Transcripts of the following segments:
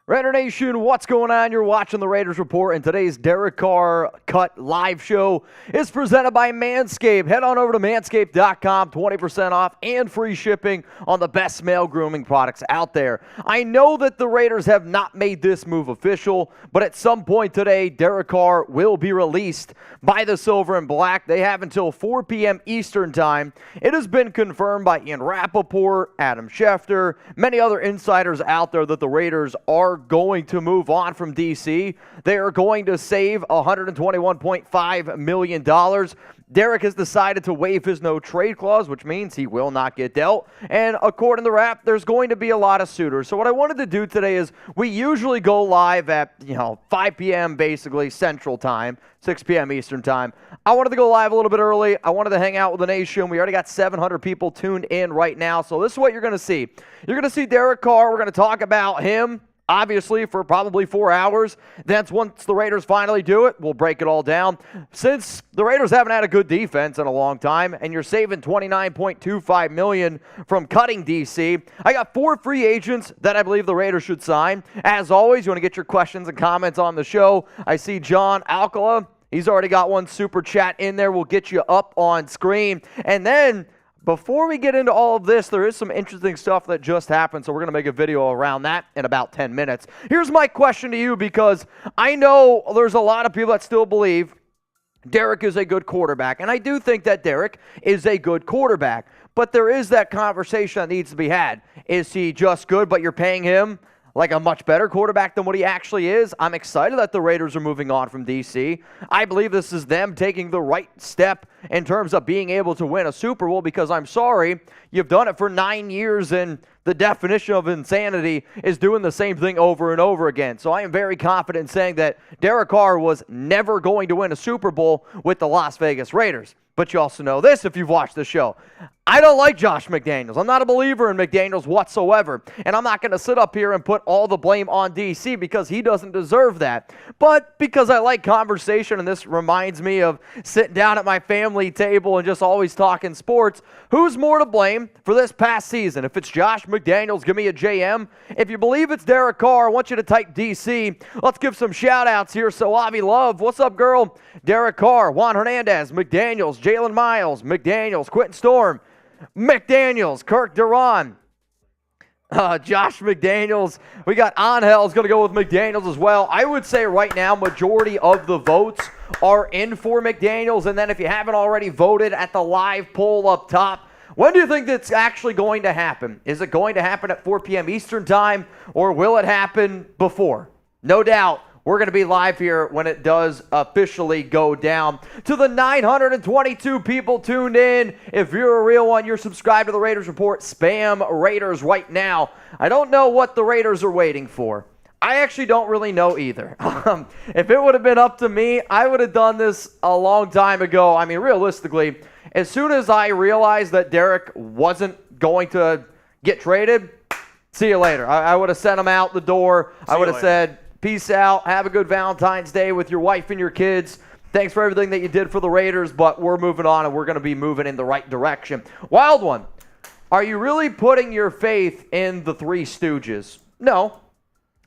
Raider Nation, what's going on? You're watching the Raiders Report, and today's Derek Carr Cut live show is presented by Manscaped. Head on over to manscaped.com, 20% off and free shipping on the best male grooming products out there. I know that the Raiders have not made this move official, but at some point today, Derek Carr will be released by the Silver and Black. They have until 4 p.m. Eastern Time. It has been confirmed by Ian Rappaport, Adam Schefter, many other insiders out there that the Raiders are going to move on from D.C. They are going to save $121.5 million. Derek has decided to waive his no-trade clause, which means he will not get dealt. And according to Rapp, there's going to be a lot of suitors. So what I wanted to do today is we usually go live at 5 p.m. basically Central Time, 6 p.m. Eastern Time. I wanted to go live a little bit early. I wanted to hang out with the nation. We already got 700 people tuned in right now. So this is what you're going to see. You're going to see Derek Carr. We're going to talk about him, obviously, for probably 4 hours. Then once the Raiders finally do it, we'll break it all down. Since the Raiders haven't had a good defense in a long time, and you're saving $29.25 million from cutting DC, I got 4 free agents that I believe the Raiders should sign. As always, you want to get your questions and comments on the show. I see John Alcala. He's already got one super chat in there. We'll get you up on screen. And then before we get into all of this, there is some interesting stuff that just happened, so we're going to make a video around that in about 10 minutes. Here's my question to you, because I know there's a lot of people that still believe Derek is a good quarterback, and I do think that Derek is a good quarterback, but there is that conversation that needs to be had. Is he just good, but you're paying him like a much better quarterback than what he actually is? I'm excited that the Raiders are moving on from D.C. I believe this is them taking the right step in terms of being able to win a Super Bowl, because I'm sorry, you've done it for 9 years, and the definition of insanity is doing the same thing over and over again. So I am very confident in saying that Derek Carr was never going to win a Super Bowl with the Las Vegas Raiders. But you also know this if you've watched the show. I don't like Josh McDaniels. I'm not a believer in McDaniels whatsoever. And I'm not going to sit up here and put all the blame on D.C. because he doesn't deserve that. But because I like conversation, and this reminds me of sitting down at my family table and just always talking sports, who's more to blame for this past season? If it's Josh McDaniels, give me a JM. If you believe it's Derek Carr, I want you to type D.C. Let's give some shout-outs here. So Avi Love, what's up, girl? Derek Carr, Juan Hernandez, McDaniels, Jalen Miles, McDaniels, Quentin Storm, McDaniels, Kirk Duran, Josh McDaniels. We got Angel's going to go with McDaniels as well. I would say right now majority of the votes are in for McDaniels. And then if you haven't already voted at the live poll up top, when do you think that's actually going to happen? Is it going to happen at 4 p.m. Eastern Time, or will it happen before? No doubt. We're going to be live here when it does officially go down. To the 922 people tuned in, if you're a real one, you're subscribed to the Raiders Report. Spam Raiders right now. I don't know what the Raiders are waiting for. I actually don't really know either. If it would have been up to me, I would have done this a long time ago. I mean, realistically, as soon as I realized that Derek wasn't going to get traded, see you later. I would have sent him out the door. I would have said, peace out. Have a good Valentine's Day with your wife and your kids. Thanks for everything that you did for the Raiders, but we're moving on, and we're going to be moving in the right direction. Wild one. Are you really putting your faith in the Three Stooges? No.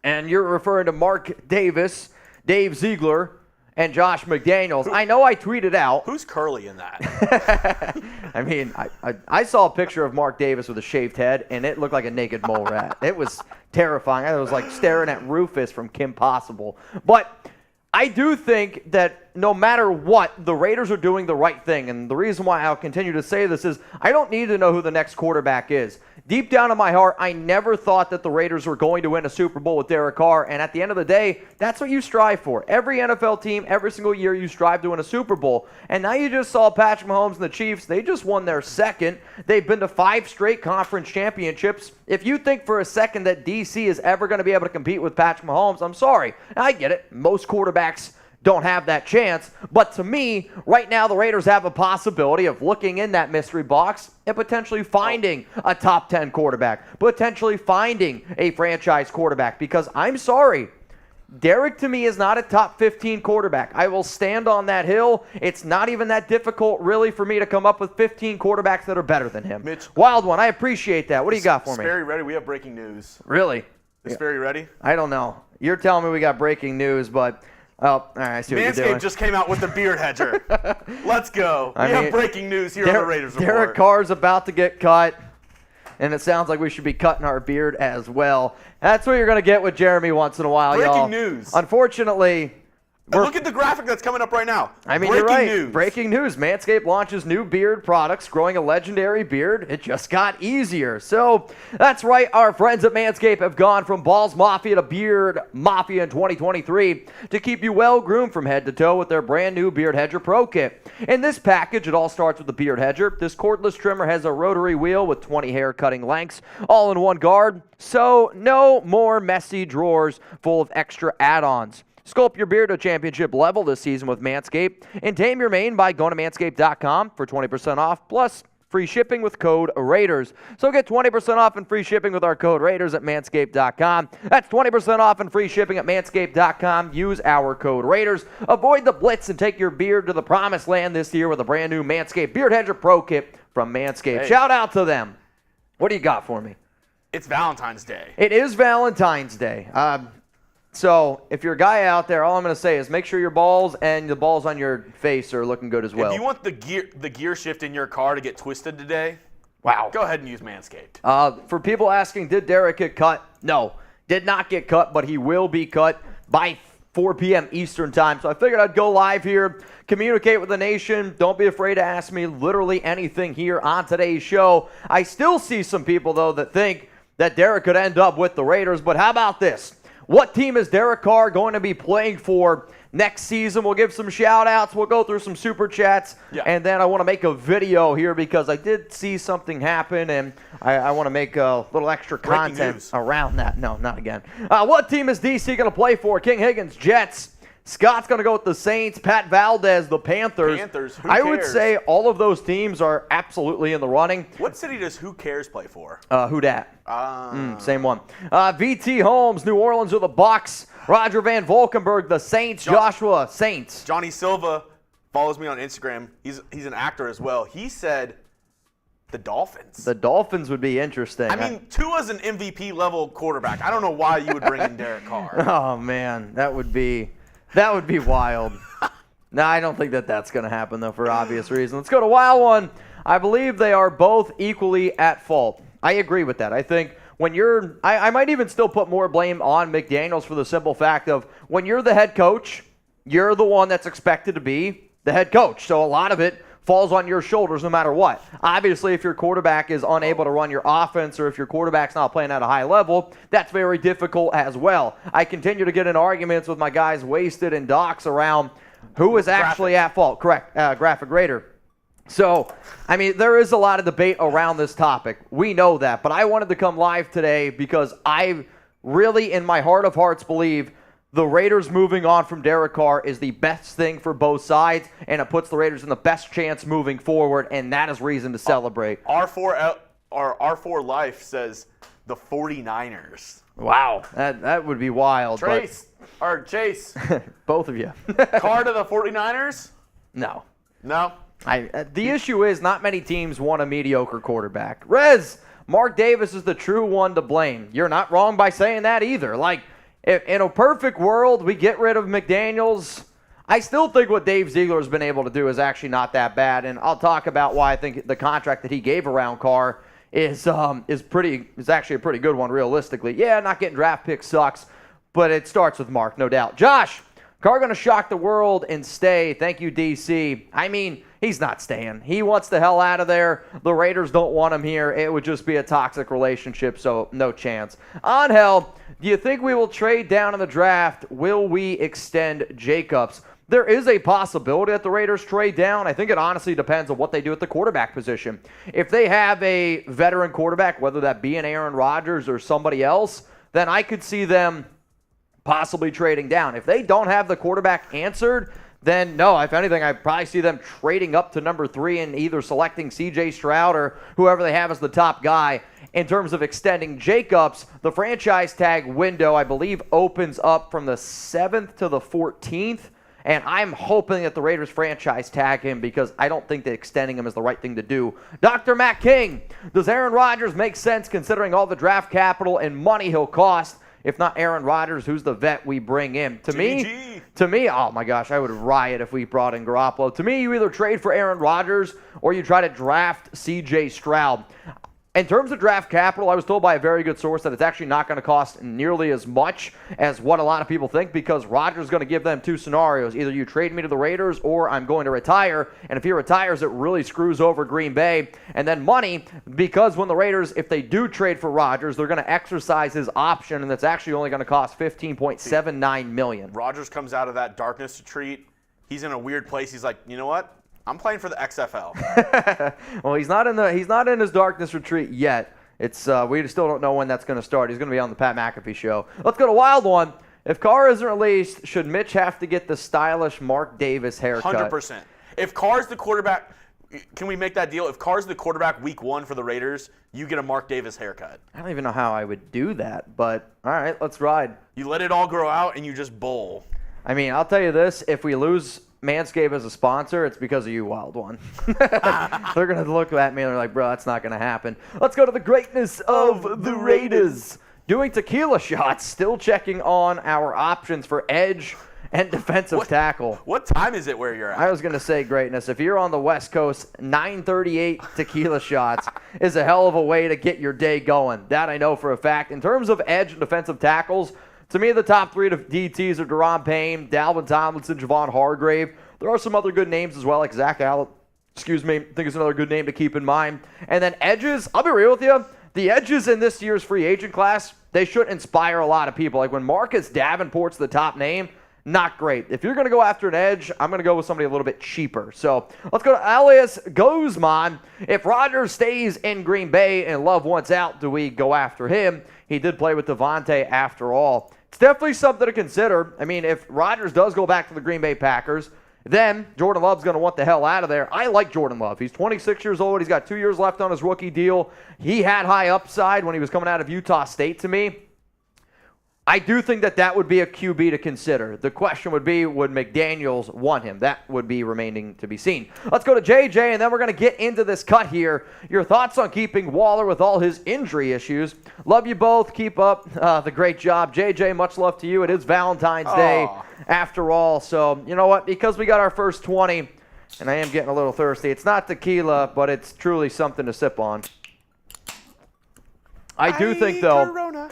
And you're referring to Mark Davis, Dave Ziegler, and Josh McDaniels. I know I tweeted out. Who's Curly in that? I mean, I saw a picture of Mark Davis with a shaved head, and it looked like a naked mole rat. It was terrifying. I was like staring at Rufus from Kim Possible. But I do think that no matter what, the Raiders are doing the right thing. And the reason why I'll continue to say this is I don't need to know who the next quarterback is. Deep down in my heart, I never thought that the Raiders were going to win a Super Bowl with Derek Carr. And at the end of the day, that's what you strive for. Every NFL team, every single year, you strive to win a Super Bowl. And now you just saw Patrick Mahomes and the Chiefs. They just won their second. They've been to 5 straight conference championships. If you think for a second that DC is ever going to be able to compete with Patrick Mahomes, I'm sorry. I get it. Most quarterbacks don't have that chance. But to me, right now, the Raiders have a possibility of looking in that mystery box and potentially finding a top 10 quarterback, potentially finding a franchise quarterback. Because I'm sorry, Derek to me is not a top 15 quarterback. I will stand on that hill. It's not even that difficult really for me to come up with 15 quarterbacks that are better than him. Mitch, Wild one. I appreciate that. What do you got for me? Very ready. We have breaking news. Really? Is Sperry ready? I don't know. You're telling me we got breaking news, but all right, I see what you're doing. Manscaped just came out with the beard hedger. Let's go. We have breaking news here on the Raiders Report. Derek Carr's about to get cut, and it sounds like we should be cutting our beard as well. That's what you're going to get with Jeremy once in a while, y'all. Breaking news. Unfortunately, look at the graphic that's coming up right now. I mean, you're right. Breaking news. Manscaped launches new beard products, growing a legendary beard. It just got easier. So that's right. Our friends at Manscaped have gone from Balls Mafia to Beard Mafia in 2023 to keep you well groomed from head to toe with their brand new Beard Hedger Pro Kit. In this package, it all starts with the Beard Hedger. This cordless trimmer has a rotary wheel with 20 hair cutting lengths, all in one guard. So no more messy drawers full of extra add-ons. Sculpt your beard to championship level this season with Manscaped and tame your mane by going to manscaped.com for 20% off plus free shipping with code Raiders. So get 20% off and free shipping with our code Raiders at manscaped.com. That's 20% off and free shipping at manscaped.com. Use our code Raiders. Avoid the blitz and take your beard to the promised land this year with a brand new Manscaped Beard Hedger Pro Kit from Manscaped. Hey. Shout out to them. What do you got for me? It's Valentine's Day. It is Valentine's Day. So if you're a guy out there, all I'm going to say is make sure your balls and the balls on your face are looking good as well. If you want the gear shift in your car to get twisted today, wow, go ahead and use Manscaped. For people asking, did Derek get cut? No, did not get cut, but he will be cut by 4 p.m. Eastern time. So I figured I'd go live here, communicate with the nation. Don't be afraid to ask me literally anything here on today's show. I still see some people, though, that think that Derek could end up with the Raiders, but how about this? What team is Derek Carr going to be playing for next season? We'll give some shout-outs. We'll go through some super chats. Yeah. And then I want to make a video here because I did see something happen, and I want to make a little extra content around that. No, not again. What team is DC going to play for? King Higgins, Jets. Scott's going to go with the Saints. Pat Valdez, the Panthers. Who cares? I would say all of those teams are absolutely in the running. What city does Who Cares play for? Who dat? Same one. VT Holmes, New Orleans with the Bucks. Roger Van Valkenburg, the Saints. Joshua, Saints. Johnny Silva follows me on Instagram. He's an actor as well. He said the Dolphins. The Dolphins would be interesting. I mean, Tua's an MVP level quarterback. I don't know why you would bring in Derek Carr. Oh man, that would be wild. No, I don't think that's going to happen, though, for obvious reasons. Let's go to Wild One. I believe they are both equally at fault. I agree with that. I think when you're – I might even still put more blame on McDaniels for the simple fact of when you're the head coach, you're the one that's expected to be the head coach. So a lot of it falls on your shoulders no matter what. Obviously, if your quarterback is unable to run your offense or if your quarterback's not playing at a high level, that's very difficult as well. I continue to get in arguments with my guys Wasted and Docs around who is actually at fault. Correct, Graphic Raider. So, I mean, there is a lot of debate around this topic. We know that. But I wanted to come live today because I really, in my heart of hearts, believe the Raiders moving on from Derek Carr is the best thing for both sides, and it puts the Raiders in the best chance moving forward, and that is reason to celebrate. R4 Life says the 49ers. Wow, that would be wild. Chase. Both of you. Carr to the 49ers? No. No? The issue is not many teams want a mediocre quarterback. Renz, Mark Davis is the true one to blame. You're not wrong by saying that either. Like, if in a perfect world, we get rid of McDaniels. I still think what Dave Ziegler has been able to do is actually not that bad, and I'll talk about why I think the contract that he gave around Carr is actually a pretty good one realistically. Yeah, not getting draft picks sucks, but it starts with Mark, no doubt. Josh, Carr going to shock the world and stay. Thank you, DC. I mean, he's not staying. He wants the hell out of there. The Raiders don't want him here. It would just be a toxic relationship, so no chance. Angel, do you think we will trade down in the draft? Will we extend Jacobs? There is a possibility that the Raiders trade down. I think it honestly depends on what they do at the quarterback position. If they have a veteran quarterback, whether that be an Aaron Rodgers or somebody else, then I could see them possibly trading down. If they don't have the quarterback answered, then no, if anything, I probably see them trading up to number 3 and either selecting CJ Stroud or whoever they have as the top guy. In terms of extending Jacobs, the franchise tag window, I believe, opens up from the 7th to the 14th. And I'm hoping that the Raiders franchise tag him because I don't think that extending him is the right thing to do. Dr. Matt King, does Aaron Rodgers make sense considering all the draft capital and money he'll cost If not Aaron Rodgers, who's the vet we bring in? To GG. me, oh my gosh, I would riot if we brought in Garoppolo. To me, you either trade for Aaron Rodgers or you try to draft C.J. Stroud. In terms of draft capital, I was told by a very good source that it's actually not going to cost nearly as much as what a lot of people think, because Rodgers is going to give them two scenarios. Either you trade me to the Raiders or I'm going to retire. And if he retires, it really screws over Green Bay. And then money, because when the Raiders, if they do trade for Rodgers, they're going to exercise his option, and that's actually only going to cost $15.79 million. Rodgers comes out of that darkness retreat. He's in a weird place. He's like, you know what? I'm playing for the XFL. Well, he's not in his darkness retreat yet. It's we still don't know when that's going to start. He's going to be on the Pat McAfee show. Let's go to wild one. If Carr isn't released, should Mitch have to get the stylish Mark Davis haircut? 100%. If Carr's the quarterback, can we make that deal? If Carr's the quarterback week 1 for the Raiders, you get a Mark Davis haircut. I don't even know how I would do that, but all right, let's ride. You let it all grow out and you just bowl. I mean, I'll tell you this: if we lose Manscaped as a sponsor, it's because of you, Wild One. They're going to look at me and they're like, bro, that's not going to happen. Let's go to the greatness of the Raiders. Doing tequila shots, still checking on our options for edge and defensive tackle. What time is it where you're at? I was going to say greatness. If you're on the West Coast, 9:38 tequila shots is a hell of a way to get your day going. That I know for a fact. In terms of edge and defensive tackles, to me, the top three DTs are Daron Payne, Dalvin Tomlinson, Javon Hargrave. There are some other good names as well, like Zach Allen. I think it's another good name to keep in mind. And then edges, I'll be real with you. The edges in this year's free agent class, they should inspire a lot of people. Like when Marcus Davenport's the top name, not great. If you're going to go after an edge, I'm going to go with somebody a little bit cheaper. So let's go to Elias Guzman. If Rodgers stays in Green Bay and Love wants out, do we go after him? He did play with Devontae after all. It's definitely something to consider. I mean, if Rodgers does go back to the Green Bay Packers, then Jordan Love's going to want the hell out of there. I like Jordan Love. He's 26 years old. He's got 2 years left on his rookie deal. He had high upside when he was coming out of Utah State to me. I do think that would be a QB to consider. The question would be, would McDaniels want him? That would be remaining to be seen. Let's go to JJ, and then we're going to get into this cut here. Your thoughts on keeping Waller with all his injury issues. Love you both. Keep up the great job. JJ, much love to you. It is Valentine's Day after all. So, you know what? Because we got our first 20, and I am getting a little thirsty. It's not tequila, but it's truly something to sip on. I do think, though, Corona.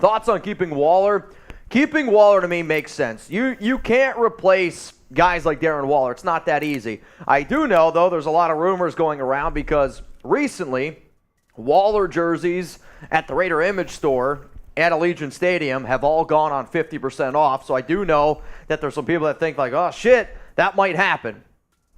Thoughts on keeping Waller? Keeping Waller to me makes sense. You can't replace guys like Darren Waller. It's not that easy. I do know, though, there's a lot of rumors going around because recently Waller jerseys at the Raider Image store at Allegiant Stadium have all gone on 50% off. So I do know that there's some people that think like, oh, shit, that might happen.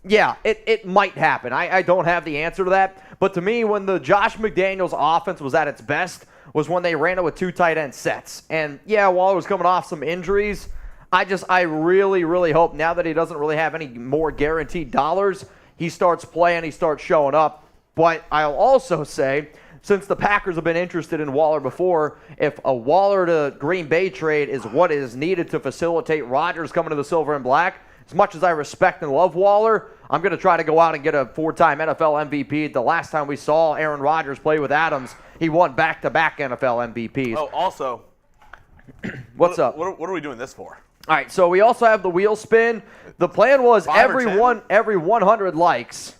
Yeah, it might happen. I don't have the answer to that. But to me, when the Josh McDaniels offense was at its best was when they ran it with two tight end sets. And, yeah, Waller was coming off some injuries. I really, really hope now that he doesn't really have any more guaranteed dollars, he starts playing, he starts showing up. But I'll also say, since the Packers have been interested in Waller before, if a Waller to Green Bay trade is what is needed to facilitate Rodgers coming to the silver and black, as much as I respect and love Waller, I'm going to try to go out and get a 4-time NFL MVP. The last time we saw Aaron Rodgers play with Adams, he won back-to-back NFL MVPs. Oh, also, what's up? What are we doing this for? All right, so we also have the wheel spin. The plan was every 100 likes,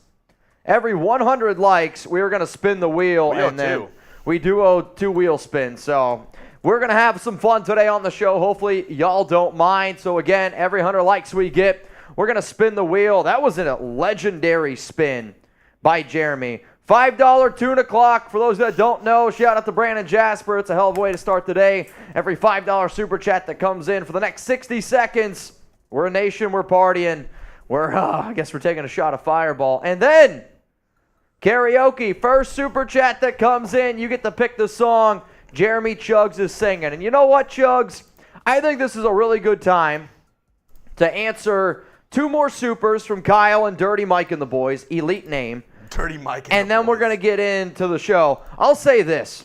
we were going to spin the wheel, and then we do owe 2 wheel spins. So we're going to have some fun today on the show. Hopefully y'all don't mind. So again, every 100 likes we get, we're going to spin the wheel. That was a legendary spin by Jeremy. $5 tuna clock. For those that don't know, shout out to Brandon Jasper. It's a hell of a way to start the day. Every $5 super chat that comes in for the next 60 seconds, we're a nation, we're partying. I guess we're taking a shot of Fireball. And then karaoke. First super chat that comes in, you get to pick the song Jeremy Chugs is singing. And you know what, Chugs? I think this is a really good time to answer 2 more supers from Kyle and Dirty Mike and the boys. Elite name. Dirty Mike and then we're going to get into the show. I'll say this.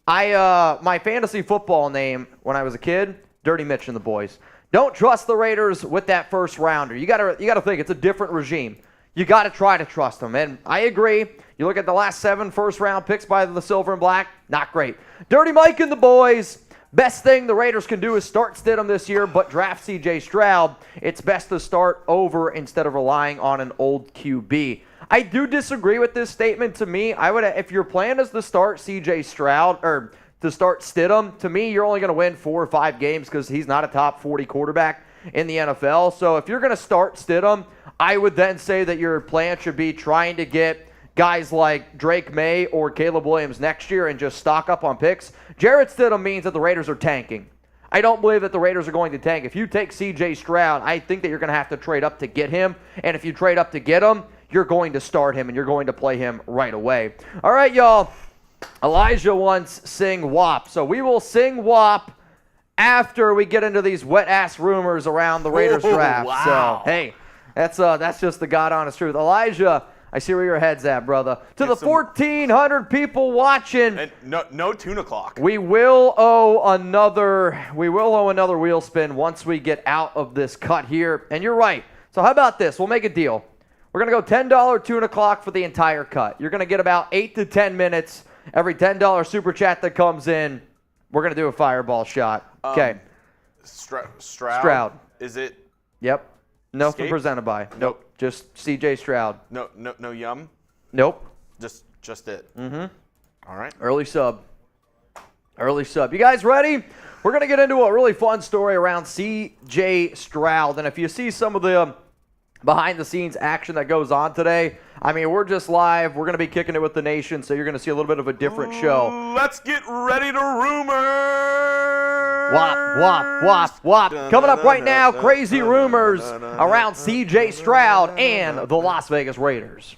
My fantasy football name when I was a kid, Dirty Mitch and the boys. Don't trust the Raiders with that first rounder. You got to think it's a different regime. You got to try to trust them. And I agree. You look at the last 7 first-round picks by the Silver and Black, not great. Dirty Mike and the boys, Best thing the Raiders can do is start Stidham this year, but draft C.J. Stroud. It's best to start over instead of relying on an old QB. I do disagree with this statement. To me, if your plan is to start C.J. Stroud or to start Stidham, to me, you're only going to win 4 or 5 games because he's not a top 40 quarterback in the NFL. So if you're going to start Stidham, I would then say that your plan should be trying to get guys like Drake May or Caleb Williams next year and just stock up on picks. Jarrett Stidham means that the Raiders are tanking. I don't believe that the Raiders are going to tank. If you take C.J. Stroud, I think that you're going to have to trade up to get him. And if you trade up to get him, you're going to start him and you're going to play him right away. All right, y'all. Elijah wants Sing WAP. So we will sing WAP after we get into these wet-ass rumors around the Raiders draft. Wow. So, hey, that's just the God-honest truth. Elijah, I see where your head's at, brother. To the 1,400 people watching. And no tuna clock. We will owe another wheel spin once we get out of this cut here. And you're right. So how about this? We'll make a deal. We're going to go $10 tuna clock for the entire cut. You're going to get about 8 to 10 minutes. Every $10 super chat that comes in, we're going to do a fireball shot. Okay. Stroud. Is it? Yep. Nothing Escape? Presented by. Nope. Just C.J. Stroud. No yum? Nope. Just it. Mm-hmm. All right. Early sub. You guys ready? We're going to get into a really fun story around C.J. Stroud. And if you see some of the behind-the-scenes action that goes on today, I mean, we're just live. We're going to be kicking it with the nation, so you're going to see a little bit of a different show. Let's get ready to rumor. Wop. Coming up right now, crazy rumors around C.J. Stroud and the Las Vegas Raiders.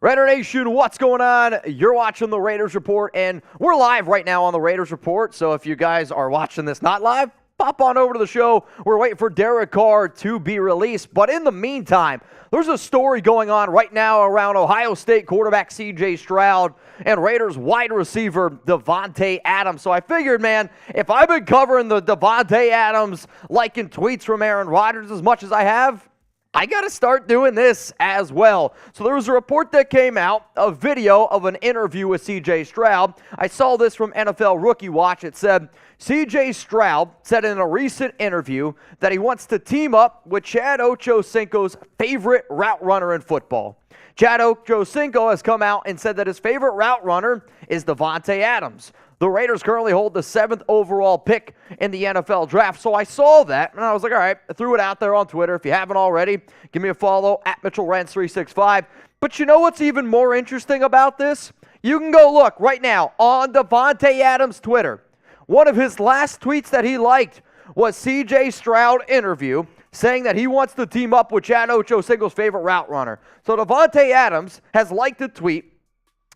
Raider Nation, what's going on? You're watching the Raiders Report, and we're live right now on the Raiders Report. So if you guys are watching this not live, pop on over to the show. We're waiting for Derek Carr to be released. But in the meantime, there's a story going on right now around Ohio State quarterback C.J. Stroud and Raiders wide receiver Davante Adams. So I figured, man, if I've been covering the Davante Adams liking tweets from Aaron Rodgers as much as I have, I got to start doing this as well. So there was a report that came out, a video of an interview with C.J. Stroud. I saw this from NFL Rookie Watch. It said, C.J. Stroud said in a recent interview that he wants to team up with Chad Ochocinco's favorite route runner in football. Chad Ochocinco has come out and said that his favorite route runner is Davante Adams. The Raiders currently hold the 7th overall pick in the NFL draft. So I saw that, and I was like, all right, I threw it out there on Twitter. If you haven't already, give me a follow, at MitchellRenz365. But you know what's even more interesting about this? You can go look right now on Davante Adams' Twitter. One of his last tweets that he liked was C.J. Stroud interview saying that he wants to team up with Chad Ochocinco's favorite route runner. So Davante Adams has liked a tweet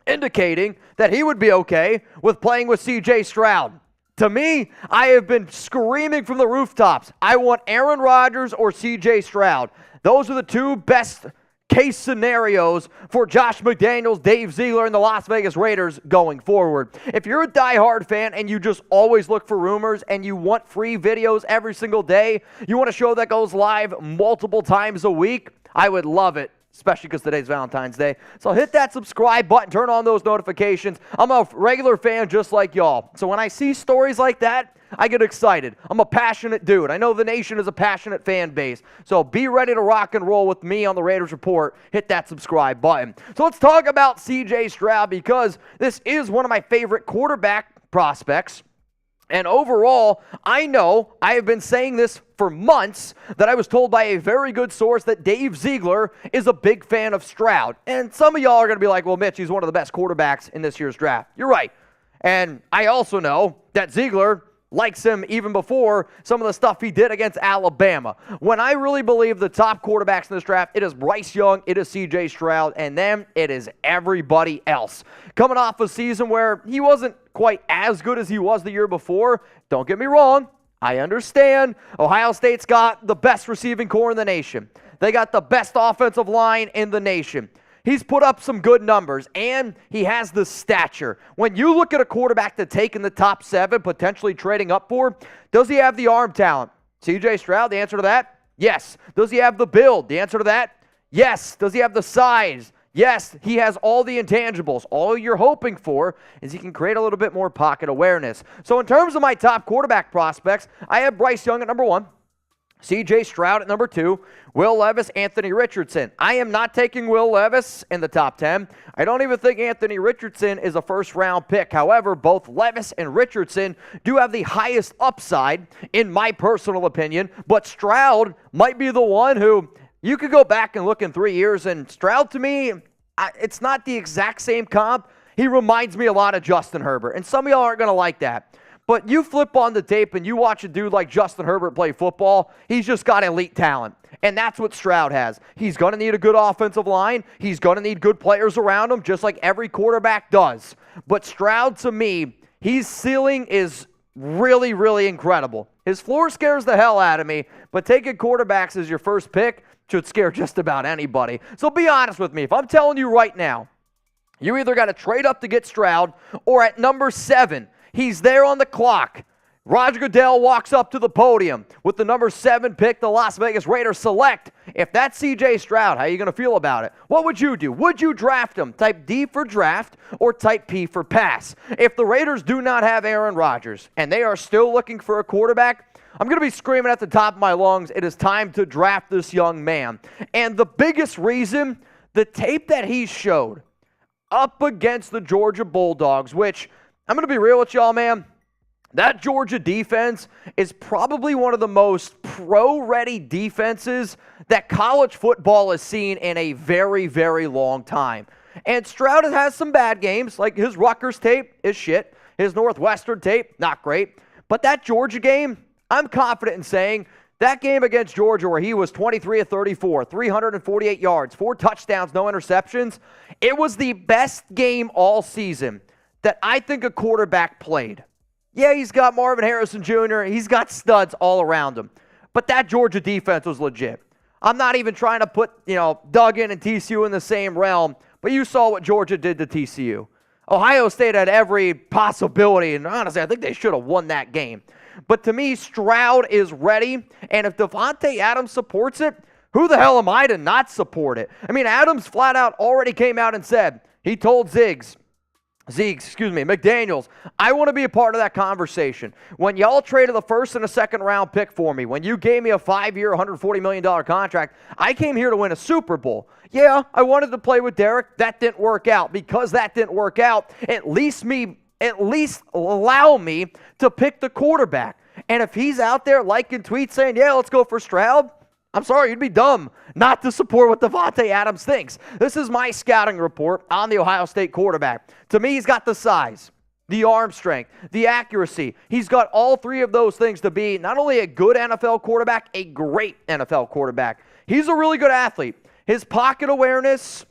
indicating that he would be okay with playing with C.J. Stroud. To me, I have been screaming from the rooftops, I want Aaron Rodgers or C.J. Stroud. Those are the two best case scenarios for Josh McDaniels, Dave Ziegler, and the Las Vegas Raiders going forward. If you're a diehard fan and you just always look for rumors and you want free videos every single day, you want a show that goes live multiple times a week, I would love it. Especially because today's Valentine's Day. So hit that subscribe button, turn on those notifications. I'm a regular fan just like y'all. So when I see stories like that, I get excited. I'm a passionate dude. I know the nation is a passionate fan base. So be ready to rock and roll with me on the Raiders Report. Hit that subscribe button. So let's talk about C.J. Stroud because this is one of my favorite quarterback prospects. And overall, I know I have been saying this for months that I was told by a very good source that Dave Ziegler is a big fan of Stroud. And some of y'all are going to be like, well, Mitch, he's one of the best quarterbacks in this year's draft. You're right. And I also know that Ziegler likes him even before some of the stuff he did against Alabama. When I really believe the top quarterbacks in this draft, it is Bryce Young, it is C.J. Stroud, and then it is everybody else. Coming off a season where he wasn't quite as good as he was the year before, don't get me wrong, I understand. Ohio State's got the best receiving core in the nation. They got the best offensive line in the nation. He's put up some good numbers, and he has the stature. When you look at a quarterback to take in the top 7, potentially trading up for, does he have the arm talent? C.J. Stroud, the answer to that, yes. Does he have the build? The answer to that, yes. Does he have the size? Yes, he has all the intangibles. All you're hoping for is he can create a little bit more pocket awareness. So in terms of my top quarterback prospects, I have Bryce Young at number 1, C.J. Stroud at number 2, Will Levis, Anthony Richardson. I am not taking Will Levis in the top 10. I don't even think Anthony Richardson is a first-round pick. However, both Levis and Richardson do have the highest upside, in my personal opinion. But Stroud might be the one who you could go back and look in 3 years, and Stroud, to me, it's not the exact same comp. He reminds me a lot of Justin Herbert, and some of y'all aren't going to like that. But you flip on the tape and you watch a dude like Justin Herbert play football, he's just got elite talent. And that's what Stroud has. He's going to need a good offensive line. He's going to need good players around him, just like every quarterback does. But Stroud, to me, his ceiling is really, really incredible. His floor scares the hell out of me, but taking quarterbacks as your first pick should scare just about anybody. So be honest with me. If I'm telling you right now, you either got to trade up to get Stroud, or at number 7, he's there on the clock. Roger Goodell walks up to the podium with the number 7 pick the Las Vegas Raiders select. If that's C.J. Stroud, how are you going to feel about it? What would you do? Would you draft him? Type D for draft or type P for pass? If the Raiders do not have Aaron Rodgers and they are still looking for a quarterback, I'm going to be screaming at the top of my lungs, it is time to draft this young man. And the biggest reason, the tape that he showed up against the Georgia Bulldogs, which, I'm going to be real with y'all, man, that Georgia defense is probably one of the most pro-ready defenses that college football has seen in a very, very long time. And Stroud has some bad games, like his Rutgers tape is shit. His Northwestern tape, not great. But that Georgia game, I'm confident in saying that game against Georgia where he was 23 of 34, 348 yards, 4 touchdowns, no interceptions, it was the best game all season that I think a quarterback played. Yeah, he's got Marvin Harrison Jr., he's got studs all around him. But that Georgia defense was legit. I'm not even trying to put, Duggan and TCU in the same realm, but you saw what Georgia did to TCU. Ohio State had every possibility, and honestly, I think they should have won that game. But to me, Stroud is ready, and if Devontae Adams supports it, who the hell am I to not support it? I mean, Adams flat out already came out and said, he told McDaniels, I want to be a part of that conversation. When y'all traded the first and a second round pick for me, when you gave me a 5-year, $140 million contract, I came here to win a Super Bowl. Yeah, I wanted to play with Derek. That didn't work out. Because that didn't work out, at least allow me to pick the quarterback. And if he's out there liking tweets saying, yeah, let's go for Stroud, I'm sorry, you'd be dumb not to support what Devontae Adams thinks. This is my scouting report on the Ohio State quarterback. To me, he's got the size, the arm strength, the accuracy. He's got all 3 of those things to be not only a good NFL quarterback, a great NFL quarterback. He's a really good athlete. His pocket awareness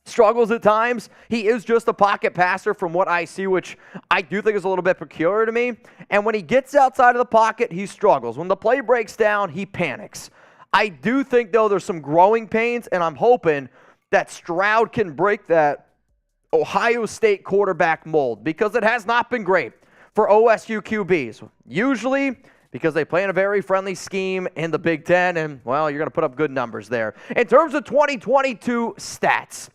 struggles at times. He is just a pocket passer from what I see, which I do think is a little bit peculiar to me. And when he gets outside of the pocket, he struggles. When the play breaks down, he panics. I do think, though, there's some growing pains, and I'm hoping that Stroud can break that Ohio State quarterback mold, because it has not been great for OSU QBs. Usually because they play in a very friendly scheme in the Big Ten, and, well, you're going to put up good numbers there. In terms of 2022 stats,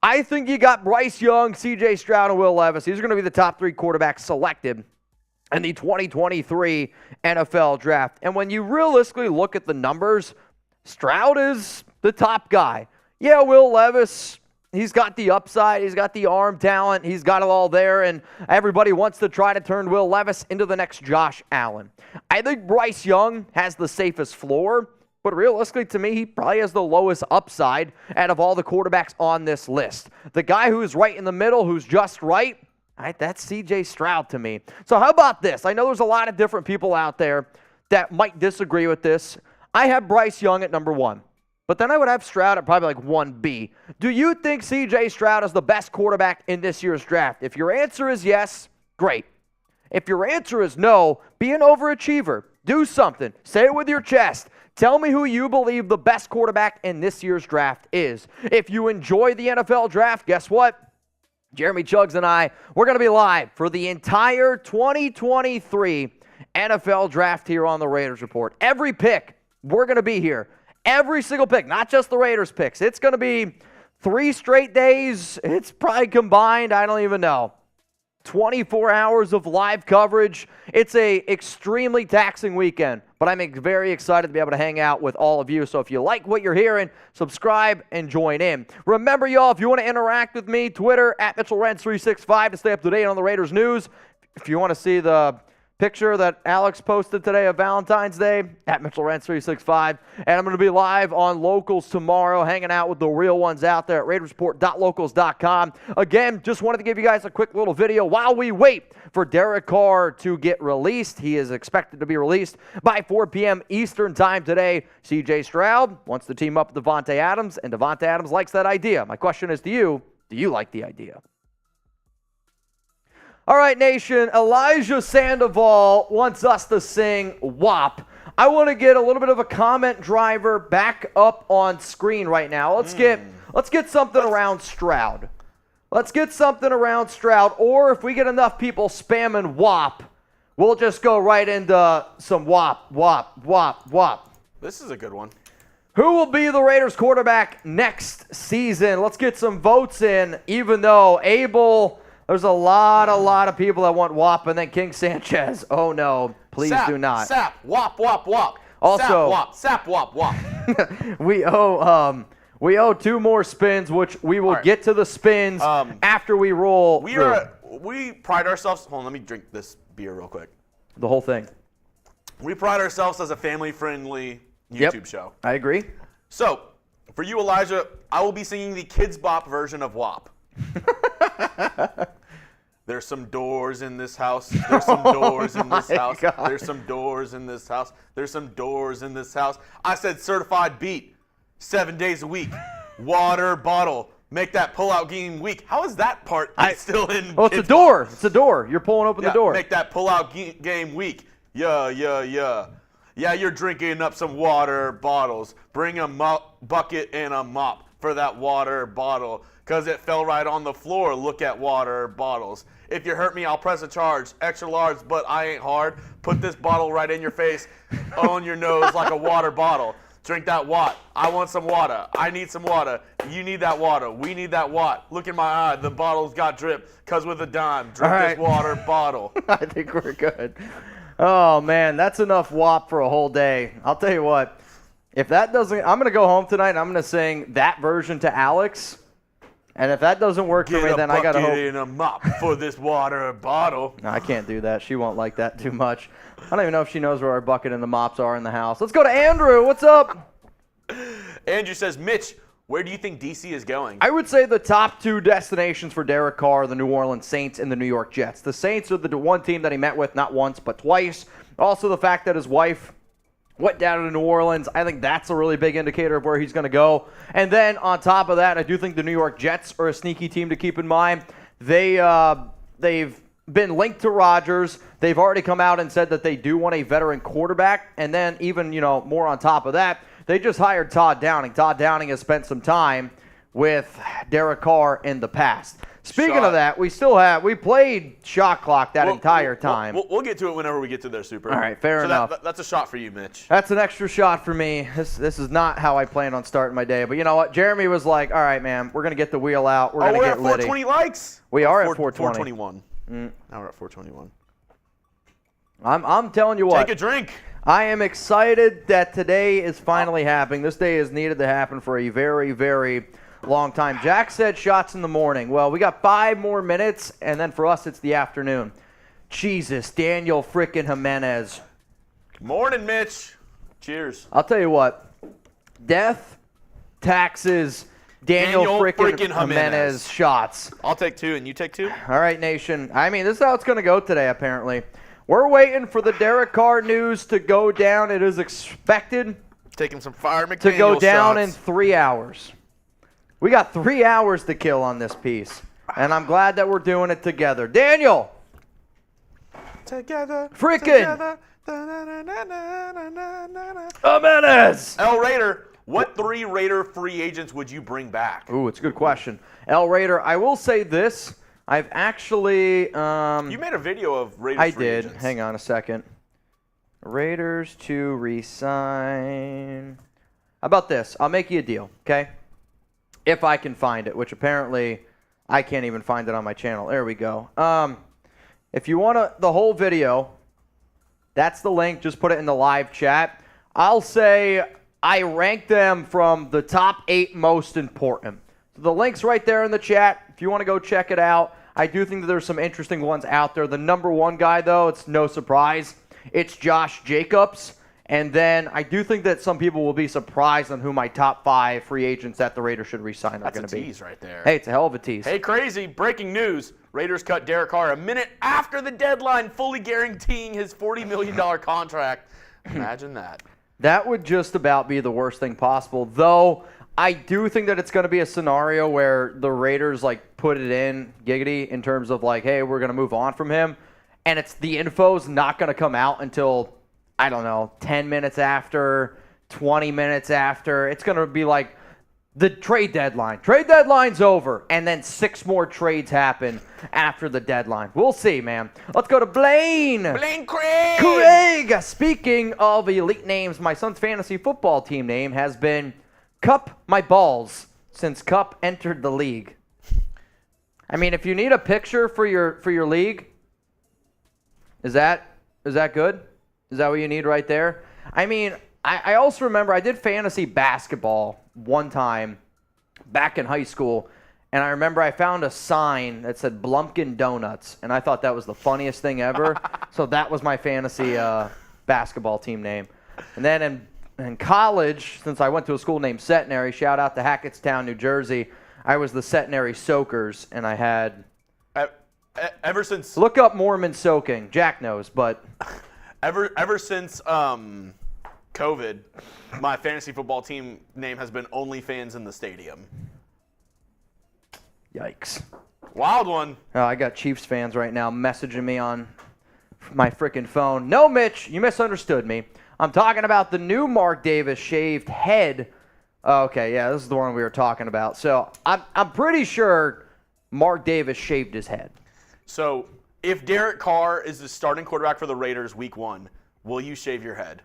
I think you got Bryce Young, C.J. Stroud, and Will Levis. These are going to be the top 3 quarterbacks selected in the 2023 NFL draft. And when you realistically look at the numbers, Stroud is the top guy. Yeah, Will Levis, he's got the upside, he's got the arm talent, he's got it all there, and everybody wants to try to turn Will Levis into the next Josh Allen. I think Bryce Young has the safest floor, but realistically, to me, he probably has the lowest upside out of all the quarterbacks on this list. The guy who's right in the middle, who's just right, that's C.J. Stroud to me. So how about this? I know there's a lot of different people out there that might disagree with this. I have Bryce Young at number 1, but then I would have Stroud at probably like 1B. Do you think C.J. Stroud is the best quarterback in this year's draft? If your answer is yes, great. If your answer is no, be an overachiever. Do something. Say it with your chest. Tell me who you believe the best quarterback in this year's draft is. If you enjoy the NFL draft, guess what? Jeremy Chuggs and I, we're going to be live for the entire 2023 NFL draft here on the Raiders Report. Every pick, we're going to be here. Every single pick, not just the Raiders picks. It's going to be 3 straight days. It's probably combined. I don't even know. 24 hours of live coverage. It's a extremely taxing weekend, but I'm very excited to be able to hang out with all of you. So if you like what you're hearing, subscribe and join in. Remember, y'all, if you want to interact with me, Twitter at MitchellRenz365 to stay up to date on the Raiders news. If you want to see the picture that Alex posted today of Valentine's Day, at MitchellRenz365. And I'm going to be live on Locals tomorrow, hanging out with the real ones out there at RaidersReport.locals.com. Again, just wanted to give you guys a quick little video while we wait for Derek Carr to get released. He is expected to be released by 4 p.m. Eastern time today. CJ Stroud wants to team up with Davante Adams, and Davante Adams likes that idea. My question is to you, do you like the idea? All right, nation, Elijah Sandoval wants us to sing WAP. I want to get a little bit of a comment driver back up on screen right now. Let's get something around Stroud. Let's get something around Stroud, or if we get enough people spamming WAP, we'll just go right into some WAP, WAP, WAP, WAP. This is a good one. Who will be the Raiders quarterback next season? Let's get some votes in, even though Abel... There's a lot of people that want WAP, and then King Sanchez. Oh, no. Please do not. Sap. WAP, WAP, WAP. Also, Sap, WAP, WAP. we owe 2 more spins, which we will get to the spins after we roll We pride ourselves. Hold on, let me drink this beer real quick. the whole thing. We pride ourselves as a family-friendly YouTube show. I agree. So, for you, Elijah, I will be singing the Kids Bop version of WAP. There's some doors in this house. There's some doors in this house. God. There's some doors in this house. There's some doors in this house. I said certified beat, 7 days a week. Water bottle. Make that pull-out game weak. How is that part still in? Oh, it's a door. It's a door. You're pulling open the door. Make that pull-out game weak. Yeah. Yeah, you're drinking up some water bottles. Bring a bucket and a mop for that water bottle. Because it fell right on the floor. Look at water bottles. If you hurt me, I'll press a charge. Extra large, but I ain't hard. Put this bottle right in your face, on your nose like a water bottle. Drink that watt. I want some water. I need some water. You need that water. We need that watt. Look in my eye. The bottle's got drip. Because with a dime, drink this water bottle. I think we're good. Oh, man, that's enough WAP for a whole day. I'll tell you what. If that doesn't, I'm going to go home tonight and I'm going to sing that version to Alex. And if that doesn't work for me, then I got to hope. Get a bucket and a mop for this water bottle. No, I can't do that. She won't like that too much. I don't even know if she knows where our bucket and the mops are in the house. Let's go to Andrew. What's up? Andrew says, Mitch, where do you think DC is going? I would say the top 2 destinations for Derek Carr are the New Orleans Saints and the New York Jets. The Saints are the one team that he met with not once but twice. Also, the fact that his wife went down to New Orleans, I think that's a really big indicator of where he's going to go. And then on top of that, I do think the New York Jets are a sneaky team to keep in mind. They've been linked to Rodgers. They've already come out and said that they do want a veteran quarterback. And then even, more on top of that, they just hired Todd Downing. Todd Downing has spent some time with Derek Carr in the past. Speaking of that, we played shot clock that entire time. We'll get to it whenever we get to their Super. All right, fair enough. That's a shot for you, Mitch. That's an extra shot for me. This is not how I plan on starting my day. But you know what? Jeremy was like, all right, man, we're going to get the wheel out. We're going to get litty. We're at 420 likes. We are at 420. 421. Now we're at 421. I'm telling you what. Take a drink. I am excited that today is finally happening. This day is needed to happen for a very, very long time. Jack said shots in the morning. Well, we got 5 more minutes, and then for us, it's the afternoon. Jesus, Daniel frickin' Jimenez. Good morning, Mitch. Cheers. I'll tell you what. Death, taxes, Daniel frickin' Jimenez shots. I'll take 2, and you take 2? All right, nation. I mean, this is how it's going to go today, apparently. We're waiting for the Derek Carr news to go down. It is expected taking some Fire McDaniel to go down shots. in 3 hours. We got 3 hours to kill on this piece, and I'm glad that we're doing it together. Daniel. Together. Frickin' Jimenez. El Raider, what 3 Raider free agents would you bring back? Ooh, it's a good question. El Raider, I will say this. I've actually you made a video of Raiders free agents. I did. Hang on a second. Raiders to re-sign. How about this? I'll make you a deal, okay? if I can find it, which apparently I can't even find it on my channel. There we go. If you want the whole video, that's the link. Just put it in the live chat. I'll say I rank them from the top 8 most important. So the link's right there in the chat. If you want to go check it out, I do think that there's some interesting ones out there. The number 1 guy, though, it's no surprise. It's Josh Jacobs. And then I do think that some people will be surprised on who my top 5 free agents that the Raiders should re-sign are going to be. That's a tease right there. Hey, it's a hell of a tease. Hey, crazy. Breaking news. Raiders cut Derek Carr a minute after the deadline, fully guaranteeing his $40 million contract. Imagine that. That would just about be the worst thing possible, though I do think that it's going to be a scenario where the Raiders put it in giggity in terms of hey, we're going to move on from him, and the info's not going to come out until, I don't know, 10 minutes after, 20 minutes after. It's going to be the trade deadline. Trade deadline's over, and then 6 more trades happen after the deadline. We'll see, man. Let's go to Blaine. Blaine Craig. Craig. Speaking of elite names, my son's fantasy football team name has been Cup My Balls since Cup entered the league. I mean, if you need a picture for your league, is that good? Is that what you need right there? I mean, I also remember I did fantasy basketball one time back in high school, and I remember I found a sign that said Blumpkin Donuts, and I thought that was the funniest thing ever. So that was my fantasy basketball team name. And then in college, since I went to a school named Centenary, shout out to Hackettstown, New Jersey, I was the Centenary Soakers, and I had... Ever since... Look up Mormon soaking. Jack knows, but... Ever since COVID, my fantasy football team name has been OnlyFans in the Stadium. Yikes. Wild one. Oh, I got Chiefs fans right now messaging me on my freaking phone. No, Mitch, you misunderstood me. I'm talking about the new Mark Davis shaved head. Okay, yeah, this is the one we were talking about. So I'm pretty sure Mark Davis shaved his head. So if Derek Carr is the starting quarterback for the Raiders week 1, will you shave your head?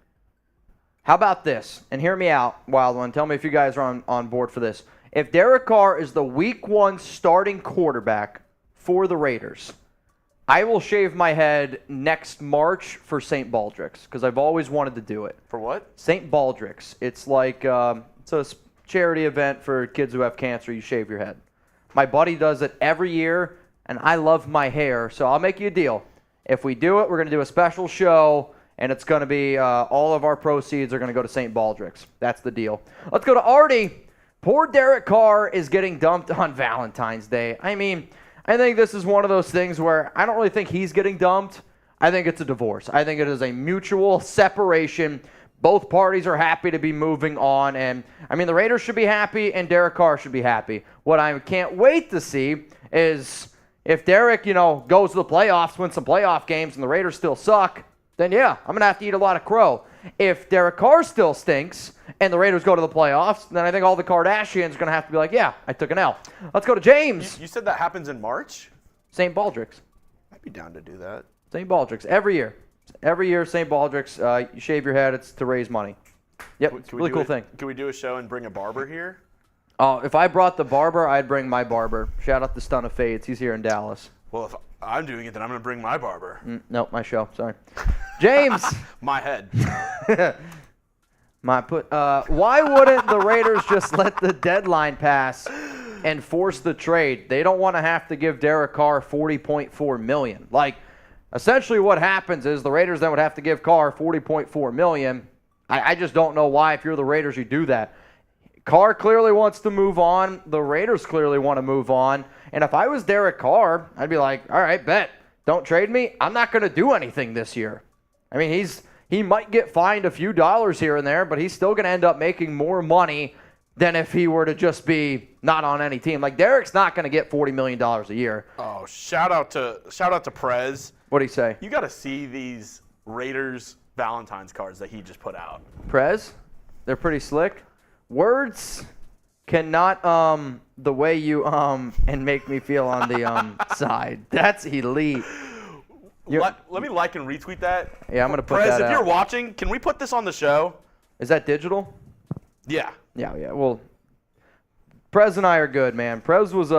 How about this? And hear me out, Wild One. Tell me if you guys are on board for this. If Derek Carr is the week 1 starting quarterback for the Raiders, I will shave my head next March for St. Baldrick's because I've always wanted to do it. For what? St. Baldrick's. It's it's a charity event for kids who have cancer. You shave your head. My buddy does it every year, and I love my hair, so I'll make you a deal. If we do it, we're going to do a special show, and it's going to be all of our proceeds are going to go to St. Baldrick's. That's the deal. Let's go to Artie. Poor Derek Carr is getting dumped on Valentine's Day. I mean, I think this is one of those things where I don't really think he's getting dumped. I think it's a divorce. I think it is a mutual separation. Both parties are happy to be moving on. And, I mean, the Raiders should be happy and Derek Carr should be happy. What I can't wait to see is if Derek, goes to the playoffs, wins some playoff games, and the Raiders still suck, then, yeah, I'm going to have to eat a lot of crow. If Derek Carr still stinks and the Raiders go to the playoffs, then I think all the Kardashians are going to have to be like, yeah, I took an L. Let's go to James. You said that happens in March? St. Baldrick's. I'd be down to do that. St. Baldrick's. Every year. Every year, St. Baldrick's, you shave your head. It's to raise money. Yep, it's a really cool thing. Can we do a show and bring a barber here? Oh, if I brought the barber, I'd bring my barber. Shout out to Stun of Fades. He's here in Dallas. Well, if I'm doing it, then I'm going to bring my barber. Nope, my show. Sorry. James. My head. Why wouldn't the Raiders just let the deadline pass and force the trade? They don't want to have to give Derek Carr $40.4 million. Essentially what happens is the Raiders then would have to give Carr $40.4 million. I just don't know why, if you're the Raiders, you do that. Carr clearly wants to move on. The Raiders clearly want to move on. And if I was Derek Carr, I'd be like, all right, bet. Don't trade me. I'm not going to do anything this year. I mean, he might get fined a few dollars here and there, but he's still going to end up making more money than if he were to just be not on any team. Derek's not going to get $40 million a year. Oh, shout out to Prez. What'd he say? You got to see these Raiders Valentine's cards that he just put out. Prez? They're pretty slick. Words cannot the way you and make me feel on the side. That's elite. Let me like and retweet that. Yeah, I'm going to put Prez, that out. if you're watching, can we put this on the show? Is that digital? Yeah. Yeah. Well, Prez and I are good, man. Prez was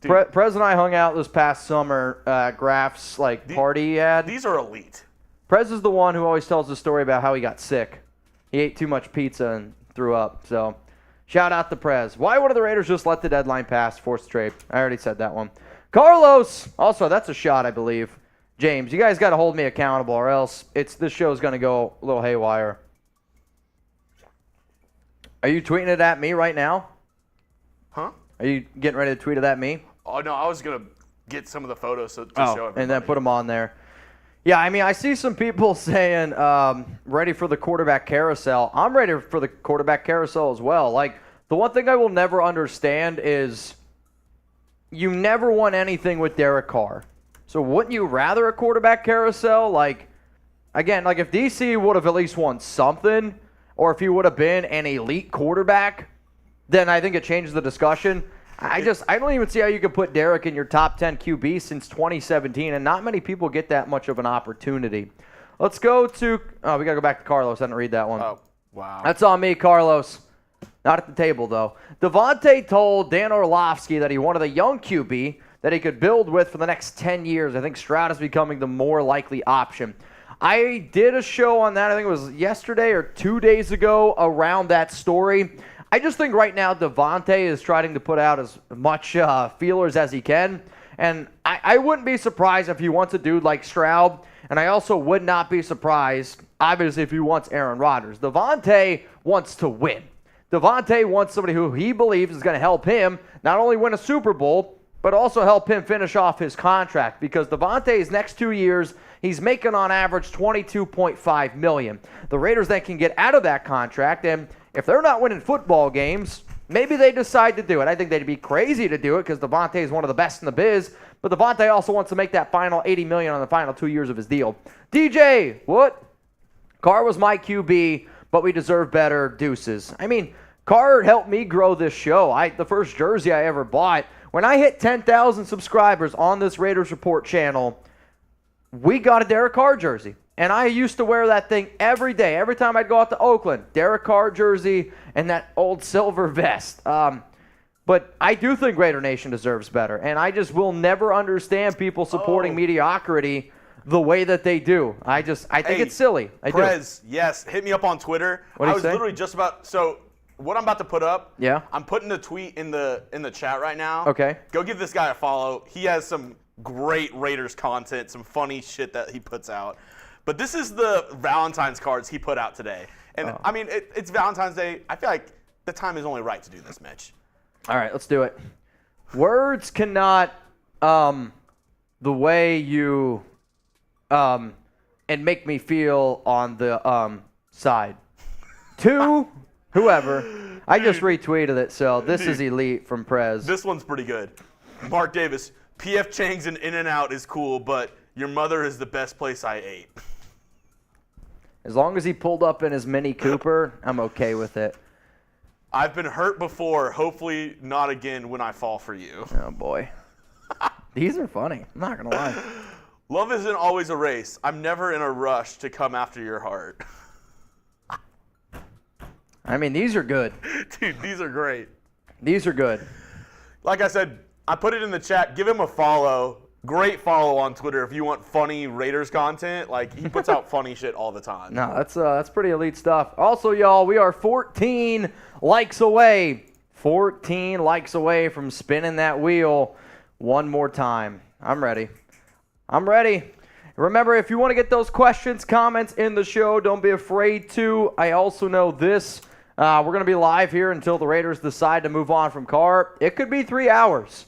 Prez and I hung out this past summer at Graf's party he had. These are elite. Prez is the one who always tells the story about how he got sick. He ate too much pizza and threw up. So, shout out to Prez. Why would the Raiders just let the deadline pass, force trade? I already said that one. Carlos, also, that's a shot, I believe. James, you guys got to hold me accountable, or else this show's going to go a little haywire. Are you tweeting it at me right now? Huh? Are you getting ready to tweet it at me? Oh, no, I was going to get some of the photos to show everybody. And then put them on there. Yeah, I mean, I see some people saying ready for the quarterback carousel. I'm ready for the quarterback carousel as well. The one thing I will never understand is you never won anything with Derek Carr. So wouldn't you rather a quarterback carousel? Again, if DC would have at least won something, or if he would have been an elite quarterback, then I think it changes the discussion. I don't even see how you could put Derek in your top 10 QB since 2017, and not many people get that much of an opportunity. Let's go to we got to go back to Carlos. I didn't read that one. Oh, wow. That's on me, Carlos. Not at the table, though. Devontae told Dan Orlovsky that he wanted a young QB that he could build with for the next 10 years. I think Stroud is becoming the more likely option. I did a show on that, I think it was yesterday or 2 days ago, around that story. I just think right now Devontae is trying to put out as much feelers as he can. And I wouldn't be surprised if he wants a dude like Stroud. And I also would not be surprised, obviously, if he wants Aaron Rodgers. Devontae wants to win. Devontae wants somebody who he believes is going to help him not only win a Super Bowl, but also help him finish off his contract. Because Devontae's next 2 years, he's making on average $22.5 million. The Raiders then can get out of that contract, and if they're not winning football games, maybe they decide to do it. I think they'd be crazy to do it because Devontae is one of the best in the biz, but Devontae also wants to make that final $80 million on the final 2 years of his deal. DJ, what? Carr was my QB, but we deserve better. Deuces. I mean, Carr helped me grow this show. The first jersey I ever bought, when I hit 10,000 subscribers on this Raiders Report channel, we got a Derek Carr jersey. And I used to wear that thing every day. Every time I'd go out to Oakland, Derek Carr jersey and that old silver vest. But I do think Raider Nation deserves better. And I just will never understand people supporting mediocrity the way that they do. I think it's silly. Prez, yes. Hit me up on Twitter. What do you say? Literally just about – so what I'm about to put up, yeah, I'm putting the tweet in the chat right now. Okay. Go give this guy a follow. He has some great Raiders content, some funny shit that he puts out. But this is the Valentine's cards he put out today. And, I mean, it's Valentine's Day. I feel like the time is only right to do this, Mitch. All right, let's do it. Words cannot, the way you, and make me feel on the side. To whoever. I just retweeted it, so this is elite from Prez. This one's pretty good. Mark Davis, P.F. Chang's and In-N-Out is cool, but your mother is the best place I ate. As long as he pulled up in his Mini Cooper, I'm okay with it. I've been hurt before. Hopefully not again when I fall for you. Oh, boy. These are funny. I'm not going to lie. Love isn't always a race. I'm never in a rush to come after your heart. I mean, these are good. Dude, these are great. These are good. Like I said, I put it in the chat. Give him a follow. Great follow on Twitter if you want funny Raiders content. He puts out funny shit all the time. No, that's pretty elite stuff. Also, y'all, we are 14 likes away. 14 likes away from spinning that wheel one more time. I'm ready. Remember, if you want to get those questions, comments in the show, don't be afraid to. I also know this. We're going to be live here until the Raiders decide to move on from Carr. It could be 3 hours.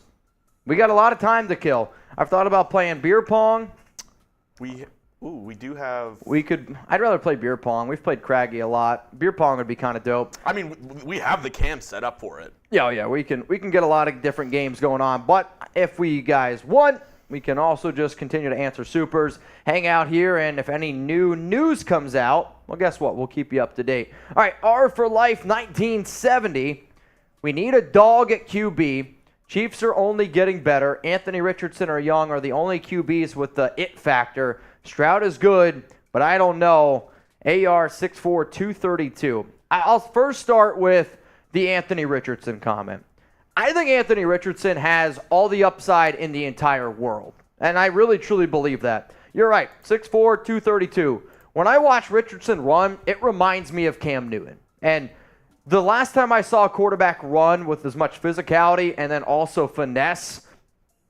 We got a lot of time to kill. I've thought about playing beer pong. We do have. I'd rather play beer pong. We've played Craggy a lot. Beer pong would be kind of dope. I mean, we have the cam set up for it. Yeah. We can get a lot of different games going on. But if we guys want, we can also just continue to answer supers, hang out here, and if any new news comes out, well, guess what? We'll keep you up to date. All right, R for Life 1970. We need a dog at QB. Chiefs are only getting better. Anthony Richardson or Young are the only QBs with the it factor. Stroud is good, but I don't know. AR 6'4", 232. I'll first start with the Anthony Richardson comment. I think Anthony Richardson has all the upside in the entire world. And I really, truly believe that. You're right, 6'4", 232. When I watch Richardson run, it reminds me of Cam Newton. And the last time I saw a quarterback run with as much physicality and then also finesse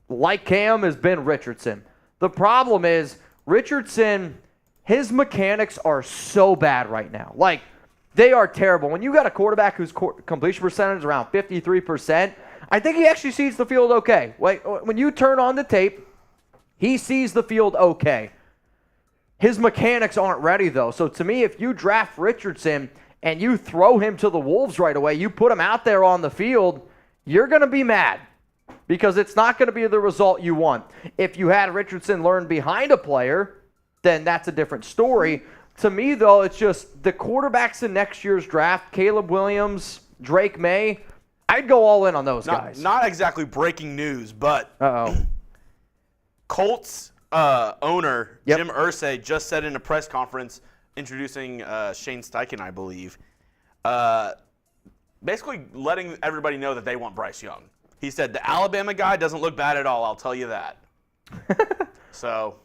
like Cam has been Richardson. The problem is Richardson, his mechanics are so bad right now. Like, they are terrible. When you got a quarterback whose completion percentage is around 53%, I think he actually sees the field okay. Like, when you turn on the tape, he sees the field okay. His mechanics aren't ready, though. So, to me, if you draft Richardson and you throw him to the Wolves right away, you put him out there on the field, you're going to be mad because it's not going to be the result you want. If you had Richardson learn behind a player, then that's a different story. To me, though, it's just the quarterbacks in next year's draft, Caleb Williams, Drake May, I'd go all in on those guys. Not exactly breaking news, but Colts owner Jim Irsay just said in a press conference introducing Shane Steichen, I believe, basically letting everybody know that they want Bryce Young. He said, the Alabama guy doesn't look bad at all, I'll tell you that. So,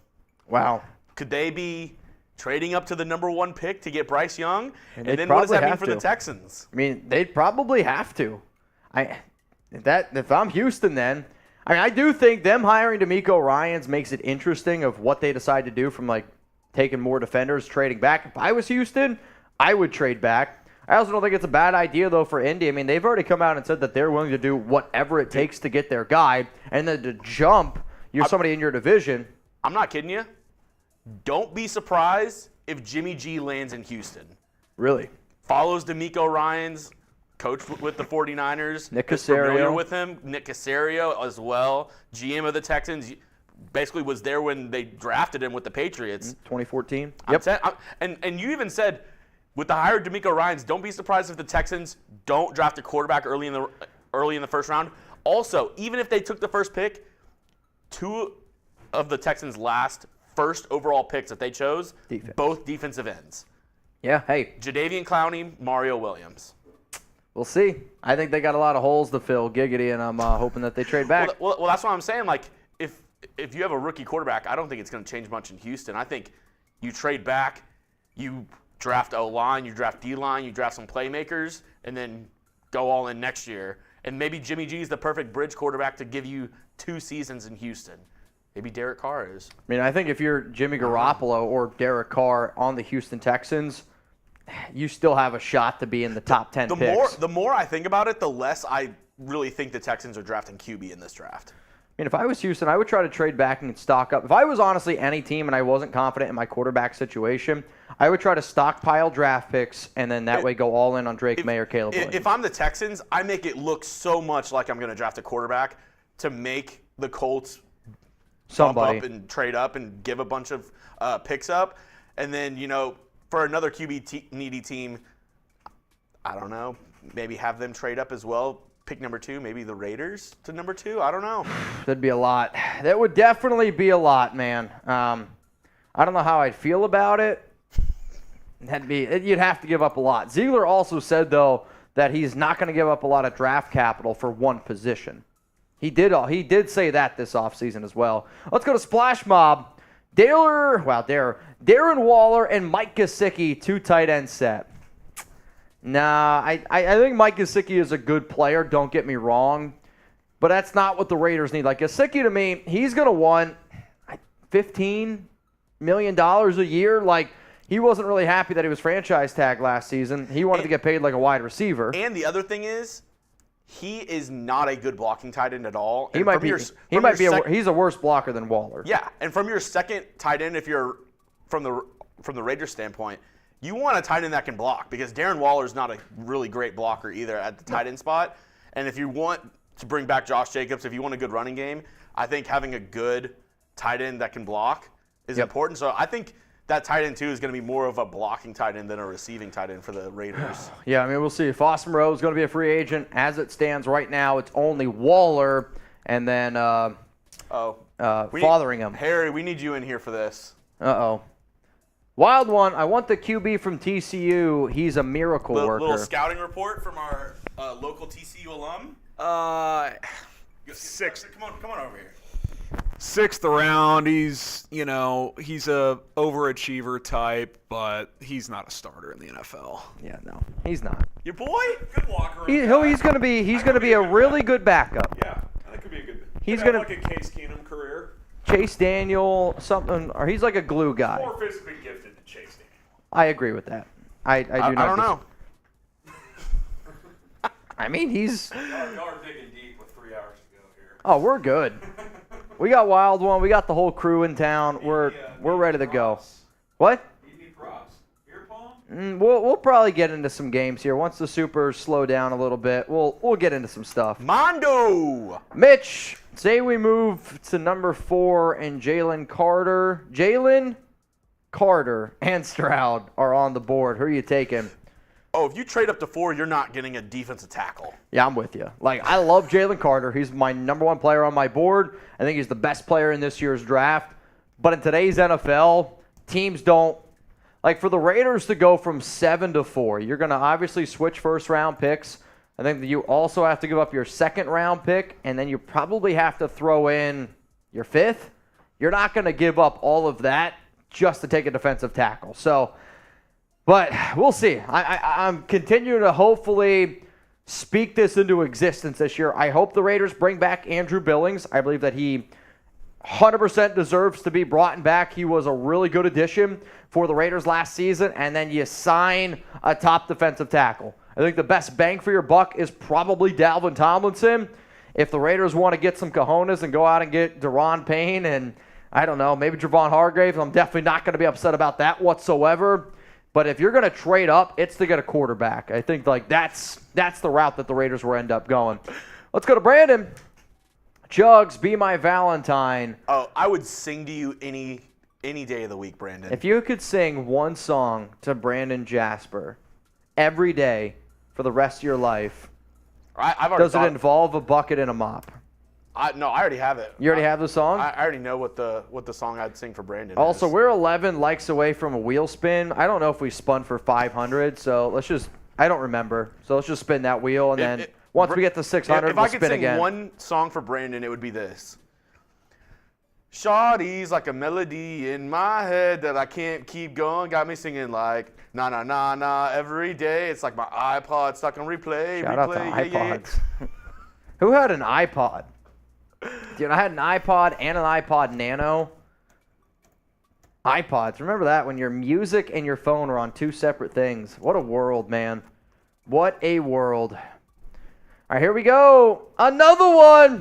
wow. Could they be trading up to the number 1 pick to get Bryce Young? And then what does that mean for the Texans? I mean, they'd probably have to. If I'm Houston then, I do think them hiring DeMeco Ryans makes it interesting of what they decide to do from like taking more defenders, trading back. If I was Houston, I would trade back. I also don't think it's a bad idea, though, for Indy. I mean, they've already come out and said that they're willing to do whatever it takes to get their guy. And then to jump, you're somebody in your division. I'm not kidding you. Don't be surprised if Jimmy G lands in Houston. Really? Follows DeMeco Ryans, coach with the 49ers. Nick Caserio. Familiar with him. Nick Caserio as well. GM of the Texans. Basically was there when they drafted him with the Patriots. 2014. And you even said, with the hire of DeMeco Ryans, don't be surprised if the Texans don't draft a quarterback early in the first round. Also, even if they took the first pick, 2 of the Texans' last first overall picks that they chose, both defensive ends. Yeah, hey. Jadeveon Clowney, Mario Williams. We'll see. I think they got a lot of holes to fill, Giggity, and I'm hoping that they trade back. Well, that's what I'm saying. Like, if you have a rookie quarterback, I don't think it's going to change much in Houston. I think you trade back, you draft O-line, you draft D-line, you draft some playmakers, and then go all in next year. And maybe Jimmy G is the perfect bridge quarterback to give you 2 seasons in Houston. Maybe Derek Carr is. I mean, I think if you're Jimmy Garoppolo or Derek Carr on the Houston Texans, you still have a shot to be in the top 10 picks. The more I think about it, the less I really think the Texans are drafting QB in this draft. I mean, if I was Houston, I would try to trade back and stock up. If I was honestly any team and I wasn't confident in my quarterback situation, I would try to stockpile draft picks and then that way go all in on Drake May or Caleb Williams. If I'm the Texans, I make it look so much like I'm going to draft a quarterback to make the Colts bump up and trade up and give a bunch of picks up. And then, for another QB-needy team, I don't know, maybe have them trade up as well. Pick number 2, maybe the Raiders to number 2. I don't know. That'd be a lot. That would definitely be a lot, man. I don't know how I'd feel about it. You'd have to give up a lot. Ziegler also said, though, that he's not going to give up a lot of draft capital for one position. He did say that this offseason as well. Let's go to Splash Mob. Darren Waller and Mike Gesicki, 2 tight end set. Nah, I think Mike Gesicki is a good player, don't get me wrong. But that's not what the Raiders need. Like, Gesicki, to me, he's going to want $15 million a year. Like, he wasn't really happy that he was franchise tagged last season. He wanted to get paid like a wide receiver. And the other thing is, he is not a good blocking tight end at all. He's a worse blocker than Waller. Yeah, and from your second tight end, if you're from the Raiders standpoint, you want a tight end that can block because Darren Waller is not a really great blocker either at the tight end spot. And if you want to bring back Josh Jacobs, if you want a good running game, I think having a good tight end that can block is important. So I think that tight end, too, is going to be more of a blocking tight end than a receiving tight end for the Raiders. Yeah, I mean, we'll see. Foss Moreau is going to be a free agent. As it stands right now, it's only Waller and then Fotheringham. Harry, we need you in here for this. Uh-oh. Wild one. I want the QB from TCU. He's a miracle worker. Little scouting report from our local TCU alum? Sixth. Come on over here. 6th round. He's a overachiever type, but he's not a starter in the NFL. Yeah, no, he's not. Your boy? Good walker. He's gonna be a really good backup. Yeah, I think could be a good. He's could gonna have like a Case Keenum career. Chase Daniel, something, or he's like a glue guy. More physically gifted than Chase Daniel. I agree with that. I do not. I don't know. I mean, he's. Y'all are digging deep with 3 hours to go here. Oh, we're good. We got Wild One. We got the whole crew in town. We're ready to go. What? You need props. Beer pong? We'll probably get into some games here once the Supers slow down a little bit. We'll get into some stuff. Mondo. Mitch, say we move to number 4 and Jalen Carter and Stroud are on the board. Who are you taking? Oh, if you trade up to 4, you're not getting a defensive tackle. Yeah, I'm with you. Like, I love Jalen Carter. He's my number 1 player on my board. I think he's the best player in this year's draft. But in today's NFL, teams don't – like, for the Raiders to go from 7 to 4, you're going to obviously switch first-round picks. I think that you also have to give up your second-round pick, and then you probably have to throw in your 5th. You're not going to give up all of that just to take a defensive tackle. So – but we'll see. I'm continuing to hopefully speak this into existence this year. I hope the Raiders bring back Andrew Billings. I believe that he 100% deserves to be brought back. He was a really good addition for the Raiders last season. And then you sign a top defensive tackle. I think the best bang for your buck is probably Dalvin Tomlinson. If the Raiders want to get some cojones and go out and get Deron Payne and, I don't know, maybe Javon Hargrave, I'm definitely not going to be upset about that whatsoever. But if you're going to trade up, it's to get a quarterback. I think like that's the route that the Raiders will end up going. Let's go to Brandon. Chugs, be my Valentine. Oh, I would sing to you any day of the week, Brandon. If you could sing one song to Brandon Jasper every day for the rest of your life, does it involve a bucket and a mop? No, I already have it. You already have the song? I already know what the song I'd sing for Brandon Also, is. we're 11 likes away from a wheel spin. I don't know if we spun for 500, so let's just – I don't remember. So let's just spin that wheel, and then once we get to 600, we'll spin again. If I could sing one song for Brandon, it would be this. Shawty's like a melody in my head that I can't keep going. Got me singing like na na na na every day. It's like my iPod stuck on replay. Shout out to iPods. Who had an iPod? Dude, I had an iPod and an iPod Nano. iPods. Remember that when your music and your phone are on 2 separate things. What a world, man. What a world. All right, here we go. Another one.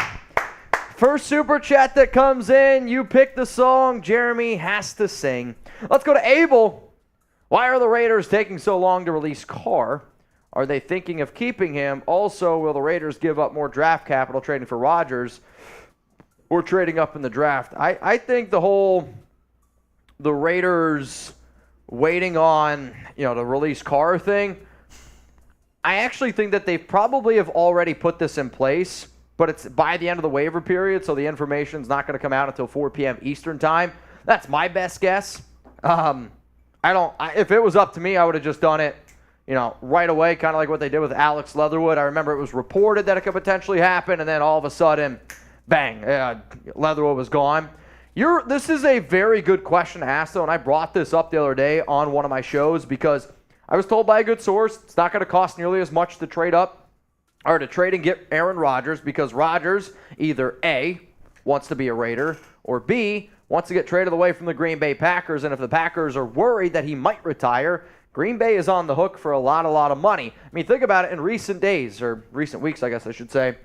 First super chat that comes in. You pick the song Jeremy has to sing. Let's go to Abel. Why are the Raiders taking so long to release Carr? Are they thinking of keeping him? Also, will the Raiders give up more draft capital trading for Rodgers or trading up in the draft? I think the Raiders waiting on, to release Carr thing, I actually think that they probably have already put this in place, but it's by the end of the waiver period, so the information's not going to come out until 4 p.m. Eastern time. That's my best guess. If it was up to me, I would have just done it right away, kind of like what they did with Alex Leatherwood. I remember it was reported that it could potentially happen, and then all of a sudden, bang, Leatherwood was gone. This is a very good question to ask, though, and I brought this up the other day on one of my shows because I was told by a good source it's not going to cost nearly as much to trade up or to trade and get Aaron Rodgers because Rodgers either A, wants to be a Raider, or B, wants to get traded away from the Green Bay Packers, and if the Packers are worried that he might retire, Green Bay is on the hook for a lot of money. I mean, think about it. In recent days, or recent weeks, I guess I should say,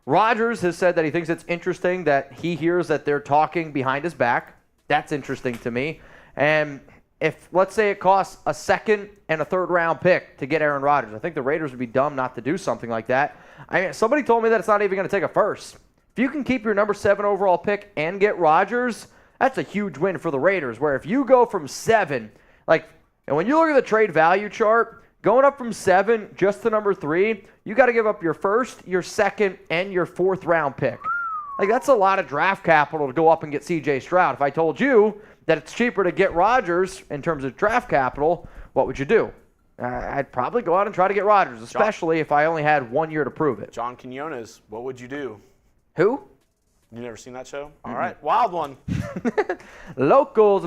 Rodgers has said that he thinks it's interesting that he hears that they're talking behind his back. That's interesting to me. And if, let's say, it costs a 2nd and a 3rd round pick to get Aaron Rodgers, I think the Raiders would be dumb not to do something like that. I mean, somebody told me that it's not even going to take a 1st. If you can keep your number 7 overall pick and get Rodgers, that's a huge win for the Raiders, where if you go from 7, and when you look at the trade value chart, going up from 7 just to number 3, you got to give up your 1st, your 2nd, and your 4th round pick. That's a lot of draft capital to go up and get C.J. Stroud. If I told you that it's cheaper to get Rodgers in terms of draft capital, what would you do? I'd probably go out and try to get Rodgers, especially if I only had 1 year to prove it. John Quinones, what would you do? Who? You never seen that show? All right, wild one. Locals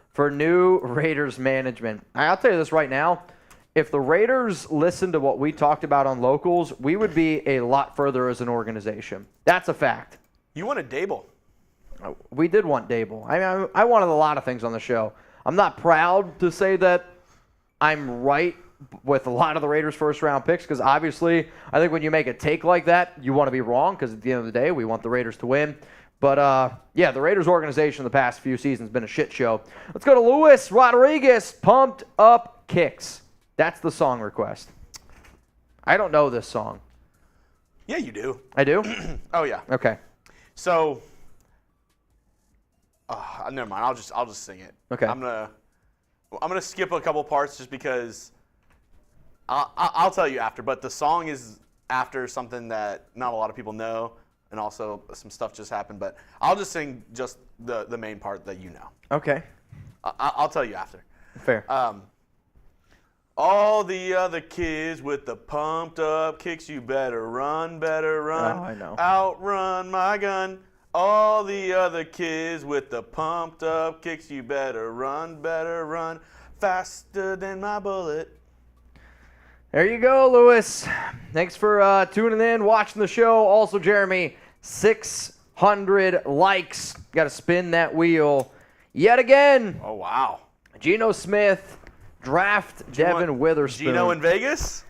for new Raiders management. I'll tell you this right now. If the Raiders listened to what we talked about on Locals, we would be a lot further as an organization. That's a fact. You wanted Dable. We did want Dable. I wanted a lot of things on the show. I'm not proud to say that I'm right with a lot of the Raiders' first-round picks because obviously I think when you make a take like that, you want to be wrong because at the end of the day, we want the Raiders to win. But, yeah, the Raiders organization the past few seasons has been a shit show. Let's go to Luis Rodriguez, Pumped Up Kicks. That's the song request. I don't know this song. Yeah, you do. I do? Oh, yeah. Okay. So, never mind. I'll just sing it. Okay. I'm gonna skip a couple parts just because I'll tell you after. But the song is after something that not a lot of people know, and also some stuff just happened. But I'll just sing just the main part that you know. Okay. I'll tell you after. Fair. All the other kids with the pumped up kicks, you better run. Oh, I know. Outrun my gun. All the other kids with the pumped up kicks, you better run. Faster than my bullet. There you go, Lewis. Thanks for tuning in, watching the show. Also, Jeremy, 600 likes. Got to spin that wheel yet again. Oh, wow. Geno Smith, draft Devin Witherspoon. Geno in Vegas?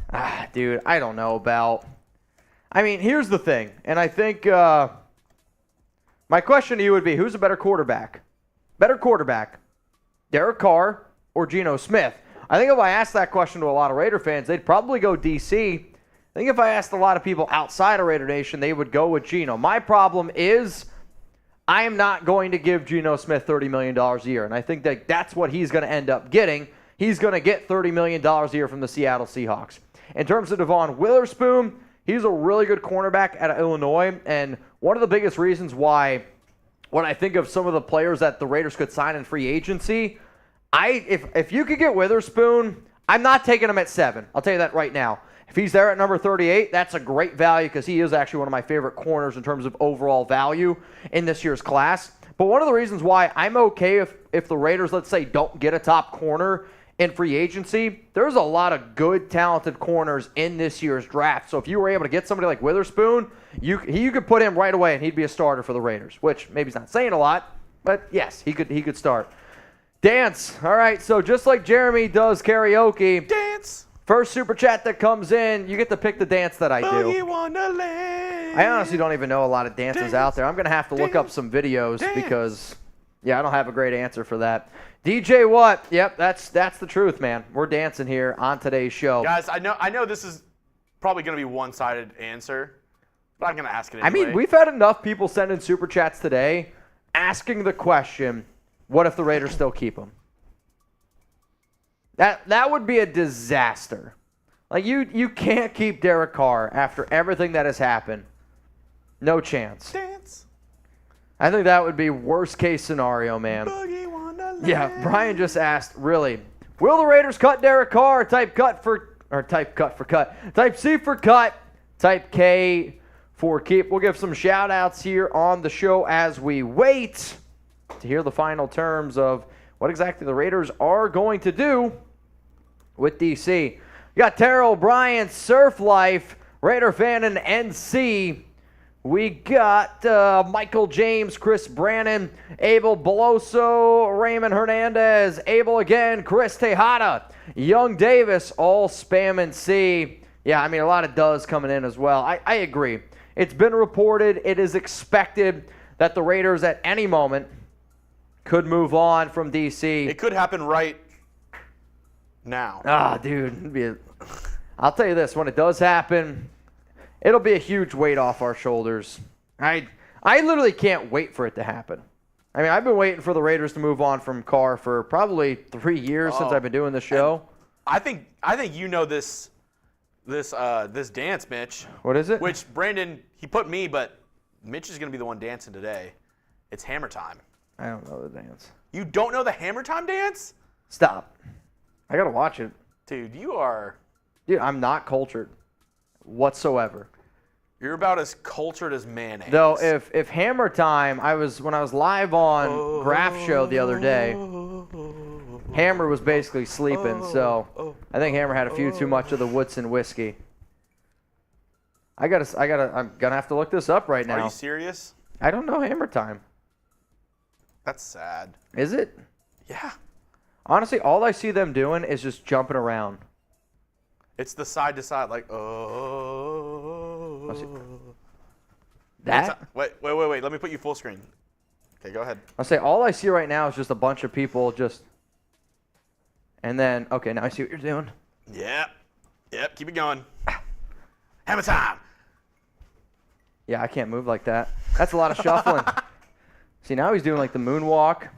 Dude, I don't know about. I mean, here's the thing, and I think my question to you would be, who's a better quarterback? Better quarterback, Derek Carr or Geno Smith? I think if I asked that question to a lot of Raider fans, they'd probably go DC. I think if I asked a lot of people outside of Raider Nation, they would go with Geno. My problem is I am not going to give Geno Smith $30 million a year, and I think that that's what he's going to end up getting. He's going to get $30 million a year from the Seattle Seahawks. In terms of Devon Witherspoon, he's a really good cornerback out of Illinois, and one of the biggest reasons why when I think of some of the players that the Raiders could sign in free agency, if you could get Witherspoon, I'm not taking him at 7. I'll tell you that right now. If he's there at number 38, that's a great value because he is actually one of my favorite corners in terms of overall value in this year's class. But one of the reasons why I'm okay if the Raiders, let's say, don't get a top corner in free agency, there's a lot of good, talented corners in this year's draft. So if you were able to get somebody like Witherspoon, you could put him right away and he'd be a starter for the Raiders, which maybe he's not saying a lot, but yes, he could start. Dance. All right, so just like Jeremy does karaoke. Dance. First super chat that comes in, you get to pick the dance that I do. Boogie Wonderland. I honestly don't even know a lot of dances out there. I'm going to have to look up some videos because, yeah, I don't have a great answer for that. DJ Watt, yep, that's the truth, man. We're dancing here on today's show. Guys, I know this is probably going to be one-sided answer, but I'm going to ask it anyway. I mean, we've had enough people send in super chats today asking the question, what if the Raiders still keep him? That would be a disaster. Like, you can't keep Derek Carr after everything that has happened. No chance. Dance. I think that would be worst case scenario, man. Boogie Wonderland. Yeah, Brian just asked, really, will the Raiders cut Derek Carr? Type C for cut, type K for keep. We'll give some shout outs here on the show as we wait to hear the final terms of what exactly the Raiders are going to do with DC. You got Terrell O'Brien, Surf Life, Raider fan in NC. We got Michael James, Chris Brannon, Abel Beloso, Raymond Hernandez, Abel again, Chris Tejada, Young Davis, all spamming C. Yeah, I mean, a lot of does coming in as well. I agree. It's been reported, it is expected that the Raiders at any moment could move on from DC. It could happen right now. Dude. I'll tell you this, when it does happen, it'll be a huge weight off our shoulders. I literally can't wait for it to happen. I mean, I've been waiting for the Raiders to move on from Carr for probably 3 years since I've been doing the show. I think you know this dance, Mitch. What is it? Which Brandon, he put me, but Mitch is going to be the one dancing today. It's Hammer Time. I don't know the dance. You don't know the Hammer Time dance? Stop. I got to watch it. Dude, you are... Dude, I'm not cultured whatsoever. You're about as cultured as mayonnaise. Though, if Hammer Time, when I was live on Graph Show the other day, Hammer was basically sleeping, so I think Hammer had a few too much of the Woodson whiskey. I'm gonna have to look this up right now. Are you serious? I don't know Hammer Time. That's sad. Is it? Yeah. Honestly, all I see them doing is just jumping around. It's the side to side, like, oh. That? Wait. Let me put you full screen. Okay, go ahead. I'll say all I see right now is just a bunch of people just. And then, okay, now I see what you're doing. Yep, keep it going. Hammer time. Yeah, I can't move like that. That's a lot of shuffling. See, now he's doing like the moonwalk.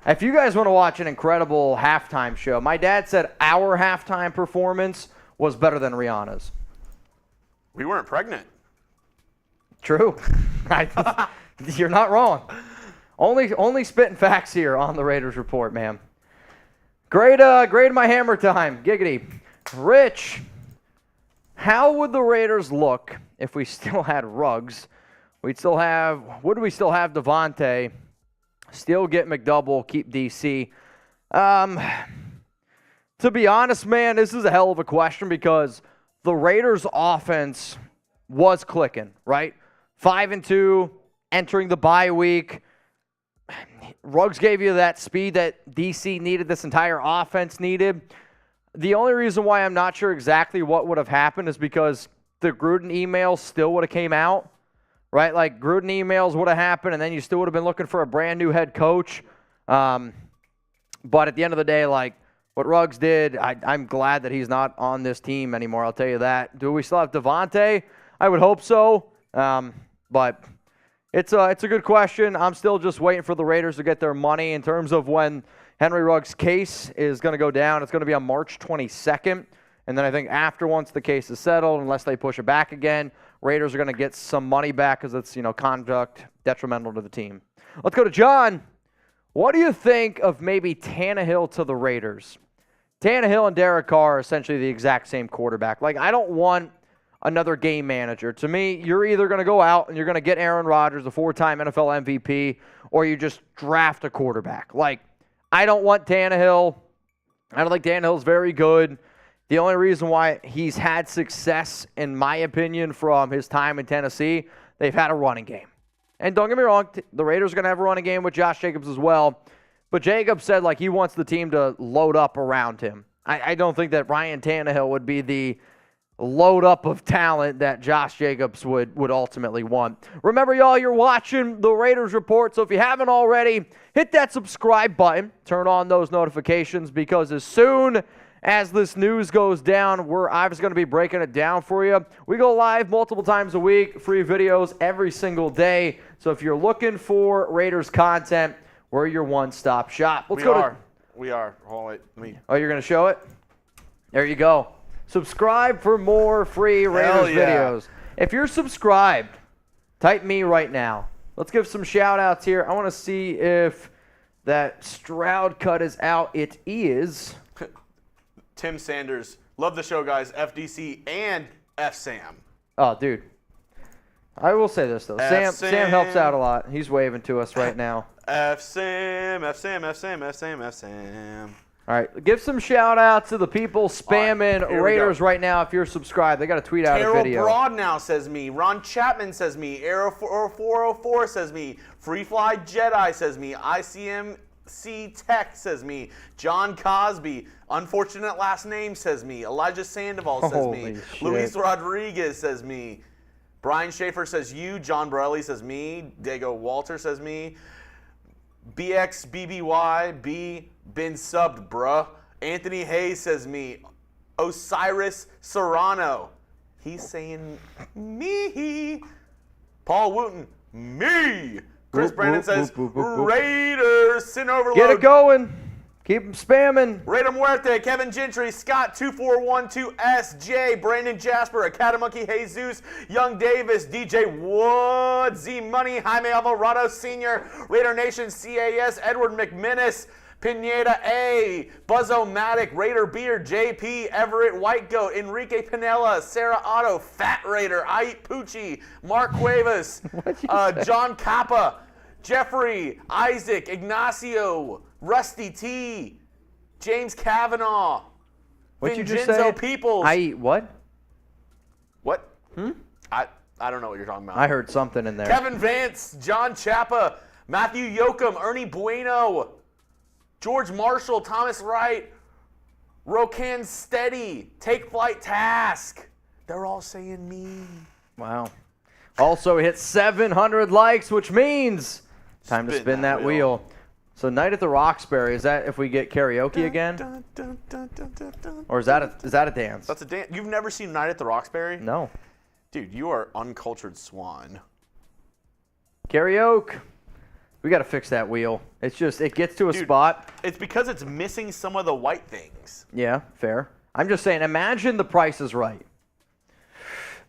If you guys want to watch an incredible halftime show, my dad said our halftime performance was better than Rihanna's. We weren't pregnant. True. You're not wrong. Only spitting facts here on the Raiders Report, man. Grade my Hammer Time. Giggity. Rich, how would the Raiders look if we still had Ruggs? Would we still have Devontae? Still get McDouble, keep DC. To be honest, man, this is a hell of a question because the Raiders' offense was clicking, right? 5-2, entering the bye week. Ruggs gave you that speed that DC needed, this entire offense needed. The only reason why I'm not sure exactly what would have happened is because the Gruden emails still would have came out. Right, like Gruden emails would have happened, and then you still would have been looking for a brand new head coach. But at the end of the day, like what Ruggs did, I'm glad that he's not on this team anymore. I'll tell you that. Do we still have Devontae? I would hope so. But it's a good question. I'm still just waiting for the Raiders to get their money in terms of when Henry Ruggs' case is going to go down. It's going to be on March 22nd. And then I think after once the case is settled, unless they push it back again, Raiders are going to get some money back because it's, conduct detrimental to the team. Let's go to John. What do you think of maybe Tannehill to the Raiders? Tannehill and Derek Carr are essentially the exact same quarterback. Like, I don't want another game manager. To me, you're either going to go out and you're going to get Aaron Rodgers, a 4-time NFL MVP, or you just draft a quarterback. Like, I don't want Tannehill. I don't think Tannehill's very good. The only reason why he's had success, in my opinion, from his time in Tennessee, they've had a running game. And don't get me wrong, the Raiders are going to have a running game with Josh Jacobs as well. But Jacobs said he wants the team to load up around him. I don't think that Ryan Tannehill would be the load up of talent that Josh Jacobs would ultimately want. Remember, y'all, you're watching the Raiders Report, so if you haven't already, hit that subscribe button. Turn on those notifications because as soon as this news goes down, we're obviously going to be breaking it down for you. We go live multiple times a week, free videos every single day. So if you're looking for Raiders content, we're your one-stop shop. We are. Hold on, wait. Oh, you're going to show it? There you go. Subscribe for more free Raiders videos. If you're subscribed, type me right now. Let's give some shout-outs here. I want to see if that Stroud cut is out. It is. Tim Sanders. Love the show, guys. FDC and F-Sam. Oh, dude. I will say this, though. Sam helps out a lot. He's waving to us right now. F-Sam, F-Sam, F-Sam, F-Sam, F-Sam. All right. Give some shout-outs to the people spamming Raiders right now if you're subscribed. They got to tweet out a video. Terrell Broadnow says me. Ron Chapman says me. Arrow 404 says me. Free Fly Jedi says me. ICMC Tech says me. John Cosby. Unfortunate last name says me. Elijah Sandoval says me. Shit. Luis Rodriguez says me. Brian Schaefer says you. John Borelli says me. Diego Walter says me. BXBBY B. Been subbed, bruh. Anthony Hayes says me. Osiris Serrano. He's saying me. Paul Wooten. Me. Chris Brandon says Raiders. Sin overload. Get it going. Keep them spamming. Raider Muerte, Kevin Gentry, Scott 2412SJ, Brandon Jasper, Acadamonkey Jesus, Young Davis, DJ Wood, Z Money, Jaime Alvarado Sr., Raider Nation CAS, Edward McMinnis, Pineda A, Buzz-O-Matic, Raider Beard, JP, Everett, White Goat, Enrique Pinella, Sarah Otto, Fat Raider, I Eat Poochie, Mark Cuevas, John Kappa, Jeffrey, Isaac, Ignacio, Rusty T, James Kavanaugh, What'd you just Vincenzo say? Peoples. I eat what? What? I don't know what you're talking about. I heard something in there. Kevin Vance, John Chappa, Matthew Yoakum, Ernie Bueno, George Marshall, Thomas Wright, Rokan Steady, Take Flight Task. They're all saying me. Wow. Also hit 700 likes, which means time to spin that wheel. So Night at the Roxbury, is that if we get karaoke again? Or is that a dance? That's a dance. You've never seen Night at the Roxbury? No. Dude, you are uncultured swan. Karaoke. We got to fix that wheel. It's just, it gets to a spot. It's because it's missing some of the white things. Yeah, fair. I'm just saying, imagine The Price is Right.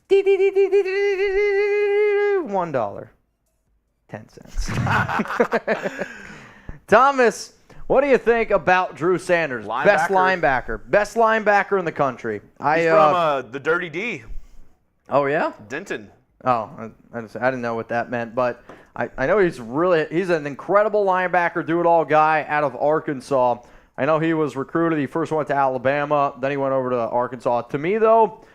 $1. 10 cents. Thomas, what do you think about Drew Sanders? Best linebacker in the country. He's from the Dirty D. Oh, yeah? Denton. Oh, I didn't know what that meant, but I know he's an incredible linebacker, do-it-all guy out of Arkansas. I know he was recruited. He first went to Alabama, then he went over to Arkansas. To me, though,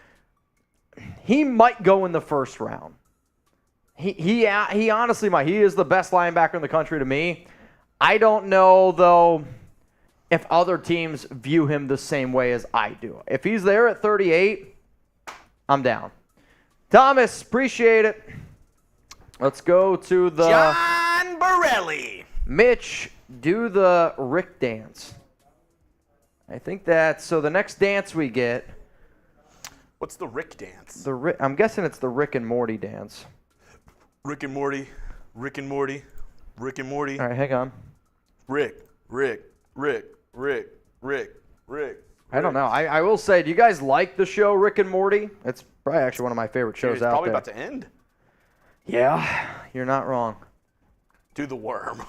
he might go in the first round. He honestly might. He is the best linebacker in the country to me. I don't know, though, if other teams view him the same way as I do. If he's there at 38, I'm down. Thomas, appreciate it. Let's go to the... John Borelli. Mitch, do the Rick dance. I think that's... So the next dance we get... What's the Rick dance? I'm guessing it's the Rick and Morty dance. Rick and Morty. Rick and Morty. Rick and Morty. All right, hang on. Rick. I don't know. I will say, do you guys like the show Rick and Morty? It's probably actually one of my favorite shows It's out probably there. about to end. Yeah, you're not wrong. Do the worm.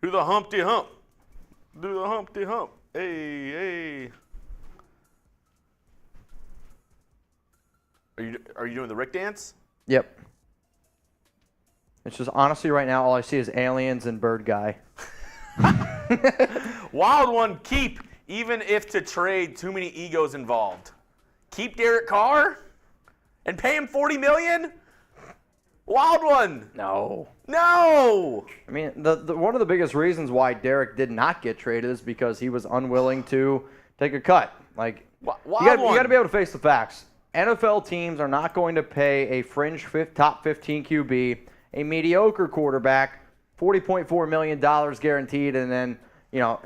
Do the Humpty Hump. Do the Humpty Hump. Hey. Are you doing the Rick dance? Yep. It's just honestly right now all I see is aliens and bird guy. Wild one, keep, even if to trade, too many egos involved. Keep Derek Carr and pay him $40 million? Wild one. No. I mean, the one of the biggest reasons why Derek did not get traded is because he was unwilling to take a cut. Like, you got to be able to face the facts. NFL teams are not going to pay a fringe top 15 QB, a mediocre quarterback, $40.4 million guaranteed, and then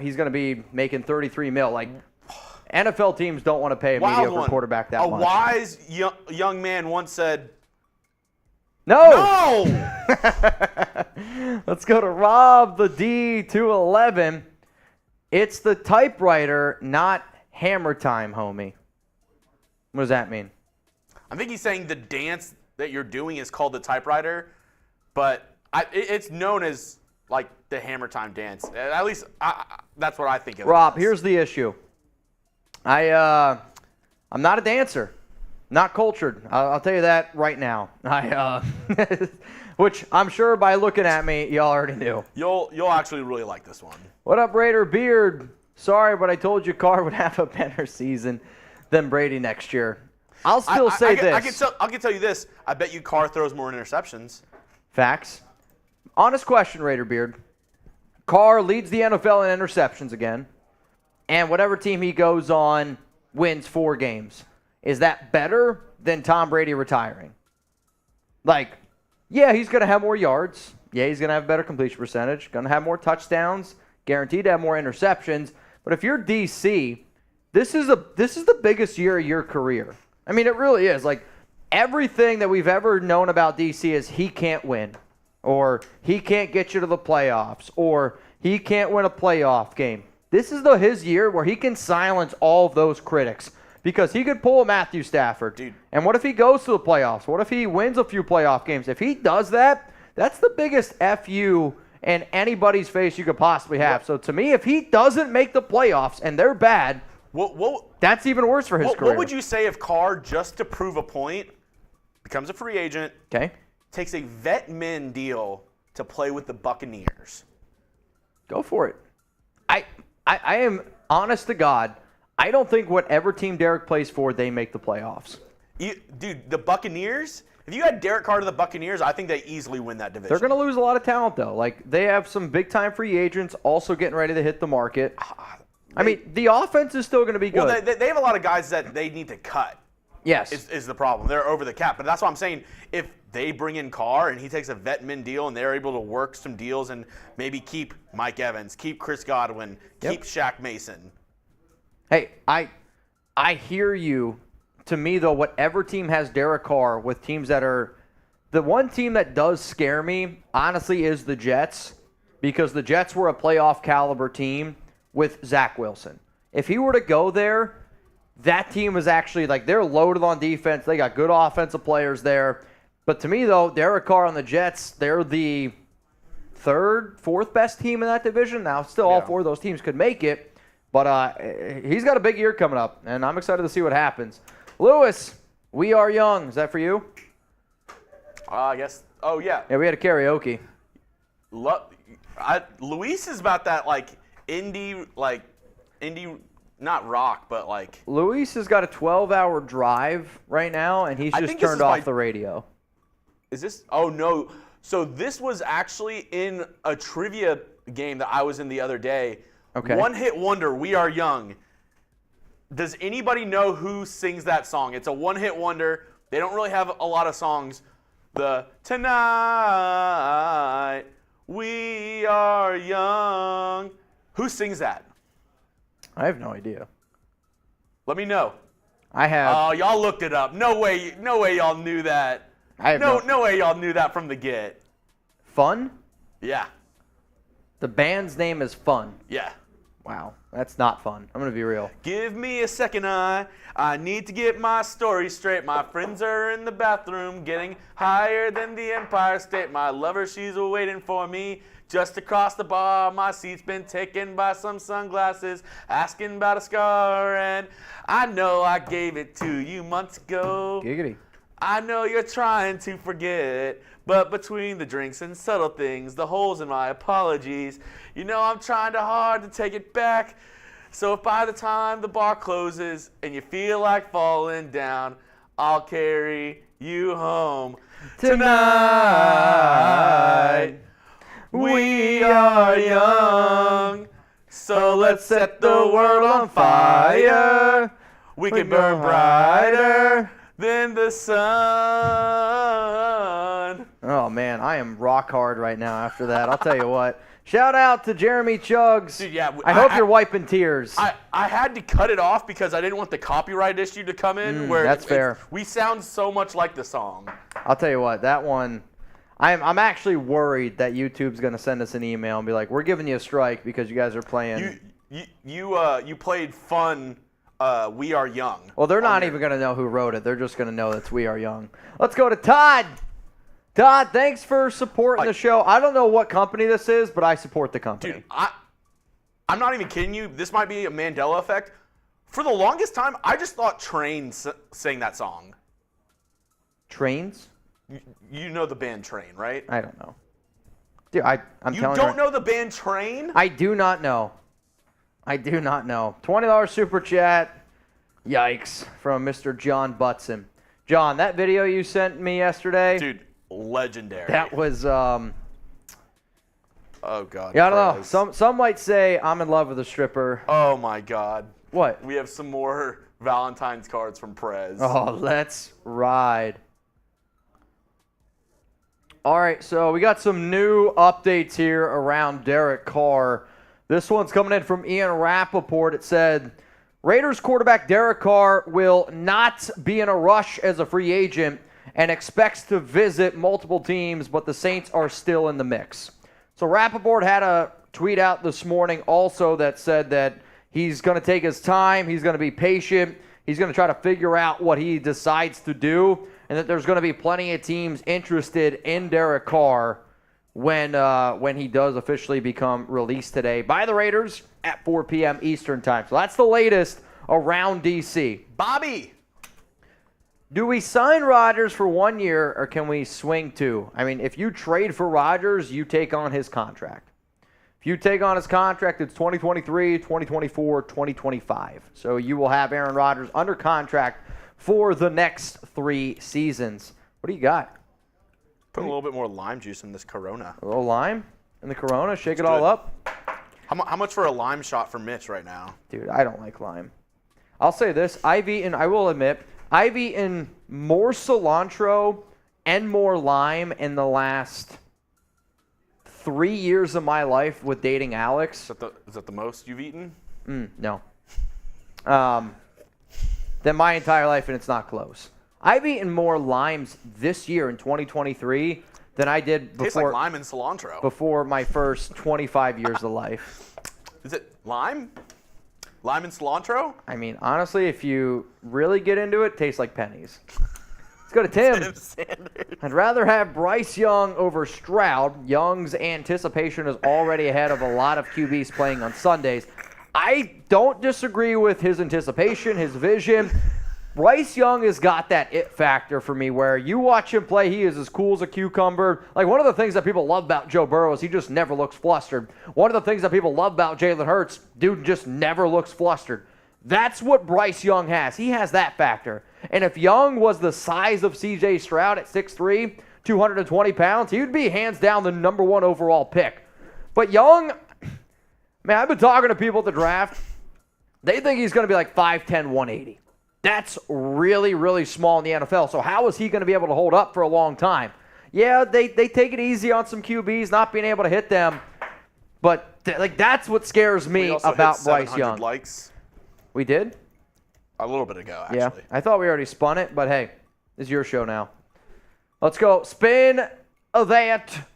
he's going to be making $33 million. Like, NFL teams don't want to pay a mediocre quarterback that much. A wise young man once said, No! Let's go to Rob the D211. It's the typewriter, not hammer time, homie. What does that mean? I think he's saying the dance that you're doing is called the typewriter, but it's known as like the hammer time dance. At least that's what I think of it. Rob, here's the issue. I'm not a dancer. Not cultured. I'll tell you that right now. Which I'm sure by looking at me, y'all already knew. You'll actually really like this one. What up, Raider Beard? Sorry, but I told you Carr would have a better season than Brady next year. I'll still say this. I can tell you this. I bet you Carr throws more interceptions. Facts. Honest question, Raider Beard. Carr leads the NFL in interceptions again, and whatever team he goes on wins 4 games. Is that better than Tom Brady retiring? Like, yeah, he's going to have more yards. Yeah, he's going to have a better completion percentage. Going to have more touchdowns. Guaranteed to have more interceptions. But if you're DC, this is the biggest year of your career. I mean, it really is. Like, everything that we've ever known about DC is he can't win, or he can't get you to the playoffs, or he can't win a playoff game. This is his year where he can silence all of those critics. Because he could pull a Matthew Stafford. Dude. And what if he goes to the playoffs? What if he wins a few playoff games? If he does that, that's the biggest FU in anybody's face you could possibly have. So to me, if he doesn't make the playoffs and they're bad, that's even worse for his career. What would you say if Carr, just to prove a point, becomes a free agent, takes a vet min deal to play with the Buccaneers? Go for it. I am honest to God, I don't think whatever team Derek plays for, they make the playoffs. Dude, the Buccaneers, if you had Derek Carr to the Buccaneers, I think they easily win that division. They're going to lose a lot of talent, though. Like, they have some big-time free agents also getting ready to hit the market. I mean, the offense is still going to be good. Well, they have a lot of guys that they need to cut. Yes. Is the problem. They're over the cap. But that's what I'm saying. If they bring in Carr and he takes a vet min deal and they're able to work some deals and maybe keep Mike Evans, keep Chris Godwin, keep Shaq Mason. Hey, I hear you. To me, though, whatever team has Derek Carr with teams that are – the one team that does scare me, honestly, is the Jets, because the Jets were a playoff caliber team with Zach Wilson. If he were to go there, that team is actually – like, they're loaded on defense. They got good offensive players there. But to me, though, Derek Carr on the Jets, they're the third, fourth best team in that division. Now, still all four of those teams could make it. But he's got a big year coming up, and I'm excited to see what happens. Lewis, We Are Young. Is that for you? I guess. Oh, yeah. Yeah, we had a karaoke. Luis is about that, indie, not rock, but Luis has got a 12-hour drive right now, and he's just turned off the radio. Is this? Oh, no. So this was actually in a trivia game that I was in the other day. Okay. One Hit Wonder, We Are Young. Does anybody know who sings that song? It's a one-hit wonder. They don't really have a lot of songs. The Tonight We Are Young. Who sings that? I have no idea. Let me know. I have. Oh, y'all looked it up. No way y'all knew that. I have no way y'all knew that from the get. Fun? Yeah. The band's name is Fun. Yeah. Wow, that's not fun. I'm going to be real. Give me a second, I need to get my story straight. My friends are in the bathroom getting higher than the Empire State. My lover, she's waiting for me just across the bar. My seat's been taken by some sunglasses, asking about a scar. And I know I gave it to you months ago. Giggity. I know you're trying to forget, but between the drinks and subtle things, the holes in my apologies, you know I'm trying hard to take it back. So if by the time the bar closes and you feel like falling down, I'll carry you home. Tonight, we are young, so let's set the world on fire. We can burn brighter than the sun. Oh, man, I am rock hard right now after that. I'll tell you what. Shout out to Jeremy Chuggs. Dude, yeah, I hope you're wiping tears. I had to cut it off because I didn't want the copyright issue to come in. That's fair. We sound so much like the song. I'll tell you what, that one, I'm actually worried that YouTube's going to send us an email and be like, we're giving you a strike because you guys are playing. You played Fun. We Are Young. Well, they're not even going to know who wrote it. They're just going to know that's We Are Young. Let's go to Todd. Todd, thanks for supporting the show. I don't know what company this is, but I support the company. Dude, I'm not even kidding you. This might be a Mandela effect. For the longest time, I just thought Train sang that song. Trains? You know the band Train, right? I don't know. Dude, I'm telling you. You don't know the band Train? I do not know. I do not know. $20 super chat. Yikes. From Mr. John Butson. John, that video you sent me yesterday. Dude, legendary. That was, oh, God. Yeah, I don't know. Some might say I'm in love with a stripper. Oh, my God. What? We have some more Valentine's cards from Prez. Oh, let's ride. All right, so we got some new updates here around Derek Carr. This one's coming in from Ian Rappaport. It said, Raiders quarterback Derek Carr will not be in a rush as a free agent and expects to visit multiple teams, but the Saints are still in the mix. So Rappaport had a tweet out this morning also that said that he's going to take his time, he's going to be patient, he's going to try to figure out what he decides to do, and that there's going to be plenty of teams interested in Derek Carr when he does officially become released today by the Raiders at 4 p.m. Eastern time. So that's the latest around D.C. Bobby! Do we sign Rodgers for 1 year or can we swing 2? I mean, if you trade for Rodgers, you take on his contract. If you take on his contract, it's 2023, 2024, 2025. So you will have Aaron Rodgers under contract for the next 3 seasons. What do you got? Put a little bit more lime juice in this Corona. A little lime in the Corona? Shake it It's all good. up? How much for a lime shot for Mitch right now? Dude, I don't like lime. I'll say this. I will admit, I've eaten more cilantro and more lime in the last 3 years of my life with dating Alex. Is that the most you've eaten? No. Than my entire life, and it's not close. I've eaten more limes this year in 2023 than I did Tastes like lime and cilantro. before my first 25 years of life. Is it lime? Lime and cilantro? I mean, honestly, if you really get into it, it tastes like pennies. Let's go to Tim. I'd rather have Bryce Young over Stroud. Young's anticipation is already ahead of a lot of QBs playing on Sundays. I don't disagree with his anticipation, his vision. Bryce Young has got that it factor for me where you watch him play, he is as cool as a cucumber. Like, one of the things that people love about Joe Burrow is he just never looks flustered. One of the things that people love about Jalen Hurts, dude just never looks flustered. That's what Bryce Young has. He has that factor. And if Young was the size of C.J. Stroud at 6'3", 220 pounds, he would be hands down the number 1 overall pick. But Young, man, I've been talking to people at the draft. They think he's going to be like 5'10", 180. That's really, really small in the NFL. So how is he going to be able to hold up for a long time? Yeah, they take it easy on some QBs, not being able to hit them. But that's what scares me about Bryce Young. Likes We did? a little bit ago, actually. Yeah. I thought we already spun it, but hey, it's your show now. Let's go. Spin that.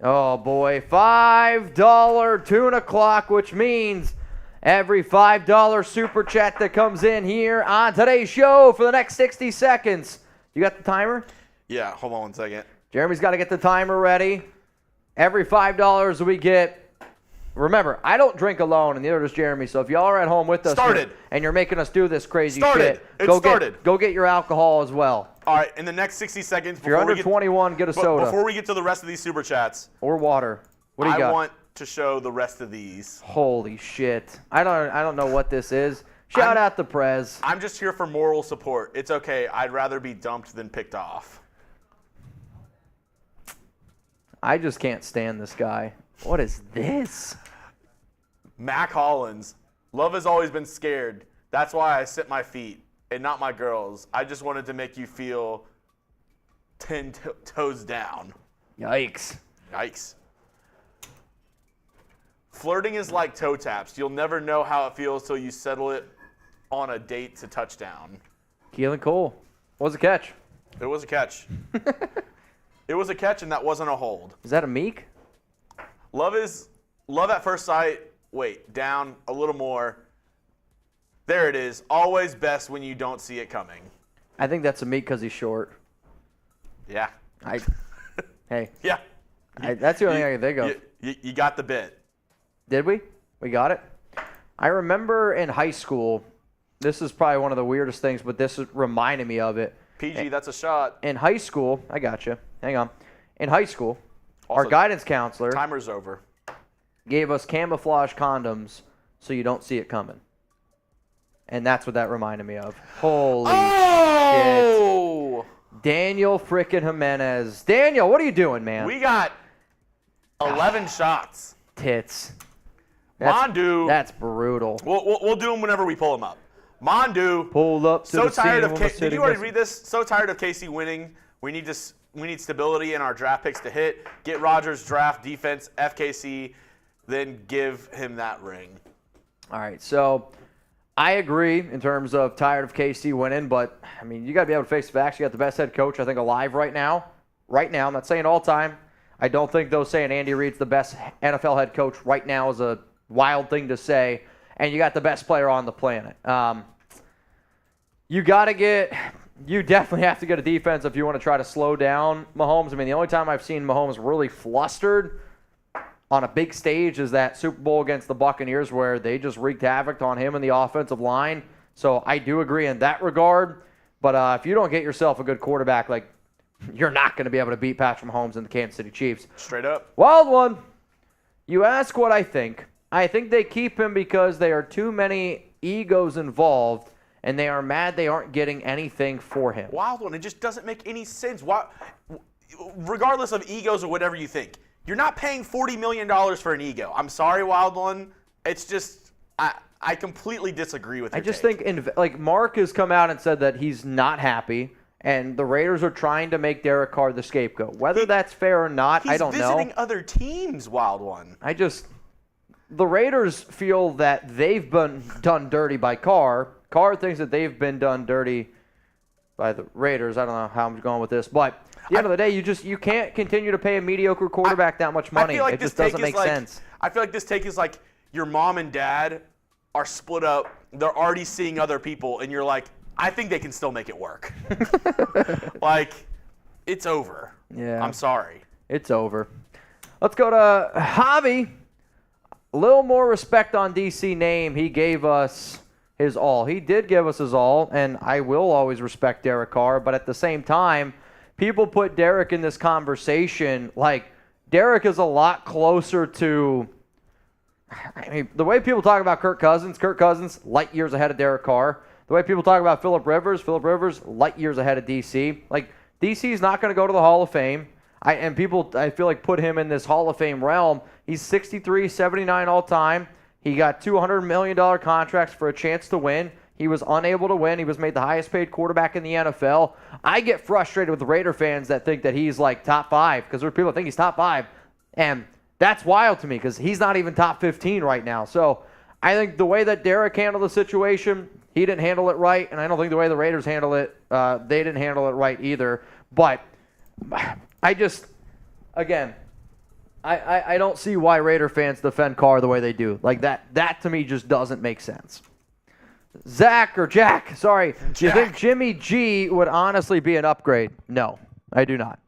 Oh, boy. $5 tuna clock, which means every $5 super chat that comes in here on today's show for the next 60 seconds. You got the timer? Yeah, hold on 1 second. Jeremy's got to get the timer ready. Every $5 we get. Remember, I don't drink alone, and neither does Jeremy. So if y'all are at home with us and you're making us do this crazy shit, go get your alcohol as well. All right, in the next 60 seconds, If you're under 21, get a soda. Before we get to the rest of these super chats, or water. What do you got? I want to show the rest of these. Holy shit. I don't know what this is. Shout out to Prez. I'm just here for moral support. It's okay. I'd rather be dumped than picked off. I just can't stand this guy. What is this? Mac Hollins. Love has always been scared. That's why I sit my feet and not my girls. I just wanted to make you feel 10 toes down. Yikes. Yikes. Flirting is like toe taps. You'll never know how it feels till you settle it on a date to touchdown. Keelan Cole. What was the catch? It was a catch. It was a catch, and that wasn't a hold. Is that a Meek? Love at first sight. Wait, down a little more. There it is. Always best when you don't see it coming. I think that's a Meek because he's short. Yeah. Hey. Yeah. That's the only thing I can think of. You got the bit. Did we? We got it? I remember in high school, this is probably one of the weirdest things, but this reminded me of it. PG, that's a shot. In high school, I got you. Hang on. In high school, Also, our guidance counselor timer's over. gave us camouflage condoms so you don't see it coming. And that's what that reminded me of. Holy shit. Daniel frickin' Jimenez. Daniel, what are you doing, man? We got 11 shots. Tits. Mondu. That's brutal. We'll do them whenever we pull them up. Mondu. Pulled up to So the tired scene of when we're Did you already sitting read this? So tired of KC winning. We need stability in our draft picks to hit. Get Rodgers draft defense FKC, then give him that ring. All right, so I agree in terms of tired of KC winning, but, I mean, you got to be able to face the facts. You got the best head coach, I think, alive right now. Right now. I'm not saying all time. I don't think, though, saying Andy Reid's the best NFL head coach right now is a wild thing to say. And you got the best player on the planet. You got to get You definitely have to get a defense if you want to try to slow down Mahomes. I mean, the only time I've seen Mahomes really flustered on a big stage is that Super Bowl against the Buccaneers where they just wreaked havoc on him and the offensive line. So I do agree in that regard. But if you don't get yourself a good quarterback, like, you're not going to be able to beat Patrick Mahomes and the Kansas City Chiefs. Straight up. Wild one. You ask what I think. I think they keep him because there are too many egos involved, and they are mad they aren't getting anything for him. Wild one. It just doesn't make any sense. Why, regardless of egos or whatever you think, you're not paying $40 million for an ego. I'm sorry, Wild one. It's just, I completely disagree with your I just take. think, like, Mark has come out and said that he's not happy, and the Raiders are trying to make Derek Carr the scapegoat. Whether that's fair or not, I don't know. He's visiting other teams, Wild one. The Raiders feel that they've been done dirty by Carr. Carr thinks that they've been done dirty by the Raiders. I don't know how I'm going with this, but at the end of the day, you can't continue to pay a mediocre quarterback that much money. It just doesn't make sense. I feel like this take is like your mom and dad are split up. They're already seeing other people, and you're like, I think they can still make it work. Like, it's over. Yeah. I'm sorry. It's over. Let's go to Javi. A little more respect on DC name. He gave us his all. He did give us his all, and I will always respect Derek Carr, but at the same time, people put Derek in this conversation like Derek is a lot closer to, I mean, the way people talk about Kirk Cousins, light years ahead of Derek Carr. The way people talk about Phillip Rivers, light years ahead of DC. Like, DC's not going to go to the Hall of Fame. People, I feel like, put him in this Hall of Fame realm. He's 63, 79 all time. He got $200 million contracts for a chance to win. He was unable to win. He was made the highest paid quarterback in the NFL. I get frustrated with the Raider fans that think that he's like top 5, because there are people that think he's top 5. And that's wild to me because he's not even top 15 right now. So I think the way that Derek handled the situation, he didn't handle it right. And I don't think the way the Raiders handle it, they didn't handle it right either. But I just, again, I don't see why Raider fans defend Carr the way they do. Like, that to me just doesn't make sense. Jack, sorry. Do you think Jimmy G would honestly be an upgrade? No, I do not.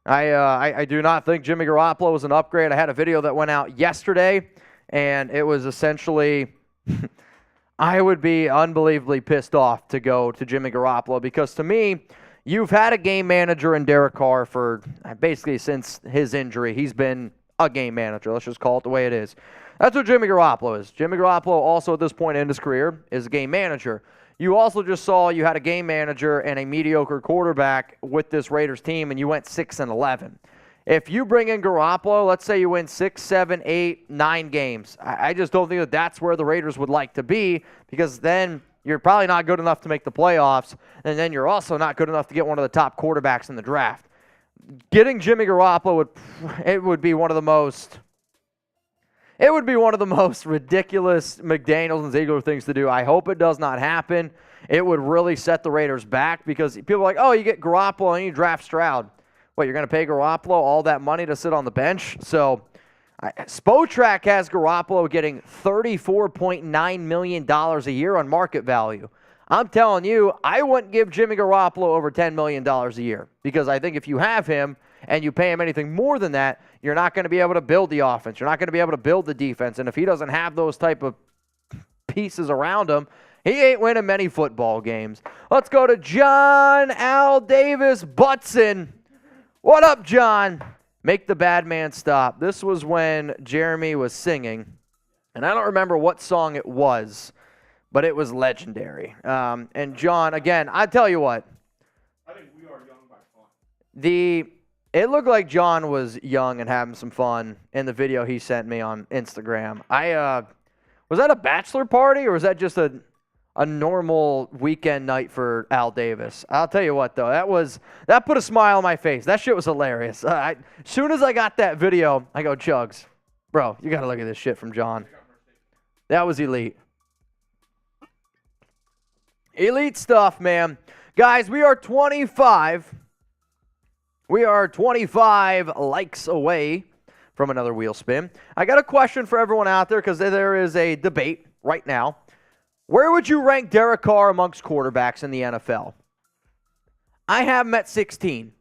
I do not think Jimmy Garoppolo was an upgrade. I had a video that went out yesterday, and it was essentially I would be unbelievably pissed off to go to Jimmy Garoppolo because, to me, you've had a game manager in Derek Carr for basically since his injury. He's been a game manager. Let's just call it the way it is. That's what Jimmy Garoppolo is. Jimmy Garoppolo also at this point in his career is a game manager. You also just saw you had a game manager and a mediocre quarterback with this Raiders team, and you went 6-11. If you bring in Garoppolo, let's say you win 6, 7, 8, 9 games. I just don't think that that's where the Raiders would like to be, because then you're probably not good enough to make the playoffs, and then you're also not good enough to get one of the top quarterbacks in the draft. Getting Jimmy Garoppolo would be one of the most ridiculous McDaniels and Ziegler things to do. I hope it does not happen. It would really set the Raiders back because people are like, oh, you get Garoppolo and you draft Stroud. What, you're going to pay Garoppolo all that money to sit on the bench? So Spotrac has Garoppolo getting $34.9 million a year on market value. I'm telling you, I wouldn't give Jimmy Garoppolo over $10 million a year because I think if you have him and you pay him anything more than that, you're not going to be able to build the offense. You're not going to be able to build the defense. And if he doesn't have those type of pieces around him, he ain't winning many football games. Let's go to John Al Davis Butson. What up, John? Make the bad man stop. This was when Jeremy was singing, and I don't remember what song it was, but it was legendary. And John, again, I tell you what. I think We Are Young by Fun. It looked like John was young and having some fun in the video he sent me on Instagram. Was that a bachelor party or was that just a normal weekend night for Al Davis? I'll tell you what, though, that put a smile on my face. That shit was hilarious. As soon as I got that video, I go, Chugs, bro, you got to look at this shit from John. That was elite. Elite stuff, man. Guys, we are 25 likes away from another wheel spin. I got a question for everyone out there because there is a debate right now. Where would you rank Derek Carr amongst quarterbacks in the NFL? I have him at 16.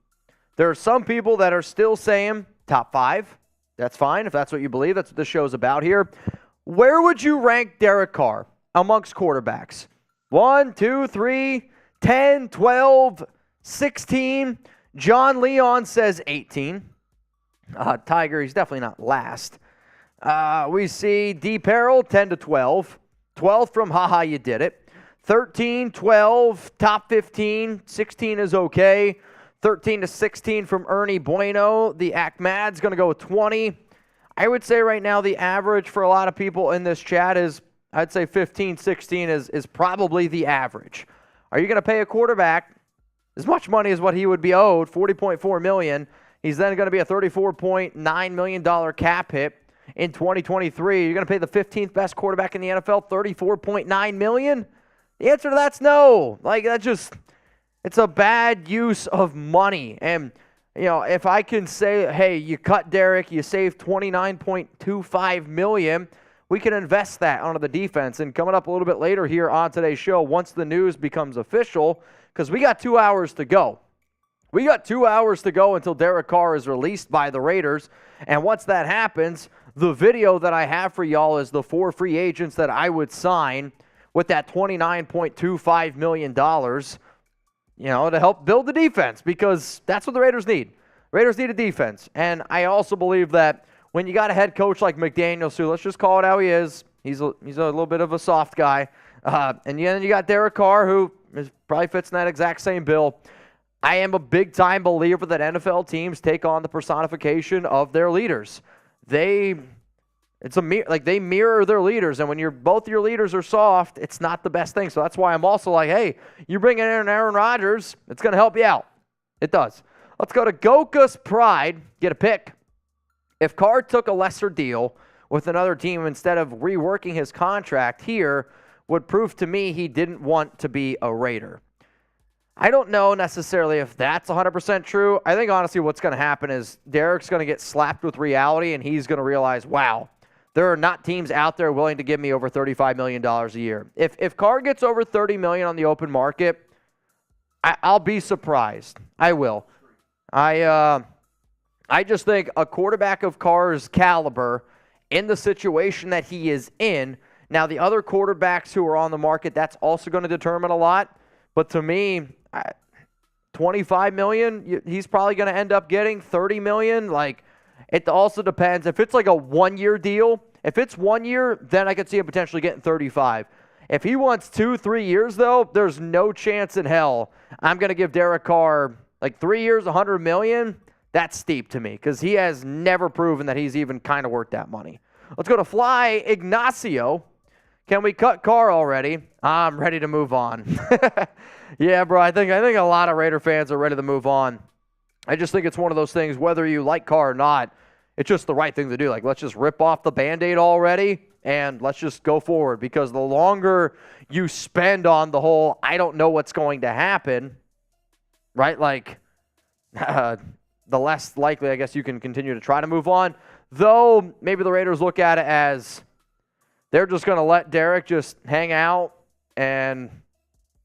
There are some people that are still saying top 5. That's fine if that's what you believe. That's what this show's about here. Where would you rank Derek Carr amongst quarterbacks? 1, 2, 3, 10, 12, 16. John Leon says 18. Tiger, he's definitely not last. We see D. Peril, 10 to 12. 12 from Haha, You Did It. 13, 12, top 15. 16 is okay. 13 to 16 from Ernie Bueno. The Acmad's going to go with 20. I would say right now the average for a lot of people in this chat is, I'd say 15, 16 is probably the average. Are you going to pay a quarterback as much money as what he would be owed, $40.4 million? He's then going to be a $34.9 million cap hit in 2023. You're going to pay the 15th best quarterback in the NFL $34.9 million? The answer to that's no. It's a bad use of money. And, if I can say, hey, you cut Derek, you save $29.25 million, we can invest that onto the defense. And coming up a little bit later here on today's show, once the news becomes official, because we got 2 hours to go. We got 2 hours to go until Derek Carr is released by the Raiders. And once that happens, the video that I have for y'all is the 4 free agents that I would sign with that $29.25 million, to help build the defense, because that's what the Raiders need. Raiders need a defense. And I also believe that when you got a head coach like McDaniels, who, let's just call it how he is, he's a little bit of a soft guy, and then you got Derek Carr, who probably fits in that exact same bill. I am a big-time believer that NFL teams take on the personification of their leaders. They mirror their leaders, and when both your leaders are soft, it's not the best thing. So that's why I'm also like, hey, you bring in Aaron Rodgers, it's going to help you out. It does. Let's go to Goka's Pride, get a pick. If Carr took a lesser deal with another team instead of reworking his contract here, would prove to me he didn't want to be a Raider. I don't know necessarily if that's 100% true. I think, honestly, what's going to happen is Derek's going to get slapped with reality, and he's going to realize, wow, there are not teams out there willing to give me over $35 million a year. If Carr gets over $30 million on the open market, I'll be surprised. I will. I just think a quarterback of Carr's caliber in the situation that he is in, now the other quarterbacks who are on the market, that's also going to determine a lot. But to me, $25 million, he's probably going to end up getting $30 million. It also depends. If it's like a 1-year deal, if it's 1 year, then I could see him potentially getting 35. If he wants 2-3 years, though, there's no chance in hell I'm going to give Derek Carr 3 years, $100 million. That's steep to me because he has never proven that he's even kind of worth that money. Let's go to Fly Ignacio. Can we cut Carr already? I'm ready to move on. Yeah, bro, I think a lot of Raider fans are ready to move on. I just think it's one of those things, whether you like Carr or not, it's just the right thing to do. Let's just rip off the Band-Aid already, and let's just go forward. Because the longer you spend on the whole, I don't know what's going to happen, right? The less likely, I guess, you can continue to try to move on. Though, maybe the Raiders look at it as they're just going to let Derek just hang out, and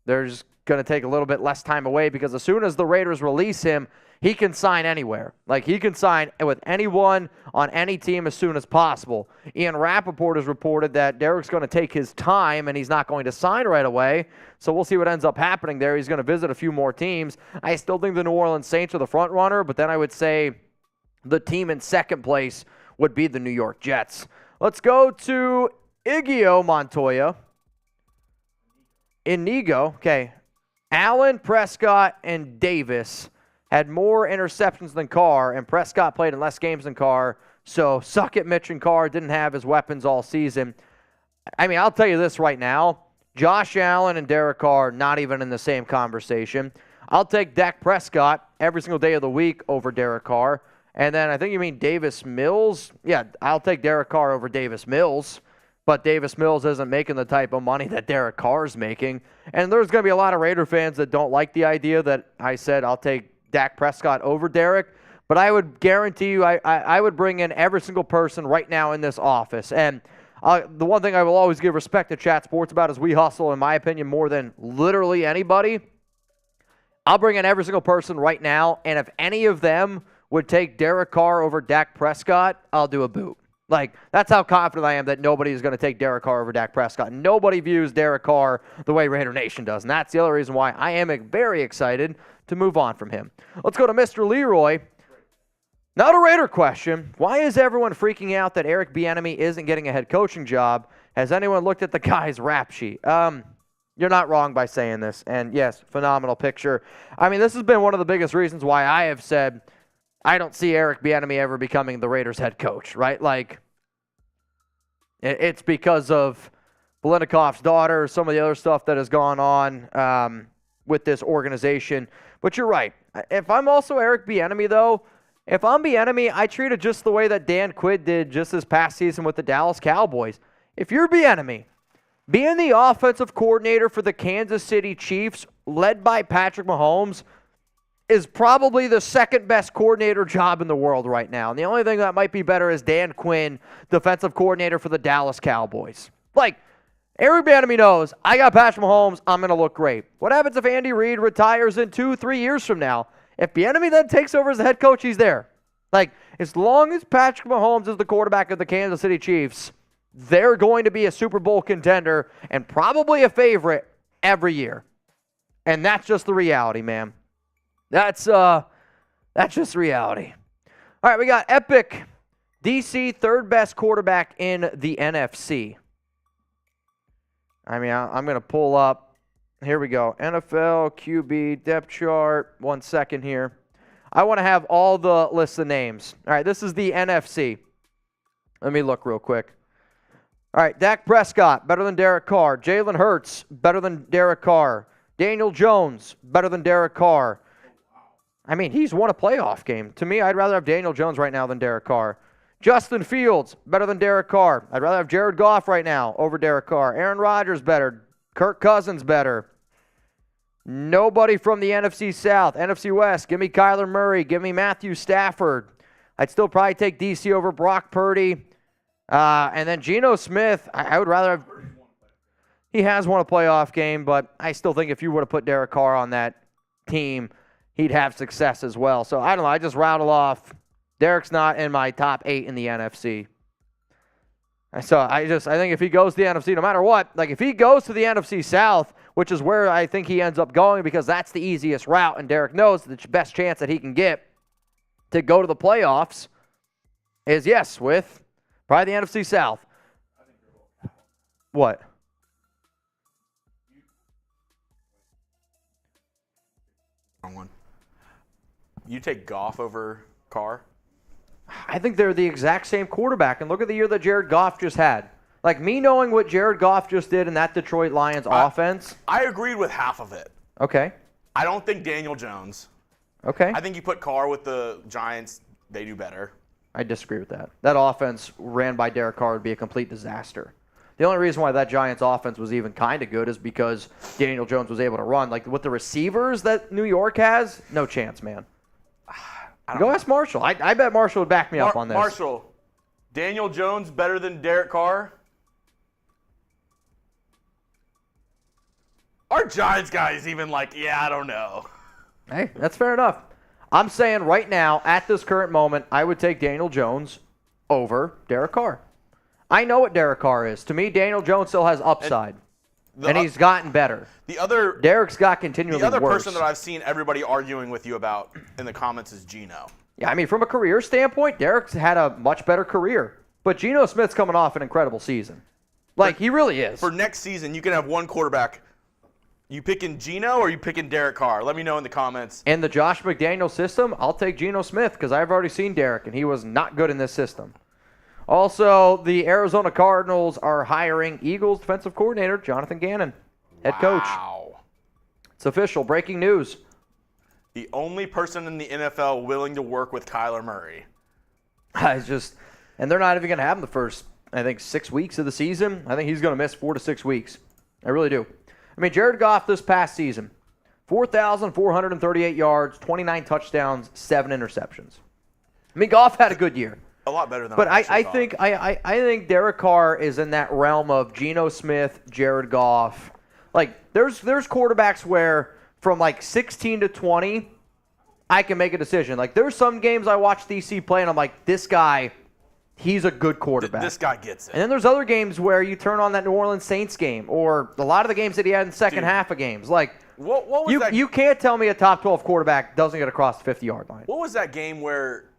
they're just going to take a little bit less time away, because as soon as the Raiders release him, he can sign anywhere. He can sign with anyone on any team as soon as possible. Ian Rappaport has reported that Derek's going to take his time and he's not going to sign right away. So we'll see what ends up happening there. He's going to visit a few more teams. I still think the New Orleans Saints are the front runner, but then I would say the team in second place would be the New York Jets. Let's go to Igio Montoya. Inigo. Okay. Allen, Prescott, and Davis had more interceptions than Carr, and Prescott played in less games than Carr. So suck it, Mitch and Carr didn't have his weapons all season. I mean, I'll tell you this right now. Josh Allen and Derek Carr not even in the same conversation. I'll take Dak Prescott every single day of the week over Derek Carr. And then I think you mean Davis Mills. Yeah, I'll take Derek Carr over Davis Mills. But Davis Mills isn't making the type of money that Derek Carr's making. And there's going to be a lot of Raider fans that don't like the idea that I said I'll take Dak Prescott over Derek. But I would guarantee you I would bring in every single person right now in this office. And the one thing I will always give respect to Chat Sports about is we hustle, in my opinion, more than literally anybody. I'll bring in every single person right now, and if any of them would take Derek Carr over Dak Prescott, I'll do a boot. Like, that's how confident I am that nobody is going to take Derek Carr over Dak Prescott. Nobody views Derek Carr the way Raider Nation does, and that's the other reason why I am very excited to move on from him. Let's go to Mr. Leroy. Not a Raider question. Why is everyone freaking out that Eric Bieniemy isn't getting a head coaching job? Has anyone looked at the guy's rap sheet? You're not wrong by saying this, and yes, phenomenal picture. I mean, this has been one of the biggest reasons why I have said I don't see Eric Bieniemy ever becoming the Raiders head coach, right? Like, it's because of Bilenikoff's daughter, some of the other stuff that has gone on with this organization. But you're right. If I'm also Eric Bieniemy, though, if I'm Bieniemy, I treat it just the way that Dan Quinn did just this past season with the Dallas Cowboys. If you're Bieniemy, being the offensive coordinator for the Kansas City Chiefs, led by Patrick Mahomes, is probably the second best coordinator job in the world right now. And the only thing that might be better is Dan Quinn, defensive coordinator for the Dallas Cowboys. Like, Eric Bieniemy knows, I got Patrick Mahomes, I'm going to look great. What happens if Andy Reid retires in 2-3 years from now? If Bieniemy then takes over as the head coach, he's there. Like, as long as Patrick Mahomes is the quarterback of the Kansas City Chiefs, they're going to be a Super Bowl contender and probably a favorite every year. And that's just the reality, man. That's just reality. All right, we got Epic DC, third best quarterback in the NFC. I mean, I'm going to pull up. Here we go. NFL, QB, depth chart. 1 second here. I want to have all the lists of names. All right, this is the NFC. Let me look real quick. All right, Dak Prescott, better than Derek Carr. Jalen Hurts, better than Derek Carr. Daniel Jones, better than Derek Carr. I mean, he's won a playoff game. To me, I'd rather have Daniel Jones right now than Derek Carr. Justin Fields, better than Derek Carr. I'd rather have Jared Goff right now over Derek Carr. Aaron Rodgers, better. Kirk Cousins, better. Nobody from the NFC South. NFC West, give me Kyler Murray. Give me Matthew Stafford. I'd still probably take DC over Brock Purdy. And then Geno Smith, I would rather have. He has won a playoff game, but I still think if you would have put Derek Carr on that team, he'd have success as well. So I don't know. I just rattle off. Derek's not in my top 8 in the NFC. So I think if he goes to the NFC, no matter what, like if he goes to the NFC South, which is where I think he ends up going because that's the easiest route, and Derek knows the best chance that he can get to go to the playoffs is, yes, with probably the NFC South. What? Wrong one. You take Goff over Carr? I think they're the exact same quarterback. And look at the year that Jared Goff just had. Like, me knowing what Jared Goff just did in that Detroit Lions offense. I agreed with half of it. Okay. I don't think Daniel Jones. Okay. I think you put Carr with the Giants, they do better. I disagree with that. That offense ran by Derek Carr would be a complete disaster. The only reason why that Giants offense was even kind of good is because Daniel Jones was able to run. Like, with the receivers that New York has, no chance, man. Go ask Marshall. I bet Marshall would back me up on this. Marshall, Daniel Jones better than Derek Carr? Our Giants guy is even like, yeah, I don't know. Hey, that's fair enough. I'm saying right now, at this current moment, I would take Daniel Jones over Derek Carr. I know what Derek Carr is. To me, Daniel Jones still has upside. And he's gotten better. Derek's got continually worse. The other person that I've seen everybody arguing with you about in the comments is Geno. Yeah, I mean, from a career standpoint, Derek's had a much better career. But Geno Smith's coming off an incredible season. Like, he really is. For next season, you can have one quarterback. You picking Geno or you picking Derek Carr? Let me know in the comments. In the Josh McDaniel system, I'll take Geno Smith because I've already seen Derek, and he was not good in this system. Also, the Arizona Cardinals are hiring Eagles defensive coordinator Jonathan Gannon, head coach. Wow. It's official. Breaking news. The only person in the NFL willing to work with Kyler Murray. And they're not even going to have him the first, I think, 6 weeks of the season. I think he's going to miss 4 to 6 weeks. I really do. I mean, Jared Goff this past season, 4,438 yards, 29 touchdowns, 7 interceptions. I mean, Goff had a good year. A lot better than But I think Derek Carr is in that realm of Geno Smith, Jared Goff. Like, there's quarterbacks where from like 16 to 20, I can make a decision. Like, there's some games I watch DC play, and I'm like, this guy, he's a good quarterback. This guy gets it. And then there's other games where you turn on that New Orleans Saints game, or a lot of the games that he had in the second half of games. Like, what was that? You can't tell me a top 12 quarterback doesn't get across the 50-yard line. What was that game where?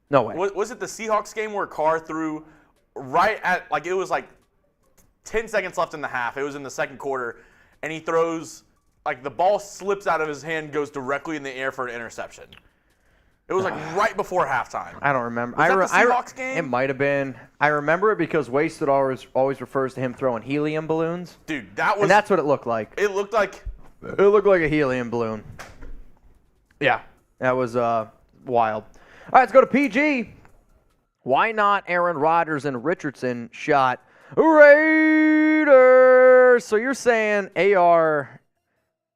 No way. Was it the Seahawks game where Carr threw right at, like, it was like 10 seconds left in the half. It was in the second quarter, and he throws, like, the ball slips out of his hand, goes directly in the air for an interception. It was like right before halftime. I don't remember. Was that the Seahawks game? It might have been. I remember it because Wasted always refers to him throwing helium balloons. Dude, that was. And that's what it looked like. It looked like. It looked like a helium balloon. Yeah, that was wild. All right, let's go to PG. Why not Aaron Rodgers and Richardson shot Raiders? So you're saying AR.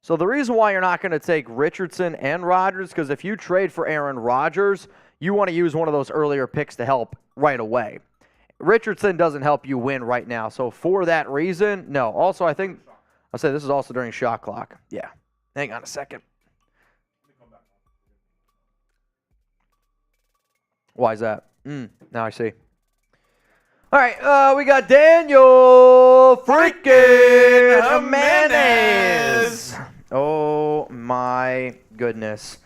So the reason why you're not going to take Richardson and Rodgers, because if you trade for Aaron Rodgers, you want to use one of those earlier picks to help right away. Richardson doesn't help you win right now. So for that reason, no. Also, I think I'll say this is also during shot clock. Yeah. Hang on a second. Why is that? Now I see. All right, we got Daniel freaking Jimenez. Oh, my goodness.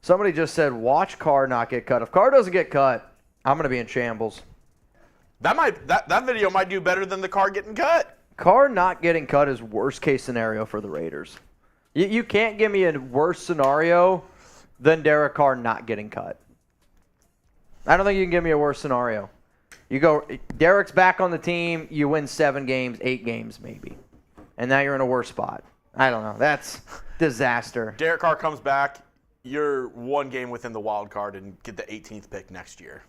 Somebody just said, watch Carr not get cut. If Carr doesn't get cut, I'm going to be in shambles. That video might do better than the Carr getting cut. Carr not getting cut is worst case scenario for the Raiders. You can't give me a worse scenario than Derek Carr not getting cut. I don't think you can give me a worse scenario. You go, Derek's back on the team, you win 7 games, 8 games maybe. And now you're in a worse spot. I don't know. That's disaster. Derek Carr comes back, you're 1 game within the wild card and get the 18th pick next year.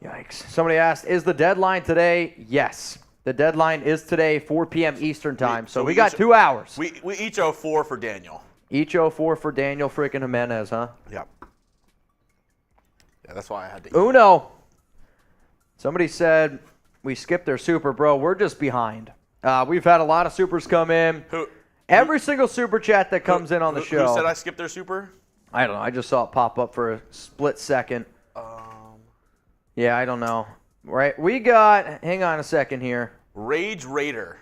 Yikes. Somebody asked, is the deadline today? Yes. The deadline is today, 4 p.m. Eastern time. So we got 2 hours. We each owe 4 for Daniel. Each owe 4 for Daniel freaking Jimenez, huh? Yep. Yeah, that's why I had to eat. Uno. Somebody said we skipped their super, bro. We're just behind. We've had a lot of supers come in. Every single super chat that comes in on the show. Who said I skipped their super? I don't know. I just saw it pop up for a split second. Yeah, I don't know. Right. We got, hang on a second here. Rage Raider.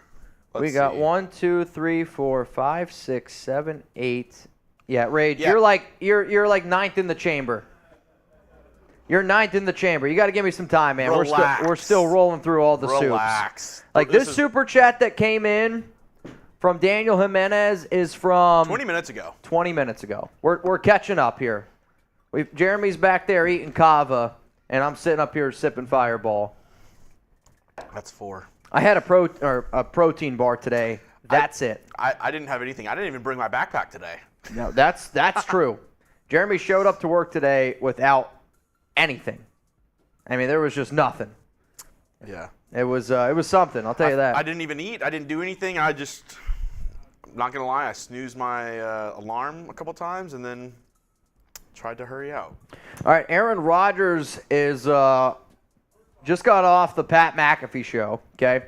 We got 1, 2, 3, 4, 5, 6, 7, 8. Yeah, Rage. Yeah. You're like 9th in the chamber. You're 9th in the chamber. You got to give me some time, man. Relax. We're still rolling through all the Relax. soups. Like this super chat that came in from Daniel Jimenez is from 20 minutes ago. 20 minutes ago. We're catching up here. Jeremy's back there eating kava, and I'm sitting up here sipping Fireball. That's 4. I had a protein bar today. That's it. I didn't have anything. I didn't even bring my backpack today. No, that's true. Jeremy showed up to work today without anything. I mean, there was just nothing. Yeah. It was something, I'll tell you that. I didn't even eat. I didn't do anything. I'm not going to lie, I snoozed my alarm a couple times and then tried to hurry out. All right, Aaron Rodgers is just got off the Pat McAfee show, okay?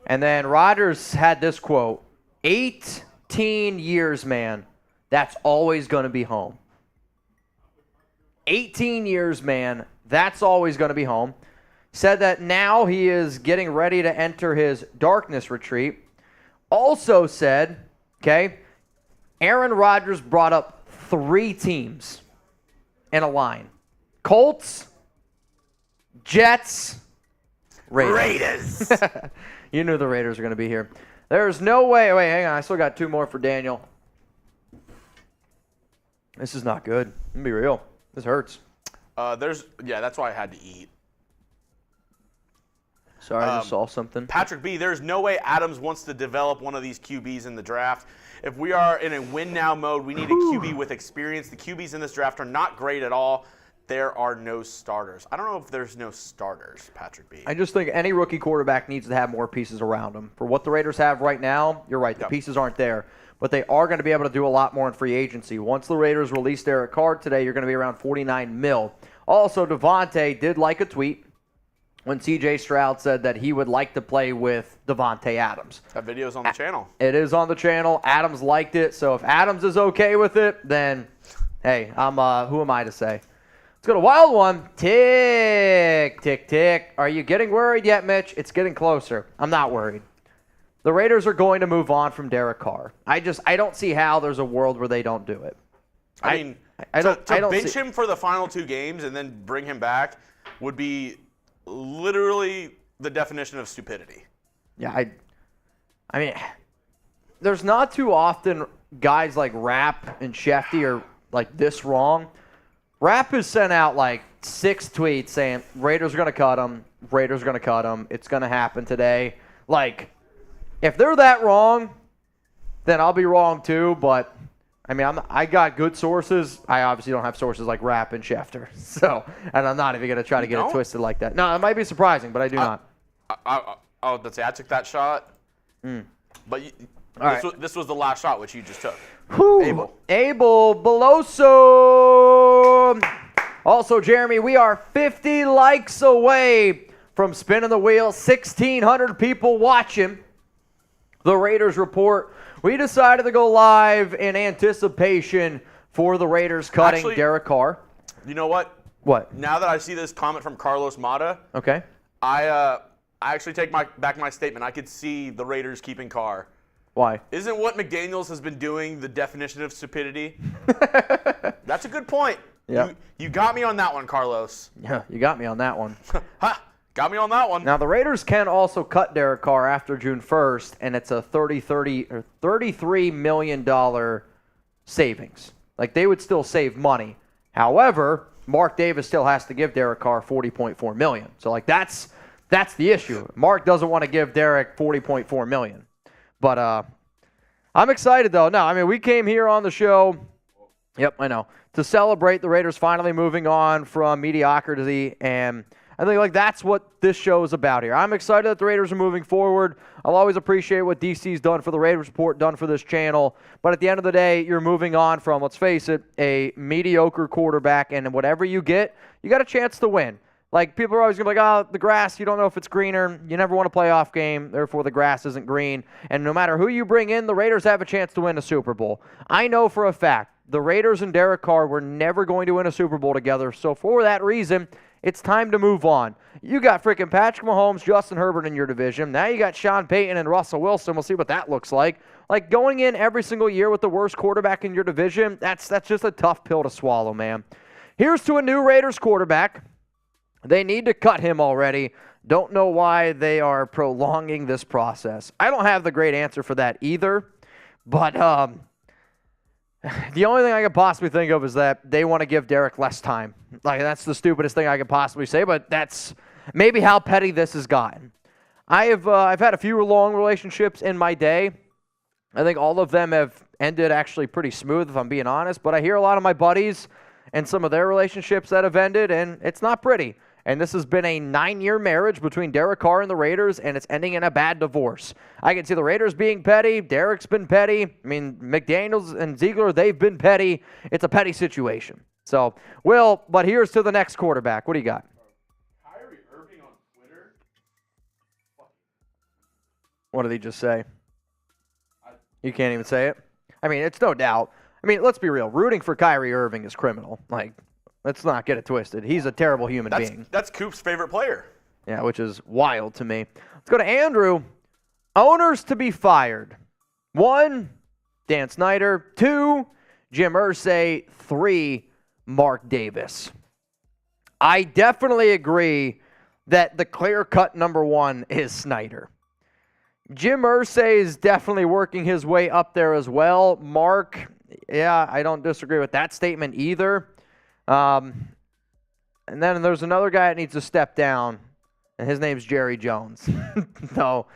And then Rodgers had this quote, 18 years, man, that's always going to be home. 18 years, man, that's always going to be home. Said that now he is getting ready to enter his darkness retreat. Also said, okay, Aaron Rodgers brought up 3 teams in a line. Colts, Jets, Raiders. You knew the Raiders were going to be here. There's no way. Wait, hang on. I still got 2 more for Daniel. This is not good. I'm going to be real. This hurts. That's why I had to eat. Sorry, I just saw something. Patrick B, there's no way Adams wants to develop one of these QBs in the draft. If we are in a win-now mode, we need a QB with experience. The QBs in this draft are not great at all. There are no starters. I don't know if there's no starters, Patrick B. I just think any rookie quarterback needs to have more pieces around him. For what the Raiders have right now, you're right, the pieces aren't there. But they are going to be able to do a lot more in free agency. Once the Raiders release Derek Carr today, you're going to be around $49 million. Also, Devontae did like a tweet when C.J. Stroud said that he would like to play with Devontae Adams. That video's on the channel. It is on the channel. Adams liked it. So if Adams is okay with it, then, hey, who am I to say? Let's go to wild one. Tick, tick, tick. Are you getting worried yet, Mitch? It's getting closer. I'm not worried. The Raiders are going to move on from Derek Carr. I don't see how there's a world where they don't do it. I mean, to bench him for the final 2 games and then bring him back would be literally the definition of stupidity. Yeah, I mean, there's not too often guys like Rapp and Shefty are like this wrong. Rapp has sent out like 6 tweets saying Raiders are going to cut him, Raiders are going to cut him, it's going to happen today. Like, if they're that wrong, then I'll be wrong too, but I mean, I got good sources. I obviously don't have sources like Rapp and Schefter. So, and I'm not even going to try to get it twisted like that. No, it might be surprising, but I do not. Let's say I took that shot. But this was the last shot, which you just took. Abel Beloso. Also, Jeremy, we are 50 likes away from spinning the wheel. 1,600 people watching the Raiders report. We decided to go live in anticipation for the Raiders cutting Derek Carr. You know what? What? Now that I see this comment from Carlos Mata, okay, I actually take back my statement. I could see the Raiders keeping Carr. Why? Isn't what McDaniels has been doing the definition of stupidity? That's a good point. Yeah. You got me on that one, Carlos. Yeah, you got me on that one. Ha! Got me on that one. Now, the Raiders can also cut Derek Carr after June 1st, and it's a $33 million savings. Like, they would still save money. However, Mark Davis still has to give Derek Carr $40.4 million. So, like, that's the issue. Mark doesn't want to give Derek $40.4 million. But I'm excited, though. No, I mean, we came here on the show, yep, I know, to celebrate the Raiders finally moving on from mediocrity, and I think like that's what this show is about here. I'm excited that the Raiders are moving forward. I'll always appreciate what DC's done for the Raiders Report, done for this channel. But at the end of the day, you're moving on from, let's face it, a mediocre quarterback, and whatever you get, you got a chance to win. Like, people are always going to be like, oh, the grass, you don't know if it's greener. You never won a playoff game, therefore the grass isn't green. And no matter who you bring in, the Raiders have a chance to win a Super Bowl. I know for a fact the Raiders and Derek Carr were never going to win a Super Bowl together. So for that reason, it's time to move on. You got freaking Patrick Mahomes, Justin Herbert in your division. Now you got Sean Payton and Russell Wilson. We'll see what that looks like. Like, going in every single year with the worst quarterback in your division, that's just a tough pill to swallow, man. Here's to a new Raiders quarterback. They need to cut him already. Don't know why they are prolonging this process. I don't have the great answer for that either. But the only thing I could possibly think of is that they want to give Derek less time. Like, that's the stupidest thing I could possibly say, but that's maybe how petty this has gotten. I've had a few long relationships in my day. I think all of them have ended actually pretty smooth, if I'm being honest. But I hear a lot of my buddies and some of their relationships that have ended, and it's not pretty. And this has been a 9-year marriage between Derek Carr and the Raiders, and it's ending in a bad divorce. I can see the Raiders being petty. Derek's been petty. I mean, McDaniels and Ziegler, they've been petty. It's a petty situation. So, but here's to the next quarterback. What do you got? Kyrie Irving on Twitter? What did he just say? You can't even say it? I mean, it's no doubt. I mean, let's be real. Rooting for Kyrie Irving is criminal. Like, let's not get it twisted. He's a terrible human being. That's Coop's favorite player. Yeah, which is wild to me. Let's go to Andrew. Owners to be fired. 1, Dan Snyder. 2, Jim Irsay. 3, Mark Davis. I definitely agree that the clear-cut number 1 is Snyder. Jim Irsay is definitely working his way up there as well. Mark, yeah, I don't disagree with that statement either. And then there's another guy that needs to step down, and his name's Jerry Jones. So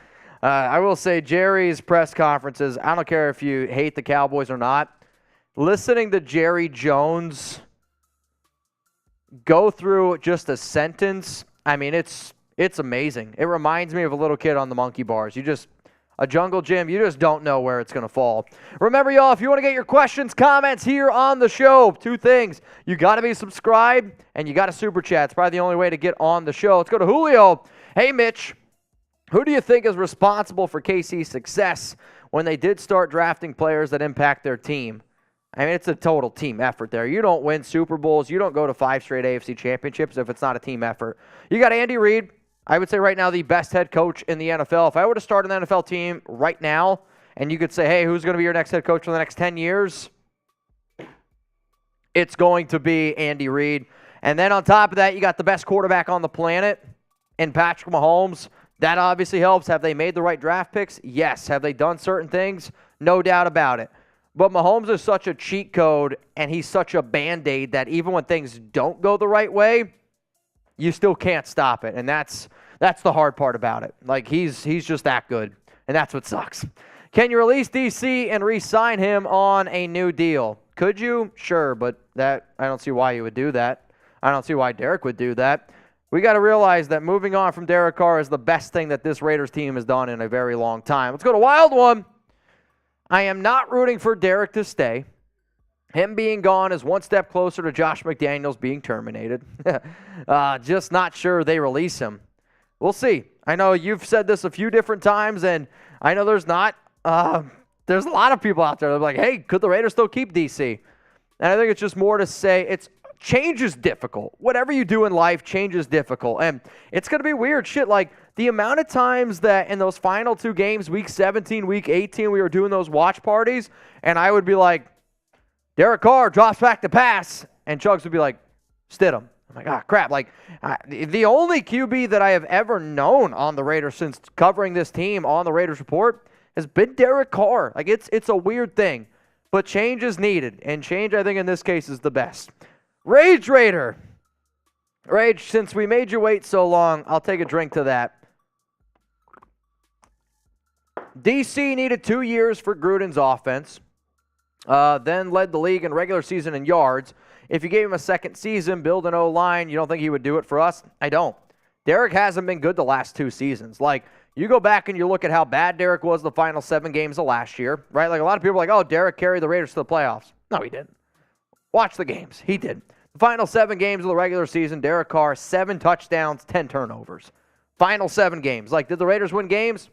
I will say Jerry's press conferences, I don't care if you hate the Cowboys or not, listening to Jerry Jones go through just a sentence, I mean, it's amazing. It reminds me of a little kid on the monkey bars. a jungle gym. You just don't know where it's going to fall. Remember, y'all, if you want to get your questions, comments here on the show, 2 things. You got to be subscribed, and you got to super chat. It's probably the only way to get on the show. Let's go to Julio. Hey, Mitch, who do you think is responsible for KC's success when they did start drafting players that impact their team? I mean, it's a total team effort there. You don't win Super Bowls. You don't go to 5 straight AFC championships if it's not a team effort. You got Andy Reid. I would say right now the best head coach in the NFL. If I were to start an NFL team right now and you could say, hey, who's going to be your next head coach for the next 10 years? It's going to be Andy Reid. And then on top of that, you got the best quarterback on the planet in Patrick Mahomes. That obviously helps. Have they made the right draft picks? Yes. Have they done certain things? No doubt about it. But Mahomes is such a cheat code, and he's such a Band-Aid that even when things don't go the right way, you still can't stop it. And that's the hard part about it. Like, he's just that good, and that's what sucks. Can you release DC and re-sign him on a new deal? Could you? Sure, but I don't see why you would do that. I don't see why Derek would do that. We got to realize that moving on from Derek Carr is the best thing that this Raiders team has done in a very long time. Let's go to Wild One. I am not rooting for Derek to stay. Him being gone is one step closer to Josh McDaniels being terminated. Just not sure they release him. We'll see. I know you've said this a few different times, and I know there's a lot of people out there that are like, hey, could the Raiders still keep DC? And I think it's just more to say change is difficult. Whatever you do in life, change is difficult. And it's going to be weird shit. Like, the amount of times that in those final 2 games, week 17, week 18, we were doing those watch parties, and I would be like, Derek Carr drops back to pass, and Chugs would be like, Stidham. I'm like, crap. Like, the only QB that I have ever known on the Raiders since covering this team on the Raiders Report has been Derek Carr. Like, it's a weird thing, but change is needed, and change, I think, in this case is the best. Rage Raider. Rage, since we made you wait so long, I'll take a drink to that. DC needed 2 years for Gruden's offense, then led the league in regular season in yards. If you gave him a second season, build an O-line, you don't think he would do it for us? I don't. Derek hasn't been good the last 2 seasons. Like, you go back and you look at how bad Derek was the final 7 games of last year, right? Like, a lot of people are like, oh, Derek carried the Raiders to the playoffs. No, he didn't. Watch the games. He did. The final 7 games of the regular season, Derek Carr, 7 touchdowns, 10 turnovers. Final 7 games. Like, did the Raiders win games?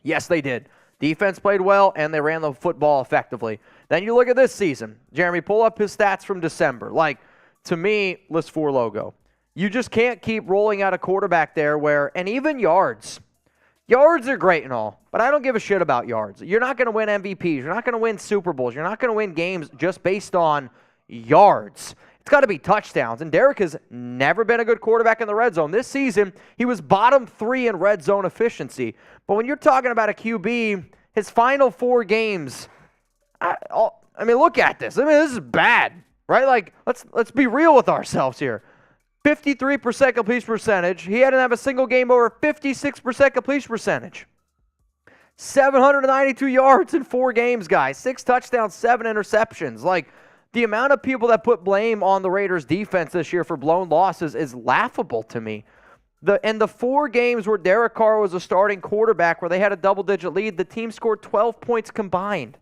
Yes, they did. Defense played well, and they ran the football effectively. Then you look at this season. Jeremy, pull up his stats from December. Like, to me, list 4 logo. You just can't keep rolling out a quarterback there where, and even yards. Yards are great and all, but I don't give a shit about yards. You're not going to win MVPs. You're not going to win Super Bowls. You're not going to win games just based on yards. It's got to be touchdowns, and Derek has never been a good quarterback in the red zone. This season, he was bottom 3 in red zone efficiency. But when you're talking about a QB, his final 4 games, I mean, look at this. I mean, this is bad, right? Like, let's be real with ourselves here. 53% completion percentage. He hadn't have a single game over 56% completion percentage. 792 yards in 4 games, guys. 6 touchdowns, 7 interceptions. Like, the amount of people that put blame on the Raiders' defense this year for blown losses is laughable to me. The 4 games where Derek Carr was a starting quarterback where they had a double-digit lead, the team scored 12 points combined.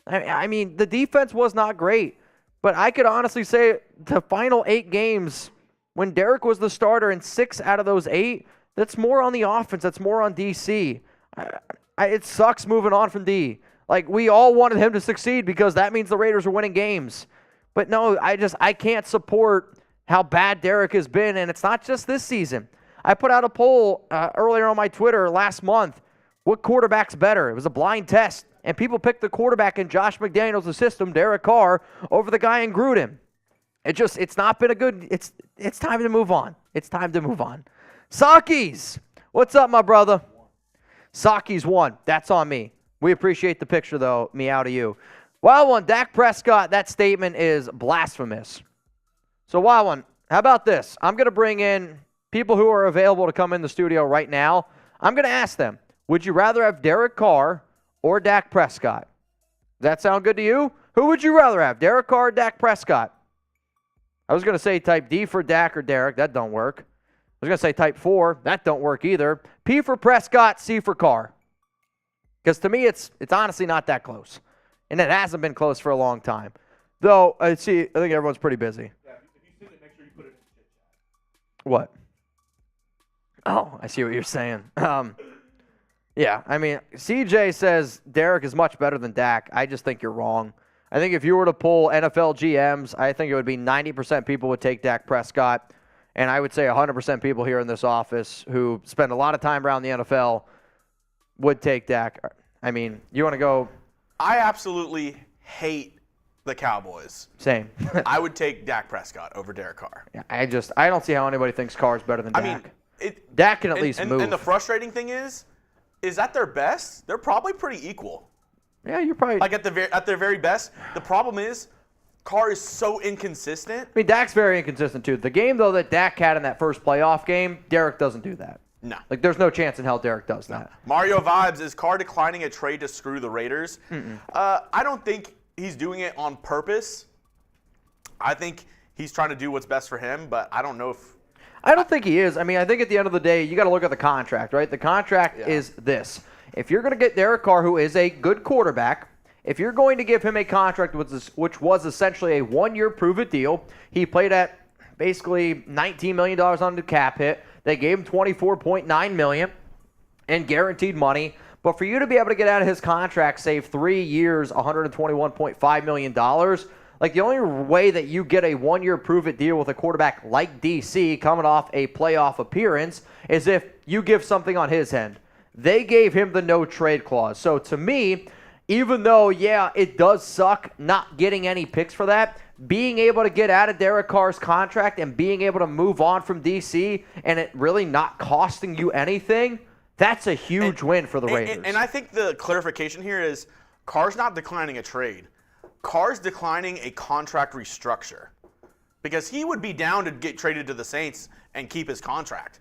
I mean, the defense was not great, but I could honestly say the final 8 games, when Derek was the starter in 6 out of those 8, that's more on the offense. That's more on DC. It sucks moving on from D. Like, we all wanted him to succeed because that means the Raiders are winning games. But no, I can't support how bad Derek has been, and it's not just this season. I put out a poll earlier on my Twitter last month. What quarterback's better? It was a blind test, and people picked the quarterback in Josh McDaniels' system, Derek Carr, over the guy in Gruden. It's not been a good. It's time to move on. It's time to move on. Sakis, what's up, my brother? Sakis won. That's on me. We appreciate the picture, though. Me out of you. Wild One, Dak Prescott, that statement is blasphemous. So, Wild One, how about this? I'm going to bring in people who are available to come in the studio right now. I'm going to ask them, would you rather have Derek Carr or Dak Prescott? Does that sound good to you? Who would you rather have, Derek Carr or Dak Prescott? I was going to say type D for Dak or Derek. That don't work. I was going to say type 4. That don't work either. P for Prescott, C for Carr. Because to me, it's honestly not that close. And it hasn't been close for a long time. Though, I think everyone's pretty busy. Yeah, if you see it, make sure you put it in the chit chat. What? Oh, I see what you're saying. Yeah, I mean, CJ says Derek is much better than Dak. I just think you're wrong. I think if you were to pull NFL GMs, I think it would be 90% people would take Dak Prescott, and I would say 100% people here in this office who spend a lot of time around the NFL would take Dak. I mean, you want to go? I absolutely hate the Cowboys. Same. I would take Dak Prescott over Derek Carr. Yeah, I don't see how anybody thinks Carr is better than Dak. I mean, Dak can at least move. And the frustrating thing is that their best? They're probably pretty equal. Yeah, you're probably like at their very best. The problem is Carr is so inconsistent. I mean, Dak's very inconsistent too. The game though that Dak had in that first playoff game, Derek doesn't do that. No. Like there's no chance in hell Derek does that. Mario Vibes, is Carr declining a trade to screw the Raiders? I don't think he's doing it on purpose. I think he's trying to do what's best for him, but I don't know if I don't think he is. I mean, I think at the end of the day, you got to look at the contract, right? The contract is this. If you're going to get Derek Carr, who is a good quarterback, if you're going to give him a contract which was essentially a one-year prove-it deal, he played at basically $19 million on the cap hit. They gave him $24.9 million in guaranteed money. But for you to be able to get out of his contract, save 3 years, $121.5 million, like the only way that you get a one-year prove-it deal with a quarterback like DC coming off a playoff appearance is if you give something on his end. They gave him the no-trade clause. So to me, even though, yeah, it does suck not getting any picks for that, being able to get out of Derek Carr's contract and being able to move on from DC and it really not costing you anything, that's a huge win for the Raiders. And I think the clarification here is Carr's not declining a trade. Carr's declining a contract restructure because he would be down to get traded to the Saints and keep his contract.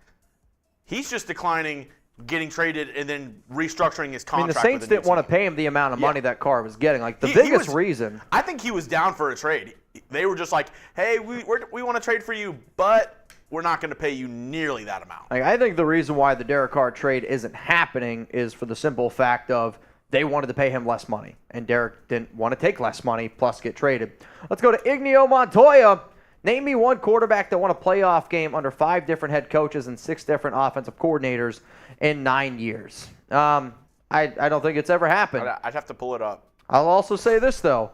He's just declining getting traded and then restructuring his contract. I mean, the Saints didn't want to pay him the amount of money that Carr was getting. Like, the biggest reason. I think he was down for a trade. They were just like, hey, we want to trade for you, but we're not going to pay you nearly that amount. Like, I think the reason why the Derek Carr trade isn't happening is for the simple fact of they wanted to pay him less money, and Derek didn't want to take less money plus get traded. Let's go to Ignio Montoya. Name me one quarterback that won a playoff game under 5 different head coaches and 6 different offensive coordinators in 9 years. I don't think it's ever happened. I'd have to pull it up. I'll also say this, though.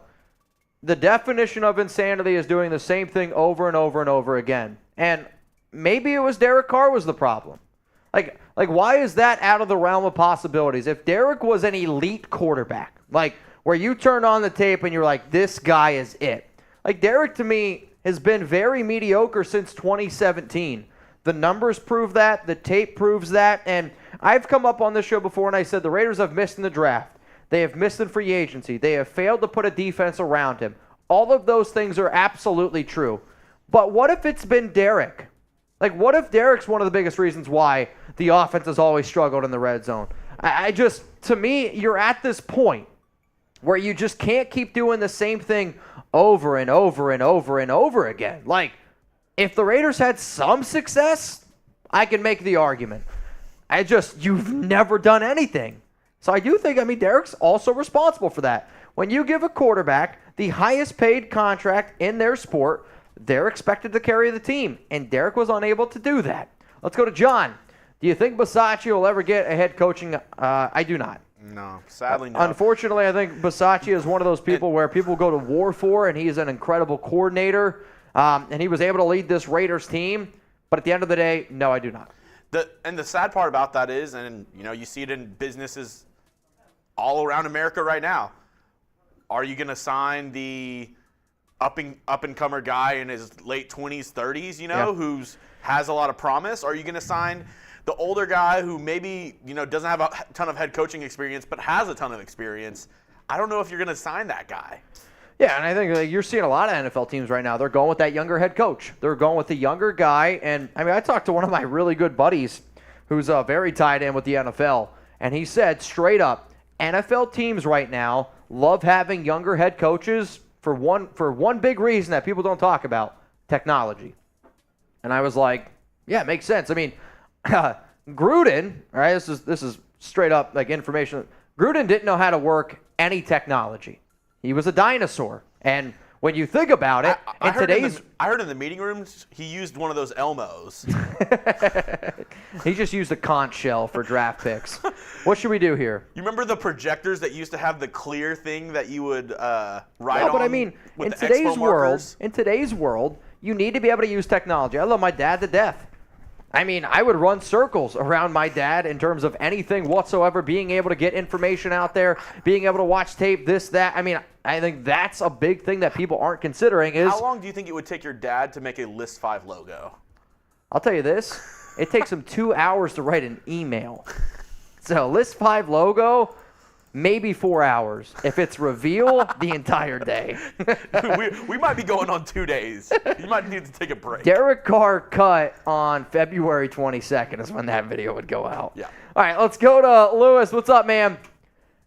The definition of insanity is doing the same thing over and over and over again. And maybe it was Derek Carr was the problem. Like why is that out of the realm of possibilities? If Derek was an elite quarterback, like where you turn on the tape and you're like, this guy is it. Like Derek, to me, has been very mediocre since 2017. The numbers prove that. The tape proves that. And I've come up on this show before and I said the Raiders have missed in the draft. They have missed in free agency. They have failed to put a defense around him. All of those things are absolutely true. But what if it's been Derek? Like, what if Derek's one of the biggest reasons why the offense has always struggled in the red zone? To me, you're at this point where you just can't keep doing the same thing over and over and over and over again. Like, if the Raiders had some success, I can make the argument. You've never done anything. So I do think, Derek's also responsible for that. When you give a quarterback the highest paid contract in their sport, they're expected to carry the team, and Derek was unable to do that. Let's go to John. Do you think Bisaccia will ever get a head coaching? I do not. No, sadly not. Unfortunately, I think Bisaccia is one of those people where people go to war for, and he's an incredible coordinator, and he was able to lead this Raiders team. But at the end of the day, no, I do not. The sad part about that is, and you see it in businesses all around America right now, are you going to sign the up-and-comer guy in his late 20s, 30s, who has a lot of promise? Or are you going to sign the older guy who maybe, doesn't have a ton of head coaching experience but has a ton of experience? I don't know if you're going to sign that guy. Yeah, and I think you're seeing a lot of NFL teams right now. They're going with that younger head coach. They're going with the younger guy. And, I talked to one of my really good buddies who's very tied in with the NFL, and he said straight up, NFL teams right now love having younger head coaches for one big reason that people don't talk about, technology. And I was like, yeah, it makes sense. Gruden, all right, this is straight up like information. Gruden didn't know how to work any technology. He was a dinosaur. And when you think about it, I heard in the meeting rooms he used one of those Elmos. he just used a conch shell for draft picks. What should we do here? You remember the projectors that used to have the clear thing that you would write on? No, but I mean, in today's world, you need to be able to use technology. I love my dad to death. I mean, I would run circles around my dad in terms of anything whatsoever, being able to get information out there, being able to watch tape, this, that. I mean, I think that's a big thing that people aren't considering is... How long do you think it would take your dad to make a List 5 logo? I'll tell you this. It takes him 2 hours to write an email. So, List 5 logo, maybe 4 hours. If it's reveal, the entire day. we might be going on 2 days. You might need to take a break. Derek Carr cut on February 22nd is when that video would go out. Yeah. All right, let's go to Lewis. What's up, man?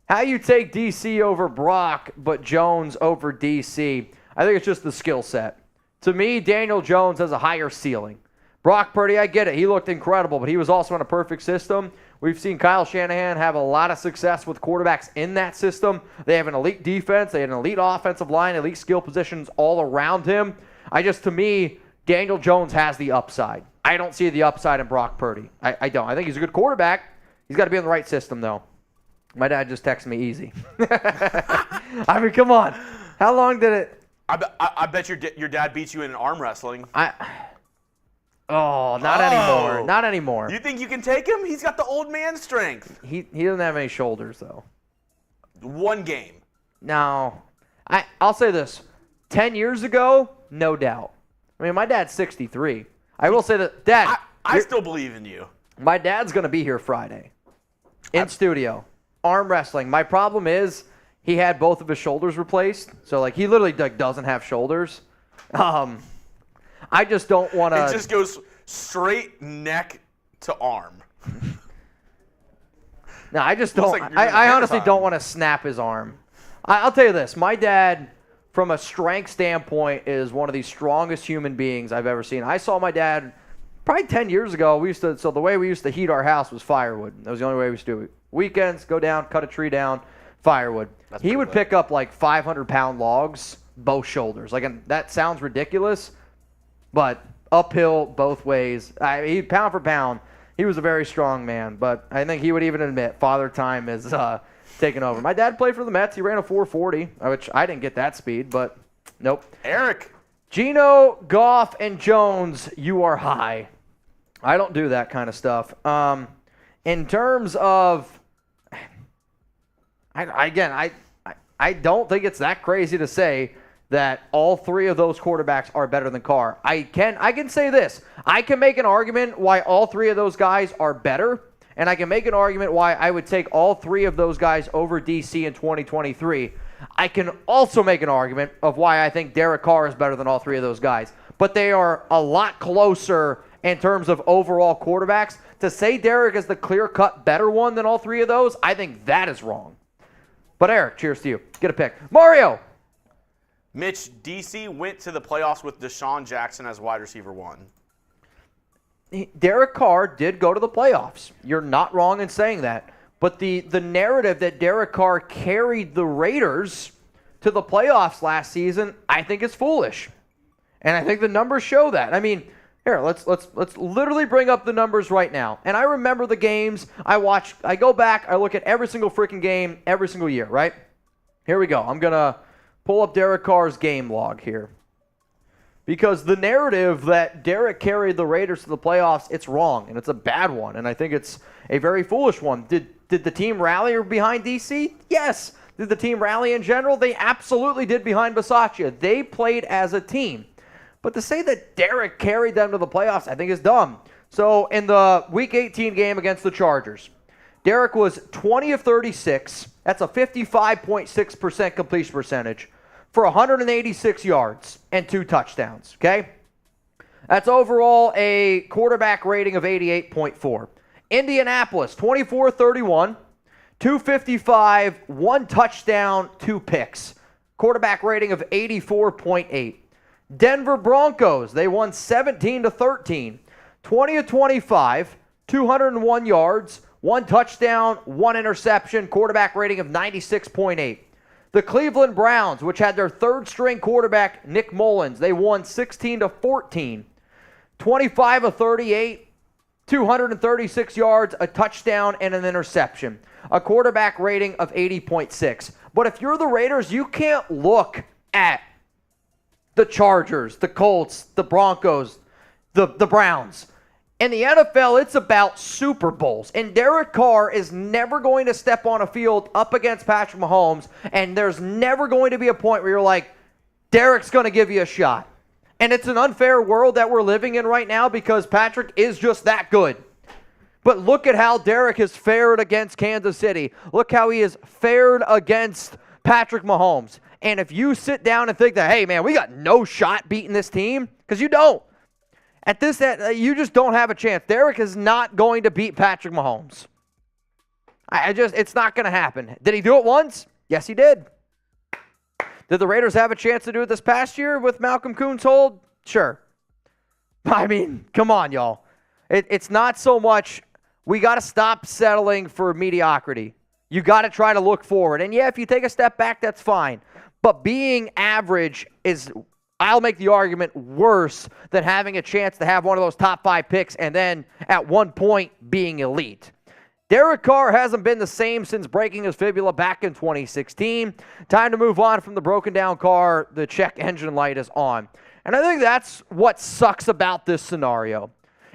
How you take DC over Brock, but Jones over DC? I think it's just the skill set. To me, Daniel Jones has a higher ceiling. Brock Purdy, I get it. He looked incredible, but he was also in a perfect system. We've seen Kyle Shanahan have a lot of success with quarterbacks in that system. They have an elite defense. They have an elite offensive line, elite skill positions all around him. To me, Daniel Jones has the upside. I don't see the upside in Brock Purdy. I don't. I think he's a good quarterback. He's got to be in the right system, though. My dad just texted me easy. I mean, come on. How long did it... I bet your dad beats you in arm wrestling. Not anymore. Not anymore. You think you can take him? He's got the old man strength. He doesn't have any shoulders, though. One game. No. I'll say this. 10 years ago, no doubt. I mean, my dad's 63. I will say that, Dad... I still believe in you. My dad's going to be here Friday. In studio. Arm wrestling. My problem is he had both of his shoulders replaced. So, he literally doesn't have shoulders. I just don't want to... It just goes straight neck to arm. No, I just don't... I honestly don't want to snap his arm. I'll tell you this. My dad, from a strength standpoint, is one of the strongest human beings I've ever seen. I saw my dad probably 10 years ago. So the way we used to heat our house was firewood. That was the only way we used to do it. Weekends, go down, cut a tree down, firewood. He would pick up 500-pound logs, both shoulders. That sounds ridiculous, but uphill both ways. Pound for pound, he was a very strong man. But I think he would even admit Father Time is taking over. My dad played for the Mets. He ran a 4.40, which I didn't get that speed, but nope. Eric. Geno, Goff, and Jones, you are high. I don't do that kind of stuff. In terms of... I don't think it's that crazy to say that all three of those quarterbacks are better than Carr. I can say this. I can make an argument why all three of those guys are better, and I can make an argument why I would take all three of those guys over DC in 2023. I can also make an argument of why I think Derek Carr is better than all three of those guys. But they are a lot closer in terms of overall quarterbacks. To say Derek is the clear-cut better one than all three of those, I think that is wrong. But Eric, cheers to you. Get a pick. Mario. Mitch, DC went to the playoffs with Deshaun Jackson as wide receiver 1. Derek Carr did go to the playoffs. You're not wrong in saying that. But the narrative that Derek Carr carried the Raiders to the playoffs last season, I think is foolish. And I think the numbers show that. I mean, here, let's literally bring up the numbers right now. And I remember the games I watch. I go back, I look at every single freaking game every single year, right? Here we go. I'm going to pull up Derek Carr's game log here. Because the narrative that Derek carried the Raiders to the playoffs, it's wrong, and it's a bad one. And I think it's a very foolish one. Did the team rally behind DC? Yes. Did the team rally in general? They absolutely did behind Bisaccia. They played as a team. But to say that Derek carried them to the playoffs, I think is dumb. So in the Week 18 game against the Chargers, Derek was 20 of 36. That's a 55.6% completion percentage for 186 yards and 2 touchdowns, okay? That's overall a quarterback rating of 88.4. Indianapolis, 24-31, 255, 1 touchdown, 2 picks. Quarterback rating of 84.8. Denver Broncos, they won 17-13, 20 of 25, 201 yards, 1 touchdown, 1 interception, quarterback rating of 96.8. The Cleveland Browns, which had their third-string quarterback, Nick Mullins, they won 16-14. 25 of 38, 236 yards, a touchdown, and an interception. A quarterback rating of 80.6. But if you're the Raiders, you can't look at the Chargers, the Colts, the Broncos, the Browns. In the NFL, it's about Super Bowls. And Derek Carr is never going to step on a field up against Patrick Mahomes, and there's never going to be a point where you're like, Derek's going to give you a shot. And it's an unfair world that we're living in right now because Patrick is just that good. But look at how Derek has fared against Kansas City. Look how he has fared against Patrick Mahomes. And if you sit down and think that, hey, man, we got no shot beating this team, because you don't. You just don't have a chance. Derek is not going to beat Patrick Mahomes. It's not going to happen. Did he do it once? Yes, he did. Did the Raiders have a chance to do it this past year with Malcolm Kuhn's hold? Sure. I mean, come on, y'all. It's not so much, we got to stop settling for mediocrity. You got to try to look forward. And yeah, if you take a step back, that's fine. But being average is, I'll make the argument, worse than having a chance to have one of those top 5 picks and then at one point being elite. Derek Carr hasn't been the same since breaking his fibula back in 2016. Time to move on from the broken down car. The check engine light is on. And I think that's what sucks about this scenario.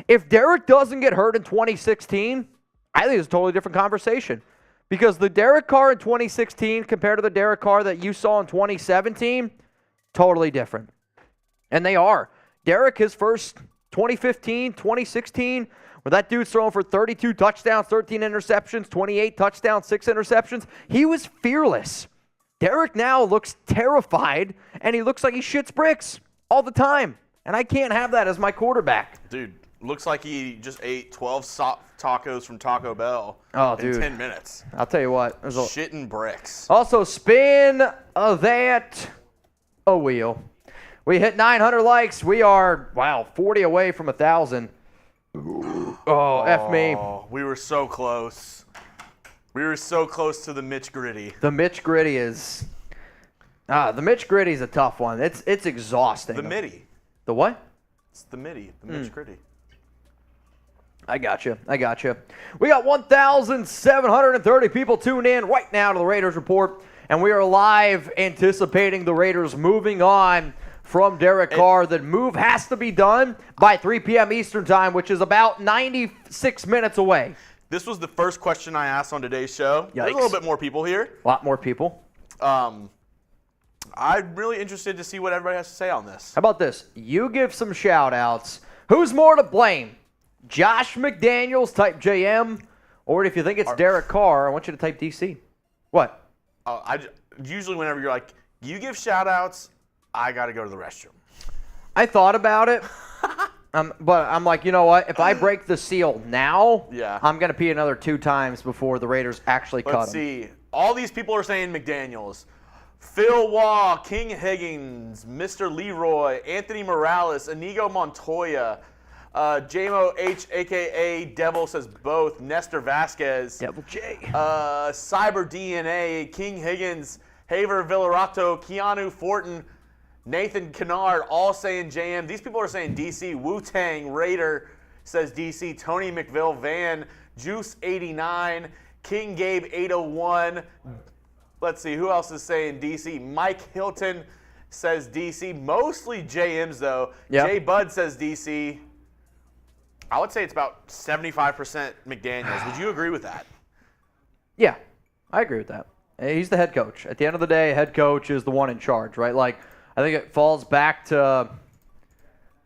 If Derek doesn't get hurt in 2016, I think it's a totally different conversation. Because the Derek Carr in 2016 compared to the Derek Carr that you saw in 2017, totally different. And they are. Derek, his first 2015, 2016, where that dude's throwing for 32 touchdowns, 13 interceptions, 28 touchdowns, 6 interceptions. He was fearless. Derek now looks terrified, and he looks like he shits bricks all the time. And I can't have that as my quarterback. Dude, looks like he just ate 12 tacos from Taco Bell in 10 minutes. I'll tell you what. Shitting bricks. Also, spin that a wheel. We hit 900 likes. We are, 40 away from 1,000. Oh, F me. We were so close. We were so close to the Mitch Gritty. The Mitch Gritty is... the Mitch Gritty is a tough one. It's exhausting. The Mitty. The what? It's the Mitty. The Mitch Gritty. I got you. We got 1,730 people tuned in right now to the Raiders Report, and we are live anticipating the Raiders moving on from Derek Carr. The move has to be done by 3 p.m. Eastern Time, which is about 96 minutes away. This was the first question I asked on today's show. Yikes. There's a little bit more people here. A lot more people. I'm really interested to see what everybody has to say on this. How about this? You give some shout-outs. Who's more to blame? Josh McDaniels, type JM, or if you think it's Derek Carr, I want you to type DC. What? Usually whenever you're like, you give shout-outs, I got to go to the restroom. I thought about it, but I'm like, you know what? If I break the seal now, I'm going to pee another 2 times before the Raiders actually cut him. Let's see. All these people are saying McDaniels. Phil Waugh, King Higgins, Mr. Leroy, Anthony Morales, Inigo Montoya, JMO H, a.k.a. Devil, says both. Nestor Vasquez. Devil J. Cyber DNA, King Higgins, Haver Villarato, Keanu Fortin, Nathan Kennard, all saying JM. These people are saying DC. Wu-Tang Raider says DC. Tony McVille Van, Juice 89, King Gabe 801. Let's see, who else is saying DC? Mike Hilton says DC. Mostly JMs, though. Yep. Jay Bud says DC. I would say it's about 75% McDaniels. Would you agree with that? Yeah, I agree with that. He's the head coach. At the end of the day, head coach is the one in charge, right? Like, I think it falls back to,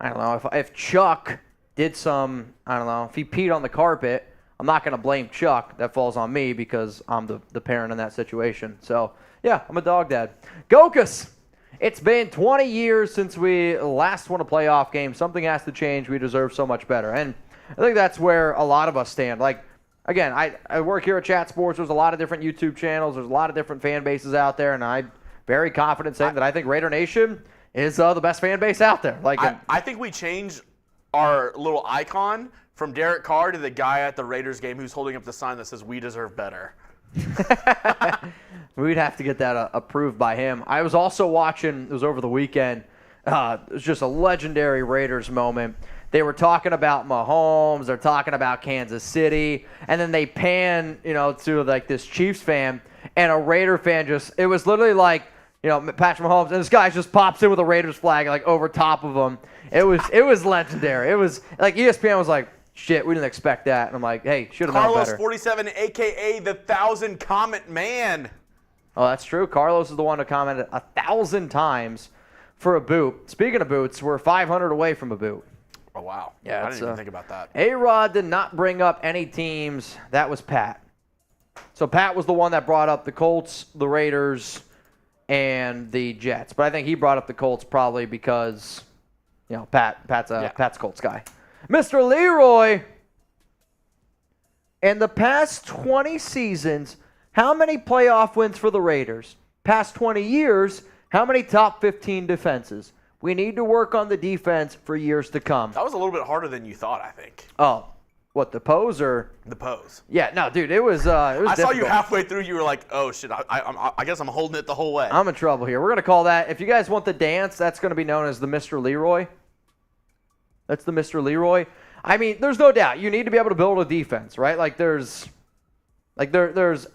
I don't know, if Chuck did some, I don't know, if he peed on the carpet, I'm not going to blame Chuck. That falls on me because I'm the parent in that situation. So, yeah, I'm a dog dad. Gokus, it's been 20 years since we last won a playoff game. Something has to change. We deserve so much better. And I think that's where a lot of us stand. Like, again, I work here at Chat Sports. There's a lot of different YouTube channels. There's a lot of different fan bases out there. And I'm very confident saying that I think Raider Nation is the best fan base out there. Like, I think we changed our little icon From Derek Carr to the guy at the Raiders game who's holding up the sign that says, "We deserve better." We'd have to get that approved by him. I was also watching, it was over the weekend, it was just a legendary Raiders moment. They were talking about Mahomes, they're talking about Kansas City, and then they pan, to like this Chiefs fan, and a Raider fan it was literally like, Patrick Mahomes, and this guy just pops in with a Raiders flag like over top of him. It was legendary. It was like ESPN was like, shit, we didn't expect that. And I'm like, hey, should have known better. Carlos 47, a.k.a. the 1,000 comment man. Oh, that's true. Carlos is the one who commented 1,000 times for a boot. Speaking of boots, we're 500 away from a boot. Oh, wow. Yeah, I didn't even think about that. A-Rod did not bring up any teams. That was Pat. So Pat was the one that brought up the Colts, the Raiders, and the Jets. But I think he brought up the Colts probably because, Pat's a Colts guy. Mr. Leroy, in the past 20 seasons, how many playoff wins for the Raiders? Past 20 years, how many top 15 defenses? We need to work on the defense for years to come. That was a little bit harder than you thought, I think. Oh, what, the pose or? The pose. Yeah, no, dude, it was I saw you difficult. halfway through. You were like, oh, shit, I guess I'm holding it the whole way. I'm in trouble here. We're going to call that, if you guys want the dance, that's going to be known as the Mr. Leroy. That's the Mr. Leroy. I mean, there's no doubt. You need to be able to build a defense, right? There's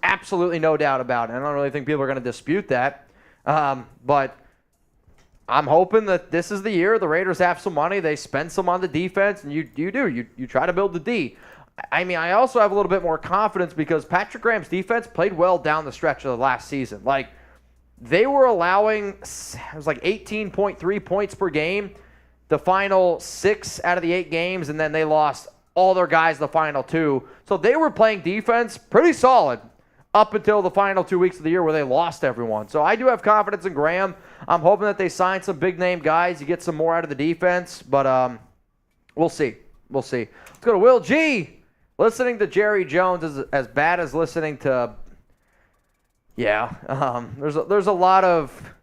absolutely no doubt about it. I don't really think people are going to dispute that. But I'm hoping that this is the year the Raiders have some money. They spend some on the defense, and you try to build the D. I mean, I also have a little bit more confidence because Patrick Graham's defense played well down the stretch of the last season. They were allowing, it was 18.3 points per game the final 6 out of the 8 games, and then they lost all their guys the final 2. So they were playing defense pretty solid up until the final 2 weeks of the year where they lost everyone. So I do have confidence in Graham. I'm hoping that they sign some big-name guys. You get some more out of the defense, but we'll see. We'll see. Let's go to Will G. Listening to Jerry Jones is as bad as listening to, there's a lot of,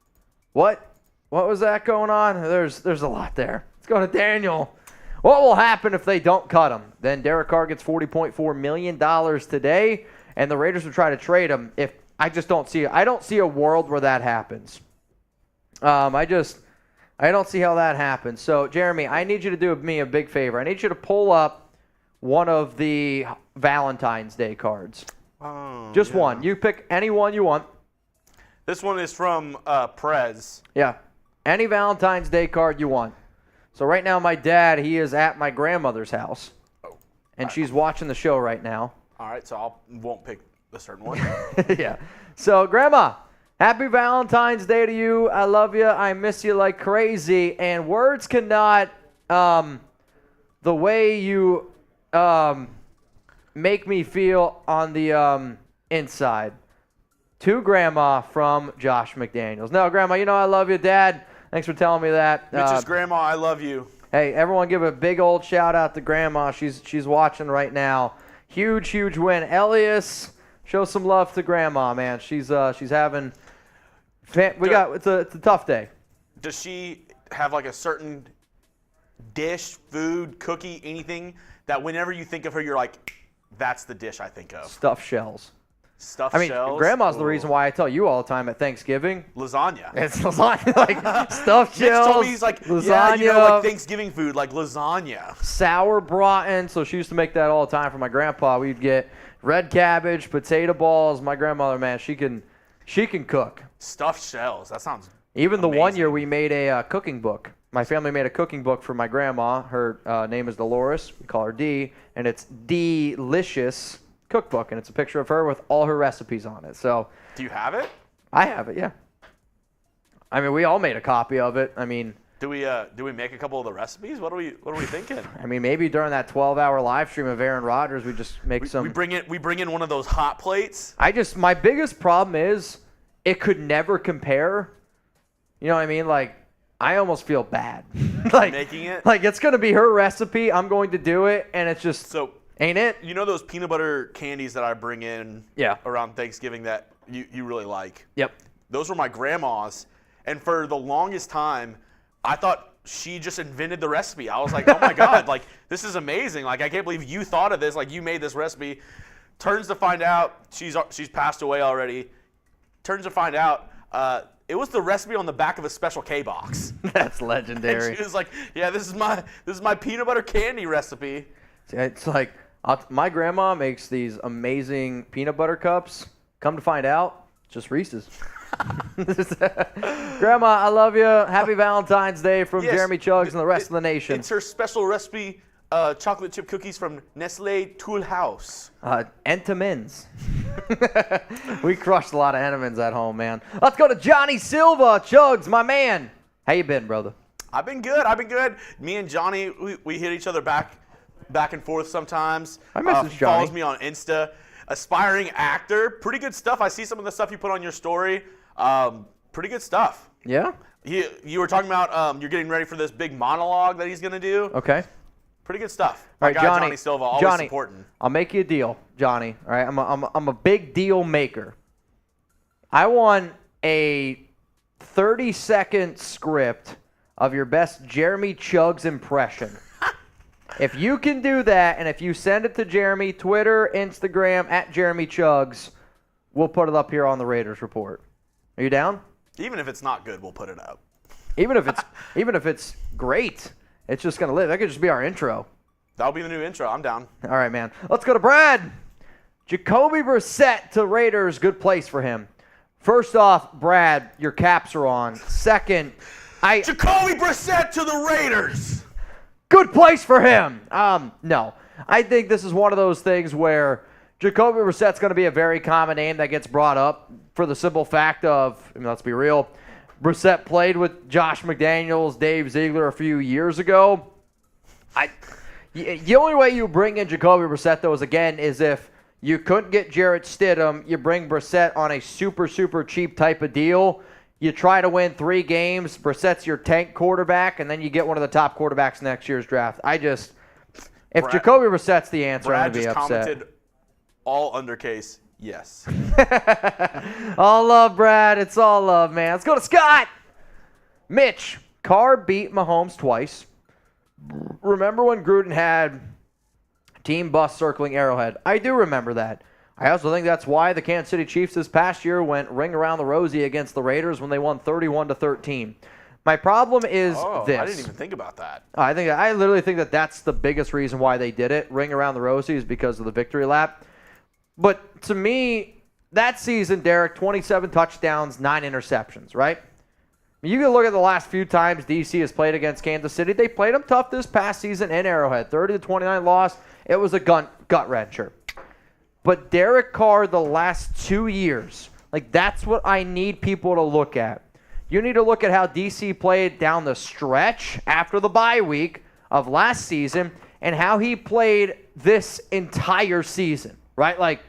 what was that going on? There's a lot there. Let's go to Daniel. What will happen if they don't cut him? Then Derek Carr gets $40.4 million today, and the Raiders will try to trade him. I don't see a world where that happens. I don't see how that happens. So, Jeremy, I need you to do me a big favor. I need you to pull up one of the Valentine's Day cards. Just one. You pick any one you want. This one is from Prez. Yeah. Any Valentine's Day card you want. So right now, my dad, he is at my grandmother's house. And she's watching the show right now. All right, so I won't pick a certain one. Yeah. So, Grandma, happy Valentine's Day to you. I love you. I miss you like crazy. And words cannot, the way you make me feel on the inside. To Grandma from Josh McDaniels. No, Grandma, I love you. Dad, thanks for telling me that. Mitch's grandma, I love you. Hey, everyone give a big old shout out to Grandma. She's watching right now. Huge win. Elias, show some love to Grandma, man. She's having it's a tough day. Does she have a certain dish, food, cookie, anything that whenever you think of her, you're like, that's the dish I think of? Stuffed shells. Stuffed shells. Grandma's the reason why I tell you all the time at Thanksgiving. Lasagna. It's lasagna, stuffed shells. Mitch told me he's like, lasagna, Thanksgiving food, like lasagna. Sour braten. So she used to make that all the time for my grandpa. We'd get red cabbage, potato balls. My grandmother, man, she can cook. Stuffed shells. That sounds Even amazing. The one year we made a cooking book. My family made a cooking book for my grandma. Her name is Dolores. We call her D, and it's Delicious Cookbook, and it's a picture of her with all her recipes on it. So, do you have it? I have it, yeah. I mean, we all made a copy of it. I mean, do we make a couple of the recipes? What are we thinking? I mean, maybe during that 12-hour live stream of Aaron Rodgers, we just make some. We bring in one of those hot plates. My biggest problem is it could never compare. You know what I mean? I almost feel bad. Making it? It's going to be her recipe. I'm going to do it, and it's just. So. Ain't it? You know those peanut butter candies that I bring in around Thanksgiving that you really like? Yep. Those were my grandma's, and for the longest time, I thought she just invented the recipe. I was like, oh my God, like this is amazing. Like I can't believe you thought of this. Like you made this recipe. Turns to find out she's passed away already. Turns to find out it was the recipe on the back of a Special K box. That's legendary. And she was like, yeah, this is my peanut butter candy recipe. It's like my grandma makes these amazing peanut butter cups. Come to find out, just Reese's. Grandma, I love you. Happy Valentine's Day from Yes, Jeremy Chuggs and the rest of the nation. It's her special recipe, chocolate chip cookies from Nestle Tool House. Entenmann's. We crushed a lot of Entenmann's at home, man. Let's go to Johnny Silva. Chuggs, my man. How you been, brother? I've been good. Me and Johnny, we hit each other back and forth sometimes. I message He Johnny. follows me on Insta. Aspiring actor. Pretty good stuff. I see some of the stuff you put on your story. Pretty good stuff. Yeah? You were talking about you're getting ready for this big monologue that he's going to do. Okay. Pretty good stuff. All right, My guy, Johnny Silva, always supporting. I'll make you a deal, Johnny. All right, I'm a big deal maker. I want a 30-second script of your best Jeremy Chuggs impression. If you can do that, and if you send it to Jeremy, Twitter, Instagram, at Jeremy Chuggs, we'll put it up here on the Raiders Report. Are you down? Even if it's not good, we'll put it up. Even if it's great, it's just gonna live. That could just be our intro. That'll be the new intro. I'm down. All right, man. Let's go to Brad. Jacoby Brissett to Raiders. Good place for him. First off, Brad, your caps are on. Second, Jacoby Brissett to the Raiders. good place for him. No. I think this is one of those things where Jacoby Brissett's going to be a very common name that gets brought up for the simple fact of, let's be real, Brissett played with Josh McDaniels, Dave Ziegler a few years ago. The only way you bring in Jacoby Brissett, though, is if you couldn't get Jarrett Stidham, you bring Brissett on a super, super cheap type of deal. You try to win 3 games, Brissett's your tank quarterback, and then you get one of the top quarterbacks next year's draft. If Jacoby Brissett's the answer, I'm going to be upset. Brad just commented all undercase, yes. All love, Brad. It's all love, man. Let's go to Scott. Mitch, Carr beat Mahomes twice. Remember when Gruden had team bus circling Arrowhead? I do remember that. I also think that's why the Kansas City Chiefs this past year went ring around the rosy against the Raiders when they won 31-13. My problem is this. I didn't even think about that. I literally think that that's the biggest reason why they did it. Ring around the rosy is because of the victory lap. But to me, that season, Derek, 27 touchdowns, 9 interceptions, right? You can look at the last few times DC has played against Kansas City. They played them tough this past season in Arrowhead. 30-29 loss. It was a gut-wrencher. But Derek Carr the last 2 years, that's what I need people to look at. You need to look at how DC played down the stretch after the bye week of last season and how he played this entire season, right?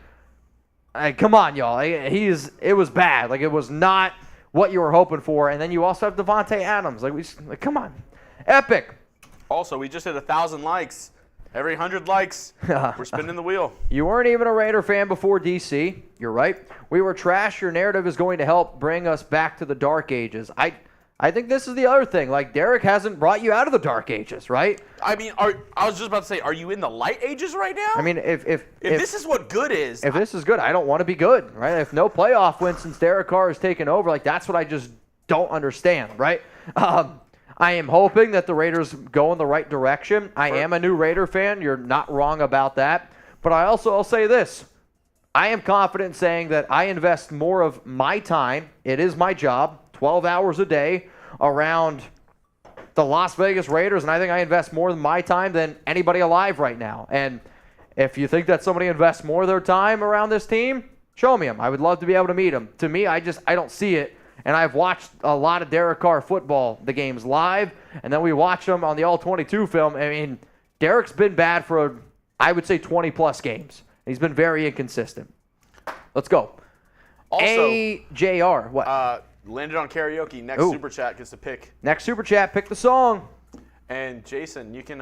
Come on, y'all. It was bad. It was not what you were hoping for. And then you also have Devontae Adams. Come on. Epic. Also, we just hit 1,000 likes. Every 100 likes, we're spinning the wheel. You weren't even a Raider fan before DC. You're right. We were trash. Your narrative is going to help bring us back to the dark ages. I think this is the other thing. Derek hasn't brought you out of the dark ages, right? I mean, I was just about to say, are you in the light ages right now? I mean, if this is what good is. If this is good, I don't want to be good, right? If no playoff win since Derek Carr has taken over, that's what I just don't understand, right? I am hoping that the Raiders go in the right direction. I am a new Raider fan. You're not wrong about that. But I'll say this. I am confident saying that I invest more of my time, it is my job, 12 hours a day, around the Las Vegas Raiders, and I think I invest more than my time than anybody alive right now. And if you think that somebody invests more of their time around this team, show me them. I would love to be able to meet them. To me, I don't see it. And I've watched a lot of Derek Carr football, the games live, and then we watch them on the All-22 film. I mean, Derek's been bad for, I would say, 20-plus games. He's been very inconsistent. Let's go. Also, AJR, what? Landed on karaoke. Next Super Chat gets to pick. Next Super Chat, pick the song. And Jason, you can...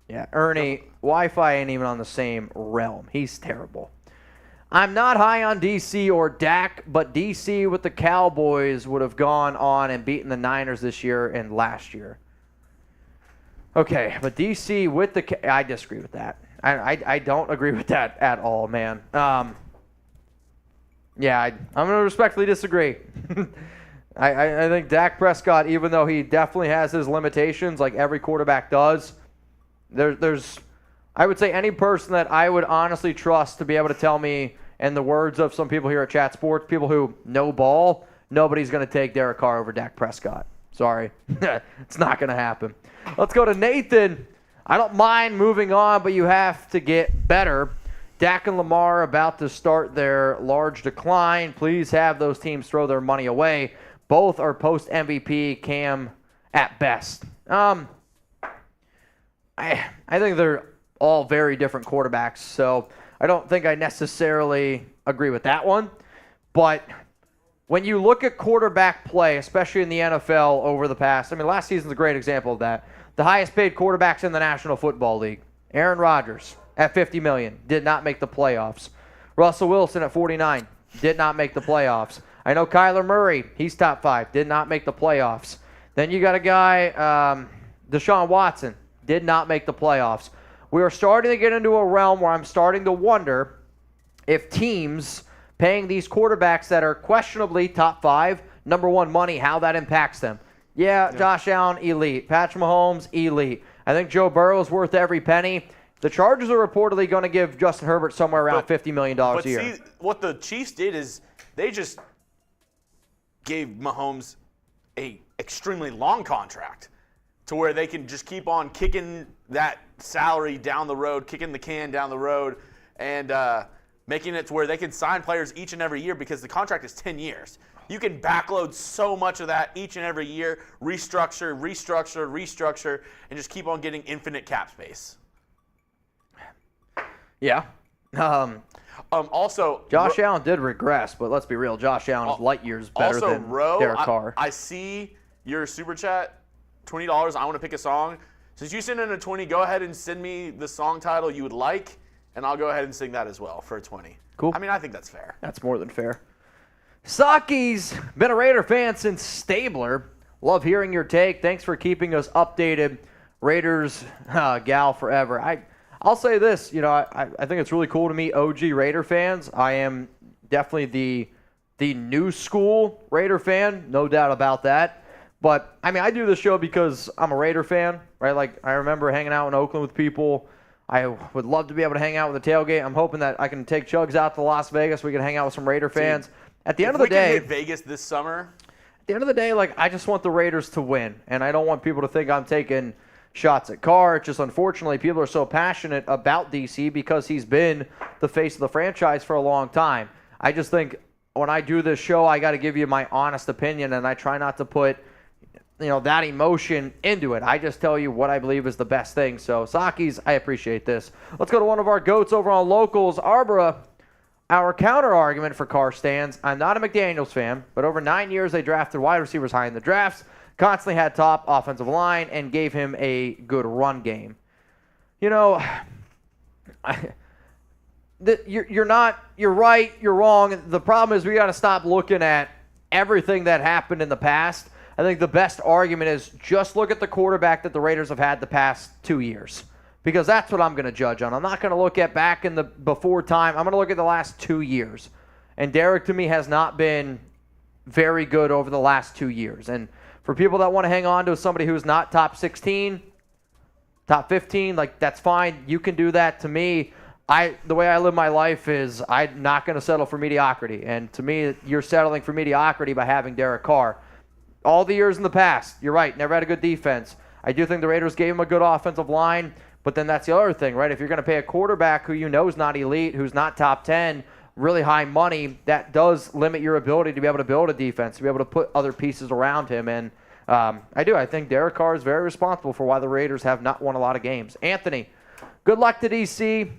Yeah, Ernie, Wi-Fi ain't even on the same realm. He's terrible. I'm not high on DC or Dak, but DC with the Cowboys would have gone on and beaten the Niners this year and last year. Okay, but DC with the I disagree with that. I don't agree with that at all, man. Yeah, I'm going to respectfully disagree. I think Dak Prescott, even though he definitely has his limitations, like every quarterback does, there's I would say any person that I would honestly trust to be able to tell me, in the words of some people here at Chat Sports, people who know ball, nobody's going to take Derek Carr over Dak Prescott. Sorry. It's not going to happen. Let's go to Nathan. I don't mind moving on, but you have to get better. Dak and Lamar are about to start their large decline. Please have those teams throw their money away. Both are post-MVP Cam at best. I think they're all very different quarterbacks, so I don't think I necessarily agree with that one. But when you look at quarterback play, especially in the NFL over the past, last season's a great example of that. The highest paid quarterbacks in the National Football League. Aaron Rodgers at $50 million, did not make the playoffs. Russell Wilson at $49, did not make the playoffs. I know Kyler Murray, he's top 5, did not make the playoffs. Then you got a guy, Deshaun Watson, did not make the playoffs. We are starting to get into a realm where I'm starting to wonder if teams paying these quarterbacks that are questionably top 5, number 1 money, how that impacts them. Yeah, Josh Allen, elite. Patrick Mahomes, elite. I think Joe Burrow is worth every penny. The Chargers are reportedly going to give Justin Herbert somewhere around $50 million a year. But see, what the Chiefs did is they just gave Mahomes a extremely long contract to where they can just keep on kicking that salary down the road, kicking the can down the road, and making it to where they can sign players each and every year because the contract is 10 years. You can backload so much of that each and every year, restructure, and just keep on getting infinite cap space. Yeah. Also, Josh Allen did regress, but let's be real. Josh Allen is light years better than Derek Carr. I see your super chat, $20. I want to pick a song. Since you sent in a 20, go ahead and send me the song title you would like, and I'll go ahead and sing that as well for a 20. Cool. I think that's fair. That's more than fair. Saki's been a Raider fan since Stabler. Love hearing your take. Thanks for keeping us updated. Raiders gal forever. I'll say this. I think it's really cool to meet OG Raider fans. I am definitely the new school Raider fan, no doubt about that. But, I do this show because I'm a Raider fan, right? Like, I remember hanging out in Oakland with people. I would love to be able to hang out with the tailgate. I'm hoping that I can take Chugs out to Las Vegas. We can hang out with some Raider fans. At the end of the day, if we can hit Vegas this summer. At the end of the day, I just want the Raiders to win, and I don't want people to think I'm taking shots at Carr. It's just unfortunately people are so passionate about DC because he's been the face of the franchise for a long time. I just think when I do this show, I got to give you my honest opinion, and I try not to put that emotion into it. I just tell you what I believe is the best thing. So, Saki's, I appreciate this. Let's go to one of our goats over on Locals. Arbora, our counter-argument for Carr stands. I'm not a McDaniels fan, but over 9 years they drafted wide receivers high in the drafts, constantly had top offensive line, and gave him a good run game. You're right, you're wrong. The problem is we got to stop looking at everything that happened in the past. I think the best argument is just look at the quarterback that the Raiders have had the past 2 years, because that's what I'm going to judge on. I'm not going to look at back in the before time. I'm going to look at the last 2 years. And Derek, to me, has not been very good over the last 2 years. And for people that want to hang on to somebody who's not top 16, top 15, that's fine. You can do that. To me, the way I live my life is I'm not going to settle for mediocrity. And to me, you're settling for mediocrity by having Derek Carr. All the years in the past, you're right, never had a good defense. I do think the Raiders gave him a good offensive line, but then that's the other thing, right? If you're going to pay a quarterback who is not elite, who's not top 10, really high money, that does limit your ability to be able to build a defense, to be able to put other pieces around him. And I think Derek Carr is very responsible for why the Raiders have not won a lot of games. Anthony, good luck to DC.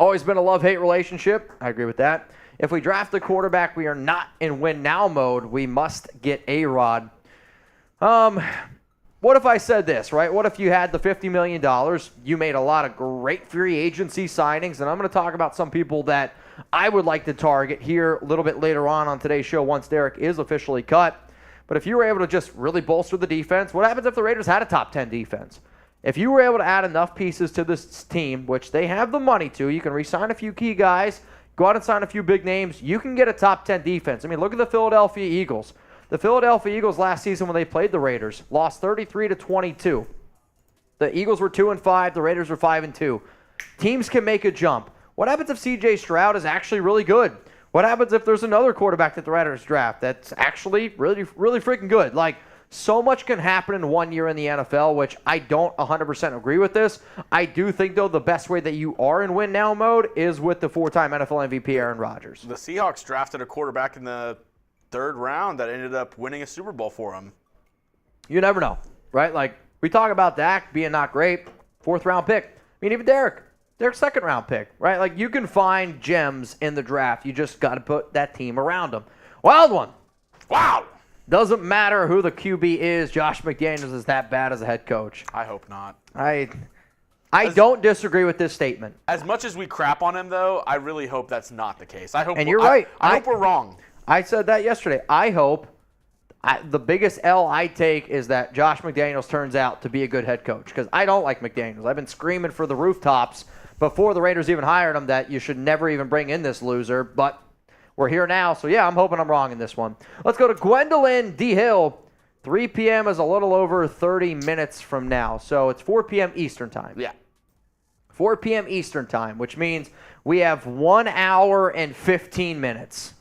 Always been a love-hate relationship. I agree with that. If we draft a quarterback, we are not in win-now mode. We must get A-Rod. What if I said this, right? What if you had the $50 million, you made a lot of great free agency signings, and I'm going to talk about some people that I would like to target here a little bit later on today's show once Derek is officially cut. But if you were able to just really bolster the defense, what happens if the Raiders had a top 10 defense? If you were able to add enough pieces to this team, which they have the money to, you can re-sign a few key guys, go out and sign a few big names, you can get a top 10 defense. I mean, look at the Philadelphia Eagles. The Philadelphia Eagles last season when they played the Raiders lost 33-22. The Eagles were 2-5, the Raiders were 5-2. Teams can make a jump. What happens if C.J. Stroud is actually really good? What happens if there's another quarterback that the Raiders draft that's actually really, really freaking good? Like, so much can happen in 1 year in the NFL, which I don't 100% agree with this. I do think, though, the best way that you are in win now mode is with the 4-time NFL MVP Aaron Rodgers. The Seahawks drafted a quarterback in the 3rd round that ended up winning a Super Bowl for him. You never know, right? Like, we talk about Dak being not great, 4th-round pick. I mean, even Derek's 2nd-round pick, right? Like, you can find gems in the draft. You just got to put that team around them. Wild one. Wow. Doesn't matter who the QB is. Josh McDaniels is that bad as a head coach. I hope not. I don't disagree with this statement. As much as we crap on him, though, I really hope that's not the case. And you're right. I hope we're wrong. I said that yesterday. I hope the biggest L I take is that Josh McDaniels turns out to be a good head coach, because I don't like McDaniels. I've been screaming for the rooftops before the Raiders even hired him that you should never even bring in this loser, but we're here now, so yeah, I'm hoping I'm wrong in this one. Let's go to Gwendolyn D. Hill. 3 p.m. is a little over 30 minutes from now, so it's 4 p.m. Eastern time. Yeah. 4 p.m. Eastern time, which means we have 1 hour and 15 minutes.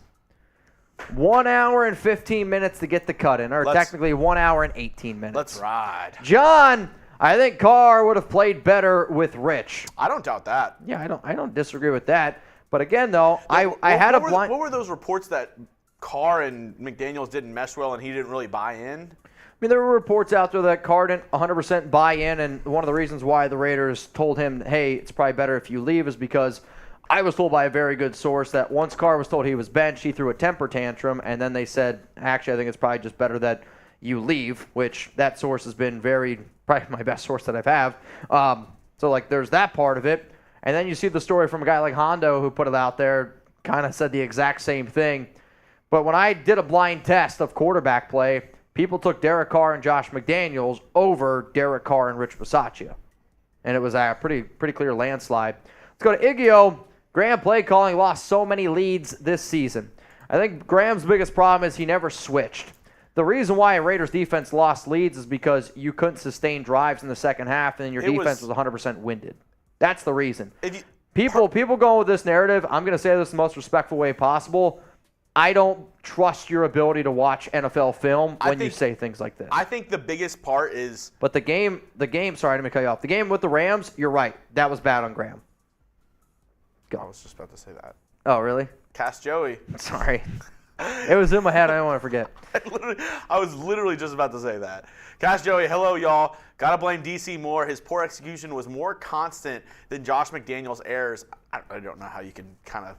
1 hour and 15 minutes to get the cut in, or technically 1 hour and 18 minutes. Let's ride. John, I think Carr would have played better with Rich. I don't doubt that. Yeah, I don't disagree with that. But again, though, I had a blind. What were those reports that Carr and McDaniels didn't mesh well and he didn't really buy in? I mean, there were reports out there that Carr didn't 100% buy in, and one of the reasons why the Raiders told him, hey, it's probably better if you leave, is because I was told by a very good source that once Carr was told he was benched, he threw a temper tantrum, and then they said, actually, I think it's probably just better that you leave, which that source has been probably my best source that I've had. So, like, there's that part of it. And then you see the story from a guy like Hondo who put it out there, kind of said the exact same thing. But when I did a blind test of quarterback play, people took Derek Carr and Josh McDaniels over Derek Carr and Rich Bisaccia. And it was a pretty clear landslide. Let's go to Igio. Graham play calling lost so many leads this season. I think Graham's biggest problem is he never switched. The reason why a Raiders defense lost leads is because you couldn't sustain drives in the second half, and then your defense was 100% winded. That's the reason. People going with this narrative, I'm going to say this in the most respectful way possible. I don't trust your ability to watch NFL film when you say things like this. I think the biggest part is... But the game, sorry, I didn't mean to cut you off. The game with the Rams, you're right. That was bad on Graham. Go. I was just about to say that. Oh, really? Cast Joey. Sorry. It was in my head. I don't want to forget. I was literally just about to say that. Cash Joey, hello, y'all. Gotta blame DC more. His poor execution was more constant than Josh McDaniels' errors. I don't know how you can kind of.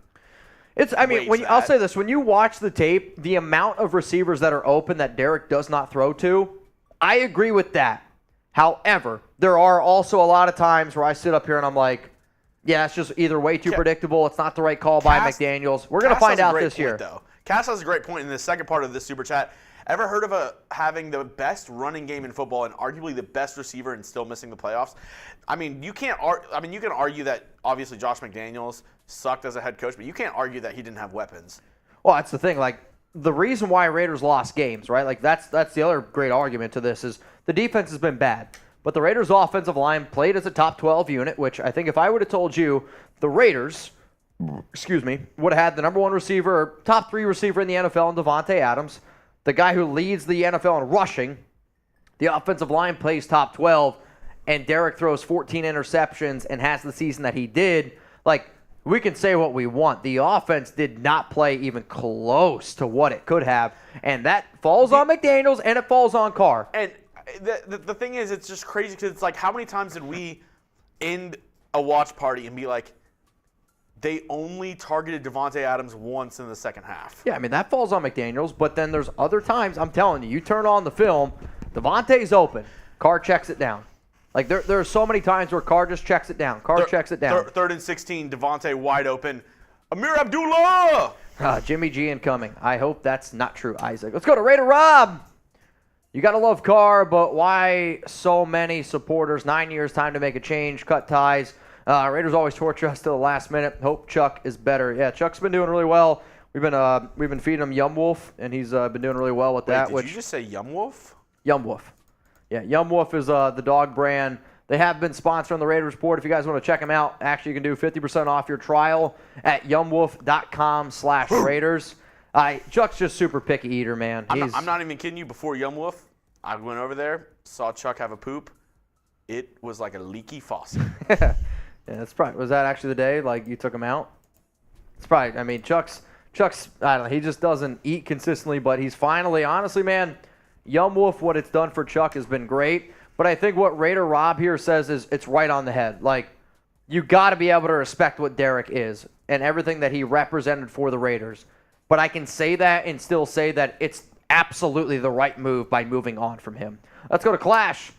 I'll say this: when you watch the tape, the amount of receivers that are open that Derek does not throw to, I agree with that. However, there are also a lot of times where I sit up here and I'm like, yeah, it's just either way too predictable. It's not the right call by McDaniels. We're going to find out this year. Cass has a great point in the second part of this super chat. Ever heard of having the best running game in football and arguably the best receiver and still missing the playoffs? I mean, you can argue that obviously Josh McDaniels sucked as a head coach, but you can't argue that he didn't have weapons. Well, that's the thing. Like, the reason why Raiders lost games, right? Like, that's the other great argument to this is the defense has been bad. But the Raiders' offensive line played as a top 12 unit, which I think if I would have told you the Raiders, would have had the number one receiver, or top 3 receiver in the NFL in Davante Adams, the guy who leads the NFL in rushing, the offensive line plays top 12, and Derek throws 14 interceptions and has the season that he did, like, we can say what we want. The offense did not play even close to what it could have, and that falls on McDaniels and it falls on Carr. And the thing is, it's just crazy because it's like, how many times did we end a watch party and be like, they only targeted Davante Adams once in the second half? Yeah, I mean, that falls on McDaniels, but then there's other times, I'm telling you, you turn on the film, Davante's open, Carr checks it down. Like, there are so many times where Carr just checks it down. Checks it down. 3rd and 16, Davante wide open. Amir Abdullah! Jimmy G incoming. I hope that's not true, Isaac. Let's go to Raider Rob. You got to love Carr, but why so many supporters? 9 years, time to make a change, cut ties. Raiders always torture us till the last minute. Hope Chuck is better. Yeah, Chuck's been doing really well. We've been feeding him Yum Wolf, and he's been doing really well with that. Did you just say Yum Wolf? Yum Wolf. Yeah, Yum Wolf is the dog brand. They have been sponsoring the Raiders Report. If you guys want to check them out, actually you can do 50% off your trial at yumwolf.com/Raiders. Chuck's just super picky eater, man. I'm not even kidding you. Before Yum Wolf, I went over there, saw Chuck have a poop. It was like a leaky faucet. Yeah, that's probably. Was that actually the day like you took him out? It's probably. I mean, Chuck's. I don't know. He just doesn't eat consistently, but he's finally, honestly, man. Yum Wolf, what it's done for Chuck has been great. But I think what Raider Rob here says is it's right on the head. Like, you got to be able to respect what Derek is and everything that he represented for the Raiders. But I can say that and still say that it's absolutely the right move by moving on from him. Let's go to Clash.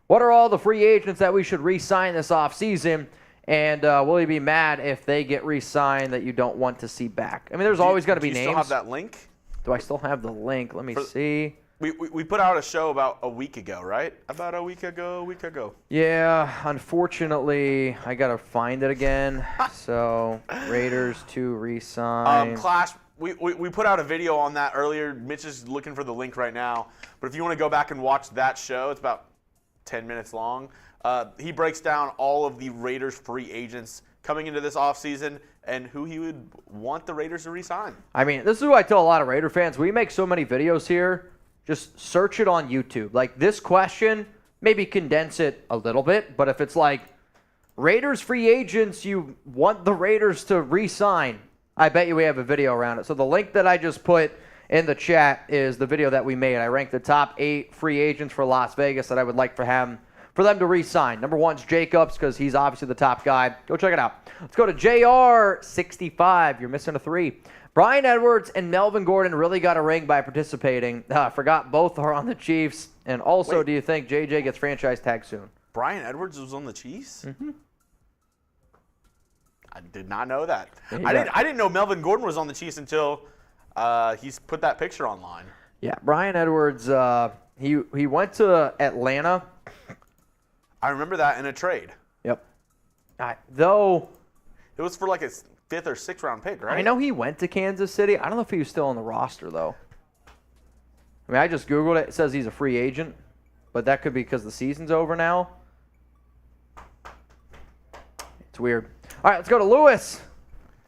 What are all the free agents that we should re-sign this offseason? And will you be mad if they get re-signed that you don't want to see back? I mean, there's always going to be names. Do you still have that link? Do I still have the link? Let me see. We put out a show about a week ago, right? About a week ago. Yeah, unfortunately, I got to find it again. So, Raiders to re-sign. Clash, we put out a video on that earlier. Mitch is looking for the link right now. But if you want to go back and watch that show, it's about 10 minutes long. He breaks down all of the Raiders free agents coming into this offseason and who he would want the Raiders to re-sign. I mean, this is what I tell a lot of Raider fans. We make so many videos here. Just search it on YouTube. Like this question, maybe condense it a little bit. But if it's like Raiders free agents you want the Raiders to re-sign, I bet you we have a video around it. So the link that I just put in the chat is the video that we made. I ranked the top 8 free agents for Las Vegas that I would like for them to re-sign. Number 1's Jacobs because he's obviously the top guy. Go check it out. Let's go to JR65. You're missing a 3. Brian Edwards and Melvin Gordon really got a ring by participating. Forgot both are on the Chiefs. And also, do you think JJ gets franchise tagged soon? Brian Edwards was on the Chiefs? Mm-hmm. I did not know that. I didn't know Melvin Gordon was on the Chiefs until he's put that picture online. Yeah, Brian Edwards, he went to Atlanta. I remember that in a trade. Yep. Though it was for like a 5th or 6th round pick, right? I know he went to Kansas City. I don't know if he was still on the roster, though. I mean, I just Googled it. It says he's a free agent, but that could be because the season's over now. It's weird. All right, let's go to Lewis.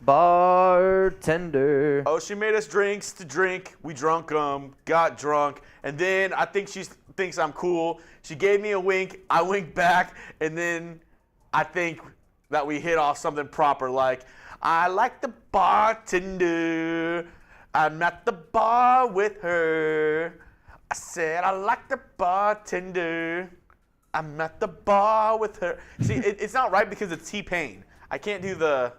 Bartender. Oh, she made us drinks to drink. We drunk them, got drunk, and then I think she thinks I'm cool. She gave me a wink. I winked back, and then I think that we hit off something proper like, I like the bartender. I'm at the bar with her. I said I like the bartender. I'm at the bar with her. See, it's not right because it's T-Pain. I can't do the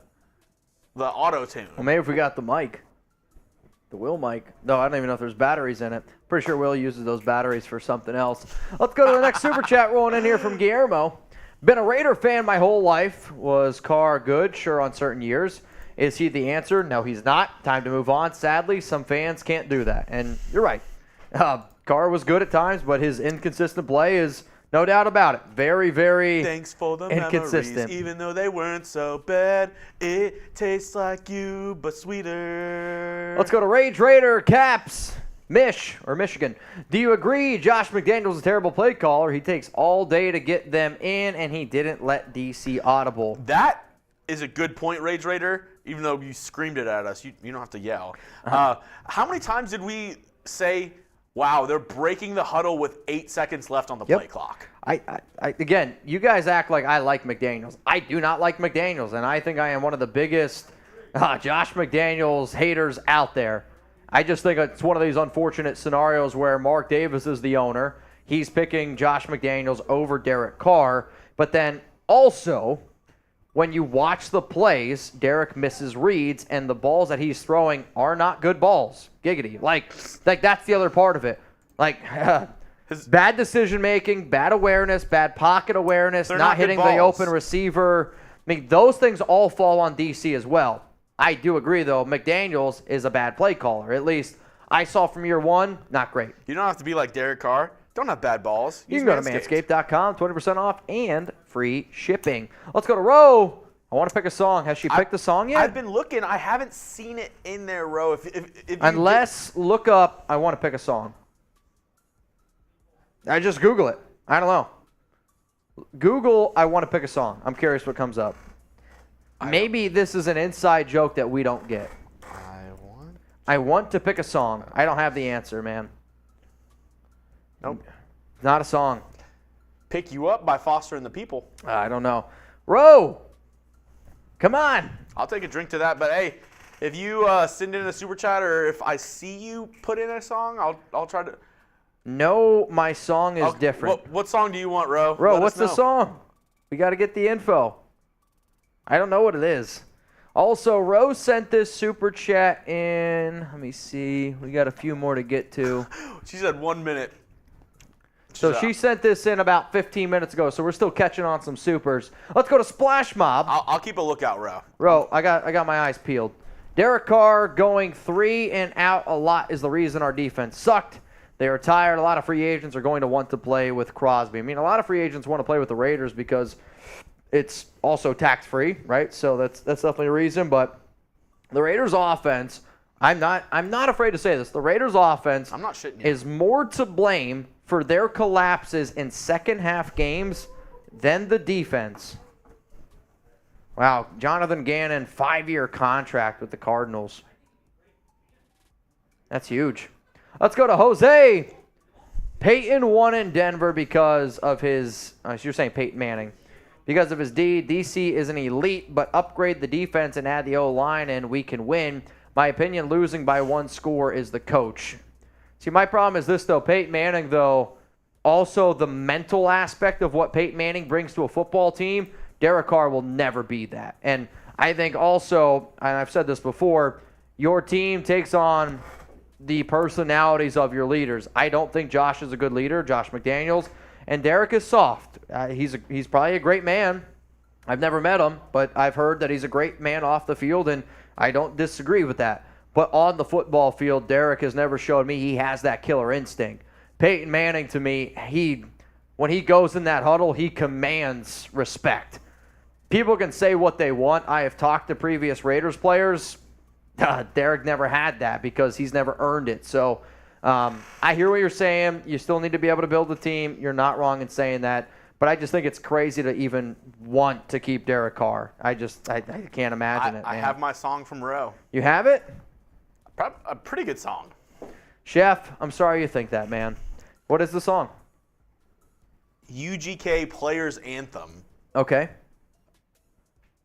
auto-tune. Well, maybe if we got the mic. The Will mic. No, I don't even know if there's batteries in it. Pretty sure Will uses those batteries for something else. Let's go to the next super chat rolling in here from Guillermo. Been a Raider fan my whole life. Was Carr good? Sure, on certain years. Is he the answer? No, he's not. Time to move on. Sadly, some fans can't do that. And you're right. Carr was good at times, but his inconsistent play is no doubt about it. Very, very Thanks for the inconsistent. Memories, even though they weren't so bad. It tastes like you, but sweeter. Let's go to Rage Raider Caps. Michigan. Do you agree Josh McDaniels is a terrible play caller? He takes all day to get them in, and he didn't let DC audible. That is a good point, Rage Raider, even though you screamed it at us. You don't have to yell. How many times did we say, wow, they're breaking the huddle with 8 seconds left on the play clock? Again, you guys act like I like McDaniels. I do not like McDaniels, and I think I am one of the biggest Josh McDaniels haters out there. I just think it's one of these unfortunate scenarios where Mark Davis is the owner. He's picking Josh McDaniels over Derek Carr. But then also, when you watch the plays, Derek misses reads, and the balls that he's throwing are not good balls. Giggity. Like that's the other part of it. Like, bad decision-making, bad awareness, bad pocket awareness, not hitting the open receiver. I mean, those things all fall on DC as well. I do agree, though, McDaniels is a bad play caller. At least I saw from year one, not great. You don't have to be like Derek Carr. Don't have bad balls. You can go to manscaped.com, 20% off and free shipping. Let's go to Ro. I want to pick a song. Has she picked the song yet? I've been looking. I haven't seen it in there, Ro. Unless, look up, I want to pick a song. I just Google it. I don't know. Google, I want to pick a song. I'm curious what comes up. Maybe this is an inside joke that we don't get. I want to pick a song. I don't have the answer, man. Nope. Not a song. Pick You Up by Foster and the People. I don't know. Ro, come on. I'll take a drink to that. But, hey, if you send in a super chat or if I see you put in a song, I'll try to. No, my song is different. What song do you want, Ro? Ro, what's the song? We got to get the info. I don't know what it is. Also, Ro sent this super chat in. Let me see. We got a few more to get to. She said 1 minute. So she sent this in about 15 minutes ago, so we're still catching on some supers. Let's go to Splash Mob. I'll keep a lookout, Ro. Ro, I got my eyes peeled. Derek Carr going 3 and out a lot is the reason our defense sucked. They are tired. A lot of free agents are going to want to play with Crosby. I mean, a lot of free agents want to play with the Raiders because it's also tax-free, right? So that's definitely a reason. But the Raiders' offense, I'm not afraid to say this. The Raiders' offense I'm not shitting you. is more to blame for their collapses in second-half games than the defense. Wow, Jonathan Gannon, 5-year contract with the Cardinals. That's huge. Let's go to Jose. Peyton won in Denver because of his, you're saying Peyton Manning. Because of his D. DC is an elite, but upgrade the defense and add the O-line and we can win. My opinion, losing by 1 score is the coach. See, my problem is this, though. Peyton Manning, though, also the mental aspect of what Peyton Manning brings to a football team, Derek Carr will never be that. And I think also, and I've said this before, your team takes on the personalities of your leaders. I don't think Josh is a good leader, Josh McDaniels, and Derek is soft. He's probably a great man. I've never met him, but I've heard that he's a great man off the field, and I don't disagree with that. But on the football field, Derek has never showed me he has that killer instinct. Peyton Manning, to me, when he goes in that huddle, he commands respect. People can say what they want. I have talked to previous Raiders players. Derek never had that because he's never earned it. So I hear what you're saying. You still need to be able to build a team. You're not wrong in saying that. But I just think it's crazy to even want to keep Derek Carr. I can't imagine it, man. I have my song from Ro. You have it? A pretty good song. Chef, I'm sorry you think that, man. What is the song? UGK Players Anthem. Okay.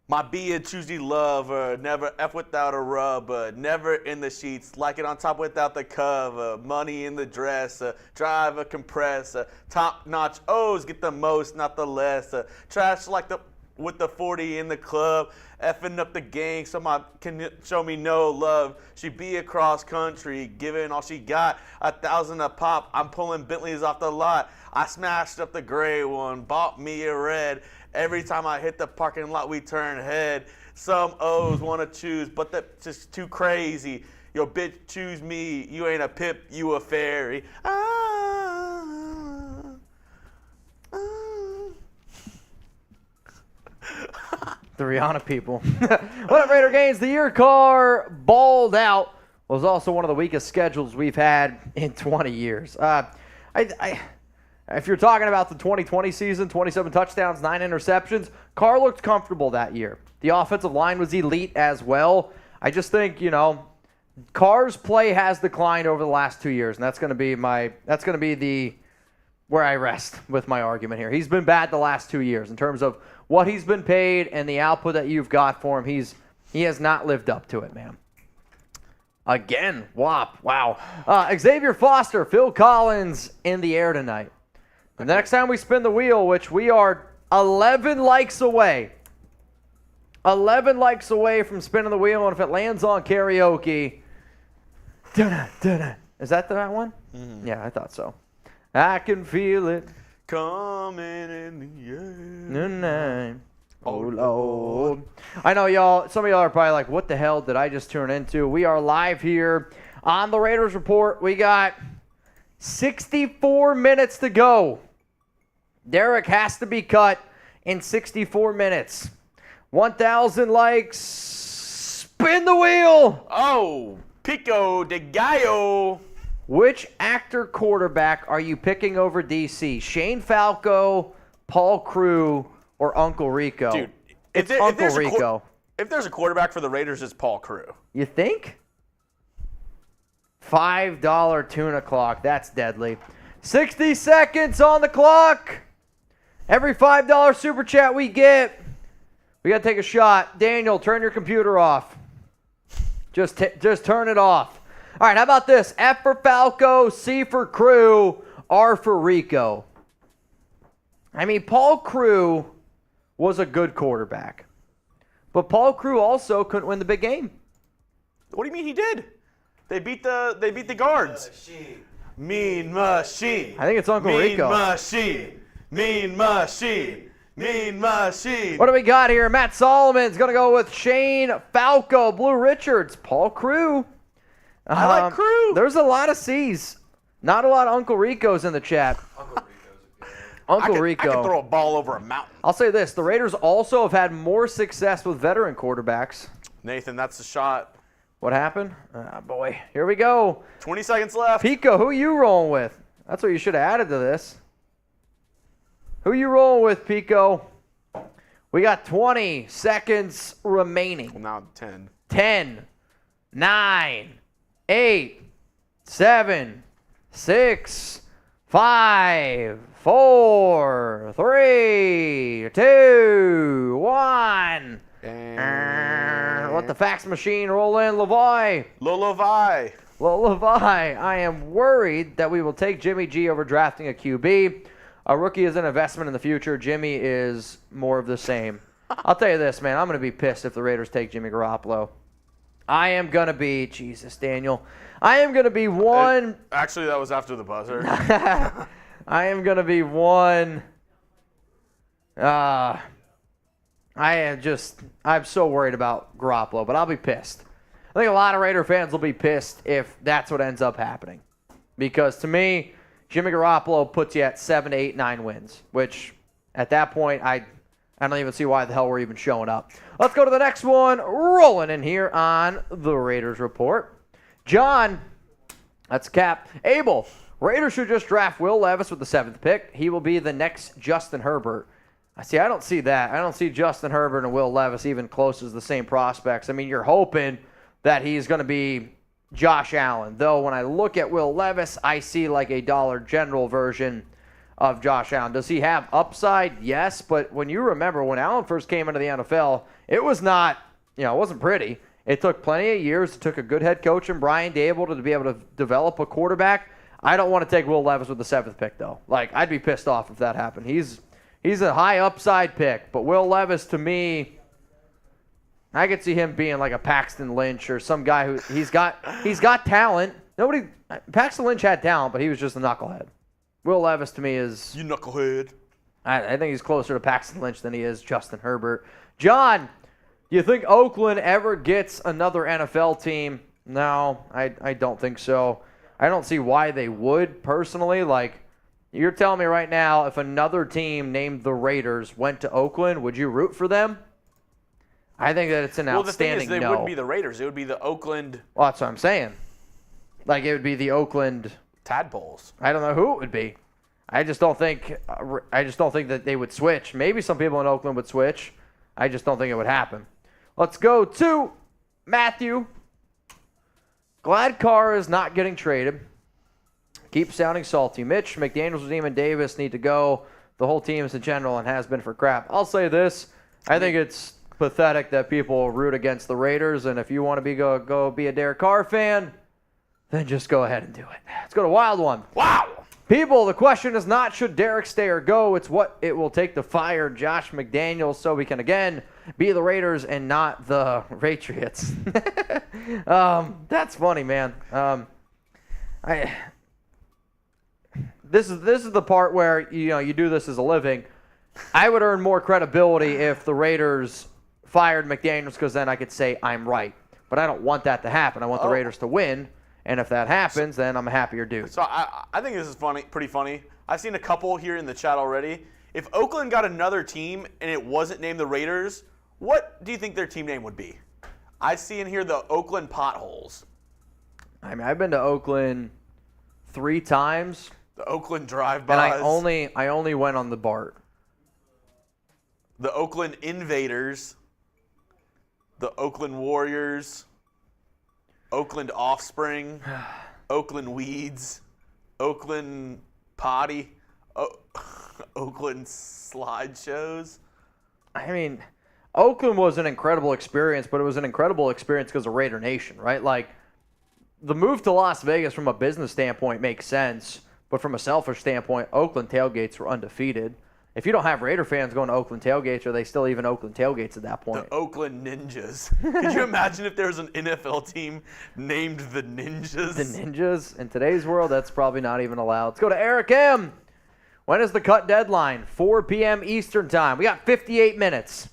My be a Tuesday lover, never F without a rub, never in the sheets, like it on top without the cover, money in the dress, drive a compressor, top-notch O's, get the most, not the less, trash like with the 40 in the club, effing up the gang so my can show me no love. She be across country, giving all she got, 1,000 a pop, I'm pulling Bentleys off the lot, I smashed up the gray one, bought me a red. Every time I hit the parking lot, we turn head. Some O's want to choose, but that's just too crazy. Yo, bitch, choose me. You ain't a pip, you a fairy. The Rihanna people. One of Raider games, the year Carr balled out was also one of the weakest schedules we've had in 20 years. If you're talking about the 2020 season, 27 touchdowns, 9 interceptions, Carr looked comfortable that year. The offensive line was elite as well. I just think, Carr's play has declined over the last 2 years, and that's going to be where I rest with my argument here. He's been bad the last 2 years in terms of what he's been paid and the output that you've got for him. He has not lived up to it, man. Again, whop, wow. Xavier Foster, Phil Collins in the air tonight. The next time we spin the wheel, which we are 11 likes away. 11 likes away from spinning the wheel, and if it lands on karaoke, is that the right one? Mm-hmm. Yeah, I thought so. I can feel it coming in the air. Tonight. Oh, Lord. I know, y'all, some of y'all are probably like, what the hell did I just turn into? We are live here On the Raiders report, we got 64 minutes to go. Derek has to be cut in 64 minutes. 1,000 likes. Spin the wheel. Oh, Pico de Gallo. Which actor quarterback are you picking over DC? Shane Falco, Paul Crewe, or Uncle Rico? Dude, it's Uncle Rico. If there's a quarterback for the Raiders, it's Paul Crewe. You think? $5 tuna clock. That's deadly. 60 seconds on the clock. Every $5 super chat we get, we got to take a shot. Daniel, turn your computer off. Just turn it off. All right, how about this? F for Falco, C for Crewe, R for Rico. I mean, Paul Crewe was a good quarterback. But Paul Crewe also couldn't win the big game. What do you mean he did? They beat the guards. Mean machine. I think it's Uncle Rico. Mean machine. Mean machine. Mean machine. What do we got here? Matt Solomon's going to go with Shane Falco. Blue Richards, Paul Crewe. I like Crewe. There's a lot of C's. Not a lot of Uncle Ricos in the chat. Uncle Rico. I can throw a ball over a mountain. I'll say this. The Raiders also have had more success with veteran quarterbacks. Nathan, that's the shot. What happened? Boy. Here we go. 20 seconds left. Pico, who you rolling with? That's what you should have added to this. Who you rolling with, Pico? We got 20 seconds remaining. Well, now 10. 10, 9, 8, 7, 6, 5, 4, 3, 2, 1. Let the fax machine roll in, Levi. Levi. I am worried that we will take Jimmy G over drafting a QB. A rookie is an investment in the future. Jimmy is more of the same. I'll tell you this, man. I'm going to be pissed if the Raiders take Jimmy Garoppolo. I am going to be, Jesus, Daniel. I am going to be one. Actually, that was after the buzzer. I am going to be one. I'm so worried about Garoppolo, but I'll be pissed. I think a lot of Raider fans will be pissed if that's what ends up happening. Because to me, Jimmy Garoppolo puts you at 7, 8, 9 wins, which at that point, I don't even see why the hell we're even showing up. Let's go to the next one. Rolling in here on the Raiders Report. John, that's Cap. Abel, Raiders should just draft Will Levis with the 7th pick. He will be the next Justin Herbert. I don't see that. I don't see Justin Herbert and Will Levis even close as the same prospects. I mean, you're hoping that he's going to be Josh Allen. Though when I look at Will Levis, I see like a Dollar General version of Josh Allen. Does he have upside? Yes, but when you remember when Allen first came into the NFL, it was not, it wasn't pretty. It took plenty of years. It took a good head coach in Brian Dable to be able to develop a quarterback. I don't want to take Will Levis with the 7th pick, though. I'd be pissed off if that happened. He's a high upside pick, but Will Levis, to me, I could see him being like a Paxton Lynch or some guy who he's got talent. Paxton Lynch had talent, but he was just a knucklehead. Will Levis to me is... You knucklehead. I think he's closer to Paxton Lynch than he is Justin Herbert. John, do you think Oakland ever gets another NFL team? No, I don't think so. I don't see why they would, personally. You're telling me right now, if another team named the Raiders went to Oakland, would you root for them? I think that it's an outstanding no. Well, the thing is, they wouldn't be the Raiders. It would be the Oakland... Well, that's what I'm saying. It would be the Oakland... Tadpoles. I don't know who it would be. I just don't think that they would switch. Maybe some people in Oakland would switch. I just don't think it would happen. Let's go to Matthew. Glad Carr is not getting traded. Keep sounding salty. Mitch, McDaniels, Redeem, and Davis need to go. The whole team is in general and has been for crap. I'll say this. I think it's pathetic that people root against the Raiders, and if you want to go be a Derek Carr fan, then just go ahead and do it. Let's go to Wild One. Wow. People, the question is not should Derek stay or go. It's what it will take to fire Josh McDaniels so we can, again, be the Raiders and not the Patriots. That's funny, man. This is the part where you do this as a living. I would earn more credibility if the Raiders fired McDaniels because then I could say I'm right. But I don't want that to happen. I want the Raiders to win. And if that happens, then I'm a happier dude. So I think this is pretty funny. I've seen a couple here in the chat already. If Oakland got another team and it wasn't named the Raiders, what do you think their team name would be? I see in here the Oakland Potholes. I mean, I've been to Oakland 3 times. The Oakland Drive-Bys. And I only went on the BART. The Oakland Invaders. The Oakland Warriors. Oakland Offspring. Oakland Weeds. Oakland Potty. Oakland Slideshows. I mean, Oakland was an incredible experience, but it was an incredible experience because of Raider Nation, right? Like, the move to Las Vegas from a business standpoint makes sense, but from a selfish standpoint, Oakland tailgates were undefeated. If you don't have Raider fans going to Oakland tailgates, are they still even Oakland tailgates at that point? The Oakland Ninjas. Could you imagine if there was an NFL team named the Ninjas? The Ninjas? In today's world, that's probably not even allowed. Let's go to Eric M. When is the cut deadline? 4 p.m. Eastern time. We got 58 minutes.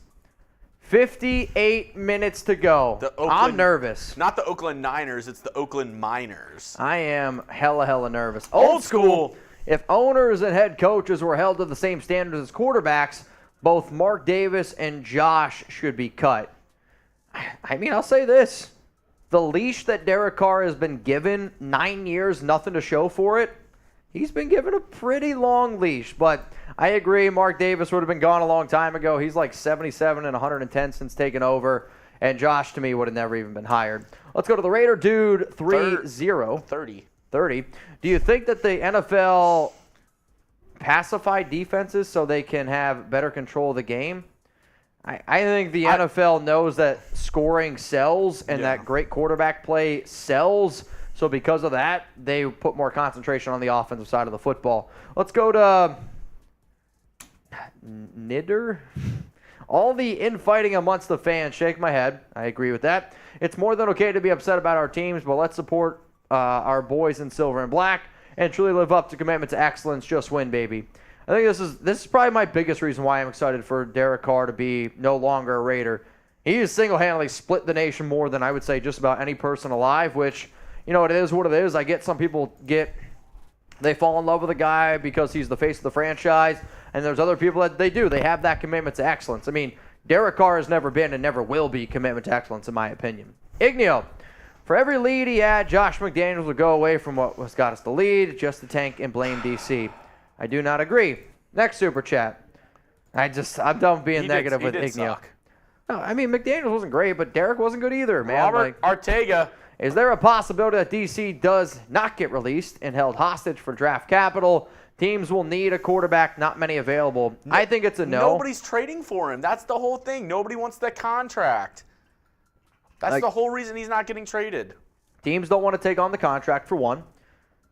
58 minutes to go. I'm nervous. Not the Oakland Niners, it's the Oakland Miners. I am hella nervous. Old school. If owners and head coaches were held to the same standards as quarterbacks, both Mark Davis and Josh should be cut. I mean, I'll say this. The leash that Derek Carr has been given, 9 years, nothing to show for it, he's been given a pretty long leash. But I agree, Mark Davis would have been gone a long time ago. He's like 77 and 110 since taking over. And Josh, to me, would have never even been hired. Let's go to the Raider Dude 30. Do you think that the NFL pacify defenses so they can have better control of the game? I think the NFL knows that scoring sells and that great quarterback play sells. So because of that, they put more concentration on the offensive side of the football. Let's go to Nidder. All the infighting amongst the fans. Shake my head. I agree with that. It's more than okay to be upset about our teams, but let's support our boys in silver and black and truly live up to commitment to excellence. Just win, baby. I think this is probably my biggest reason why I'm excited for Derek Carr to be no longer a Raider. He has single-handedly split the nation more than I would say just about any person alive, which, you know, it is what it is. I get some people they fall in love with a guy because he's the face of the franchise, and there's other people that they do. They have that commitment to excellence. I mean, Derek Carr has never been and never will be commitment to excellence, in my opinion. Ignio, for every lead he had, Josh McDaniels would go away from what has got us the lead, just to tank and blame DC. I do not agree. Next super chat. I'm done being negative with Ignio. No, I mean, McDaniels wasn't great, but Derek wasn't good either, man. Robert Artega. Is there a possibility that DC does not get released and held hostage for draft capital? Teams will need a quarterback, not many available. I think it's a no. Nobody's trading for him. That's the whole thing. Nobody wants that contract. That's the whole reason he's not getting traded. Teams don't want to take on the contract, for one.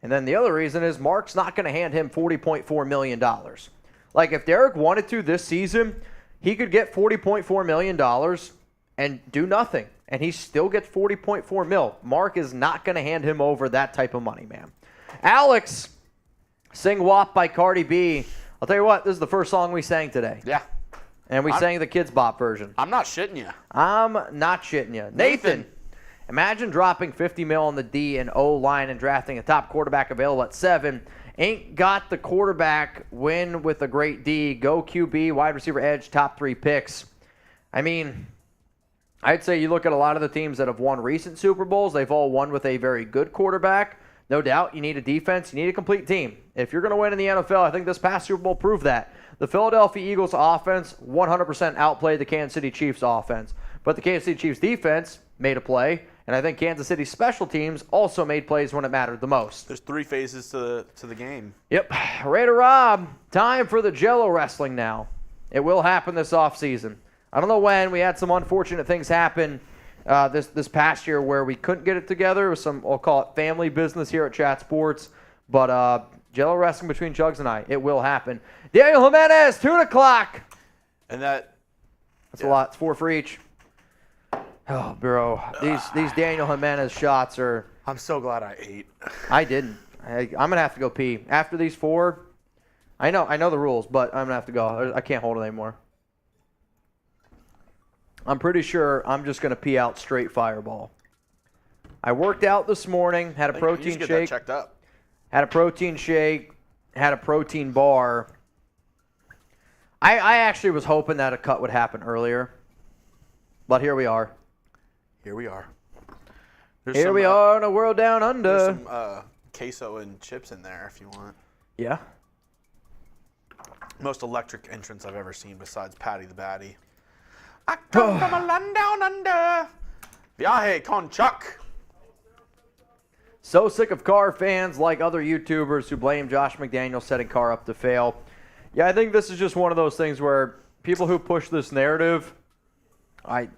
And then the other reason is Mark's not going to hand him $40.4 million. Like, if Derek wanted to this season, he could get $40.4 million and do nothing. And he still gets $40.4 million. Mark is not going to hand him over that type of money, man. Alex, sing WAP by Cardi B. I'll tell you what, this is the first song we sang today. Yeah. And we sang the Kids Bop version. I'm not shitting you. I'm not shitting you. Nathan, imagine dropping $50 million on the D and O line and drafting a top quarterback available at 7. Ain't got the quarterback, win with a great D. Go QB, wide receiver edge, top 3 picks. I mean, I'd say you look at a lot of the teams that have won recent Super Bowls, they've all won with a very good quarterback. No doubt, you need a defense, you need a complete team. If you're going to win in the NFL, I think this past Super Bowl proved that. The Philadelphia Eagles offense 100% outplayed the Kansas City Chiefs offense. But the Kansas City Chiefs defense made a play, and I think Kansas City special teams also made plays when it mattered the most. There's 3 phases to the game. Yep. Raider Rob, time for the Jello wrestling now. It will happen this offseason. I don't know when. We had some unfortunate things happen this past year where we couldn't get it together. It was some, I'll call it family business here at Chat Sports. But Jello wrestling between Jugs and I, it will happen. Daniel Jimenez, 2 o'clock. And that's a lot. It's 4 for each. Oh, bro. These Daniel Jimenez shots are... I'm so glad I ate. I didn't. I'm going to have to go pee. After these 4, I know the rules, but I'm going to have to go. I can't hold it anymore. I'm pretty sure I'm just going to pee out straight fireball. I worked out this morning, had a You protein should get shake. that checked up. Had a protein shake, had a protein bar. I actually was hoping that a cut would happen earlier, but here we are. Here we are. Here we are in a world down under. There's some queso and chips in there if you want. Yeah. Most electric entrance I've ever seen besides Patty the Batty. I come from a land down under. Viaje con Chuck. So sick of Carr fans like other YouTubers who blame Josh McDaniels setting Carr up to fail. Yeah, I think this is just one of those things where people who push this narrative, I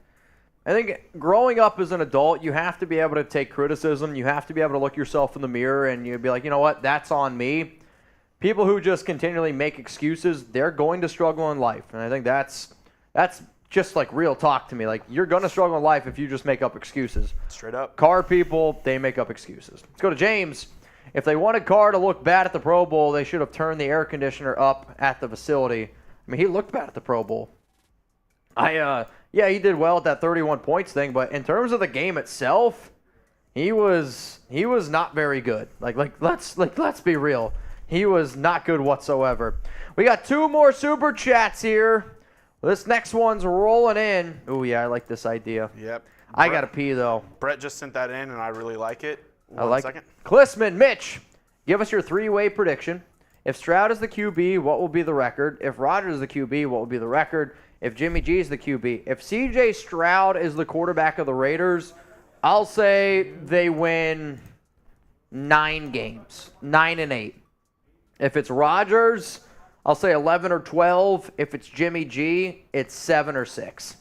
think growing up as an adult, you have to be able to take criticism. You have to be able to look yourself in the mirror and you'd be like, you know what, that's on me. People who just continually make excuses, they're going to struggle in life. And I think that's just like real talk to me. Like, you're going to struggle in life if you just make up excuses. Straight up. Carr people, they make up excuses. Let's go to James. If they wanted Carr to look bad at the Pro Bowl, they should have turned the air conditioner up at the facility. I mean, he looked bad at the Pro Bowl. Yeah, he did well at that 31 points thing, but in terms of the game itself, he was not very good. Let's be real. He was not good whatsoever. We got 2 more super chats here. This next one's rolling in. Oh yeah, I like this idea. Yep. I gotta pee though. Brett just sent that in, and I really like it. I like Second. Klissman, Mitch, give us your 3-way prediction. If Stroud is the QB, what will be the record? If Rodgers is the QB, what will be the record? If Jimmy G is the QB. If CJ Stroud is the quarterback of the Raiders, I'll say they win 9 games, 9-8. If it's Rodgers, I'll say 11 or 12. If it's Jimmy G, it's 7 or 6.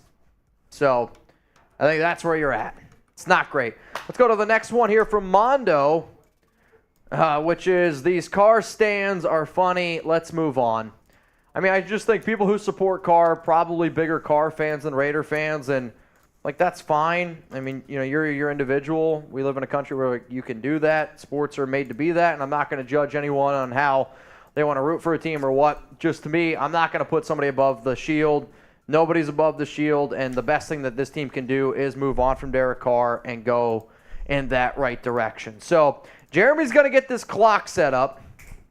So I think that's where you're at. It's not great. Let's go to the next one here from Mondo, which is these Carr stands are funny. Let's move on. I mean, I just think people who support Carr probably bigger Carr fans than Raider fans, and like that's fine. I mean, you know, you're your individual. We live in a country where you can do that. Sports are made to be that, and I'm not going to judge anyone on how they want to root for a team or what. Just to me, I'm not going to put somebody above the shield. Nobody's above the shield, and the best thing that this team can do is move on from Derek Carr and go in that right direction. So Jeremy's going to get this clock set up.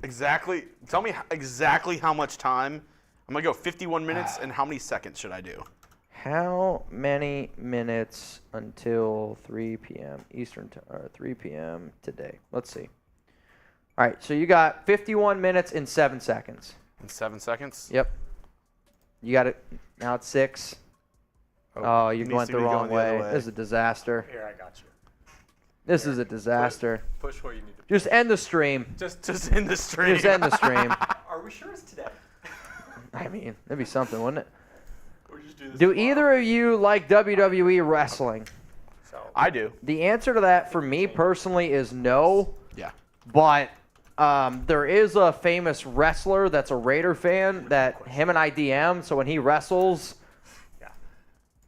Exactly. Tell me exactly how much time. I'm going to go 51 minutes, and how many seconds should I do? How many minutes until 3 p.m. Eastern or 3 p.m. today? Let's see. All right, so you got 51 minutes and 7 seconds. In 7 seconds? Yep. You got it. Now it's 6. Oh, you needs went to the be wrong going the other way. way. This is a disaster. Here, I got you. This is a disaster. Push where you need to. Just end the stream. Just in the stream. Just end the stream. Are we sure it's today? I mean, that'd be something, wouldn't it? Or just do this Do tomorrow? either of you like WWE wrestling? So, I do. The answer to that for me personally is no. Yeah. But there is a famous wrestler that's a Raider fan that him and I DM. So when he wrestles, yeah.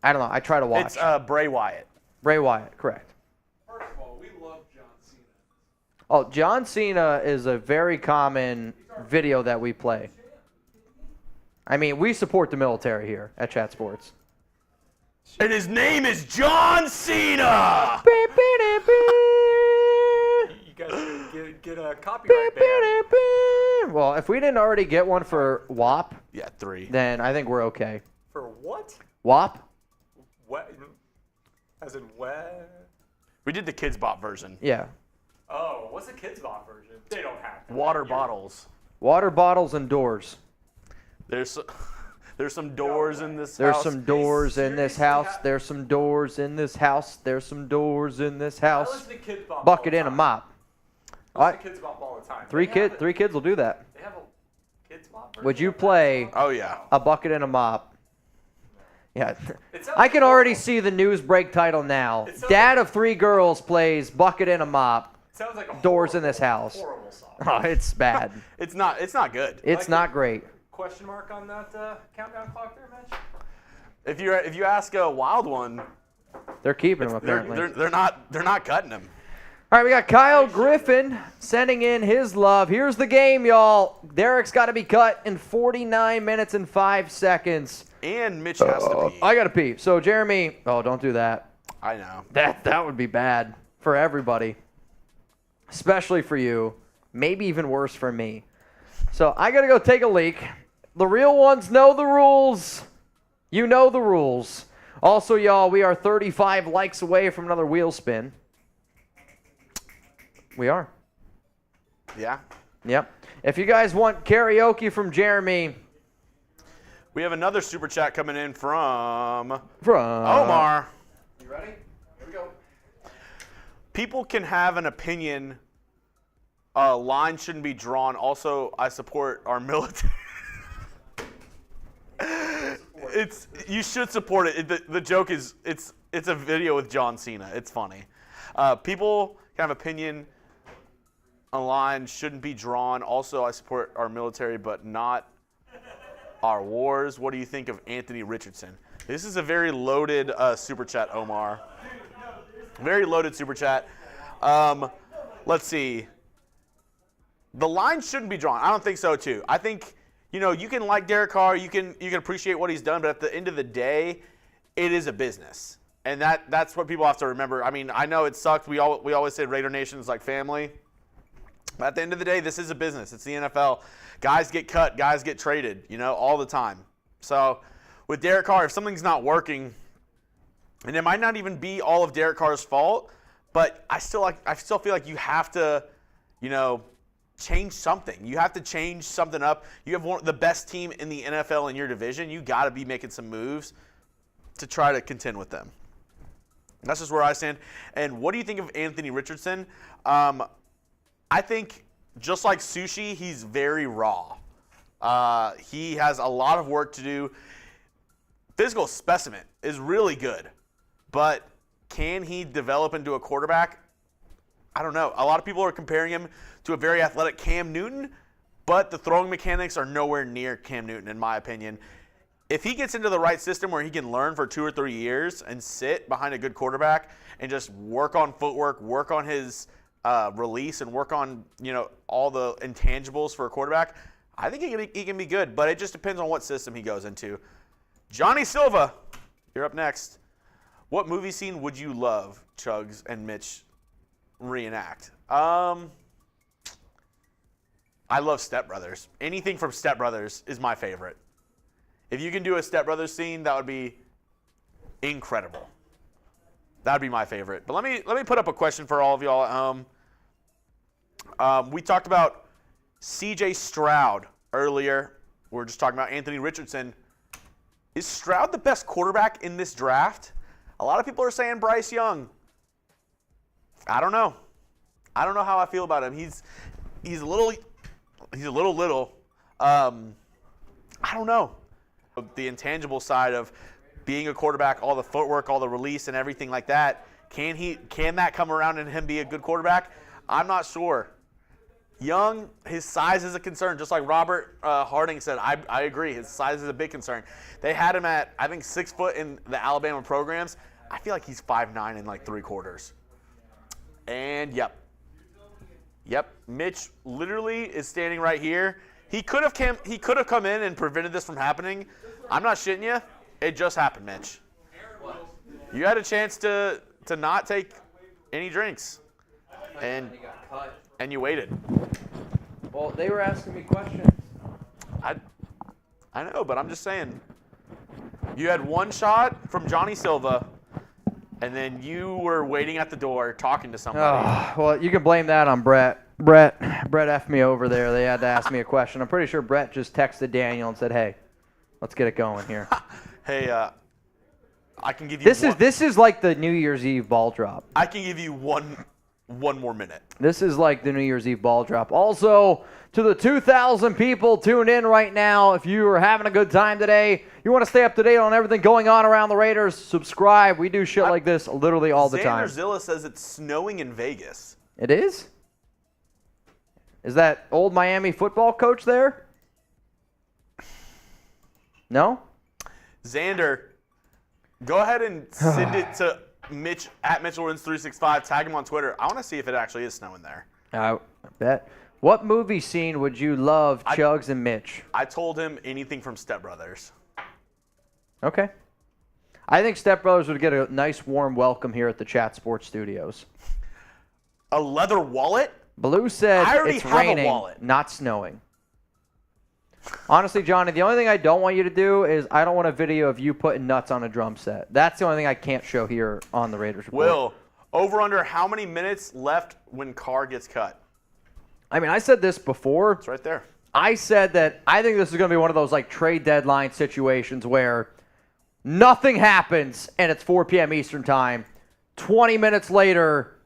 I don't know. I try to watch. It's Bray Wyatt. Bray Wyatt, correct. First of all, we love John Cena. Oh, John Cena is a very common video that we play. I mean, we support the military here at Chat Sports. And his name is John Cena! You guys get a copyright ban. Well, if we didn't already get one for WAP, Yeah, 3. then I think we're okay. For what? WAP? What? As in what? We did the Kids Bop version. Yeah. Oh, what's the kids' bot version? They don't have that. Water bottles. Water bottles and doors. There's some doors in this There's house. some doors in this seriously house. have- There's some doors in this house. There's some doors in this I house. listen to kids' bop Bucket all in the a time. mop. I listen What? to kids' bop all the time. Three They have kids will do that. They have a kids' bop version Would you of that play song? Oh, yeah. a bucket and a mop? Yeah. It sounds I can already horrible. see the news break title now. It sounds Dad like- of 3 girls plays bucket and a mop. It sounds like a Doors in this horrible, house. Horrible song. Oh, it's bad. It's not good. It's not great. Question mark on that countdown clock there, Mitch? If you ask a wild one, They're keeping him apparently. they're not cutting him. All right, we got Kyle Griffin sending in his love. Here's the game, y'all. Derek's got to be cut in 49 minutes and 5 seconds. And Mitch has to pee. I got to pee. So, Jeremy, oh, don't do that. I know. That would be bad. for everybody, especially for you, maybe even worse for me. So I got to go take a leak. The real ones know the rules. You know the rules. Also, y'all, we are 35 likes away from another wheel spin. We are. Yeah. Yep. If you guys want karaoke from Jeremy. We have another super chat coming in from From Omar. You ready? Here we go. People can have an opinion. A line shouldn't be drawn. Also, I support our military. You should support it. The joke is it's a video with John Cena. It's funny. People can have opinion. A line shouldn't be drawn. Also, I support our military, but not our wars. What do you think of Anthony Richardson? This is a very loaded super chat, Omar. Very loaded super chat. Let's see. The line shouldn't be drawn. I don't think so, too. I think, you can like Derek Carr. You can appreciate what he's done, but at the end of the day, it is a business. And that's what people have to remember. I mean, I know it sucked. We always say Raider Nation is like family. But at the end of the day, this is a business. It's the NFL. Guys get cut. Guys get traded, all the time. So with Derek Carr, if something's not working, and it might not even be all of Derek Carr's fault, but I still feel like you have to, change something. You have to change something up. You have the best team in the NFL in your division. You got to be making some moves to try to contend with them. That's just where I stand. And what do you think of Anthony Richardson? I think just like Sushi, he's very raw. He has a lot of work to do. Physical specimen is really good, but can he develop into a quarterback? I don't know. A lot of people are comparing him to a very athletic Cam Newton, but the throwing mechanics are nowhere near Cam Newton, in my opinion. If he gets into the right system where he can learn for 2 or 3 years and sit behind a good quarterback and just work on footwork, work on his release, and work on all the intangibles for a quarterback, I think he can be good. But it just depends on what system he goes into. Johnny Silva, you're up next. What movie scene would you love Chugs and Mitch reenact? I love Step Brothers. Anything from Step Brothers is my favorite. If you can do a Step Brothers scene, that would be incredible. That would be my favorite. But let me put up a question for all of y'all at home. We talked about C.J. Stroud earlier. We were just talking about Anthony Richardson. Is Stroud the best quarterback in this draft? A lot of people are saying Bryce Young. I don't know. I don't know how I feel about him. He's a little. I don't know. The intangible side of being a quarterback, all the footwork, all the release, and everything like that. Can that come around and him be a good quarterback? I'm not sure. Young, his size is a concern. Just like Robert Harding said, I agree. His size is a big concern. They had him at, I think, 6 foot in the Alabama programs. I feel like he's 5'9" and like 3/4. And yep, Mitch literally is standing right here. He could have come in and prevented this from happening. I'm not shitting you. It just happened, Mitch. You had a chance to not take any drinks, and you waited. Well, they were asking me questions. I know, but I'm just saying. You had one shot from Johnny Silva, and then you were waiting at the door talking to somebody. Well, you can blame that on Brett. Brett effed me over there. They had to ask me a question. I'm pretty sure Brett just texted Daniel and said, "Hey, let's get it going here." Hey, I can give you. This is like the New Year's Eve ball drop. I can give you one more minute. This is like the New Year's Eve ball drop. Also, to the 2,000 people tuned in right now, if you are having a good time today, you want to stay up to date on everything going on around the Raiders, subscribe. We do shit like this literally all the time. Xander Zilla says it's snowing in Vegas. It is? Is that old Miami football coach there? No? Xander, go ahead and send it to Mitch at MitchellRins365. Tag him on Twitter. I want to see if it actually is snowing there. I bet. What movie scene would you love, Chugs and Mitch? I told him anything from Step Brothers. Okay. I think Step Brothers would get a nice warm welcome here at the Chat Sports Studios. A leather wallet? Blue said I already it's have a raining, wallet. not snowing. Honestly, Johnny, the only thing I don't want you to do is I don't want a video of you putting nuts on a drum set. That's the only thing I can't show here on the Raiders Report. Will, over under how many minutes left when Carr gets cut? I mean, I said this before. It's right there. I said that I think this is going to be one of those like trade deadline situations where nothing happens and it's 4 p.m. Eastern time. 20 minutes later,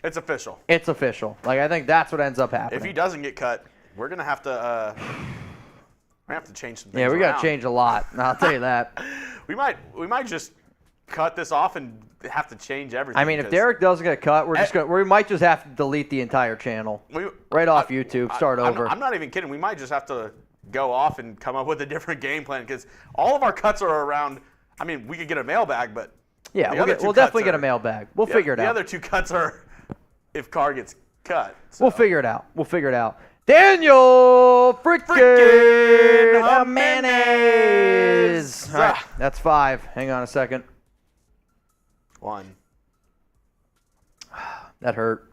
It's official. it's official. Like I think that's what ends up happening. If he doesn't get cut, we're gonna have to change some things. Yeah, we got around. to change a lot. I'll tell you that. We might just cut this off and have to change everything. I mean, if because Derek doesn't get cut, we might just have to delete the entire channel right off YouTube. Start over. I'm not even kidding. We might just have to go off and come up with a different game plan because all of our cuts are around. I mean, we could get a mailbag, but yeah, the other two we'll cuts definitely get a are- mailbag. We'll figure it The out. other two cuts are if Carr gets cut. So. We'll figure it out. Daniel freaking Jimenez. All right, that's 5. Hang on a second. 1. That hurt.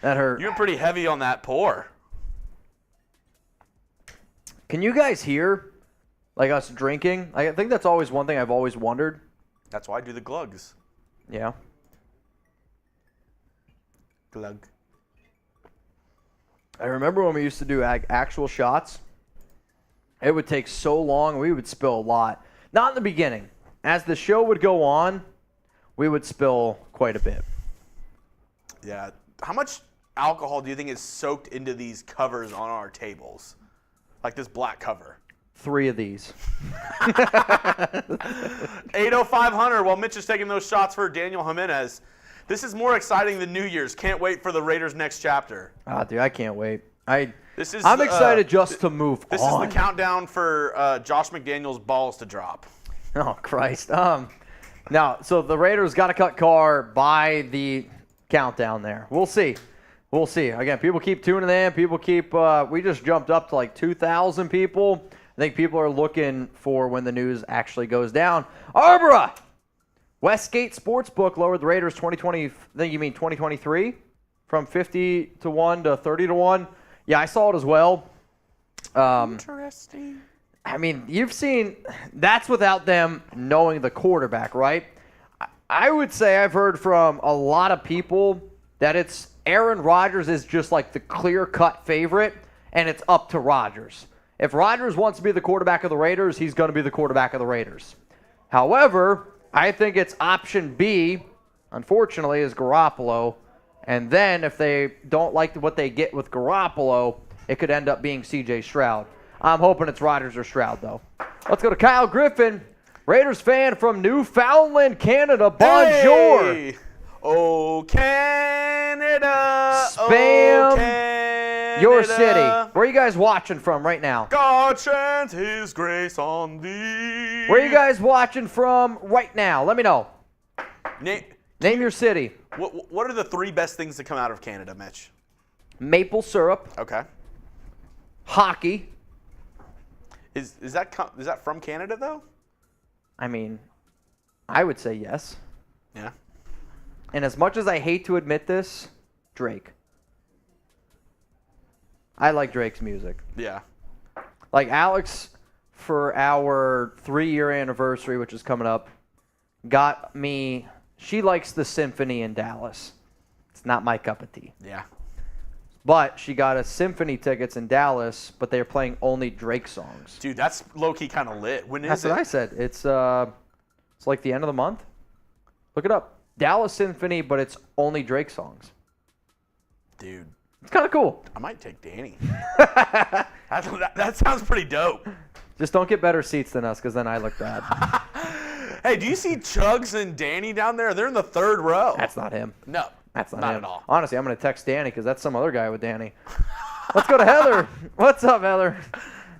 That hurt. You're pretty heavy on that pour. Can you guys hear, like, us drinking? I think that's always one thing I've always wondered. That's why I do the glugs. Yeah. Glug. I remember when we used to do actual shots. It would take so long. We would spill a lot. Not in the beginning. As the show would go on, we would spill quite a bit. Yeah. How much alcohol do you think is soaked into these covers on our tables? Like this black cover. 3 of these. 80500 while Mitch is taking those shots for Daniel Jimenez. This is more exciting than New Year's. Can't wait for the Raiders' next chapter. Ah, dude, I can't wait. I'm This is excited just to move This on. is the countdown for Josh McDaniels' balls to drop. Oh, Christ. Now, so the Raiders got to cut Carr by the countdown there. We'll see. We'll see. Again, people keep tuning in. People keep we just jumped up to like 2,000 people. I think people are looking for when the news actually goes down. Arbora! Westgate Sportsbook lowered the Raiders 2023 from 50 to 1 to 30 to 1. Yeah, I saw it as well. Interesting. I mean, you've seen that's without them knowing the quarterback, right? I would say I've heard from a lot of people that it's Aaron Rodgers is just like the clear-cut favorite, and it's up to Rodgers. If Rodgers wants to be the quarterback of the Raiders, he's going to be the quarterback of the Raiders. However, I think it's option B, unfortunately, is Garoppolo. And then if they don't like what they get with Garoppolo, it could end up being C.J. Stroud. I'm hoping it's Rodgers or Stroud, though. Let's go to Kyle Griffin, Raiders fan from Newfoundland, Canada. Bonjour. Hey! Oh, Canada. Spam oh, Canada. your city. Where are you guys watching from right now? God sends his grace on thee. Where are you guys watching from right now? Let me know. Name your city. what are the 3 best things to come out of Canada, Mitch? Maple syrup, Okay. hockey. Is that from Canada though? I mean, I would say yes. Yeah. And as much as I hate to admit this, Drake. I like Drake's music. Yeah. Like Alex, for our 3-year anniversary, which is coming up, got me. She likes the symphony in Dallas. It's not my cup of tea. Yeah. But she got us symphony tickets in Dallas, but they're playing only Drake songs. Dude, that's low-key kind of lit. When is That's it? what I said. It's like the end of the month. Look it up. Dallas Symphony, but it's only Drake songs. Dude, It's kind of cool. I might take Danny. that sounds pretty dope. Just don't get better seats than us, because then I look bad. Hey, do you see Chugs and Danny down there? They're in the 3rd row. That's not him. No, That's not him at all. Honestly, I'm going to text Danny because that's some other guy with Danny. Let's go to Heather. What's up, Heather?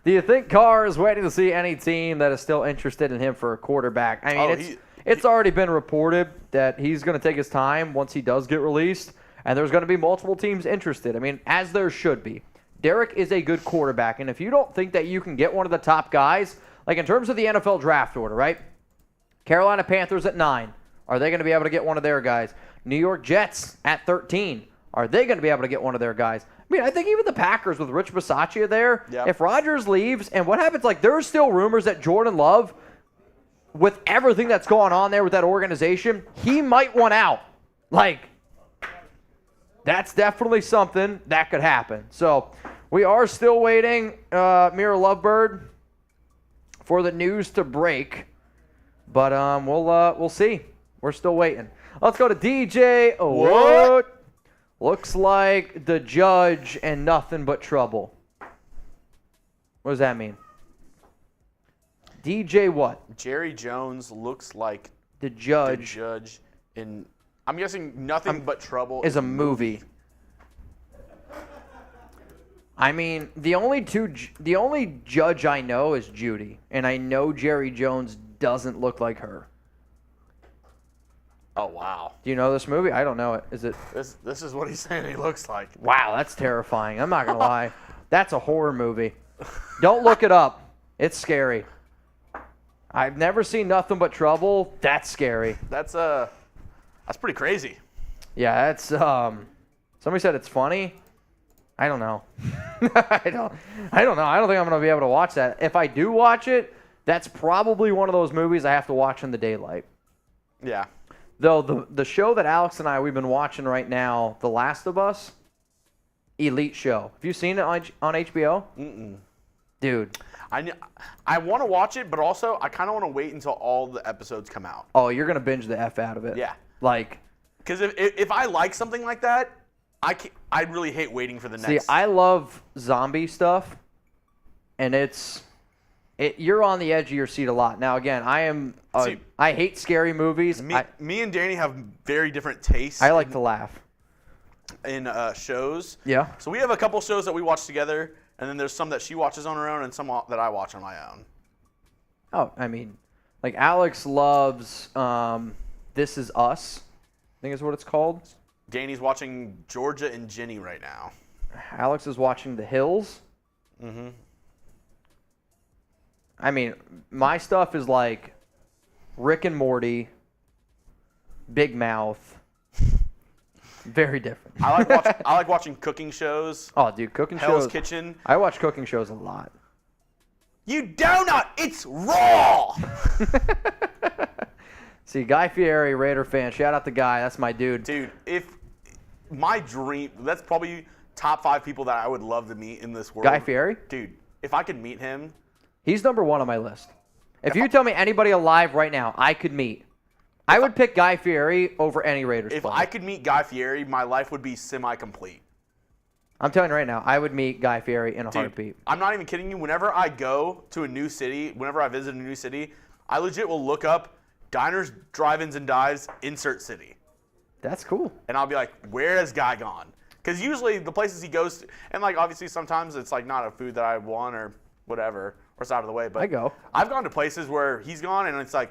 Do you think Carr is waiting to see any team that is still interested in him for a quarterback? I mean, it's already been reported that he's going to take his time once he does get released, and there's going to be multiple teams interested. I mean, as there should be. Derek is a good quarterback, and if you don't think that you can get one of the top guys, like in terms of the NFL draft order, right? Carolina Panthers at 9, Are they going to be able to get one of their guys? New York Jets at 13. Are they going to be able to get one of their guys? I mean, I think even the Packers with Rich Bisaccia there, if Rodgers leaves, and what happens, like there's still rumors that Jordan Love, with everything that's going on there with that organization, he might want out. Like, that's definitely something that could happen. So we are still waiting, Mira Lovebird, for the news to break. But we'll see. We're still waiting. Let's go to DJ. What? Looks like the judge and nothing but trouble. What does that mean? DJ what? Jerry Jones looks like the judge. In, I'm guessing Nothing But Trouble is a movie. I mean, the only judge I know is Judy, and I know Jerry Jones doesn't look like her. Oh, wow. Do you know this movie? I don't know it. Is it? This is what he's saying he looks like. Wow, that's terrifying. I'm not going to lie. That's a horror movie. Don't look it up. It's scary. I've never seen Nothing But Trouble. That's scary. That's pretty crazy. Yeah, that's somebody said it's funny. I don't know. I don't know. I don't think I'm going to be able to watch that. If I do watch it, that's probably one of those movies I have to watch in the daylight. Yeah. Though the show that Alex and we've been watching right now, The Last of Us, elite show. Have you seen it on HBO? Mm-mm. Dude. I want to watch it, but also I kind of want to wait until all the episodes come out. Oh, you're going to binge the F out of it. Yeah. Like. Because if I like something like that, I really hate waiting for the next. See, I love zombie stuff, and you're on the edge of your seat a lot. Now, again, I hate scary movies. Me and Danny have very different tastes. I like to laugh. In shows. Yeah. So we have a couple shows that we watch together, and then there's some that she watches on her own and some that I watch on my own. Oh, I mean, like Alex loves This Is Us, I think is what it's called. Danny's watching Georgia and Jenny right now. Alex is watching The Hills. Mm-hmm. I mean, my stuff is like Rick and Morty, Big Mouth. Very different. I like watching cooking shows. Oh, dude, cooking shows. Hell's Kitchen. I watch cooking shows a lot. You donut, it's raw. See, Guy Fieri, Raider fan. Shout out to Guy. That's my dude. Dude, if my dream, that's probably top 5 people that I would love to meet in this world. Guy Fieri? Dude, if I could meet him. He's number 1 on my list. If you tell me anybody alive right now I could meet, I would pick Guy Fieri over any Raiders player. If I could meet Guy Fieri, my life would be semi-complete. I'm telling you right now, I would meet Guy Fieri in a heartbeat. I'm not even kidding you. Whenever I go to a new city, whenever I visit a new city, I legit will look up diners, drive-ins, and dives, insert city. That's cool. And I'll be like, where has Guy gone? Because usually the places he goes to, and like obviously sometimes it's like not a food that I want or whatever, or it's out of the way. But I've gone to places where he's gone and it's like,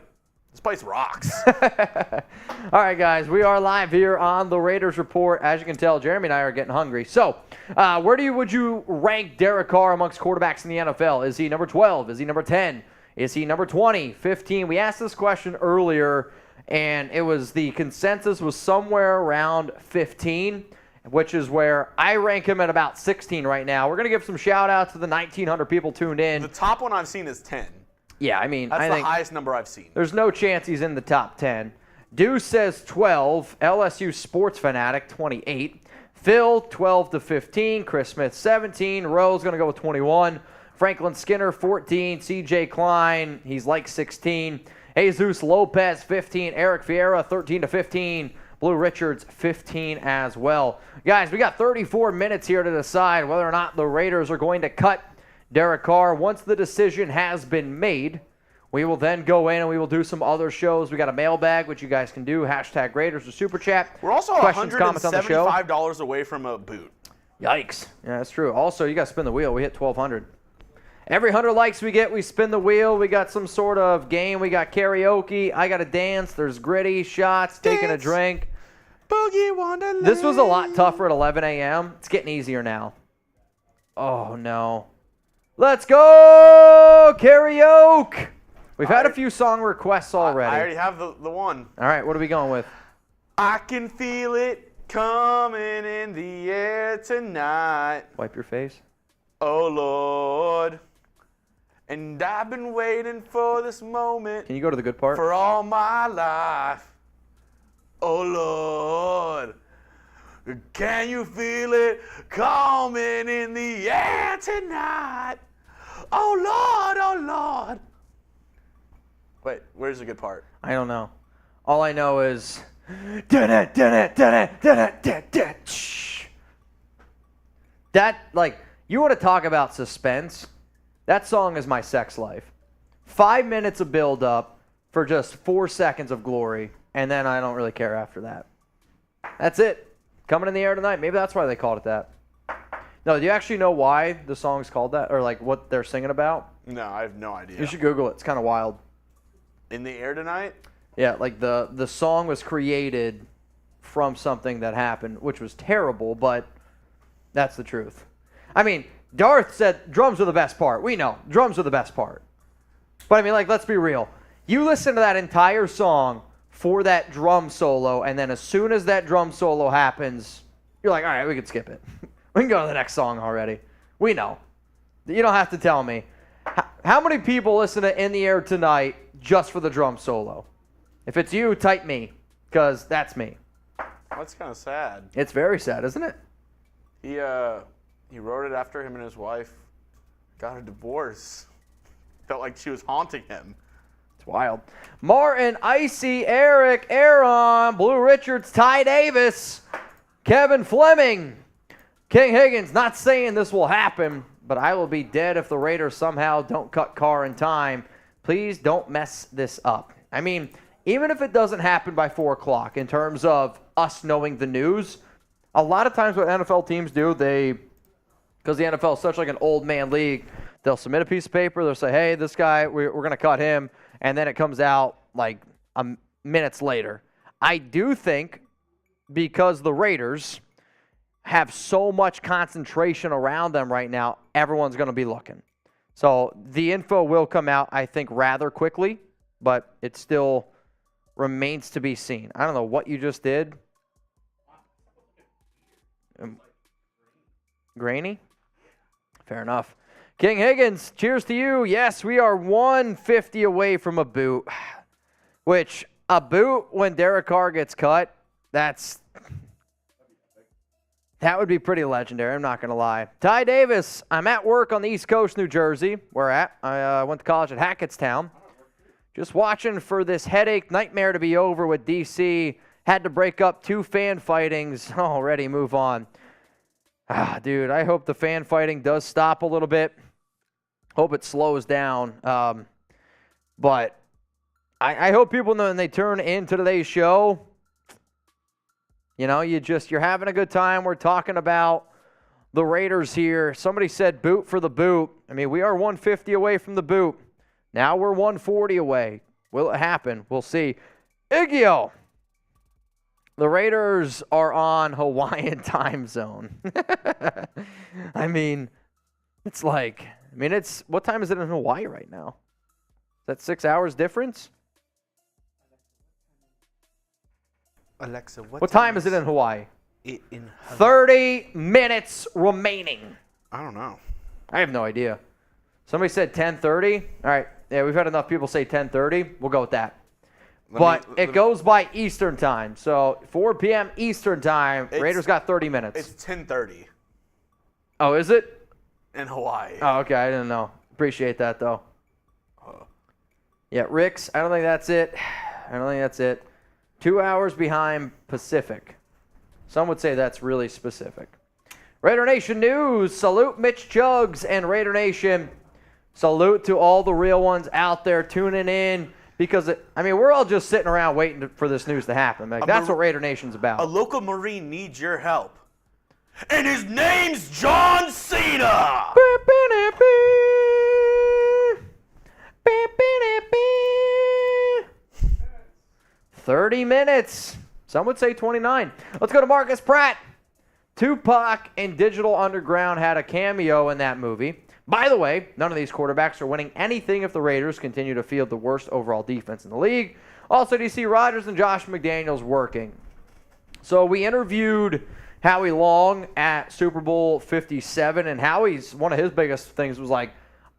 this place rocks. All right, guys, we are live here on the Raiders Report. As you can tell, Jeremy and I are getting hungry. So, would you rank Derek Carr amongst quarterbacks in the NFL? Is he number 12? Is he number 10? Is he number 20, 15? We asked this question earlier, and the consensus was somewhere around 15, which is where I rank him at about 16 right now. We're going to give some shout-outs to the 1,900 people tuned in. The top one I've seen is 10. Yeah, I mean, that's the highest number I've seen. There's no chance he's in the top 10. Deuce says 12. LSU Sports Fanatic, 28. Phil, 12 to 15. Chris Smith, 17. Rowe's going to go with 21. Franklin Skinner, 14. CJ Klein, he's like 16. Jesus Lopez, 15. Eric Vieira, 13 to 15. Blue Richards, 15 as well. Guys, we got 34 minutes here to decide whether or not the Raiders are going to cut Derek Carr. Once the decision has been made, we will then go in and we will do some other shows. We got a mailbag, which you guys can do. # Raiders or Super Chat. We're also $175 away from a boot. Yikes. Yeah, that's true. Also, you got to spin the wheel. We hit 1,200. Every 100 likes we get, we spin the wheel. We got some sort of game. We got karaoke. I got to dance. There's gritty shots, taking a drink. Boogie Wonderland. This was a lot tougher at 11 a.m. It's getting easier now. Oh, no. Let's go karaoke. We've had a few song requests already. I already have the one. All right, what are we going with? I can feel it coming in the air tonight. Wipe your face. Oh, Lord. And I've been waiting for this moment Can you go to the good part? for all my life. Oh, Lord. Can you feel it coming in the air tonight? Oh, Lord, oh, Lord. Wait, where's the good part? I don't know. All I know is that, like, you want to talk about suspense? That song is my sex life. 5 minutes of build up for just 4 seconds of glory, and then I don't really care after that. That's it. Coming in the air tonight. Maybe that's why they called it that. No, do you actually know why the song's called that, or like what they're singing about? No, I have no idea. You should Google it. It's kind of wild. In the air tonight? Yeah, like the song was created from something that happened, which was terrible, but that's the truth. I mean, Darth said drums are the best part. We know. Drums are the best part. But I mean, like, let's be real. You listen to that entire song for that drum solo, and then as soon as that drum solo happens, you're like, all right, we can skip it. We can go to the next song already. We know. You don't have to tell me. How many people listen to In the Air Tonight just for the drum solo? If it's you, type me, because that's me. That's kind of sad. It's very sad, isn't it? He wrote it after him and his wife got a divorce. Felt like she was haunting him. It's wild. Martin, Icy, Eric, Aaron, Blue Richards, Ty Davis, Kevin Fleming, King Higgins. Not saying this will happen, but I will be dead if the Raiders somehow don't cut Carr in time. Please don't mess this up. I mean, even if it doesn't happen by 4 o'clock in terms of us knowing the news, a lot of times what NFL teams do, because the NFL is such like an old man league, they'll submit a piece of paper, they'll say, hey, this guy, we're going to cut him, and then it comes out like minutes later. I do think because the Raiders have so much concentration around them right now, everyone's going to be looking. So the info will come out, I think, rather quickly, but it still remains to be seen. I don't know what you just did. Grainy? Fair enough. King Higgins, cheers to you. Yes, we are 150 away from a boot, which a boot when Derek Carr gets cut, that would be pretty legendary, I'm not going to lie. Ty Davis, I'm at work on the East Coast, New Jersey. Where at? I went to college at Hackettstown. Just watching for this headache nightmare to be over with D.C. Had to break up 2 fan fightings. Already move on. Dude, I hope the fan fighting does stop a little bit. Hope it slows down. But I hope people know when they turn into today's show, you know, you're having a good time. We're talking about the Raiders here. Somebody said boot for the boot. I mean, we are 150 away from the boot. Now we're 140 away. Will it happen? We'll see. Igio. The Raiders are on Hawaiian time zone. I mean, what time is it in Hawaii right now? Is that 6 hours difference? Alexa, what time is it in Hawaii? 30 30 minutes remaining. I don't know. I have no idea. Somebody said 10:30. All right. Yeah, we've had enough people say 10:30. We'll go with that. It goes by Eastern time. So 4 p.m. Eastern time. Raiders got 30 minutes. It's 10:30 Oh, is it? in Hawaii. Oh, okay. I didn't know. Appreciate that, though. Yeah, Rick's. I don't think that's it. 2 hours behind Pacific. Some would say that's really specific. Raider Nation news. Salute Mitch Chugs and Raider Nation. Salute to all the real ones out there tuning in. Because, we're all just sitting around waiting for this news to happen. That's what Raider Nation's about. A local Marine needs your help. And his name's John Cena! 30 minutes. Some would say 29. Let's go to Marcus Pratt. Tupac and Digital Underground had a cameo in that movie. By the way, none of these quarterbacks are winning anything if the Raiders continue to field the worst overall defense in the league. Also, do you see Rodgers and Josh McDaniels working? So we interviewed Howie Long at Super Bowl 57, and Howie's one of his biggest things was like,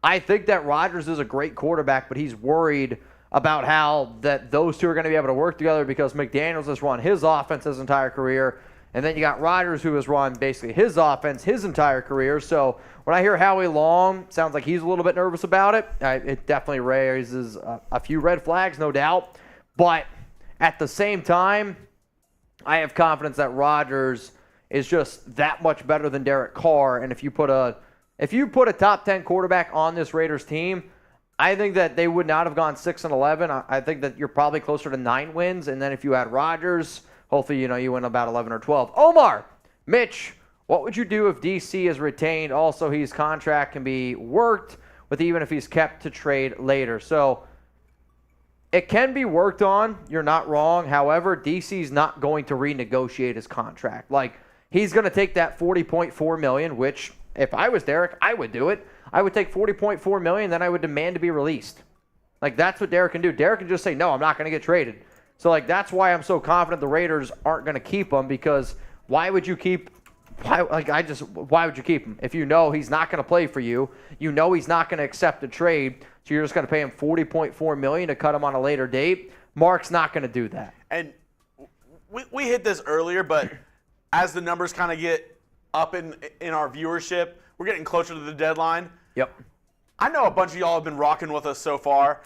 I think that Rodgers is a great quarterback, but he's worried about how that those two are going to be able to work together because McDaniels has run his offense his entire career, and then you got Rodgers who has run basically his offense his entire career. So when I hear Howie Long, sounds like he's a little bit nervous about it. It definitely raises a few red flags, no doubt. But at the same time, I have confidence that Rodgers is just that much better than Derek Carr. And if you put a top 10 quarterback on this Raiders team, I think that they would not have gone 6-11. I think that you're probably closer to 9 wins. And then if you add Rodgers, hopefully you win about 11 or 12. Omar, Mitch, what would you do if DC is retained? Also, his contract can be worked with even if he's kept to trade later. So it can be worked on. You're not wrong. However, DC's not going to renegotiate his contract. Like, he's going to take that $40.4 million, which if I was Derek, I would do it. I would take $40.4 million, then I would demand to be released. Like, that's what Derek can do. Derek can just say, no, I'm not going to get traded. So, like, that's why I'm so confident the Raiders aren't going to keep him, because why would you keep him? If you know he's not going to play for you, you know he's not going to accept a trade, so you're just going to pay him $40.4 million to cut him on a later date. Mark's not going to do that. And we hit this earlier, but as the numbers kind of get up in our viewership, we're getting closer to the deadline. Yep. I know a bunch of y'all have been rocking with us so far.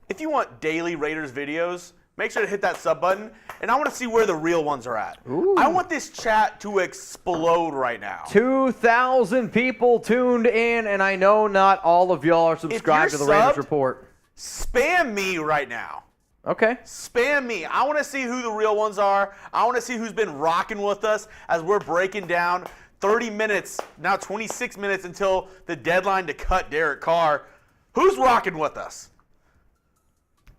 If you want daily Raiders videos, make sure to hit that sub button. And I want to see where the real ones are at. Ooh. I want this chat to explode right now. 2,000 people tuned in, and I know not all of y'all are subscribed to the Raiders subbed, Report. Spam me right now. Okay. Spam me. I want to see who the real ones are. I want to see who's been rocking with us as we're breaking down 30 minutes, now 26 minutes until the deadline to cut Derek Carr. Who's rocking with us?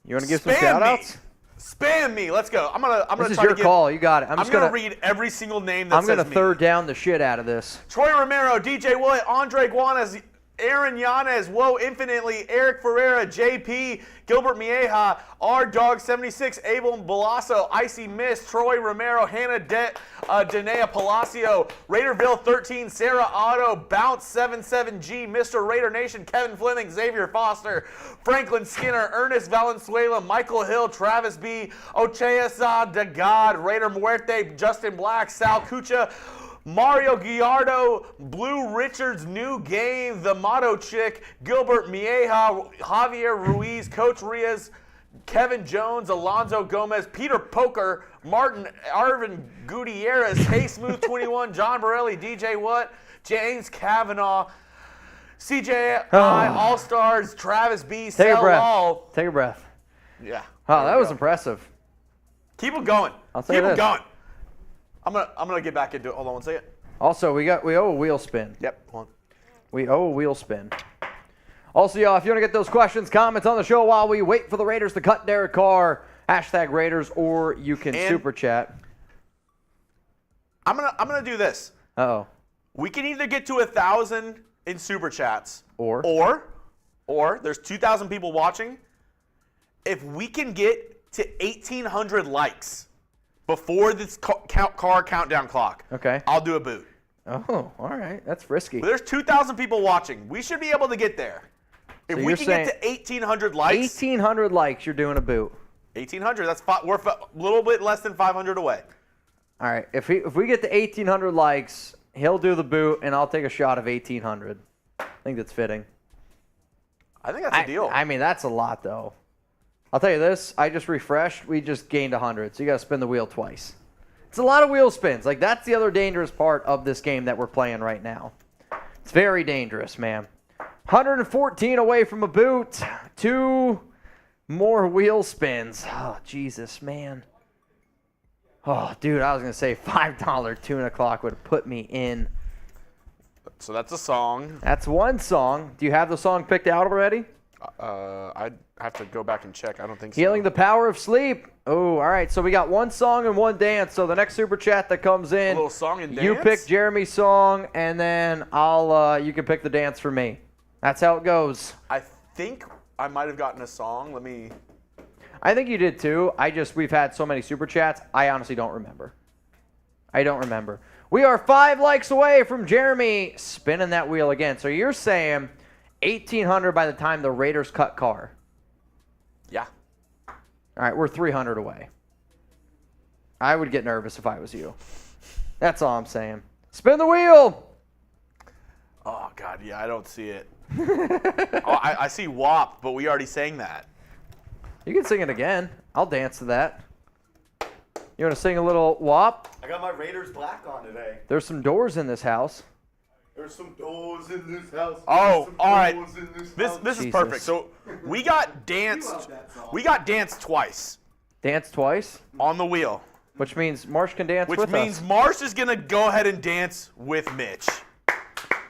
You want to give some shout-outs? Spam me. Let's go. I'm gonna This is try your to call. You got it. I'm gonna read every single name that I'm says gonna me. third down the shit out of this. Troy Romero, DJ Willett, Andre Guanes, Aaron Yanez, Whoa Infinitely, Eric Ferreira, JP, Gilbert Mieja, R-Dog76, Abel Balasso, Icy Mist, Troy Romero, Hannah Denea Palacio, Raiderville 13, Sarah Otto, Bounce 77G, Mr. Raider Nation, Kevin Fleming, Xavier Foster, Franklin Skinner, Ernest Valenzuela, Michael Hill, Travis B, Ocheasa De God, Raider Muerte, Justin Black, Sal Kucha, Mario Gallardo, Blue Richards, New Game, The Motto Chick, Gilbert Mieja, Javier Ruiz, Coach Riaz, Kevin Jones, Alonzo Gomez, Peter Poker, Martin Arvin Gutierrez, Hey Smooth 21, John Borelli, DJ What, James Kavanaugh, CJ All-Stars, Travis B, Take a Sel breath. All. Take a breath. Yeah. Oh, that was go. impressive. Keep them going. I'll say Keep them this. going. I'm gonna get back into it. Hold on one second. Also, we owe a wheel spin. Yep. Hold on. We owe a wheel spin. Also, y'all, if you want to get those questions, comments on the show while we wait for the Raiders to cut Derek Carr, #Raiders, or you can super chat. I'm gonna do this. Uh-oh. We can either get to 1,000 in super chats, Or there's 2,000 people watching. If we can get to 1,800 likes before this car countdown clock, Okay. I'll do a boot. Oh, all right. That's risky. But there's 2,000 people watching. We should be able to get there. If So we you're can get to 1,800 likes, 1,800 likes, you're doing a boot. 1,800. We're a little bit less than 500 away. All right. If we get to 1,800 likes, he'll do the boot, and I'll take a shot of 1,800. I think that's fitting. I think that's a deal. I mean, that's a lot, though. I'll tell you this. I just refreshed. We just gained 100, so you got to spin the wheel twice. It's a lot of wheel spins. Like, that's the other dangerous part of this game that we're playing right now. It's very dangerous, man. 114 away from a boot. 2 more wheel spins. Oh, Jesus, man. Oh, dude, I was going to say $5 tuna clock would have put me in. So that's a song. That's one song. Do you have the song picked out already? I'd have to go back and check. I don't think so. Healing the Power of Sleep. Oh, all right. So we got one song and one dance. So the next super chat that comes in, A little song and dance? you pick Jeremy's song, and then you can pick the dance for me. That's how it goes. I think I might have gotten a song. I think you did too. We've had so many super chats. I honestly don't remember. We are 5 likes away from Jeremy spinning that wheel again. So you're saying 1,800 by the time the Raiders cut Carr. Yeah. All right, we're 300 away. I would get nervous if I was you. That's all I'm saying. Spin the wheel. Oh, God, yeah, I don't see it. I see WAP, but we already sang that. You can sing it again. I'll dance to that. You want to sing a little WAP? I got my Raiders black on today. There's some doors in this house. There's some doors in this house. Oh, all right. This This is Jesus. perfect. So we got danced. We got danced twice Dance twice, on the wheel, which means Marsh can dance which with means us. Marsh is gonna go ahead and dance with Mitch.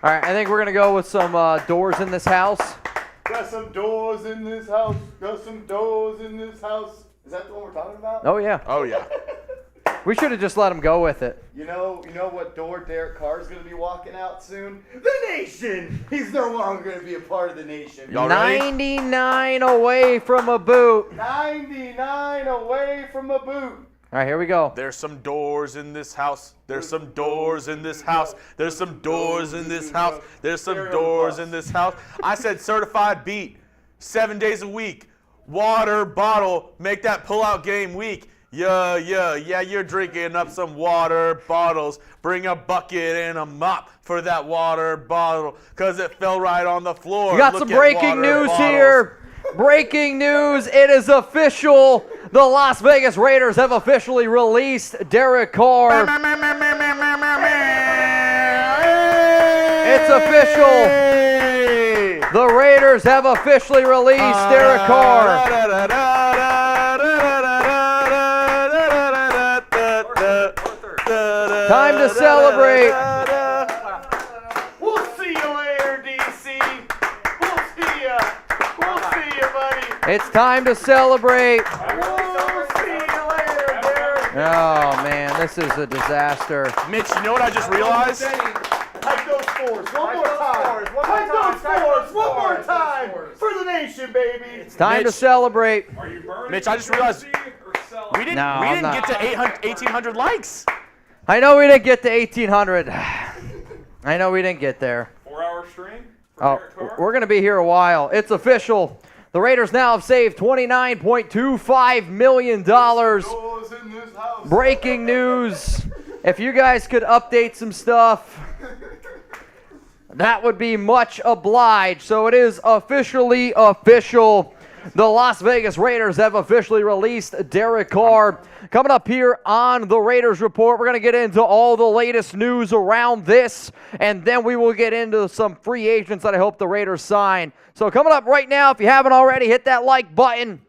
All right, I think we're going to go with some doors in this house. Got some doors in this house. Got some doors in this house. Is that the one we're talking about? Oh, yeah. Oh yeah. We should have just let him go with it. You know what door Derek Carr is going to be walking out soon? The Nation! He's no longer going to be a part of the Nation. Y'all ready? 99 away from a boot. 99 away from a boot. All right, here we go. There's some doors in this house. There's some doors in this house. There's some doors in this house. There's some doors in this house. I said certified beat, 7 days a week. Water bottle, make that pull-out game weak. Yeah, you're drinking up some water bottles. Bring a bucket and a mop for that water bottle, because it fell right on the floor. We got Look some at breaking water news bottles. here. Breaking news. It is official. The Las Vegas Raiders have officially released Derek Carr. It's official. The Raiders have officially released Derek Carr. Time to celebrate. We'll see you later, DC. We'll see ya. We'll see ya, buddy. It's time to celebrate. We'll see you later, Derek. Oh, man, this is a disaster. Mitch, you know what I just realized? Hike those fours one more time. Hike those fours one more time for the Nation, baby. It's time to Mitch. celebrate. Are you burning Mitch, I just realized or selling? we didn't, No, we I'm didn't not. get to 1,800 likes. I know we didn't get to 1,800. I know we didn't get there. 4-hour stream for Oh, Derek Carr? we're going to be here a while. It's official. The Raiders now have saved $29.25 million. Doors in this house. Breaking news. If you guys could update some stuff, that would be much obliged. So it is officially official. The Las Vegas Raiders have officially released Derek Carr. Coming up here on the Raiders Report, we're going to get into all the latest news around this, and then we will get into some free agents that I hope the Raiders sign. So coming up right now, if you haven't already, hit that like button.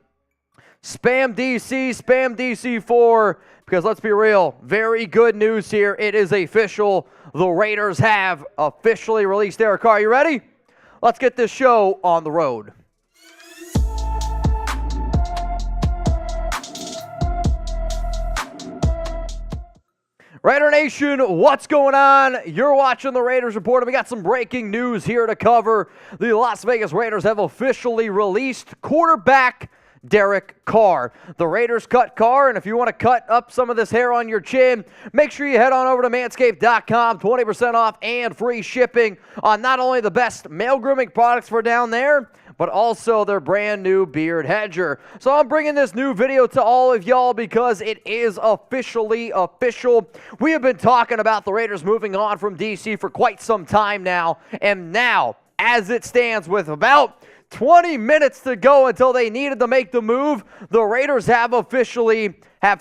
Spam DC4, because let's be real, very good news here. It is official. The Raiders have officially released Derek Carr. You ready? Let's get this show on the road. Raider Nation, what's going on? You're watching the Raiders Report, and we got some breaking news here to cover. The Las Vegas Raiders have officially released quarterback Derek Carr. The Raiders cut Carr, and if you want to cut up some of this hair on your chin, make sure you head on over to manscaped.com, 20% off and free shipping on not only the best male grooming products for down there, but also their brand new beard hedger. So I'm bringing this new video to all of y'all because it is officially official. We have been talking about the Raiders moving on from DC for quite some time now, and now, as it stands with about 20 minutes to go until they needed to make the move, the Raiders have officially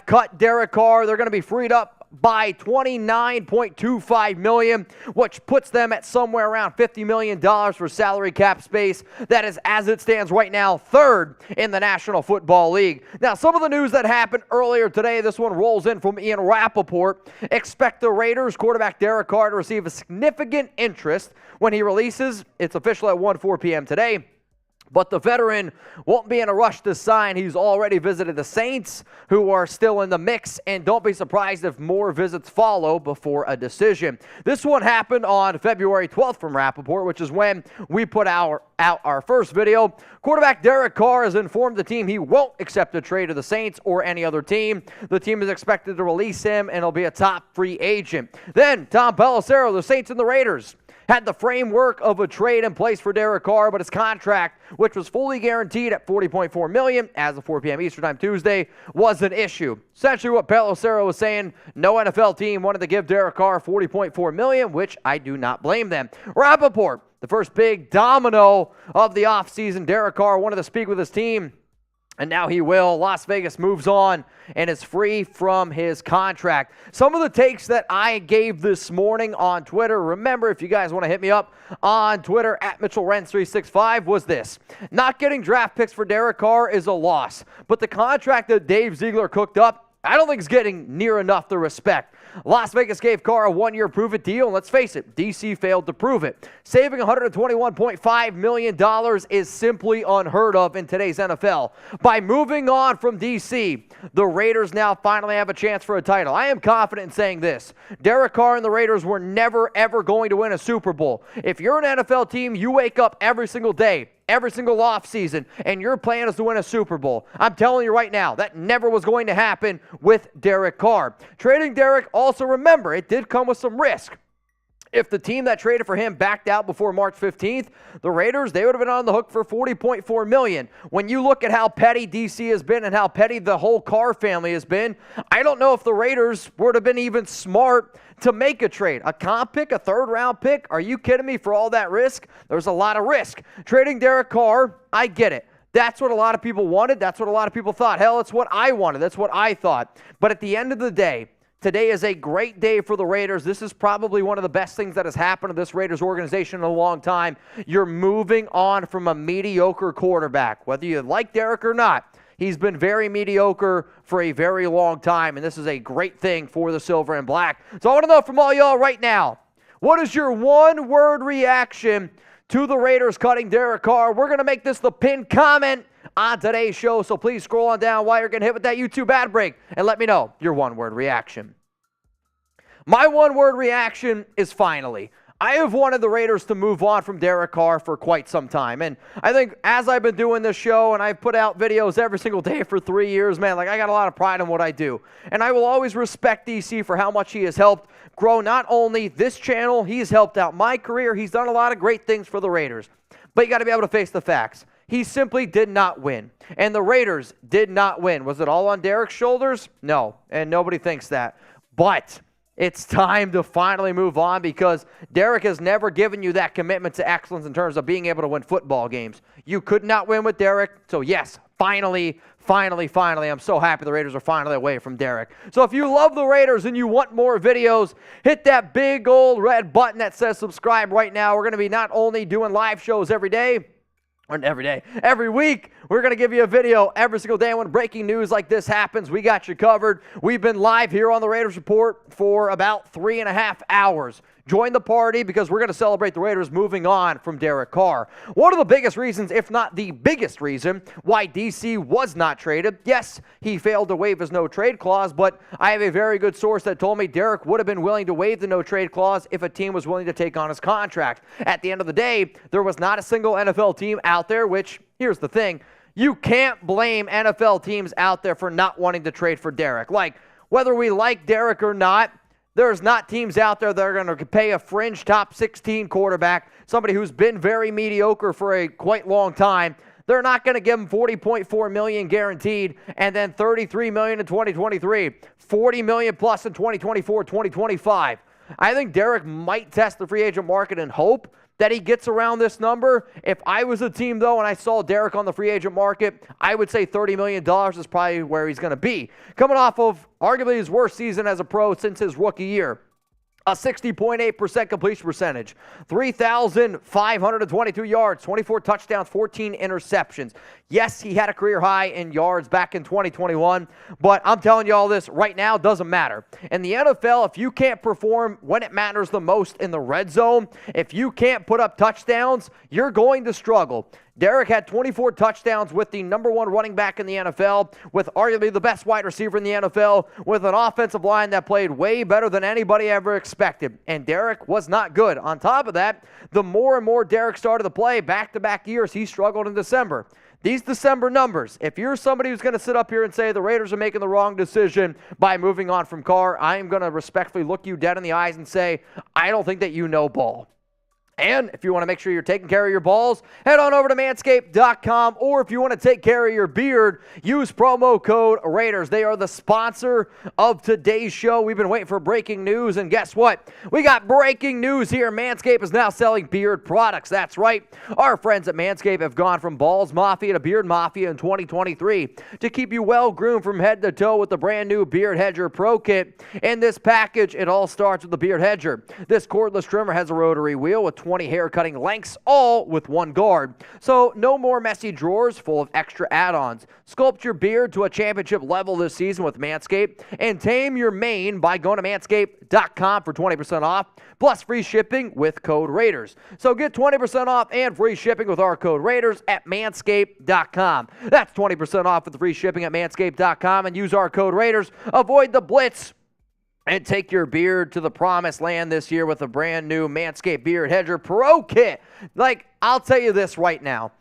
cut Derek Carr. They're going to be freed up by $29.25 million, which puts them at somewhere around $50 million for salary cap space. That is, as it stands right now, third in the National Football League. Now, some of the news that happened earlier today, this one rolls in from Ian Rappaport. Expect the Raiders quarterback Derek Carr to receive a significant interest when he releases. It's official at 1:04 p.m. today. But the veteran won't be in a rush to sign. He's already visited the Saints, who are still in the mix, and don't be surprised if more visits follow before a decision. This one happened on February 12th from Rappaport, which is when we put out our first video. Quarterback Derek Carr has informed the team he won't accept a trade to the Saints or any other team. The team is expected to release him, and he'll be a top free agent. Then, Tom Pelissero, the Saints and the Raiders had the framework of a trade in place for Derek Carr, but his contract, which was fully guaranteed at $40.4 million as of 4 p.m. Eastern Time Tuesday, was an issue. Essentially what Pelissero was saying, no NFL team wanted to give Derek Carr $40.4 million, which I do not blame them. Rappaport, the first big domino of the offseason. Derek Carr wanted to speak with his team, and now he will. Las Vegas moves on and is free from his contract. Some of the takes that I gave this morning on Twitter, remember, if you guys want to hit me up on Twitter, at MitchellRenz365, was this. Not getting draft picks for Derek Carr is a loss, but the contract that Dave Ziegler cooked up, I don't think it's getting near enough the respect. Las Vegas gave Carr a one-year prove-it deal, and let's face it, D.C. failed to prove it. Saving $121.5 million is simply unheard of in today's NFL. By moving on from D.C., the Raiders now finally have a chance for a title. I am confident in saying this. Derek Carr and the Raiders were never, ever going to win a Super Bowl. If you're an NFL team, you wake up every single day, every single offseason, and your plan is to win a Super Bowl. I'm telling you right now, that never was going to happen with Derek Carr. Trading Derek, also remember, it did come with some risk. If the team that traded for him backed out before March 15th, the Raiders, they would have been on the hook for $40.4 million. When you look at how petty DC has been and how petty the whole Carr family has been, I don't know if the Raiders would have been even smart to make a trade. A comp pick, a third-round pick? Are you kidding me for all that risk? There's a lot of risk. Trading Derek Carr, I get it. That's what a lot of people wanted. That's what a lot of people thought. Hell, it's what I wanted. That's what I thought. But at the end of the day, today is a great day for the Raiders. This is probably one of the best things that has happened to this Raiders organization in a long time. You're moving on from a mediocre quarterback. Whether you like Derek or not, he's been very mediocre for a very long time, and this is a great thing for the Silver and Black. So I want to know from all y'all right now, what is your one-word reaction to the Raiders cutting Derek Carr? We're going to make this the pinned comment on today's show, so please scroll on down while you're getting hit with that YouTube ad break and let me know your one-word reaction. My one-word reaction is finally. I have wanted the Raiders to move on from Derek Carr for quite some time, and I think as I've been doing this show and I've put out videos every single day for 3 years, man, like I got a lot of pride in what I do, and I will always respect DC for how much he has helped grow not only this channel, he's helped out my career, he's done a lot of great things for the Raiders, but you got to be able to face the facts. He simply did not win, and the Raiders did not win. Was it all on Derek's shoulders? No, and nobody thinks that, but it's time to finally move on because Derek has never given you that commitment to excellence in terms of being able to win football games. You could not win with Derek, so yes, finally, I'm so happy the Raiders are finally away from Derek. So if you love the Raiders and you want more videos, hit that big old red button that says subscribe right now. We're going to be not only doing live shows every week, we're going to give you a video every single day. When breaking news like this happens, we got you covered. We've been live here on the Raiders Report for about 3.5 hours. Join the party because we're going to celebrate the Raiders moving on from Derek Carr. One of the biggest reasons, if not the biggest reason, why DC was not traded. Yes, he failed to waive his no-trade clause, but I have a very good source that told me Derek would have been willing to waive the no-trade clause if a team was willing to take on his contract. At the end of the day, there was not a single NFL team out there, which, here's the thing, you can't blame NFL teams out there for not wanting to trade for Derek. Like, whether we like Derek or not, there's not teams out there that are going to pay a fringe top 16 quarterback, somebody who's been very mediocre for a quite long time. They're not going to give him $40.4 million guaranteed and then $33 million in 2023, $40 million plus in 2024, 2025. I think Derek might test the free agent market and hope that he gets around this number. If I was a team, though, and I saw Derek on the free agent market, I would say $30 million is probably where he's going to be. Coming off of arguably his worst season as a pro since his rookie year. A 60.8% completion percentage, 3,522 yards, 24 touchdowns, 14 interceptions. Yes, he had a career high in yards back in 2021, but I'm telling you all this right now, doesn't matter. In the NFL, if you can't perform when it matters the most in the red zone, if you can't put up touchdowns, you're going to struggle. Derek had 24 touchdowns with the number one running back in the NFL, with arguably the best wide receiver in the NFL, with an offensive line that played way better than anybody ever expected. And Derek was not good. On top of that, the more and more Derek started to play back-to-back years, he struggled in December. These December numbers, if you're somebody who's going to sit up here and say the Raiders are making the wrong decision by moving on from Carr, I am going to respectfully look you dead in the eyes and say, I don't think that you know ball. And if you want to make sure you're taking care of your balls, head on over to manscaped.com. Or if you want to take care of your beard, use promo code Raiders. They are the sponsor of today's show. We've been waiting for breaking news, and guess what? We got breaking news here. Manscaped is now selling beard products. That's right. Our friends at Manscaped have gone from Balls Mafia to Beard Mafia in 2023 to keep you well groomed from head to toe with the brand new Beard Hedger Pro Kit. In this package, it all starts with the Beard Hedger. This cordless trimmer has a rotary wheel with 20 hair cutting lengths, all with one guard. So no more messy drawers full of extra add-ons. Sculpt your beard to a championship level this season with Manscaped and tame your mane by going to manscaped.com for 20% off, plus free shipping with code Raiders. So get 20% off and free shipping with our code Raiders at manscaped.com. That's 20% off with free shipping at manscaped.com, and use our code Raiders. Avoid the blitz and take your beard to the promised land this year with a brand new Manscaped Beard Hedger Pro Kit. Like, I'll tell you this right now.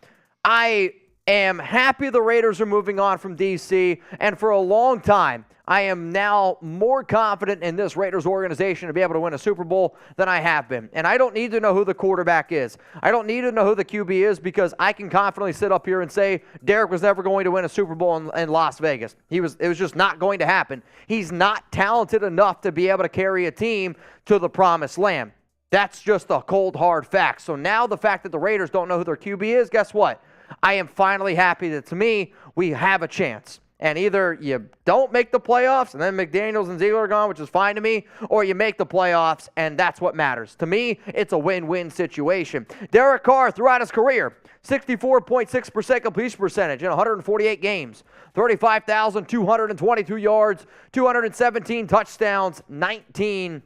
I am happy the Raiders are moving on from D.C., and for a long time, I am now more confident in this Raiders organization to be able to win a Super Bowl than I have been. And I don't need to know who the quarterback is. I don't need to know who the QB is, because I can confidently sit up here and say Derek was never going to win a Super Bowl in Las Vegas. It was just not going to happen. He's not talented enough to be able to carry a team to the promised land. That's just a cold, hard fact. So now the fact that the Raiders don't know who their QB is, guess what? I am finally happy that, to me, we have a chance. And either you don't make the playoffs, and then McDaniels and Ziegler are gone, which is fine to me, or you make the playoffs, and that's what matters. To me, it's a win-win situation. Derek Carr, throughout his career, 64.6% completion percentage in 148 games, 35,222 yards, 217 touchdowns, 19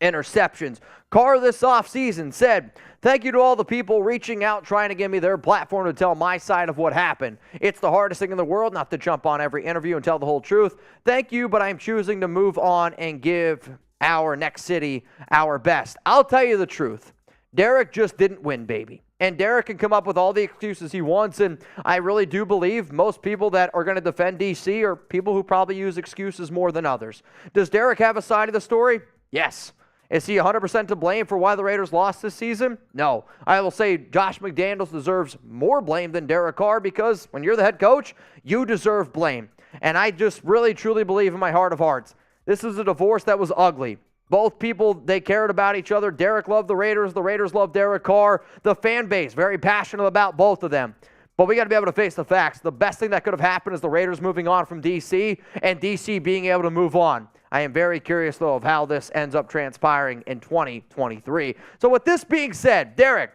interceptions. Carr this offseason said, "Thank you to all the people reaching out, trying to give me their platform to tell my side of what happened. It's the hardest thing in the world not to jump on every interview and tell the whole truth. Thank you, but I'm choosing to move on and give our next city our best." I'll tell you the truth. Derek just didn't win, baby. And Derek can come up with all the excuses he wants, and I really do believe most people that are going to defend D.C. are people who probably use excuses more than others. Does Derek have a side of the story? Yes. Is he 100% to blame for why the Raiders lost this season? No. I will say Josh McDaniels deserves more blame than Derek Carr, because when you're the head coach, you deserve blame. And I just really, truly believe in my heart of hearts, this is a divorce that was ugly. Both people, they cared about each other. Derek loved the Raiders loved Derek Carr. The fan base, very passionate about both of them. But we got to be able to face the facts. The best thing that could have happened is the Raiders moving on from D.C. and D.C. being able to move on. I am very curious, though, of how this ends up transpiring in 2023. So with this being said, Derek,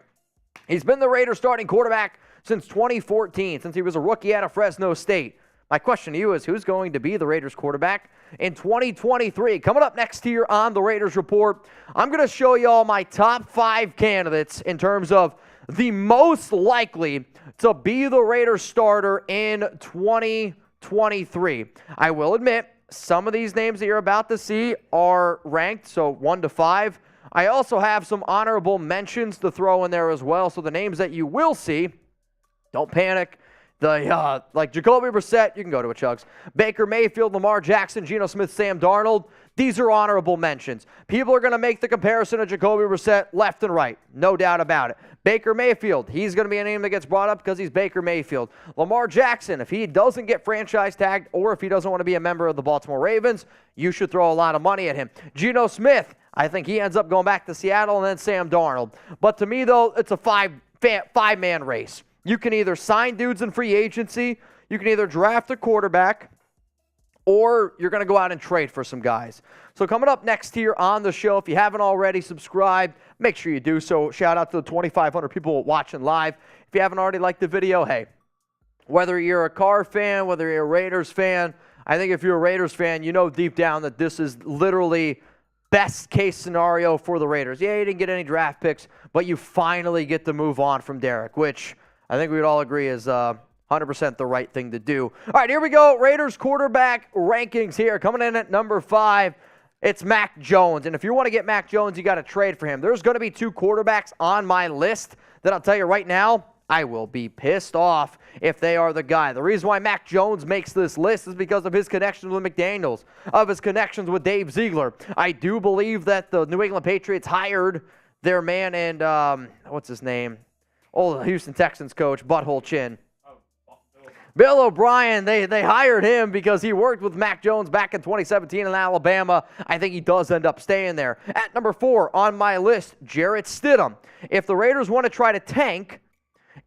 he's been the Raiders starting quarterback since 2014, since he was a rookie out of Fresno State. My question to you is, who's going to be the Raiders quarterback in 2023? Coming up next here on the Raiders Report, I'm going to show you all my top 5 candidates in terms of the most likely to be the Raiders starter in 2023. I will admit, some of these names that you're about to see are ranked, so 1 to 5. I also have some honorable mentions to throw in there as well, so the names that you will see, don't panic. Like Jacoby Brissett, you can go to it, Chugs. Baker Mayfield, Lamar Jackson, Geno Smith, Sam Darnold. These are honorable mentions. People are going to make the comparison of Jacoby Brissett left and right. No doubt about it. Baker Mayfield, he's going to be a name that gets brought up because he's Baker Mayfield. Lamar Jackson, if he doesn't get franchise tagged or if he doesn't want to be a member of the Baltimore Ravens, you should throw a lot of money at him. Geno Smith, I think he ends up going back to Seattle, and then Sam Darnold. But to me, though, it's a five-man race. You can either sign dudes in free agency, you can either draft a quarterback, or you're going to go out and trade for some guys. So coming up next here on the show, if you haven't already subscribed, make sure you do so. Shout out to the 2,500 people watching live. If you haven't already liked the video, hey, whether you're a Carr fan, whether you're a Raiders fan, I think if you're a Raiders fan, you know deep down that this is literally best case scenario for the Raiders. Yeah, you didn't get any draft picks, but you finally get to move on from Derek, which I think we would all agree is 100% the right thing to do. All right, here we go. Raiders quarterback rankings here. Coming in at number 5, it's Mac Jones. And if you want to get Mac Jones, you got to trade for him. There's going to be 2 quarterbacks on my list that I'll tell you right now, I will be pissed off if they are the guy. The reason why Mac Jones makes this list is because of his connections with McDaniels, of his connections with Dave Ziegler. I do believe that the New England Patriots hired their man and, what's his name? Oh, the Houston Texans coach, Butthole Chin. Bill O'Brien, they hired him because he worked with Mac Jones back in 2017 in Alabama. I think he does end up staying there. At number 4 on my list, Jarrett Stidham. If the Raiders want to try to tank,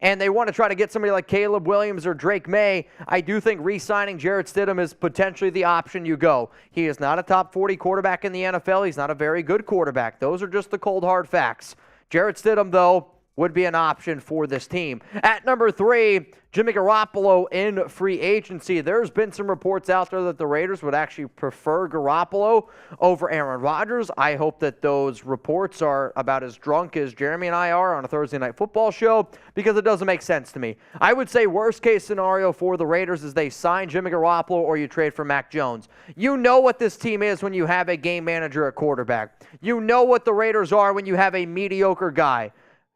and they want to try to get somebody like Caleb Williams or Drake May, I do think re-signing Jarrett Stidham is potentially the option you go. He is not a top 40 quarterback in the NFL. He's not a very good quarterback. Those are just the cold, hard facts. Jarrett Stidham, though, would be an option for this team. At number 3, Jimmy Garoppolo in free agency. There's been some reports out there that the Raiders would actually prefer Garoppolo over Aaron Rodgers. I hope that those reports are about as drunk as Jeremy and I are on a Thursday Night Football show, because it doesn't make sense to me. I would say worst case scenario for the Raiders is they sign Jimmy Garoppolo or you trade for Mac Jones. You know what this team is when you have a game manager at quarterback. You know what the Raiders are when you have a mediocre guy.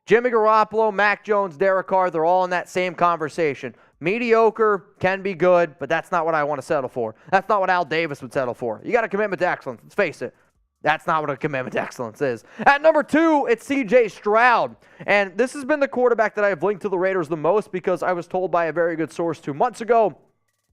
Jimmy Garoppolo, Mac Jones, Derek Carr, they're all in that same conversation. Mediocre can be good, but that's not what I want to settle for. That's not what Al Davis would settle for. You got a commitment to excellence. Let's face it. That's not what a commitment to excellence is. At number 2, it's C.J. Stroud. And this has been the quarterback that I have linked to the Raiders the most, because I was told by a very good source 2 months ago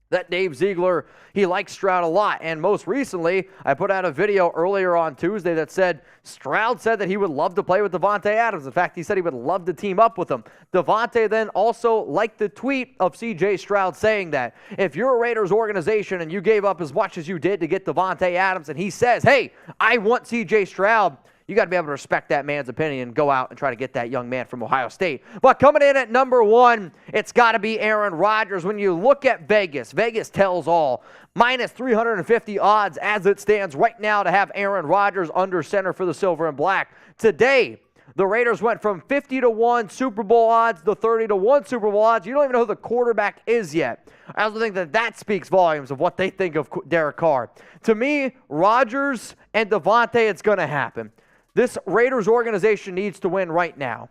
that Dave Ziegler, he likes Stroud a lot. And most recently, I put out a video earlier on Tuesday that said Stroud said that he would love to play with Davante Adams. In fact, he said he would love to team up with him. Davante then also liked the tweet of C.J. Stroud saying that. If you're a Raiders organization and you gave up as much as you did to get Davante Adams, and he says, hey, I want C.J. Stroud, you got to be able to respect that man's opinion and go out and try to get that young man from Ohio State. But coming in at number 1, it's got to be Aaron Rodgers. When you look at Vegas, Vegas tells all. Minus 350 odds as it stands right now to have Aaron Rodgers under center for the Silver and Black. Today, the Raiders went from 50-1 Super Bowl odds to 30-1 Super Bowl odds. You don't even know who the quarterback is yet. I also think that speaks volumes of what they think of Derek Carr. To me, Rodgers and Davante, it's going to happen. This Raiders organization needs to win right now.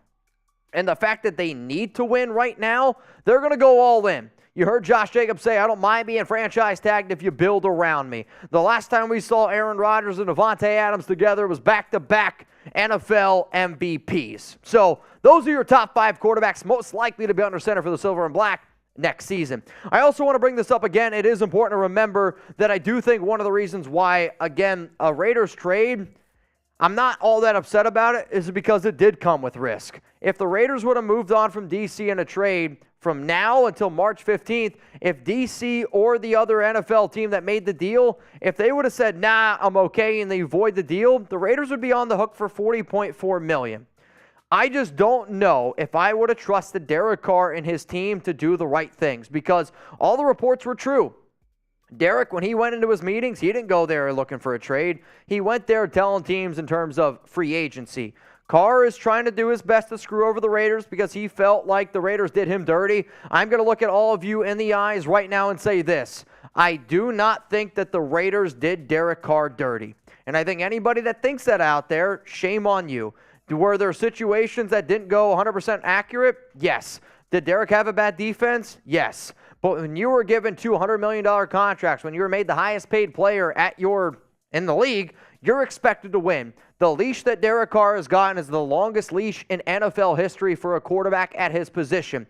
And the fact that they need to win right now, they're going to go all in. You heard Josh Jacobs say, I don't mind being franchise tagged if you build around me. The last time we saw Aaron Rodgers and Davante Adams together was back-to-back NFL MVPs. So those are your top 5 quarterbacks most likely to be under center for the Silver and Black next season. I also want to bring this up again. It is important to remember that I do think one of the reasons why, again, a Raiders trade, I'm not all that upset about it, is because it did come with risk. If the Raiders would have moved on from D.C. in a trade from now until March 15th, if D.C. or the other NFL team that made the deal, if they would have said, nah, I'm okay, and they void the deal, the Raiders would be on the hook for $40.4 million. I just don't know if I would have trusted Derek Carr and his team to do the right things, because all the reports were true. Derek, when he went into his meetings, he didn't go there looking for a trade. He went there telling teams in terms of free agency. Carr is trying to do his best to screw over the Raiders because he felt like the Raiders did him dirty. I'm going to look at all of you in the eyes right now and say this. I do not think that the Raiders did Derek Carr dirty. And I think anybody that thinks that out there, shame on you. Were there situations that didn't go 100% accurate? Yes. Did Derek have a bad defense? Yes. But when you were given $200 million contracts, when you were made the highest paid player in the league, you're expected to win. The leash that Derek Carr has gotten is the longest leash in NFL history for a quarterback at his position.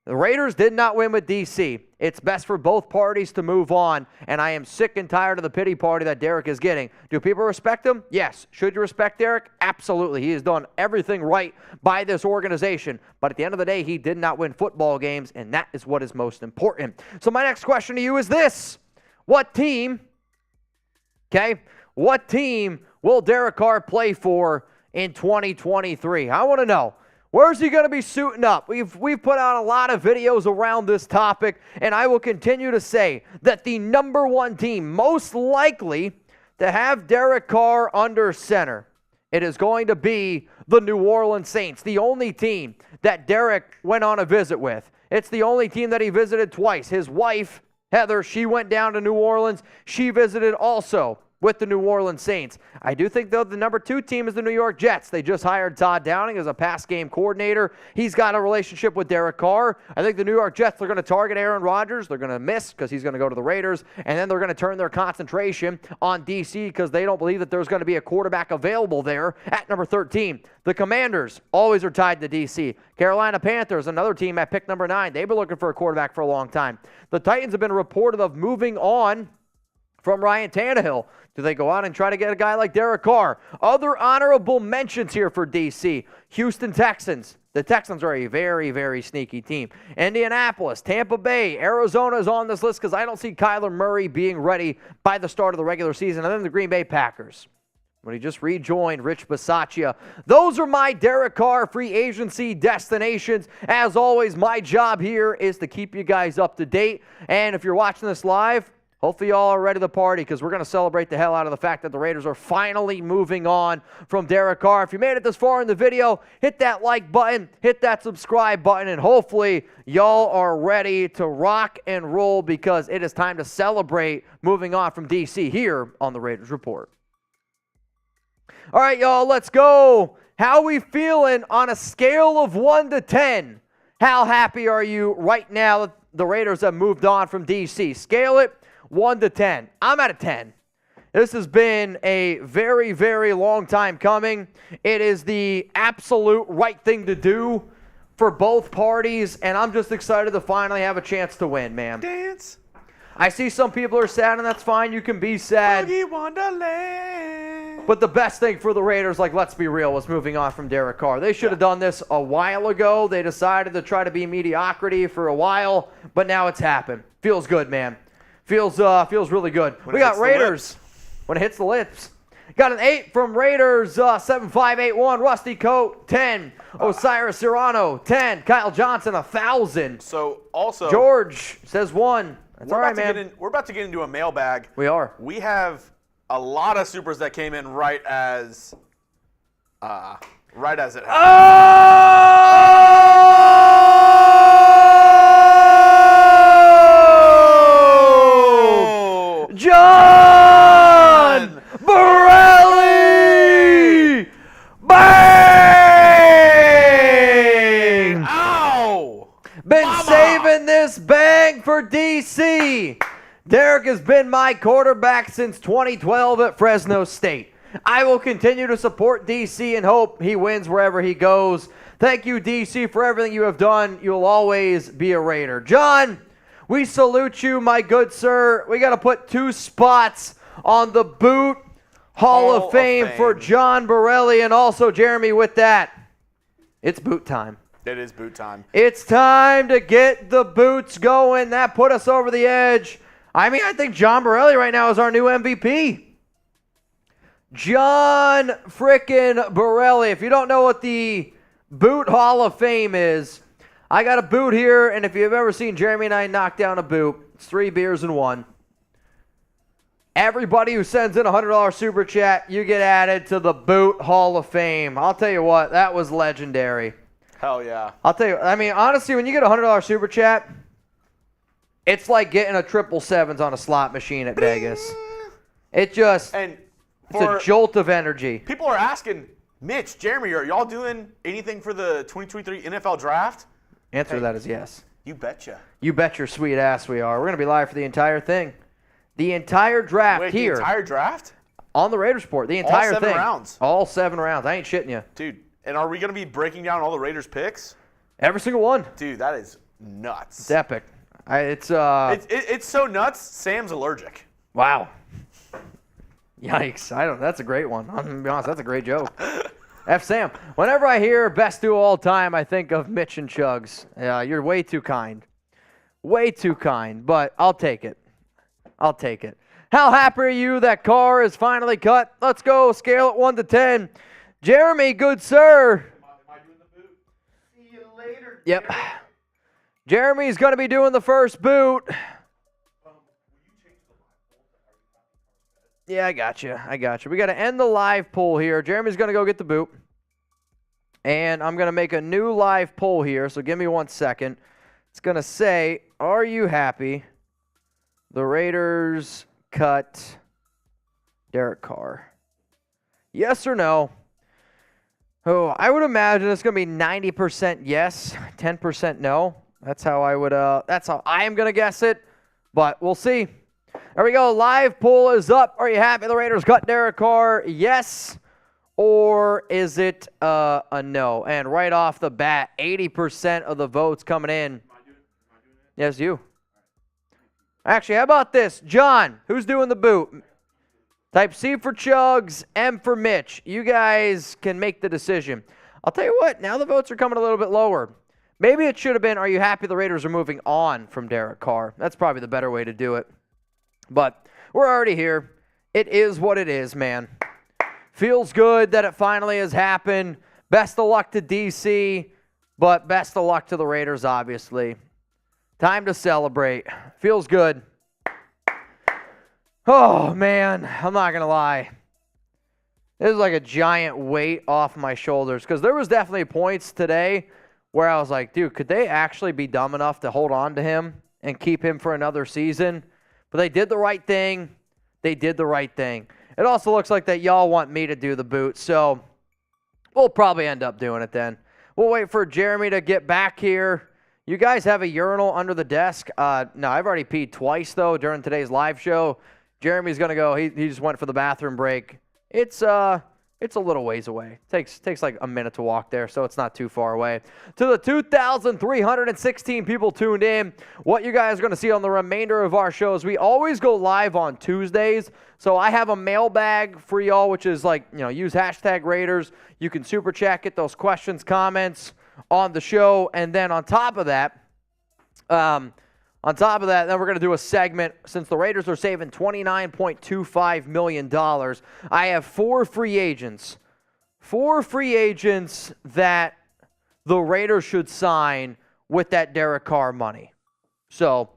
The Raiders did not win with D.C. It's best for both parties to move on, and I am sick and tired of the pity party that Derek is getting. Do people respect him? Yes. Should you respect Derek? Absolutely. He has done everything right by this organization, but at the end of the day, he did not win football games, and that is what is most important. So my next question to you is this. What team will Derek Carr play for in 2023? I want to know. Where's he going to be suiting up? We've put out a lot of videos around this topic, and I will continue to say that the number 1 team most likely to have Derek Carr under center it is going to be the New Orleans Saints, the only team that Derek went on a visit with. It's the only team that he visited twice. His wife, Heather, she went down to New Orleans. She visited also with the New Orleans Saints. I do think, though, the number 2 team is the New York Jets. They just hired Todd Downing as a pass game coordinator. He's got a relationship with Derek Carr. I think the New York Jets are going to target Aaron Rodgers. They're going to miss because he's going to go to the Raiders. And then they're going to turn their concentration on D.C. because they don't believe that there's going to be a quarterback available there at number 13. The Commanders always are tied to D.C. Carolina Panthers, another team at pick number 9. They've been looking for a quarterback for a long time. The Titans have been reported of moving on from Ryan Tannehill. Do they go out and try to get a guy like Derek Carr? Other honorable mentions here for D.C. Houston Texans. The Texans are a very, very sneaky team. Indianapolis, Tampa Bay, Arizona is on this list because I don't see Kyler Murray being ready by the start of the regular season. And then the Green Bay Packers, when he just rejoined Rich Bisaccia. Those are my Derek Carr free agency destinations. As always, my job here is to keep you guys up to date. And if you're watching this live, hopefully y'all are ready to party because we're going to celebrate the hell out of the fact that the Raiders are finally moving on from Derek Carr. If you made it this far in the video, hit that like button, hit that subscribe button, and hopefully y'all are ready to rock and roll because it is time to celebrate moving on from DC here on the Raiders Report. All right, y'all, let's go. How we feeling on a scale of 1 to 10? How happy are you right now that the Raiders have moved on from DC? Scale it 1 to 10. I'm at a 10. This has been a very, very long time coming. It is the absolute right thing to do for both parties, and I'm just excited to finally have a chance to win, man. Dance. I see some people are sad, and that's fine. You can be sad. Boogie Wonderland. But the best thing for the Raiders, like, let's be real, was moving on from Derek Carr. They should have done this a while ago. They decided to try to be mediocrity for a while, but now it's happened. Feels good, man. Feels really good. We got Raiders when it hits the lips. Got an 8 from Raiders, 7581, Rusty Coat, 10. Osiris Serrano, 10. Kyle Johnson, 1,000. So, also, George says 1. That's all right, man. We're about to get into a mailbag. We are. We have a lot of supers that came in right as it happened. Oh! John Borelli! Bang! Ow! Been saving this bang for DC. Derek has been my quarterback since 2012 at Fresno State. I will continue to support DC and hope he wins wherever he goes. Thank you, DC, for everything you have done. You'll always be a Raider. John, we salute you, my good sir. We got to put 2 spots on the Boot Hall of Fame for John Borelli, and also, Jeremy, with that, it's boot time. It is boot time. It's time to get the boots going. That put us over the edge. I mean, I think John Borelli right now is our new MVP. John frickin' Borelli. If you don't know what the Boot Hall of Fame is, I got a boot here, and if you've ever seen Jeremy and I knock down a boot, it's 3 beers in 1. Everybody who sends in a $100 super chat, you get added to the Boot Hall of Fame. I'll tell you what, that was legendary. Hell yeah. I'll tell you, I mean, honestly, when you get a $100 super chat, it's like getting a 777s on a slot machine at Vegas. It just, it's a jolt of energy. People are asking, Mitch, Jeremy, are y'all doing anything for the 2023 NFL Draft? Answer to that is yes. You betcha. You bet your sweet ass we are. We're going to be live for the entire thing. The entire draft here. The entire draft? On the Raiders Report. The entire thing. All 7 rounds? All 7 rounds. I ain't shitting you. Dude, and are we going to be breaking down all the Raiders picks? Every single one. Dude, that is nuts. It's epic. It's so nuts, Sam's allergic. Wow. Yikes. That's a great one. I'm going to be honest, that's a great joke. F. Sam. Whenever I hear best duo all time, I think of Mitch and Chugs. You're way too kind. Way too kind, but I'll take it. I'll take it. How happy are you that Carr is finally cut? Let's go. Scale it 1 to 10. Jeremy, good sir. Am I doing the boot? See you later. Yep. Jeremy's going to be doing the first boot. Yeah, I got you. We got to end the live poll here. Jeremy's going to go get the boot. And I'm going to make a new live poll here, so give me 1 second. It's going to say, are you happy the Raiders cut Derek Carr? Yes or no? Oh, I would imagine it's going to be 90% yes, 10% no. That's how I am going to guess it, but we'll see. There we go. Live poll is up. Are you happy the Raiders cut Derek Carr? Yes. Or is it a no? And right off the bat, 80% of the votes coming in. Yes, you. Actually, how about this? John, who's doing the boot? Type C for Chugs, M for Mitch. You guys can make the decision. I'll tell you what, now the votes are coming a little bit lower. Maybe it should have been, are you happy the Raiders are moving on from Derek Carr? That's probably the better way to do it. But we're already here. It is what it is, man. Feels good that it finally has happened. Best of luck to DC, but best of luck to the Raiders, obviously. Time to celebrate. Feels good. Oh, man, I'm not going to lie. This is like a giant weight off my shoulders because there was definitely points today where I was like, dude, could they actually be dumb enough to hold on to him and keep him for another season? But they did the right thing. It also looks like that y'all want me to do the boot, so we'll probably end up doing it then. We'll wait for Jeremy to get back here. You guys have a urinal under the desk? No, I've already peed twice, though, during today's live show. Jeremy's going to go. He just went for the bathroom break. It's a little ways away. Takes like a minute to walk there, so it's not too far away. To the 2,316 people tuned in, what you guys are going to see on the remainder of our shows, we always go live on Tuesdays. So I have a mailbag for y'all, which is like, use hashtag Raiders. You can super chat, get those questions, comments on the show. And then on top of that, then we're going to do a segment. Since the Raiders are saving $29.25 million, I have four free agents that the Raiders should sign with that Derek Carr money. So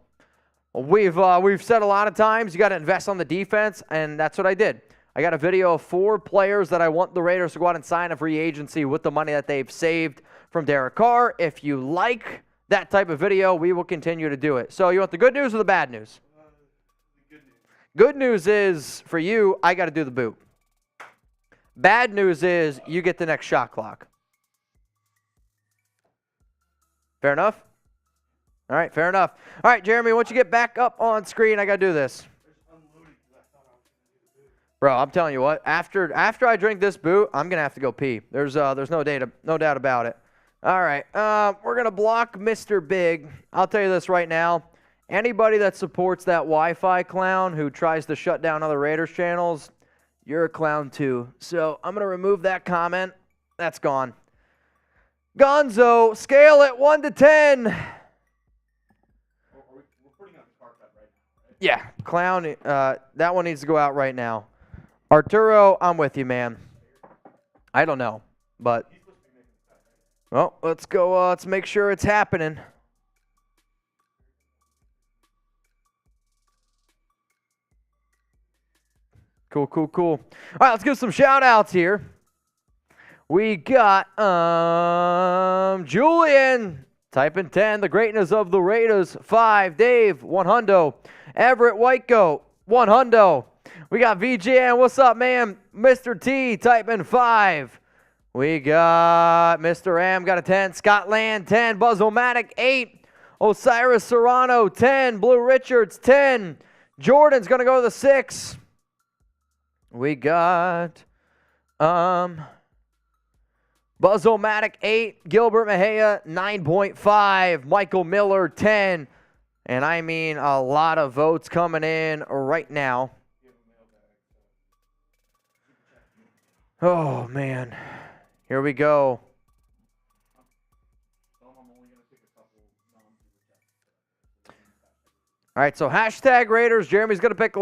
we've said a lot of times you got to invest on the defense, and that's what I did. I got a video of 4 players that I want the Raiders to go out and sign a free agency with the money that they've saved from Derek Carr. If you like that type of video, we will continue to do it. So you want the good news or the bad news? Good news. Good news is, for you, I got to do the boot. Bad news is you get the next shot clock. Fair enough? All right, fair enough. All right, Jeremy, once you get back up on screen, I got to do this. Bro, I'm telling you what, after I drink this boot, I'm going to have to go pee. There's no doubt about it. All right, we're going to block Mr. Big. I'll tell you this right now. Anybody that supports that Wi-Fi clown who tries to shut down other Raiders channels, you're a clown too. So I'm going to remove that comment. That's gone. Gonzo, scale it 1 to 10. We're putting on the carpet right now, right? Yeah, clown, that one needs to go out right now. Arturo, I'm with you, man. I don't know, but well, let's go. Let's make sure it's happening. Cool. All right, let's give some shout-outs here. We got Julian, type in 10, the greatness of the Raiders, 5, Dave, 1 hundo, Everett Whitegoat, 1 hundo. We got VJN, what's up, man? Mr. T, type in 5. We got Mr. M, got a 10. Scotland, 10. Buzz-O-Matic, 8. Osiris Serrano, 10. Blue Richards, 10. Jordan's going to go to the 6. We got Buzz-O-Matic, 8. Gilbert Mejia, 9.5. Michael Miller, 10. And I mean a lot of votes coming in right now. Oh, man. Here we go. All right, so hashtag Raiders. Jeremy's going to pick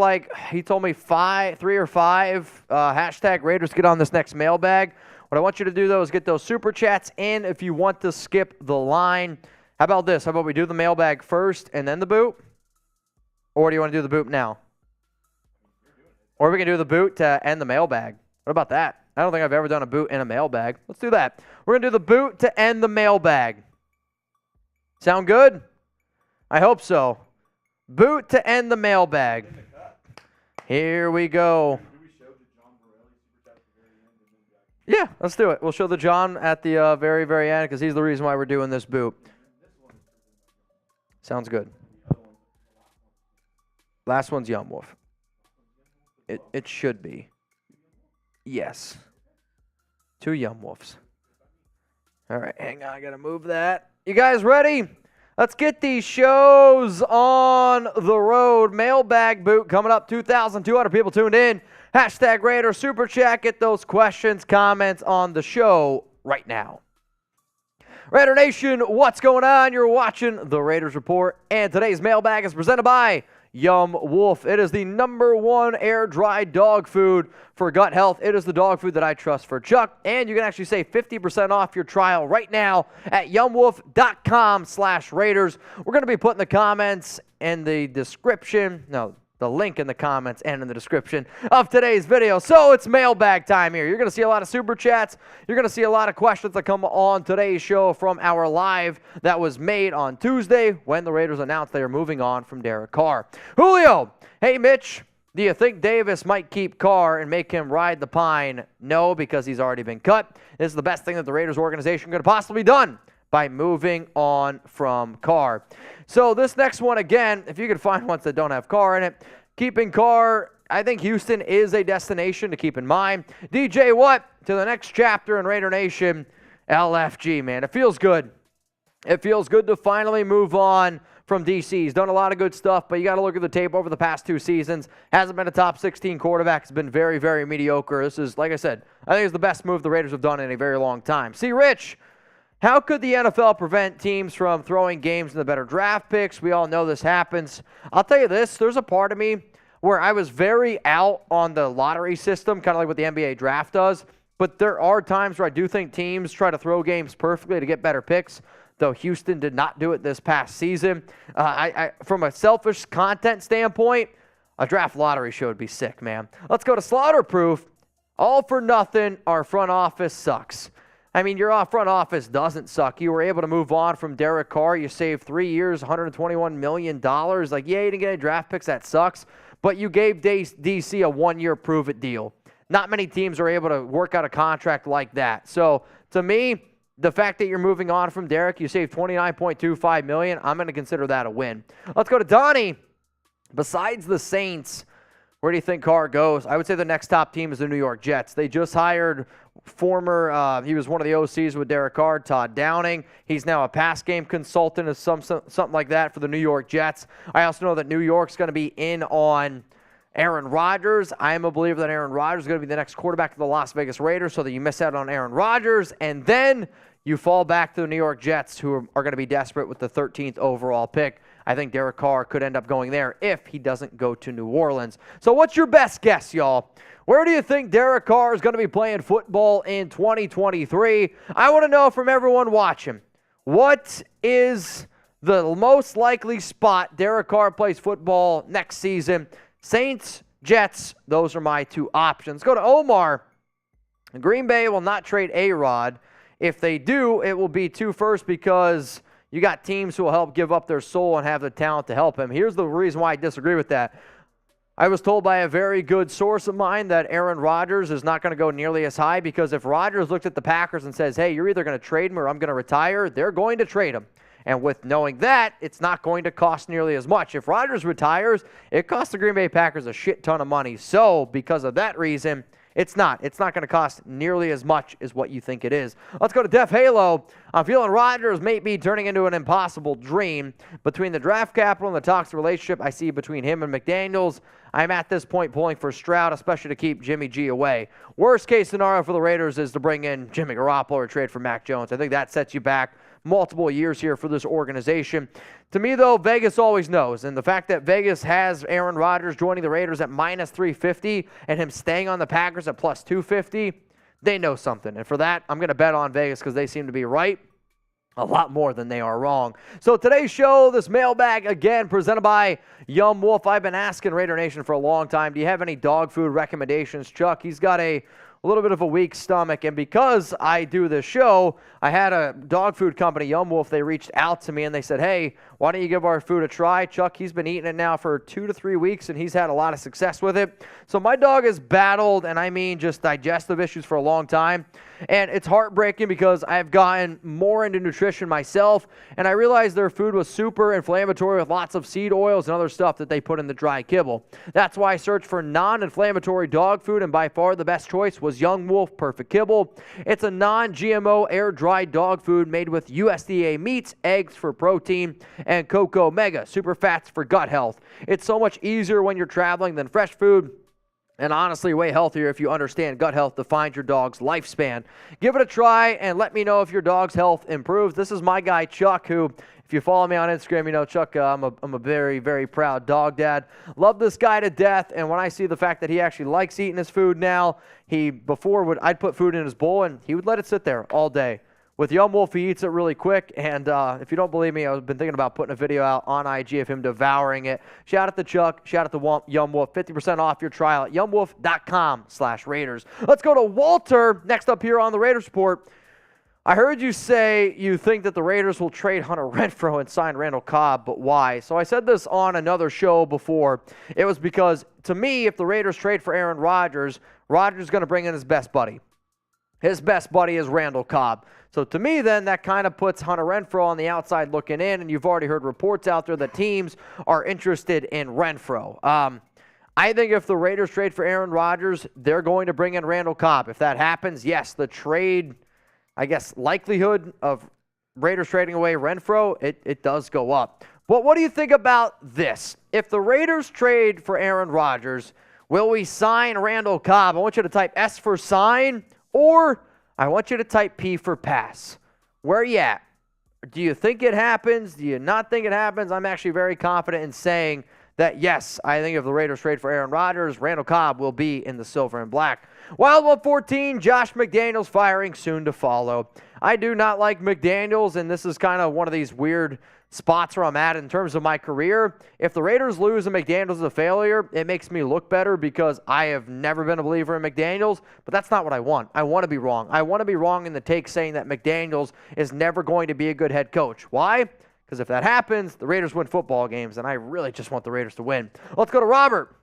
he told me 3 or 5. Hashtag Raiders, get on this next mailbag. What I want you to do, though, is get those super chats in if you want to skip the line. How about this? How about we do the mailbag first and then the boot? Or do you want to do the boot now? Or we can do the boot to end the mailbag. What about that? I don't think I've ever done a boot and a mailbag. Let's do that. We're going to do the boot to end the mailbag. Sound good? I hope so. Boot to end the mailbag. Here we go. Yeah, let's do it. We'll show the John at the very, very end because he's the reason why we're doing this boot. Sounds good. Last one's Young Wolf. It should be. Yes. 2 Young Wolves. All right, hang on. I got to move that. You guys ready? Let's get these shows on the road. Mailbag boot coming up. 2,200 people tuned in. Hashtag Raider Super Chat. Get those questions, comments on the show right now. Raider Nation, what's going on? You're watching the Raiders Report, and today's mailbag is presented by Yum Wolf. It is the #1 air-dried dog food for gut health. It is the dog food that I trust for Chuck, and you can actually save 50% off your trial right now at yumwolf.com/Raiders. We're going to be putting the comments in the description. No, the link in the comments and in the description of today's video. So it's mailbag time here. You're going to see a lot of super chats. You're going to see a lot of questions that come on today's show from our live that was made on Tuesday when the Raiders announced they are moving on from Derek Carr. Julio, hey Mitch, do you think Davis might keep Carr and make him ride the pine? No, because he's already been cut. This is the best thing that the Raiders organization could have possibly done by moving on from Carr. So this next one, again, if you can find ones that don't have Carr in it, keeping Carr, I think Houston is a destination to keep in mind. DJ Watt, to the next chapter in Raider Nation, LFG, man. It feels good. It feels good to finally move on from DC. He's done a lot of good stuff, but you got to look at the tape over the past 2 seasons. Hasn't been a top 16 quarterback. It's been very, very mediocre. This is, like I said, I think it's the best move the Raiders have done in a very long time. See, Rich, how could the NFL prevent teams from throwing games in the better draft picks? We all know this happens. I'll tell you this, there's a part of me where I was very out on the lottery system, kind of like what the NBA draft does, but there are times where I do think teams try to throw games perfectly to get better picks, though Houston did not do it this past season. From a selfish content standpoint, a draft lottery show would be sick, man. Let's go to Slaughterproof. All for nothing, our front office sucks. I mean, your front office doesn't suck. You were able to move on from Derek Carr. You saved 3 years, $121 million. Like, yeah, you didn't get any draft picks. That sucks. But you gave DC a 1-year prove-it deal. Not many teams are able to work out a contract like that. So, to me, the fact that you're moving on from Derek, you saved $29.25 million, I'm going to consider that a win. Let's go to Donnie. Besides the Saints, where do you think Carr goes? I would say the next top team is the New York Jets. They just hired he was one of the OCs with Derek Carr, Todd Downing. He's now a pass game consultant or something like that for the New York Jets. I also know that New York's going to be in on Aaron Rodgers. I am a believer that Aaron Rodgers is going to be the next quarterback of the Las Vegas Raiders so that you miss out on Aaron Rodgers, and then you fall back to the New York Jets, who are going to be desperate with the 13th overall pick. I think Derek Carr could end up going there if he doesn't go to New Orleans. So what's your best guess, y'all? Where do you think Derek Carr is going to be playing football in 2023? I want to know from everyone watching, what is the most likely spot Derek Carr plays football next season? Saints, Jets, those are my 2 options. Go to Omar. Green Bay will not trade A-Rod. If they do, it will be 2 firsts because you got teams who will help give up their soul and have the talent to help him. Here's the reason why I disagree with that. I was told by a very good source of mine that Aaron Rodgers is not going to go nearly as high because if Rodgers looked at the Packers and says, hey, you're either going to trade me or I'm going to retire, they're going to trade him. And with knowing that, it's not going to cost nearly as much. If Rodgers retires, it costs the Green Bay Packers a shit ton of money. So because of that reason, it's not going to cost nearly as much as what you think it is. Let's go to Def Halo. I'm feeling Rodgers may be turning into an impossible dream. Between the draft capital and the toxic relationship I see between him and McDaniels, I'm at this point pulling for Stroud, especially to keep Jimmy G away. Worst case scenario for the Raiders is to bring in Jimmy Garoppolo or trade for Mac Jones. I think that sets you back multiple years here for this organization. To me, though, Vegas always knows. And the fact that Vegas has Aaron Rodgers joining the Raiders at -350 and him staying on the Packers at +250, they know something. And for that, I'm going to bet on Vegas because they seem to be right. a lot more than they are wrong. So today's show, this mailbag, again, presented by Yum Wolf. I've been asking Raider Nation for a long time, do you have any dog food recommendations? Chuck, he's got a little bit of a weak stomach, and because I do this show, I had a dog food company, Yum Wolf, they reached out to me and they said, hey, why don't you give our food a try? Chuck, he's been eating it now for 2 to 3 weeks, and he's had a lot of success with it. So my dog has battled, and I mean just digestive issues for a long time, and it's heartbreaking because I've gotten more into nutrition myself, and I realized their food was super inflammatory with lots of seed oils and other stuff that they put in the dry kibble. That's why I searched for non-inflammatory dog food, and by far the best choice was Young Wolf Perfect Kibble. It's a non-GMO air-dried dog food made with USDA meats, eggs for protein, and cocoa mega, super fats for gut health. It's so much easier when you're traveling than fresh food, and honestly way healthier if you understand gut health defines your dog's lifespan. Give it a try and let me know if your dog's health improves. This is my guy Chuck, who, if you follow me on Instagram, you know Chuck, I'm a very, very proud dog dad. Love this guy to death, and when I see the fact that he actually likes eating his food now, I'd put food in his bowl and he would let it sit there all day. With Yum Wolf, he eats it really quick, and if you don't believe me, I've been thinking about putting a video out on IG of him devouring it. Shout out to Chuck. Shout out to Yum Wolf. 50% off your trial at yumwolf.com/Raiders. Let's go to Walter next up here on the Raiders Report. I heard you say you think that the Raiders will trade Hunter Renfrow and sign Randall Cobb, but why? So I said this on another show before. It was because, to me, if the Raiders trade for Aaron Rodgers, Rodgers is going to bring in his best buddy. His best buddy is Randall Cobb. So to me, then, that kind of puts Hunter Renfrow on the outside looking in, and you've already heard reports out there that teams are interested in Renfrow. I think if the Raiders trade for Aaron Rodgers, they're going to bring in Randall Cobb. If that happens, yes, the trade, I guess, likelihood of Raiders trading away Renfrow, it does go up. But what do you think about this? If the Raiders trade for Aaron Rodgers, will we sign Randall Cobb? I want you to type S for sign, or I want you to type P for pass. Where are you at? Do you think it happens? Do you not think it happens? I'm actually very confident in saying that, yes, I think if the Raiders trade for Aaron Rodgers, Randall Cobb will be in the silver and black. Wild 114, Josh McDaniels firing soon to follow. I do not like McDaniels, and this is kind of one of these weird spots where I'm at in terms of my career. If the Raiders lose and McDaniels is a failure, it makes me look better because I have never been a believer in McDaniels, but that's not what I want. I want to be wrong. I want to be wrong in the take saying that McDaniels is never going to be a good head coach. Why? Because if that happens, the Raiders win football games, and I really just want the Raiders to win. Let's go to Robert.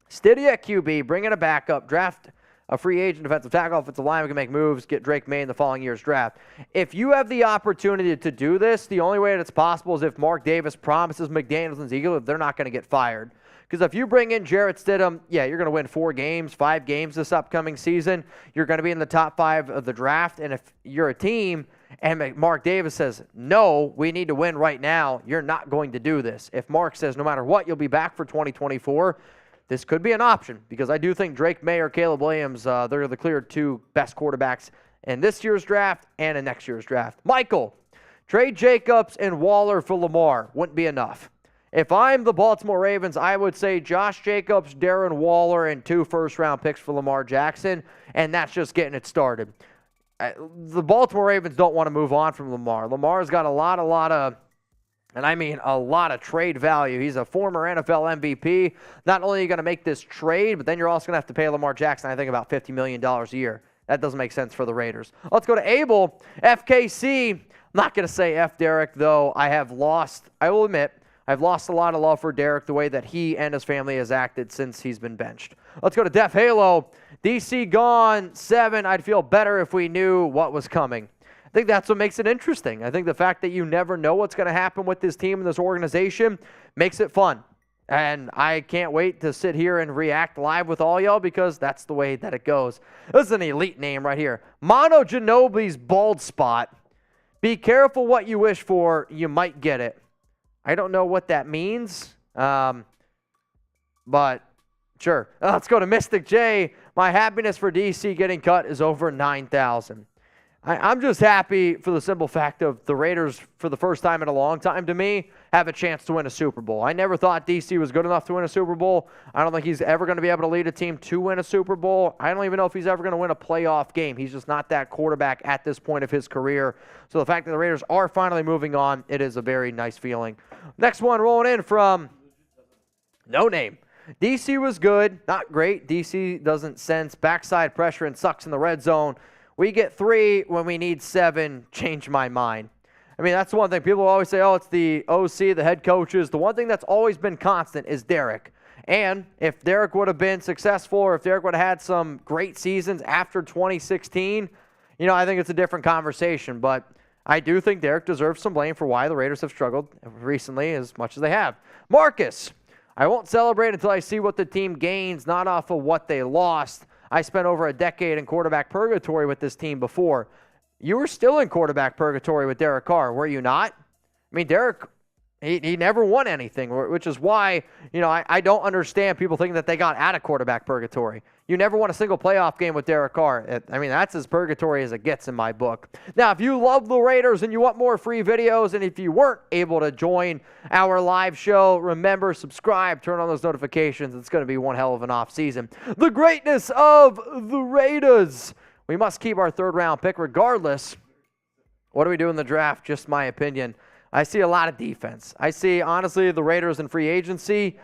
Steady at QB, bring in a backup, draft a free agent defensive tackle, offensive lineman can make moves, get Drake May in the following year's draft. If you have the opportunity to do this, the only way that it's possible is if Mark Davis promises McDaniels and Ziegler they're not going to get fired. Because if you bring in Jarrett Stidham, yeah, you're going to win 5 games this upcoming season. You're going to be in the top 5 of the draft. And if you're a team and Mark Davis says, no, we need to win right now, you're not going to do this. If Mark says, no matter what, you'll be back for 2024, this could be an option because I do think Drake May or Caleb Williams, they're the clear 2 best quarterbacks in this year's draft and in next year's draft. Michael, trade Jacobs and Waller for Lamar. Wouldn't be enough. If I'm the Baltimore Ravens, I would say Josh Jacobs, Darren Waller, and 2 first-round picks for Lamar Jackson, and that's just getting it started. The Baltimore Ravens don't want to move on from Lamar. Lamar's got a lot of trade value. He's a former NFL MVP. Not only are you going to make this trade, but then you're also going to have to pay Lamar Jackson, I think, about $50 million a year. That doesn't make sense for the Raiders. Let's go to Abel. FKC. I'm not going to say F Derek, though. I will admit, I've lost a lot of love for Derek, the way that he and his family has acted since he's been benched. Let's go to Def Halo. DC gone 7. I'd feel better if we knew what was coming. I think that's what makes it interesting. I think the fact that you never know what's going to happen with this team and this organization makes it fun. And I can't wait to sit here and react live with all y'all because that's the way that it goes. This is an elite name right here. Mono Ginobili's bald spot. Be careful what you wish for. You might get it. I don't know what that means, but sure. Let's go to Mystic J. My happiness for DC getting cut is over 9,000. I'm just happy for the simple fact of the Raiders, for the first time in a long time to me, have a chance to win a Super Bowl. I never thought DC was good enough to win a Super Bowl. I don't think he's ever going to be able to lead a team to win a Super Bowl. I don't even know if he's ever going to win a playoff game. He's just not that quarterback at this point of his career. So the fact that the Raiders are finally moving on, it is a very nice feeling. Next one rolling in from No Name. DC was good, not great. DC doesn't sense backside pressure and sucks in the red zone. We get 3 when we need 7. Change my mind. I mean, that's the one thing. People always say, oh, it's the OC, the head coaches. The one thing that's always been constant is Derek. And if Derek would have been successful, or if Derek would have had some great seasons after 2016, I think it's a different conversation. But I do think Derek deserves some blame for why the Raiders have struggled recently as much as they have. Marcus, I won't celebrate until I see what the team gains, not off of what they lost. I spent over a decade in quarterback purgatory with this team before. You were still in quarterback purgatory with Derek Carr, were you not? I mean, Derek, he never won anything, which is why, I don't understand people thinking that they got out of quarterback purgatory. You never won a single playoff game with Derek Carr. I mean, that's as purgatory as it gets in my book. Now, if you love the Raiders and you want more free videos, and if you weren't able to join our live show, remember, subscribe, turn on those notifications. It's going to be one hell of an off season. The greatness of the Raiders. We must keep our third-round pick regardless. What do we do in the draft? Just my opinion. I see a lot of defense. I see, honestly, the Raiders in free agency.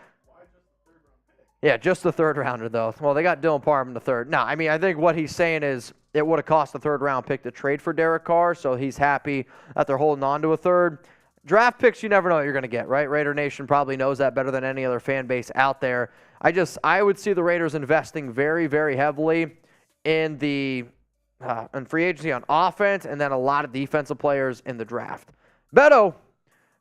Yeah, just the third rounder, though. Well, they got Dylan Parham in the third. No, I mean, I think what he's saying is it would have cost a third-round pick to trade for Derek Carr, so he's happy that they're holding on to a third. Draft picks, you never know what you're going to get, right? Raider Nation probably knows that better than any other fan base out there. I would see the Raiders investing very, very heavily in free agency on offense, and then a lot of defensive players in the draft. Beto,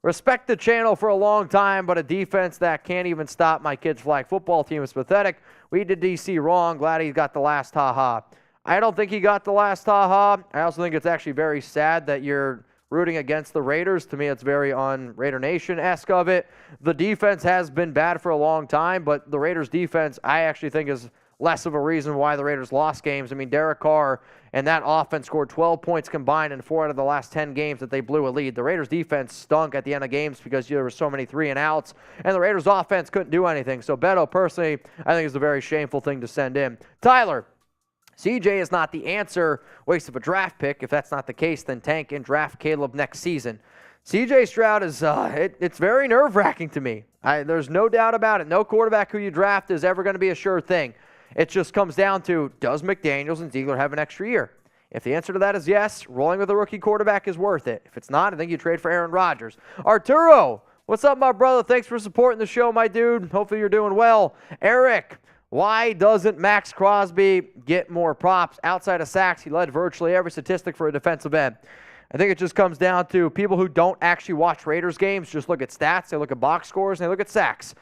respect the channel for a long time, but a defense that can't even stop my kid's flag football team is pathetic. We did DC wrong. Glad he got the last ha-ha. I don't think he got the last ha-ha. I also think it's actually very sad that you're rooting against the Raiders. To me, it's very un-Raider Nation-esque of it. The defense has been bad for a long time, but the Raiders' defense, I actually think, is less of a reason why the Raiders lost games. I mean, Derek Carr and that offense scored 12 points combined in 4 out of the last 10 games that they blew a lead. The Raiders' defense stunk at the end of games because there were so many 3-and-outs, and the Raiders' offense couldn't do anything. So Beto, personally, I think is a very shameful thing to send in. Tyler, CJ is not the answer. Waste of a draft pick. If that's not the case, then tank and draft Caleb next season. CJ Stroud is it's very nerve-wracking to me. There's no doubt about it. No quarterback who you draft is ever going to be a sure thing. It just comes down to, does McDaniels and Ziegler have an extra year? If the answer to that is yes, rolling with a rookie quarterback is worth it. If it's not, I think you trade for Aaron Rodgers. Arturo, what's up, my brother? Thanks for supporting the show, my dude. Hopefully you're doing well. Eric, why doesn't Max Crosby get more props? Outside of sacks, he led virtually every statistic for a defensive end. I think it just comes down to people who don't actually watch Raiders games, just look at stats, they look at box scores, and they look at sacks.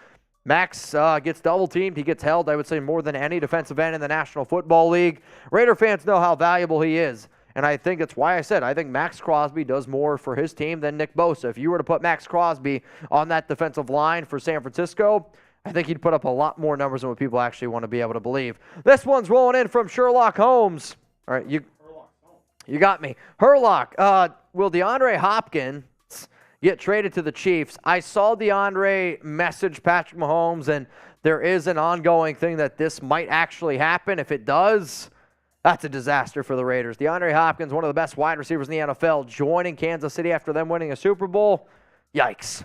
Max gets double-teamed. He gets held, I would say, more than any defensive end in the National Football League. Raider fans know how valuable he is, and I think that's why I said I think Max Crosby does more for his team than Nick Bosa. If you were to put Max Crosby on that defensive line for San Francisco, I think he'd put up a lot more numbers than what people actually want to be able to believe. This one's rolling in from Sherlock Holmes. All right, you got me. Herlock, will DeAndre Hopkins get traded to the Chiefs? I saw DeAndre message Patrick Mahomes, and there is an ongoing thing that this might actually happen. If it does, that's a disaster for the Raiders. DeAndre Hopkins, one of the best wide receivers in the NFL, joining Kansas City after them winning a Super Bowl. Yikes.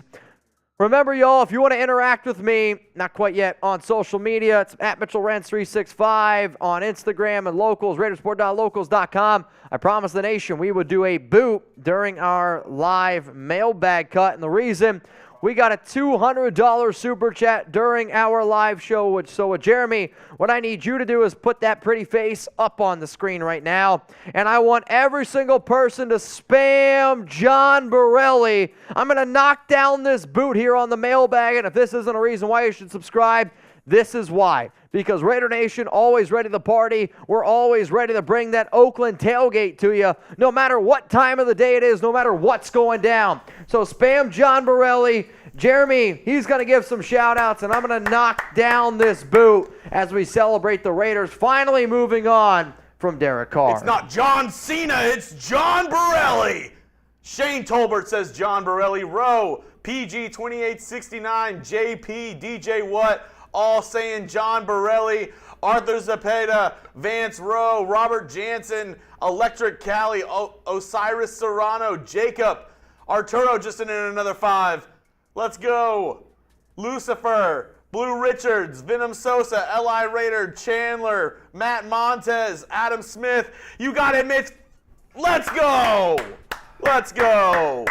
Remember, y'all, if you want to interact with me, not quite yet, on social media, it's at MitchellRenz365 on Instagram and locals, Raidersport.locals.com. I promised the nation we would do a boot during our live mailbag cut, and the reason, we got a $200 super chat during our live show. So Jeremy, what I need you to do is put that pretty face up on the screen right now. And I want every single person to spam John Borelli. I'm going to knock down this boot here on the mailbag. And if this isn't a reason why you should subscribe, this is why. Because Raider Nation, always ready to party. We're always ready to bring that Oakland tailgate to you, no matter what time of the day it is, no matter what's going down. So spam John Borelli. Jeremy, he's going to give some shout-outs, and I'm going to knock down this boot as we celebrate the Raiders finally moving on from Derek Carr. It's not John Cena, it's John Borelli. Shane Tolbert says John Borelli, row. PG2869, JP, DJ What, all saying John Borelli, Arthur Zepeda, Vance Rowe, Robert Jansen, Electric Cali, Osiris Serrano, Jacob, Arturo just in another 5. Let's go. Lucifer, Blue Richards, Venom Sosa, L.I. Raider, Chandler, Matt Montez, Adam Smith. You got it, Mitch. Let's go. Let's go.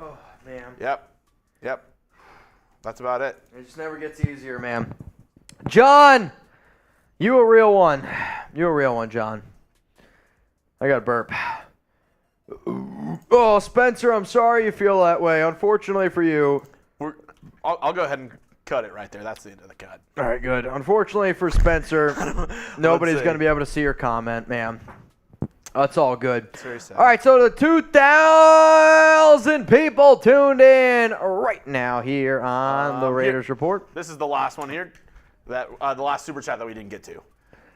Oh, man. Yep. That's about it. It just never gets easier, man. John, you a real one. You a real one, John. I got a burp. Oh, Spencer, I'm sorry you feel that way. Unfortunately for you. I'll go ahead and cut it right there. That's the end of the cut. All right, good. Unfortunately for Spencer, nobody's going to be able to see your comment, man. That's all good. It's very sad. All right, so the 2,000 people tuned in right now here on the Raiders Report. This is the last one here, the last super chat that we didn't get to.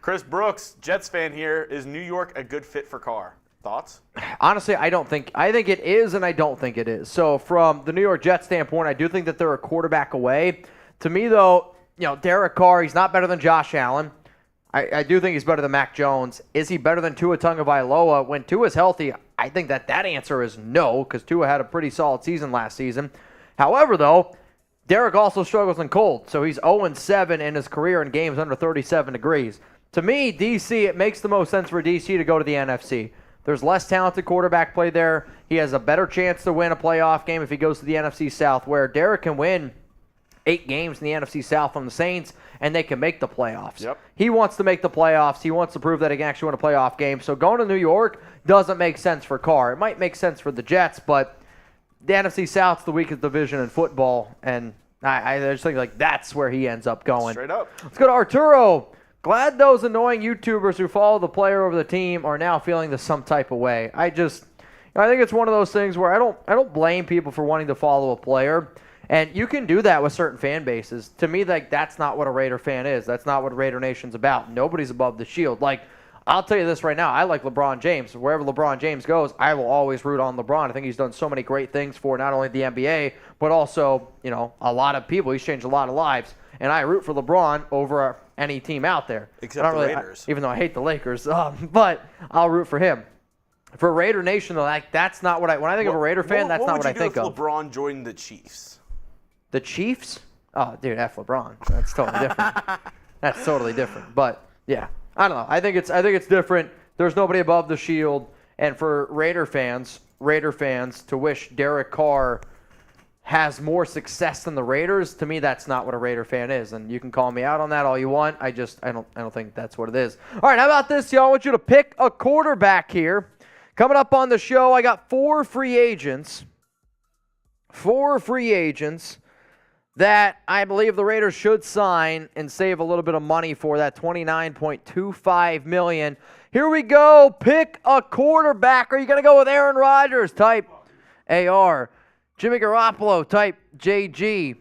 Chris Brooks, Jets fan here. Is New York a good fit for Carr? Thoughts? Honestly, I think it is, and I don't think it is. So from the New York Jets standpoint, I do think that they're a quarterback away. To me, though, Derek Carr, he's not better than Josh Allen. I do think he's better than Mac Jones. Is he better than Tua Tagovailoa? When Tua's healthy, I think that answer is no, because Tua had a pretty solid season last season. However, though, Derek also struggles in cold, so he's 0-7 in his career in games under 37 degrees. To me, D.C., it makes the most sense for D.C. to go to the NFC. There's less talented quarterback play there. He has a better chance to win a playoff game if he goes to the NFC South, where Derek can win 8 games in the NFC South from the Saints, and they can make the playoffs. Yep. He wants to make the playoffs. He wants to prove that he can actually win a playoff game. So going to New York doesn't make sense for Carr. It might make sense for the Jets, but the NFC South's the weakest division in football, and I just think that's where he ends up going. Straight up. Let's go to Arturo. Glad those annoying YouTubers who follow the player over the team are now feeling this some type of way. I think it's one of those things where I don't blame people for wanting to follow a player. And you can do that with certain fan bases. To me, that's not what a Raider fan is. That's not what Raider Nation's about. Nobody's above the shield. I'll tell you this right now. I like LeBron James. Wherever LeBron James goes, I will always root on LeBron. I think he's done so many great things for not only the NBA, but also, a lot of people. He's changed a lot of lives. And I root for LeBron over any team out there. Except the Raiders. Even though I hate the Lakers. But I'll root for him. For Raider Nation, though, that's not what when I think of a Raider fan, that's not what I think of. What would you do if LeBron joined the Chiefs? The Chiefs? Oh, dude, F LeBron. That's totally different. That's totally different. But yeah, I don't know. I think it's different. There's nobody above the shield, and for Raider fans to wish Derek Carr has more success than the Raiders, to me, that's not what a Raider fan is. And you can call me out on that all you want. I don't think that's what it is. All right, how about this, y'all? I want you to pick a quarterback here. Coming up on the show, I got 4 free agents. 4 free agents that I believe the Raiders should sign and save a little bit of money for that $29.25 million. Here we go. Pick a quarterback. Are you going to go with Aaron Rodgers? Type AR. Jimmy Garoppolo? Type JG.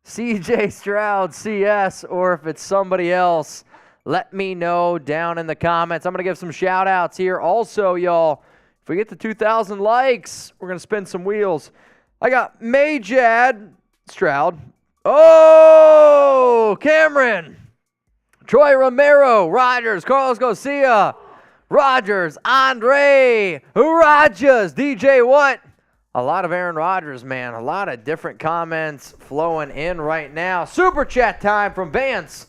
CJ Stroud? CS. Or if it's somebody else, let me know down in the comments. I'm going to give some shout-outs here. Also, y'all, if we get to 2,000 likes, we're going to spin some wheels. I got Majad Stroud. Oh, Cameron. Troy Romero. Rodgers. Carlos Garcia. Rodgers. Andre. Rodgers. DJ What? A lot of Aaron Rodgers, man. A lot of different comments flowing in right now. Super chat time from Vance.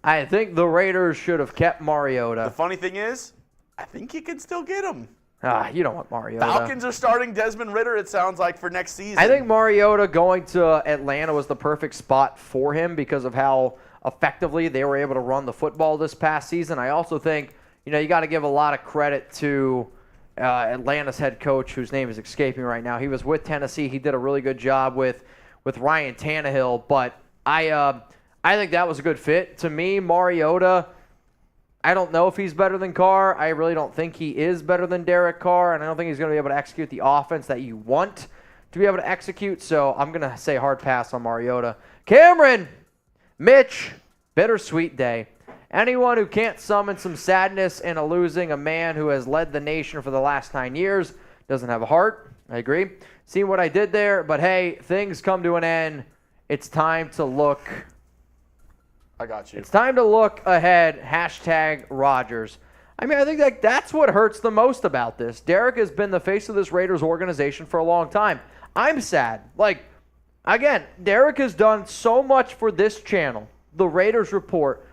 I think the Raiders should have kept Mariota. The funny thing is, I think you could still get him. You don't want Mariota. Falcons are starting Desmond Ridder, it sounds like, for next season. I think Mariota going to Atlanta was the perfect spot for him because of how effectively they were able to run the football this past season. I also think, you got to give a lot of credit to Atlanta's head coach, whose name is escaping right now. He was with Tennessee. He did a really good job with Ryan Tannehill, but I think that was a good fit. To me, Mariota, I don't know if he's better than Carr. I really don't think he is better than Derek Carr, and I don't think he's going to be able to execute the offense that you want to be able to execute, so I'm going to say hard pass on Mariota. Cameron, Mitch, bittersweet day. Anyone who can't summon some sadness in losing a man who has led the nation for the last 9 years doesn't have a heart I agree. See what I did there, but hey, things come to an end. It's time to look. I got you. It's time to look ahead. # Rodgers. I mean, I think that's what hurts the most about this. Derek has been the face of this Raiders organization for a long time. I'm sad. Like, again, Derek has done so much for this channel, the Raiders Report.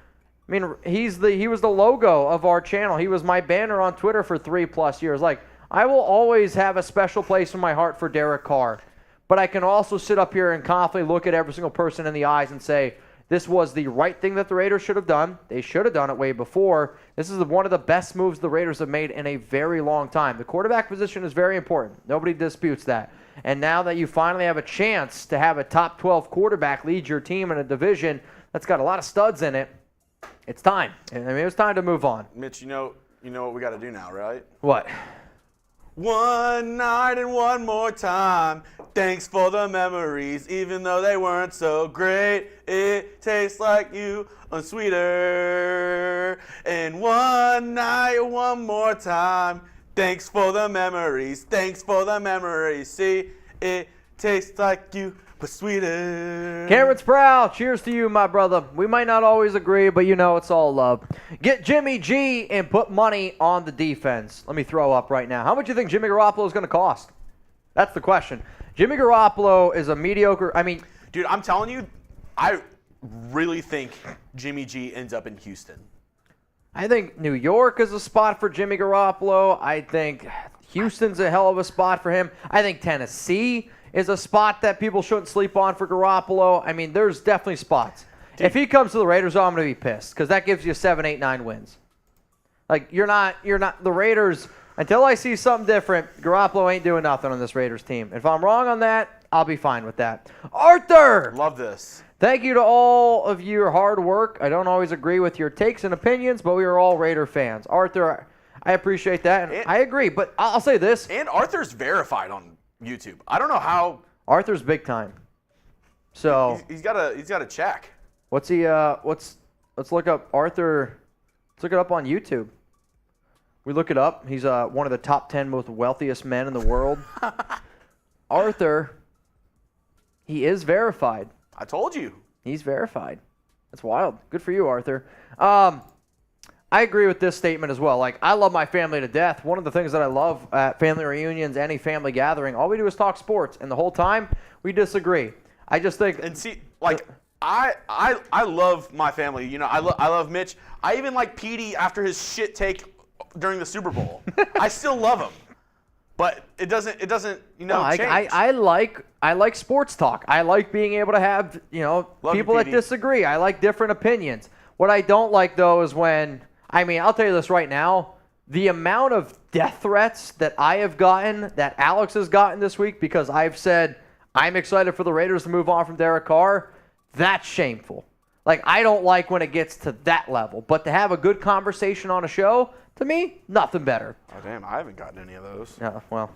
I mean, he was the logo of our channel. He was my banner on Twitter for 3+ years. Like, I will always have a special place in my heart for Derek Carr. But I can also sit up here and confidently look at every single person in the eyes and say, this was the right thing that the Raiders should have done. They should have done it way before. This is one of the best moves the Raiders have made in a very long time. The quarterback position is very important. Nobody disputes that. And now that you finally have a chance to have a top 12 quarterback lead your team in a division that's got a lot of studs in it, it's time. I mean, it was time to move on. Mitch, you know what we got to do now, right? What? One night and one more time. Thanks for the memories, even though they weren't so great. It tastes like you, and sweeter. And one night, one more time. Thanks for the memories. Thanks for the memories. See, it tastes like you, but sweeter. Cameron Sproul, cheers to you, my brother. We might not always agree, but you know it's all love. Get Jimmy G and put money on the defense. Let me throw up right now. How much do you think Jimmy Garoppolo is going to cost? That's the question. Jimmy Garoppolo is a mediocre. I mean, Dude, I'm telling you, I really think Jimmy G ends up in Houston. I think New York is a spot for Jimmy Garoppolo. I think Houston's a hell of a spot for him. I think Tennessee is a spot that people shouldn't sleep on for Garoppolo. I mean, there's definitely spots. Dude. If he comes to the Raiders, I'm going to be pissed because that gives you 7, 8, 9 wins. Like, you're not the Raiders. Until I see something different, Garoppolo ain't doing nothing on this Raiders team. If I'm wrong on that, I'll be fine with that. Arthur! Love this. Thank you to all of your hard work. I don't always agree with your takes and opinions, but we are all Raider fans. Arthur, I appreciate that, and I agree. But I'll say this. And Arthur's verified on YouTube. I don't know how. Arthur's big time. So he's got a check. What's he? Let's look up Arthur. Let's look it up on YouTube. We look it up. He's one of the top 10 most wealthiest men in the world. Arthur, he is verified. I told you. He's verified. That's wild. Good for you, Arthur. I agree with this statement as well. Like, I love my family to death. One of the things that I love at family reunions, any family gathering, all we do is talk sports, and the whole time we disagree. I just think. And see, like, I love my family. You know, I love Mitch. I even like Petey after his shit take during the Super Bowl. I still love him, but it doesn't change. I like sports talk. I like being able to have Love people you, that Petey. disagree. I like different opinions. What I don't like though is when I'll tell you this right now. The amount of death threats that I have gotten, that Alex has gotten this week because I've said I'm excited for the Raiders to move on from Derek Carr, that's shameful. Like, I don't like when it gets to that level. But to have a good conversation on a show, to me, nothing better. Oh, damn, I haven't gotten any of those. Oh, well,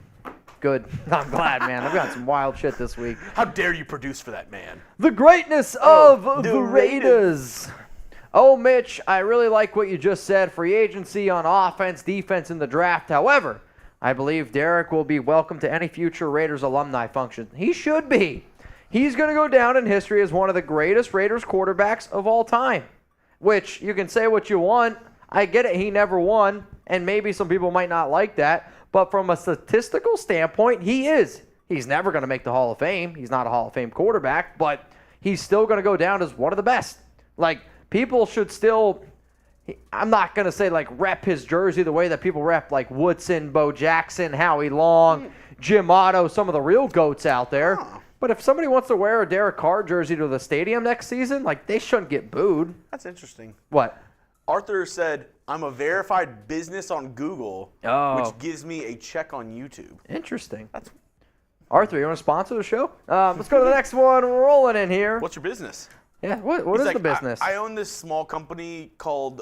good. I'm glad, man. I've got some wild shit this week. How dare you produce for that man? The greatness of the Raiders. Oh, Mitch, I really like what you just said. Free agency on offense, defense in the draft. However, I believe Derek will be welcome to any future Raiders alumni function. He should be. He's going to go down in history as one of the greatest Raiders quarterbacks of all time, which you can say what you want. I get it. He never won, and maybe some people might not like that. But from a statistical standpoint, he is. He's never going to make the Hall of Fame. He's not a Hall of Fame quarterback, but he's still going to go down as one of the best. Like, people should still, I'm not going to say, like, rep his jersey the way that people rep, like, Woodson, Bo Jackson, Howie Long, Jim Otto, some of the real GOATs out there. Oh. But if somebody wants to wear a Derek Carr jersey to the stadium next season, like, they shouldn't get booed. That's interesting. What? Arthur said, I'm a verified business on Google, which gives me a check on YouTube. Interesting. Arthur, you want to sponsor the show? Let's go to the next one. We're rolling in here. What's your business? Yeah, what He's is like, the business? I own this small company called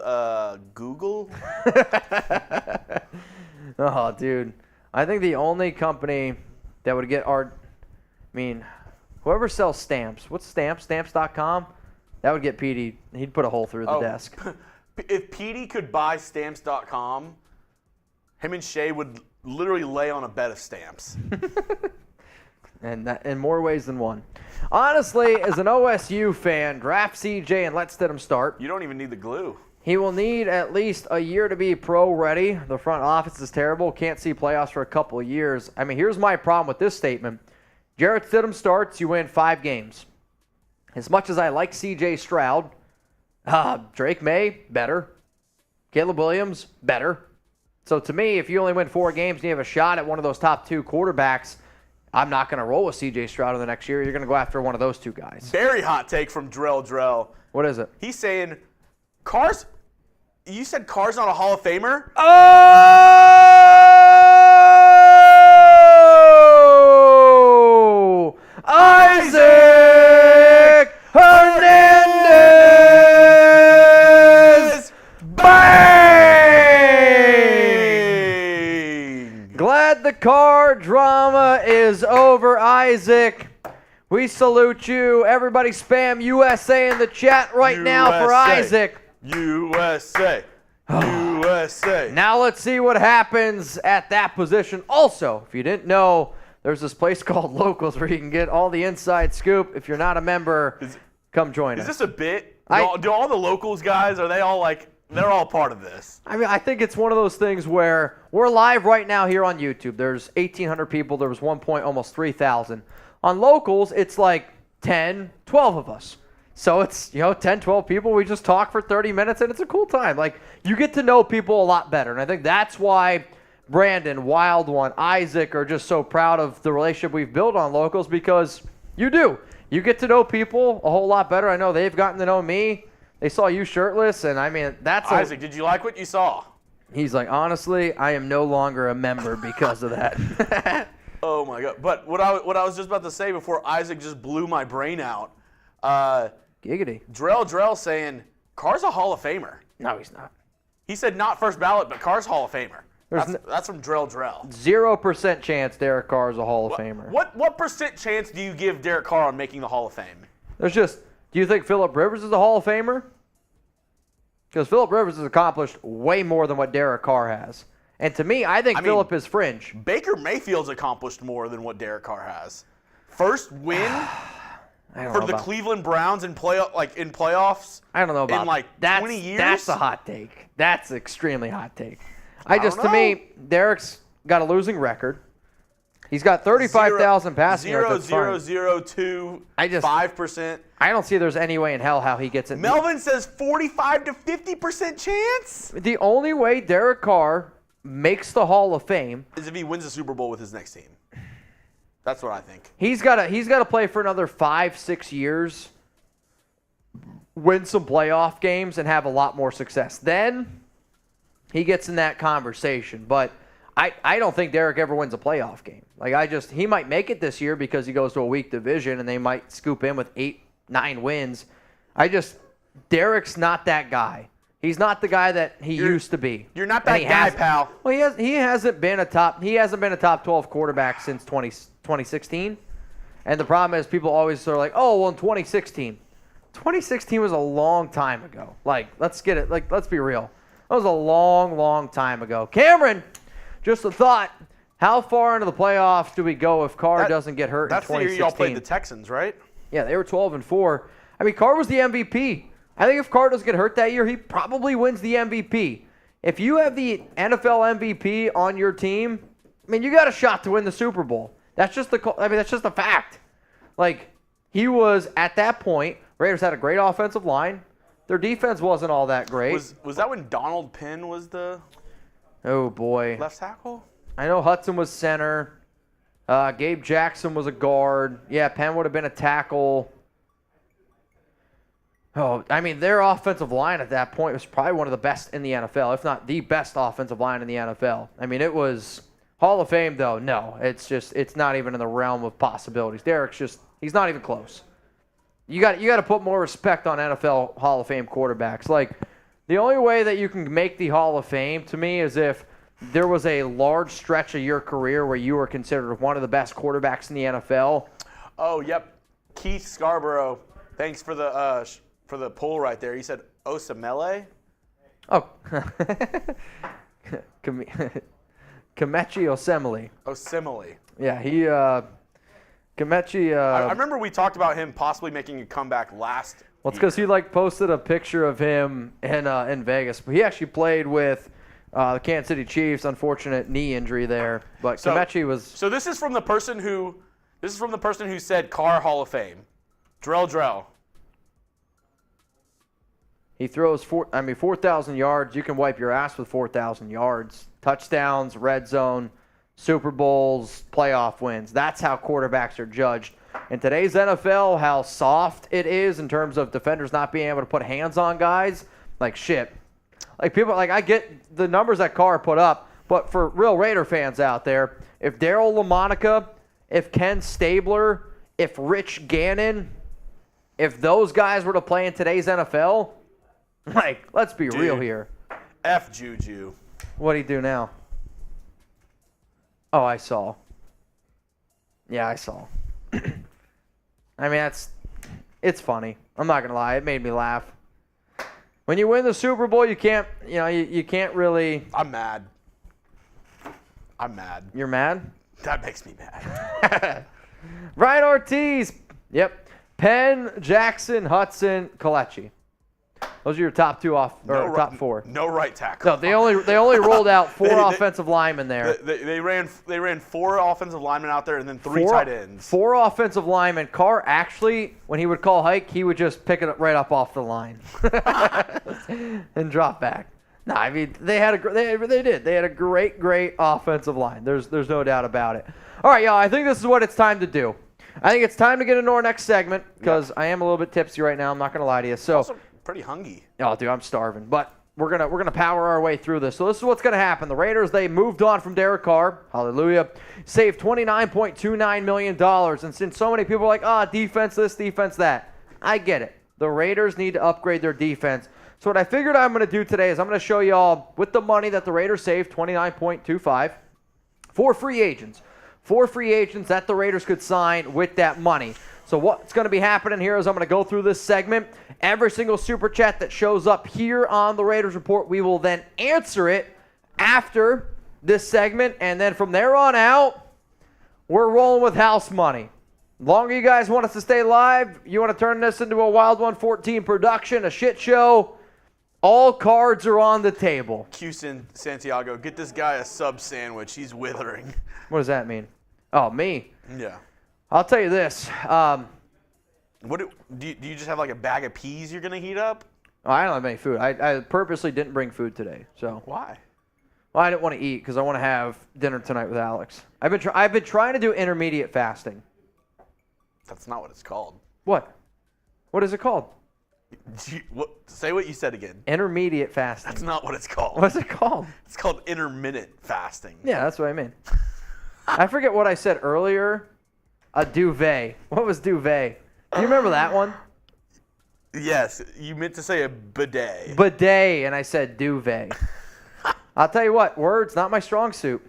Google. Oh, dude. I think the only company that would get whoever sells stamps. What's stamps? Stamps.com? That would get Petey. He'd put a hole through the desk. If Petey could buy Stamps.com, him and Shay would literally lay on a bed of stamps. And that, in more ways than one. Honestly, as an OSU fan, draft CJ and let Stidham start. You don't even need the glue. He will need at least a year to be pro ready. The front office is terrible. Can't see playoffs for a couple of years. I mean, here's my problem with this statement. Jarrett Stidham starts, you win 5 games. As much as I like CJ Stroud, Drake May, better. Caleb Williams, better. So to me, if you only win 4 games and you have a shot at one of those top 2 quarterbacks, I'm not going to roll with CJ Stroud in the next year. You're going to go after one of those 2 guys. Very hot take from Drell. What is it? He's saying, you said Carr's not a Hall of Famer? Oh! Isaac Hernandez! Bang! Glad the Carr drama is over, Isaac. We salute you. Everybody spam USA in the chat right now for Isaac. USA. USA. Now let's see what happens at that position. Also, if you didn't know, there's this place called Locals where you can get all the inside scoop. If you're not a member, come join us. Is this a bit? Do all the Locals guys, are they all like, they're all part of this? I mean, I think it's one of those things where we're live right now here on YouTube. There's 1,800 people. There was almost 3,000. On Locals, it's like 10, 12 of us. So it's, 10, 12 people. We just talk for 30 minutes, and it's a cool time. Like, you get to know people a lot better. And I think that's why Brandon, Wild One, Isaac are just so proud of the relationship we've built on Locals, because you do. You get to know people a whole lot better. I know they've gotten to know me. They saw you shirtless, and I mean, that's Isaac, did you like what you saw? He's like, honestly, I am no longer a member because of that. Oh, my God. But what I was just about to say before Isaac just blew my brain out, Giggity. Drell saying, Carr's a Hall of Famer. No, he's not. He said not first ballot, but Carr's Hall of Famer. That's from Drell. 0% chance Derek Carr is a Hall of Famer. What percent chance do you give Derek Carr on making the Hall of Fame? Do you think Phillip Rivers is a Hall of Famer? Because Phillip Rivers has accomplished way more than what Derek Carr has. And to me, I think Phillip is fringe. Baker Mayfield's accomplished more than what Derek Carr has. First win for the Cleveland Browns in playoffs. I don't know about in like 20 years. That's a hot take. That's an extremely hot take. To me, Derek's got a losing record. He's got 35,000 passing yards. 0.002, 5%. I don't see there's any way in hell how he gets it. Melvin says 45 to 50% chance. The only way Derek Carr makes the Hall of Fame is if he wins the Super Bowl with his next team. That's what I think. He's got to play for another 5-6 years, win some playoff games, and have a lot more success. Then he gets in that conversation. But I don't think Derek ever wins a playoff game. He might make it this year because he goes to a weak division and they might scoop in with 8-9 wins. Derek's not that guy. He's not the guy that he used to be. You're not that guy, pal. Well, he hasn't been a top 12 quarterback since 2016. And the problem is people always are like, oh, well, in 2016. 2016 was a long time ago. Let's get it. Let's be real. That was a long, long time ago. Cameron, just a thought. How far into the playoffs do we go if Carr doesn't get hurt in 2016? That's the year y'all played the Texans, right? Yeah, they were 12-4. I mean, Carr was the MVP. I think if Carr doesn't get hurt that year, he probably wins the MVP. If you have the NFL MVP on your team, I mean, you got a shot to win the Super Bowl. That's just a fact. He was at that point. Raiders had a great offensive line. Their defense wasn't all that great. Was that when Donald Penn was the left tackle? I know Hudson was center. Gabe Jackson was a guard. Yeah, Penn would have been a tackle. Oh, I mean, their offensive line at that point was probably one of the best in the NFL, if not the best offensive line in the NFL. I mean, it was Hall of Fame, though. No, it's not even in the realm of possibilities. Derek's he's not even close. You got to put more respect on NFL Hall of Fame quarterbacks. The only way that you can make the Hall of Fame to me is if there was a large stretch of your career where you were considered one of the best quarterbacks in the NFL. Oh, yep. Keith Scarborough. Thanks for the poll right there. He said Osamele. Oh. Kelechi Osemele. Osemele. Yeah, he Kelechi. I remember we talked about him possibly making a comeback last. Well, it's because he posted a picture of him in Vegas. But he actually played with the Kansas City Chiefs. Unfortunate knee injury there, but Kelechi was. So this is from the person who said Carr Hall of Fame, Drell. He throws 4,000 yards. You can wipe your ass with 4,000 yards. Touchdowns, red zone, Super Bowls, playoff wins. That's how quarterbacks are judged. In today's NFL, how soft it is in terms of defenders not being able to put hands on guys, like shit. Like people, I get the numbers that Carr put up, but for real Raider fans out there, if Daryl LaMonica, if Ken Stabler, if Rich Gannon, if those guys were to play in today's NFL, let's be real here. F Juju. What'd he do now? Oh, I saw. Yeah, I saw. I mean, it's funny. I'm not gonna lie, it made me laugh. When you win the Super Bowl, you can't really. I'm mad. You're mad? That makes me mad. Ryan Ortiz. Yep. Penn, Jackson, Hudson, Kelechi. Those are your top top four. No right tackle. No, they only rolled out four offensive linemen there. They ran 4 offensive linemen out there and then 3 tight ends. 4 offensive linemen. Carr actually, when he would call hike, he would just pick it right up off the line and drop back. No, I mean they had a great offensive line. There's no doubt about it. All right, y'all. I think this is what it's time to do. I think it's time to get into our next segment because I am a little bit tipsy right now. I'm not gonna lie to you. So. Also pretty hungry. Oh, dude, I'm starving. But we're gonna power our way through this. So this is what's gonna happen. The Raiders, they moved on from Derek Carr. Hallelujah. Saved $29.29 million. And since so many people are like, defense this, defense that, I get it. The Raiders need to upgrade their defense. So what I figured I'm gonna do today is I'm gonna show y'all with the money that the Raiders saved, $29.25, 4 free agents. 4 free agents that the Raiders could sign with that money. So what's going to be happening here is I'm going to go through this segment. Every single super chat that shows up here on the Raiders Report, we will then answer it after this segment. And then from there on out, we're rolling with house money. The longer you guys want us to stay live, you want to turn this into a Wild 114 production, a shit show, all cards are on the table. Houston, Santiago, get this guy a sub sandwich. He's withering. What does that mean? Oh, me? Yeah. I'll tell you this. What do you just have a bag of peas you're gonna heat up? Oh, I don't have any food. I purposely didn't bring food today. So why? Well, I didn't want to eat because I want to have dinner tonight with Alex. I've been trying to do intermediate fasting. That's not what it's called. What? What is it called? Say what you said again. Intermediate fasting. That's not what it's called. What's it called? It's called intermittent fasting. Yeah, that's what I mean. I forget what I said earlier. A duvet. What was duvet? Do you remember that one? Yes, you meant to say a bidet. Bidet, and I said duvet. I'll tell you what, words, not my strong suit.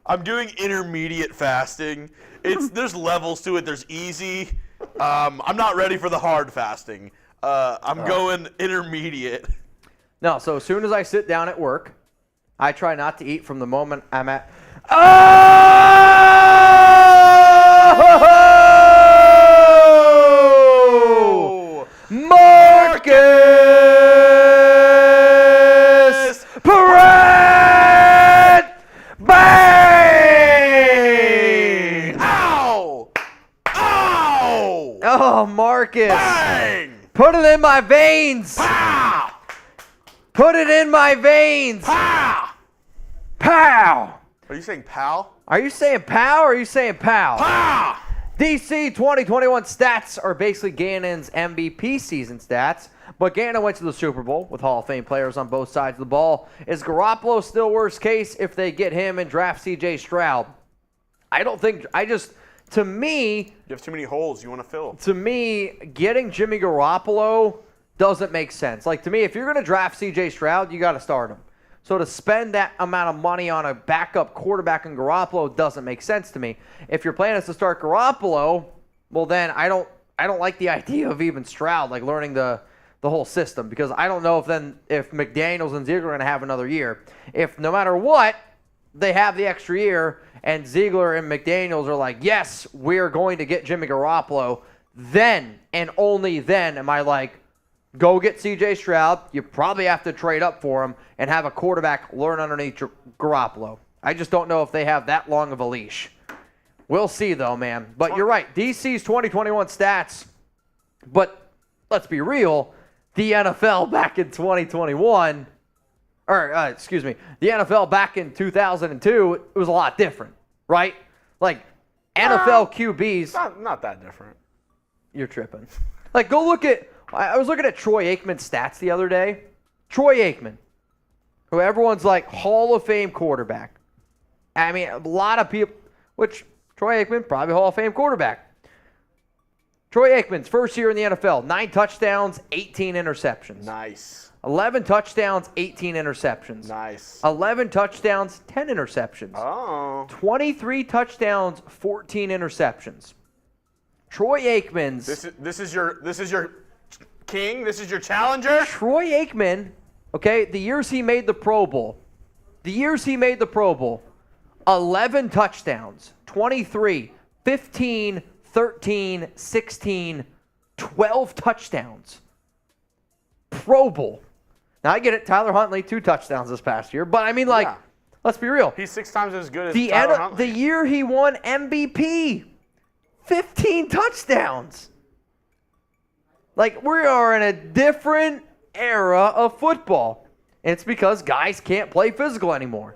I'm doing intermediate fasting. There's levels to it. There's easy. I'm not ready for the hard fasting. I'm going intermediate. No, so as soon as I sit down at work, I try not to eat from the moment I'm at. Oh! Marcus Perret! Bang! Ow! Ow! Oh, Marcus. Bang! Put it in my veins. Pow! Put it in my veins. Pow! Pow! Are you saying pal? Are you saying pow or are you saying pow? Pow! DC 2021 stats are basically Gannon's MVP season stats, but Gannon went to the Super Bowl with Hall of Fame players on both sides of the ball. Is Garoppolo still worst case if they get him and draft CJ Stroud? To me... You have too many holes you want to fill. To me, getting Jimmy Garoppolo doesn't make sense. To me, if you're going to draft CJ Stroud, you got to start him. So to spend that amount of money on a backup quarterback in Garoppolo doesn't make sense to me. If your plan is to start Garoppolo, well then I don't like the idea of even Stroud, learning the whole system, because I don't know if McDaniels and Ziegler are going to have another year. If no matter what, they have the extra year and Ziegler and McDaniels are like, yes, we're going to get Jimmy Garoppolo, then and only then am I like, go get C.J. Stroud. You probably have to trade up for him and have a quarterback learn underneath Garoppolo. I just don't know if they have that long of a leash. We'll see, though, man. But you're right. DC's 2021 stats, but let's be real, the NFL back in 2021, the NFL back in 2002, it was a lot different, right? Like, NFL QBs. Not that different. You're tripping. Like, go look at, I was looking at Troy Aikman's stats the other day. Troy Aikman, who everyone's like Hall of Fame quarterback. I mean, a lot of people, which Troy Aikman, probably Hall of Fame quarterback. Troy Aikman's first year in the NFL, 9 touchdowns, 18 interceptions. Nice. 11 touchdowns, 18 interceptions. Nice. 11 touchdowns, 10 interceptions. Oh. 23 touchdowns, 14 interceptions. Troy Aikman's. This is your king. This is your challenger. Troy Aikman, okay, the years he made the Pro Bowl. 11 touchdowns, 23, 15, 13, 16, 12 touchdowns. Pro Bowl. Now, I get it. Tyler Huntley, 2 touchdowns this past year. But, I mean, like, let's be real. He's 6 times as good as Tyler Huntley. The year he won MVP, 15 touchdowns. Like, we are in a different era of football. And it's because guys can't play physical anymore.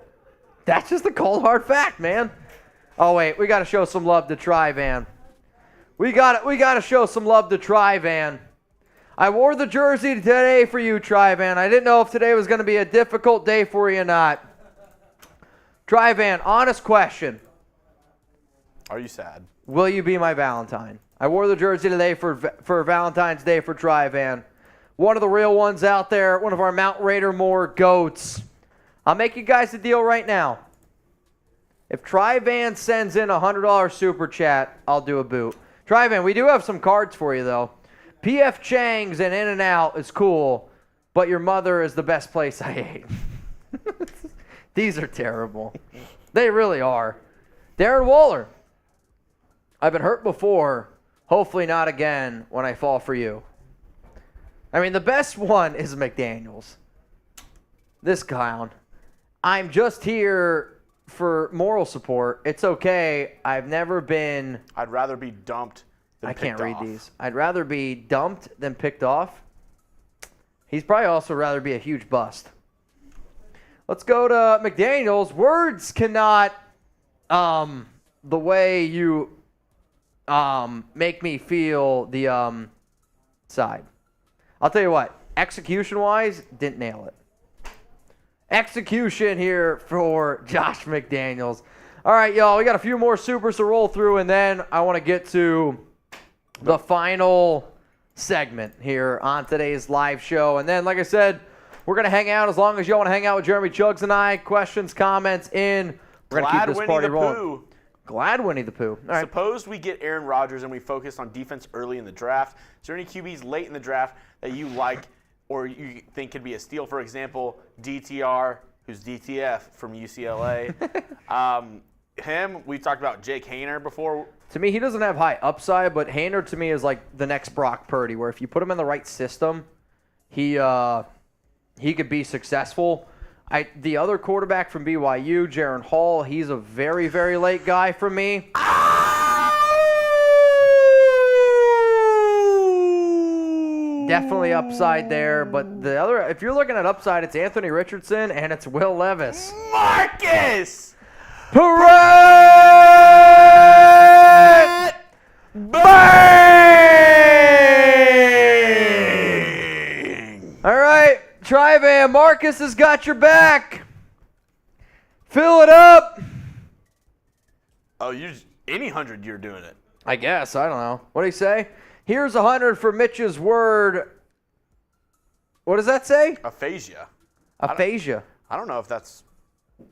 That's just the cold, hard fact, man. Oh, wait. We got to show some love to Tri-Van. We got to show some love to Tri-Van. I wore the jersey today for you, Tri-Van. I didn't know if today was going to be a difficult day for you or not. Tri-Van, honest question. Are you sad? Will you be my Valentine? I wore the jersey today for Valentine's Day for Tri-Van. One of the real ones out there, one of our Mount Raider Moore goats. I'll make you guys a deal right now. If Tri-Van sends in a $100 super chat, I'll do a boot. Tri-Van, we do have some cards for you, though. P.F. Chang's and In-N-Out is cool, but your mother is the best place I ate. These are terrible. They really are. Darren Waller. I've been hurt before. Hopefully not again when I fall for you. I mean, the best one is McDaniels. This clown. I'm just here for moral support. It's okay. I've never been... I'd rather be dumped than picked off. I can't read these. I'd rather be dumped than picked off. He's probably also rather be a huge bust. Let's go to McDaniels. Words cannot, the way you make me feel the side. I'll tell you what. Execution-wise, didn't nail it. Execution here for Josh McDaniels. All right, y'all, we got a few more supers to roll through, and then I want to get to the final segment here on today's live show. And then, like I said, we're going to hang out as long as y'all want to hang out with Jeremy Chugs and I. Questions, comments in. We're going to keep this party rolling. Glad Winnie the Pooh. All right. Suppose we get Aaron Rodgers and we focus on defense early in the draft. Is there any QBs late in the draft that you like or you think could be a steal? For example, DTR, who's DTF from UCLA. We've talked about Jake Haener before. To me, he doesn't have high upside, but Haener to me is like the next Brock Purdy, where if you put him in the right system, he could be successful. The other quarterback from BYU, Jaron Hall, he's a very, very late guy for me. Definitely upside there, but the other, if you're looking at upside, it's Anthony Richardson and it's Will Levis. Marcus Bang! All right, Tri-Van, Marcus has got your back. Fill it up. Oh, any 100 you're doing it. I guess. I don't know. What do you say? Here's 100 for Mitch's word. What does that say? Aphasia. Aphasia. I don't know if that's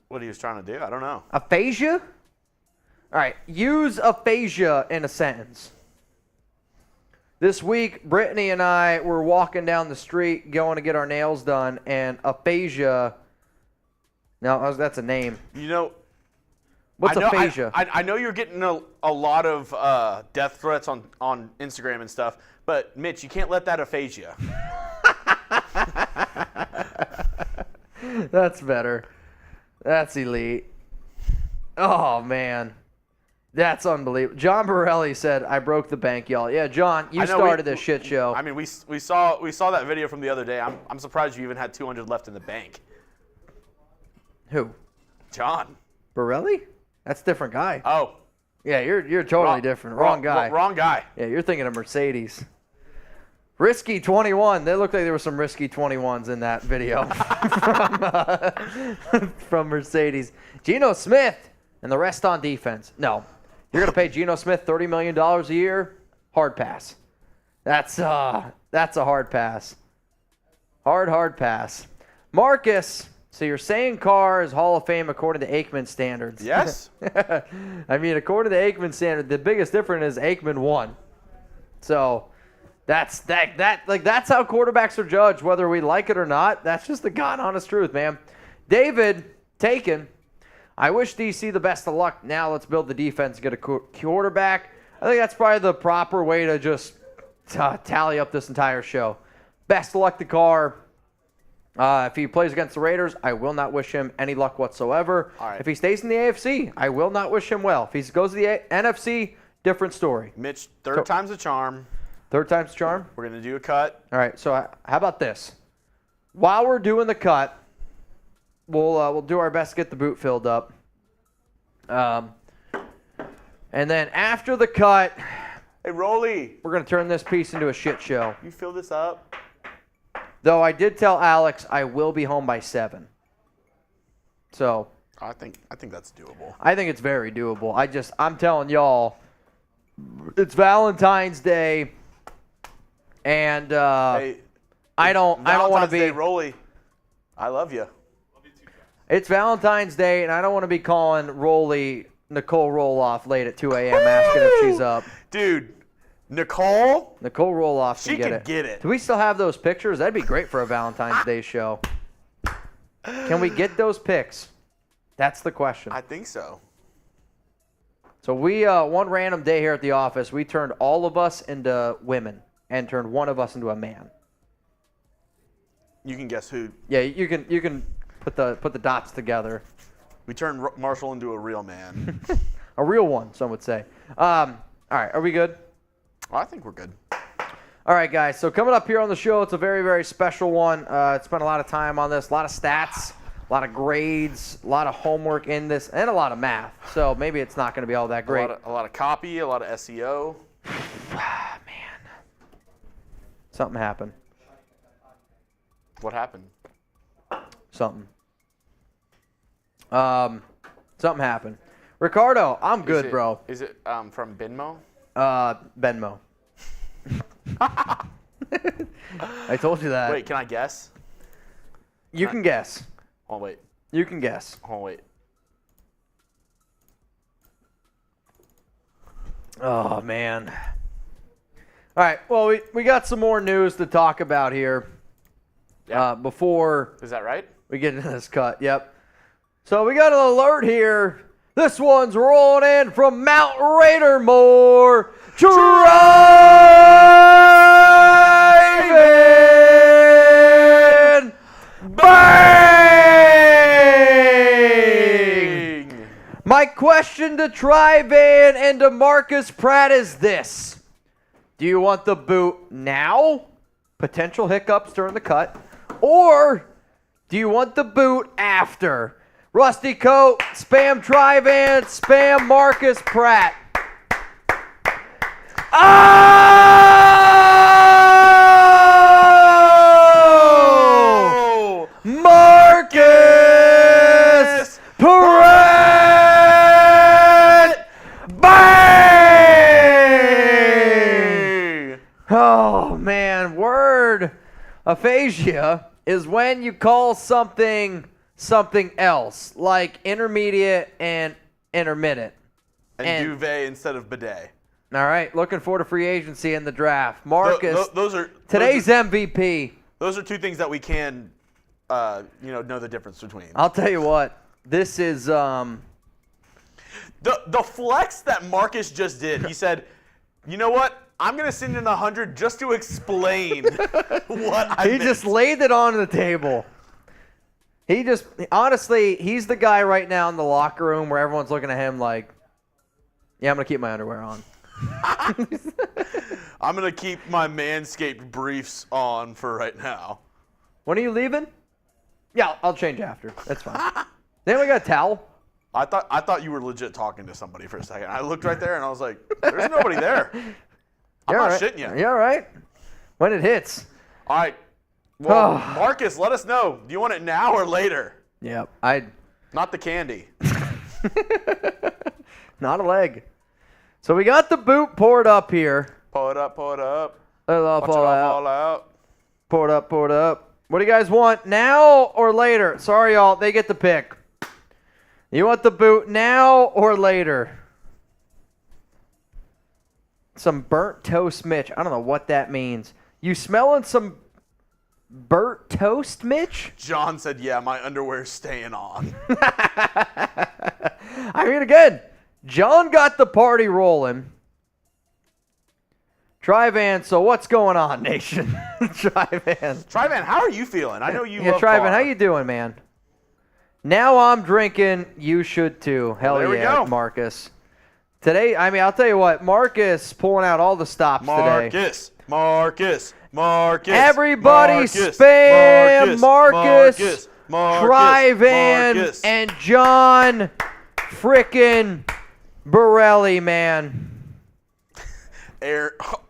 what he was trying to do. I don't know. Aphasia? All right. Use aphasia in a sentence. This week, Brittany and I were walking down the street going to get our nails done, and aphasia No, that's a name. You know, What's I know, aphasia? I know you're getting a lot of death threats on Instagram and stuff, but Mitch, you can't let that aphasia. That's better. That's elite. Oh, man. That's unbelievable. John Borelli said, I broke the bank, y'all. Yeah, John, you started this shit show. I mean, we saw that video from the other day. I'm surprised you even had 200 left in the bank. Who? John. Borelli? That's a different guy. Oh. Yeah, you're totally different. Wrong guy. Wrong guy. Yeah, you're thinking of Mercedes. Risky 21. They looked like there were some risky 21s in that video from Mercedes. Geno Smith and the rest on defense. No. You're going to pay Geno Smith $30 million a year? Hard pass. That's a hard pass. Hard pass. Marcus, so you're saying Carr is Hall of Fame according to Aikman standards. Yes. I mean, according to Aikman standard, the biggest difference is Aikman won. So that's how quarterbacks are judged, whether we like it or not. That's just the God honest truth, man. David Taken, I wish DC the best of luck. Now let's build the defense, get a quarterback. I think that's probably the proper way to just tally up this entire show. Best of luck to Carr. If he plays against the Raiders, I will not wish him any luck whatsoever. All right. If he stays in the AFC, I will not wish him well. If he goes to the NFC, different story. Mitch, third time's a charm. Third time's the charm? We're going to do a cut. All right, so how about this? While we're doing the cut, we'll do our best to get the boot filled up. And then after the cut, Hey, Rolly, we're going to turn this piece into a shit show. you fill this up? Though I did tell Alex I will be home by 7. So I think that's doable. I think it's very doable. I'm telling y'all, it's Valentine's Day, and Hey, I don't want to Valentine's be. Day, Rolly, I love you. It's Valentine's Day, and I don't want to be calling Nicole Roloff late at 2 a.m. asking if she's up. Dude, Nicole Roloff She can can get it. Do we still have those pictures? That'd be great for a Valentine's Day show. Can we get those pics? That's the question. I think so. So we, one random day here at the office, we turned all of us into women and turned one of us into a man. You can guess who. Yeah, you can put the dots together. We turned Marshall into a real man. A real one, some would say. All right, are we good? Well, I think we're good. All right, guys. So coming up here on the show, it's a very, very special one. Spent a lot of time on this, a lot of stats, a lot of grades, a lot of homework in this, and a lot of math. So maybe it's not going to be all that great. A lot of copy, a lot of SEO. Man, something happened. What happened? Something happened. Ricardo, I'm good, bro. Is it from Venmo? Venmo. I told you that. Wait, can I guess? You can guess. Oh, wait. You can guess. Oh, wait. Oh, man. All right, well, we got some more news to talk about here before Is that right? we get into this cut. Yep. So we got an alert here. This one's rolling in from Mount Raidermore. Driving bang! My question to Drive-In and to Marcus Pratt is this. Do you want the boot now? Potential hiccups during the cut. Or do you want the boot after? Rusty Coat, spam Drive-In, spam Marcus Pratt. Oh! Marcus Pratt! Bang! Oh, man. Word aphasia is when you call something else, like intermediate and intermittent. And duvet instead of bidet. All right, looking forward to free agency in the draft. Marcus, Those are today's MVP. Those are two things that we can know the difference between. I'll tell you what. This is The flex that Marcus just did. He said, "You know what? I'm gonna send in 100 just to explain what I." He just laid it on the table. Honestly, he's the guy right now in the locker room where everyone's looking at him like, yeah, I'm going to keep my underwear on. I'm gonna keep my Manscaped briefs on for right now. When are you leaving? Yeah, I'll change after. That's fine. Anyone got a towel? I thought you were legit talking to somebody for a second. I looked right there and I was like, "There's nobody there." I'm not shitting you. Yeah, right. When it hits. All right. Well, Marcus, let us know. Do you want it now or later? Yep. Not the candy. Not a leg. So we got the boot poured up here. Pull it up, pull it up. Let it all Watch it fall all out. fall out. Pour it up, pour it up. What do you guys want, now or later? Sorry, y'all. They get the pick. You want the boot now or later? Some burnt toast, Mitch. I don't know what that means. You smelling some burnt toast, Mitch? John said, "Yeah, my underwear's staying on." I mean, again, John got the party rolling. Trivan, so what's going on, nation? Trivan. Trivan, how are you feeling? I know you Yeah, love Trivan, Carr. how you doing, man? Now I'm drinking. You should too. Hell there we yeah, go. Marcus. Today, I mean, I'll tell you what, Marcus pulling out all the stops today. Marcus. Everybody Marcus, spam Marcus, Marcus, Trivan, Marcus. and John frickin' Borelli, man.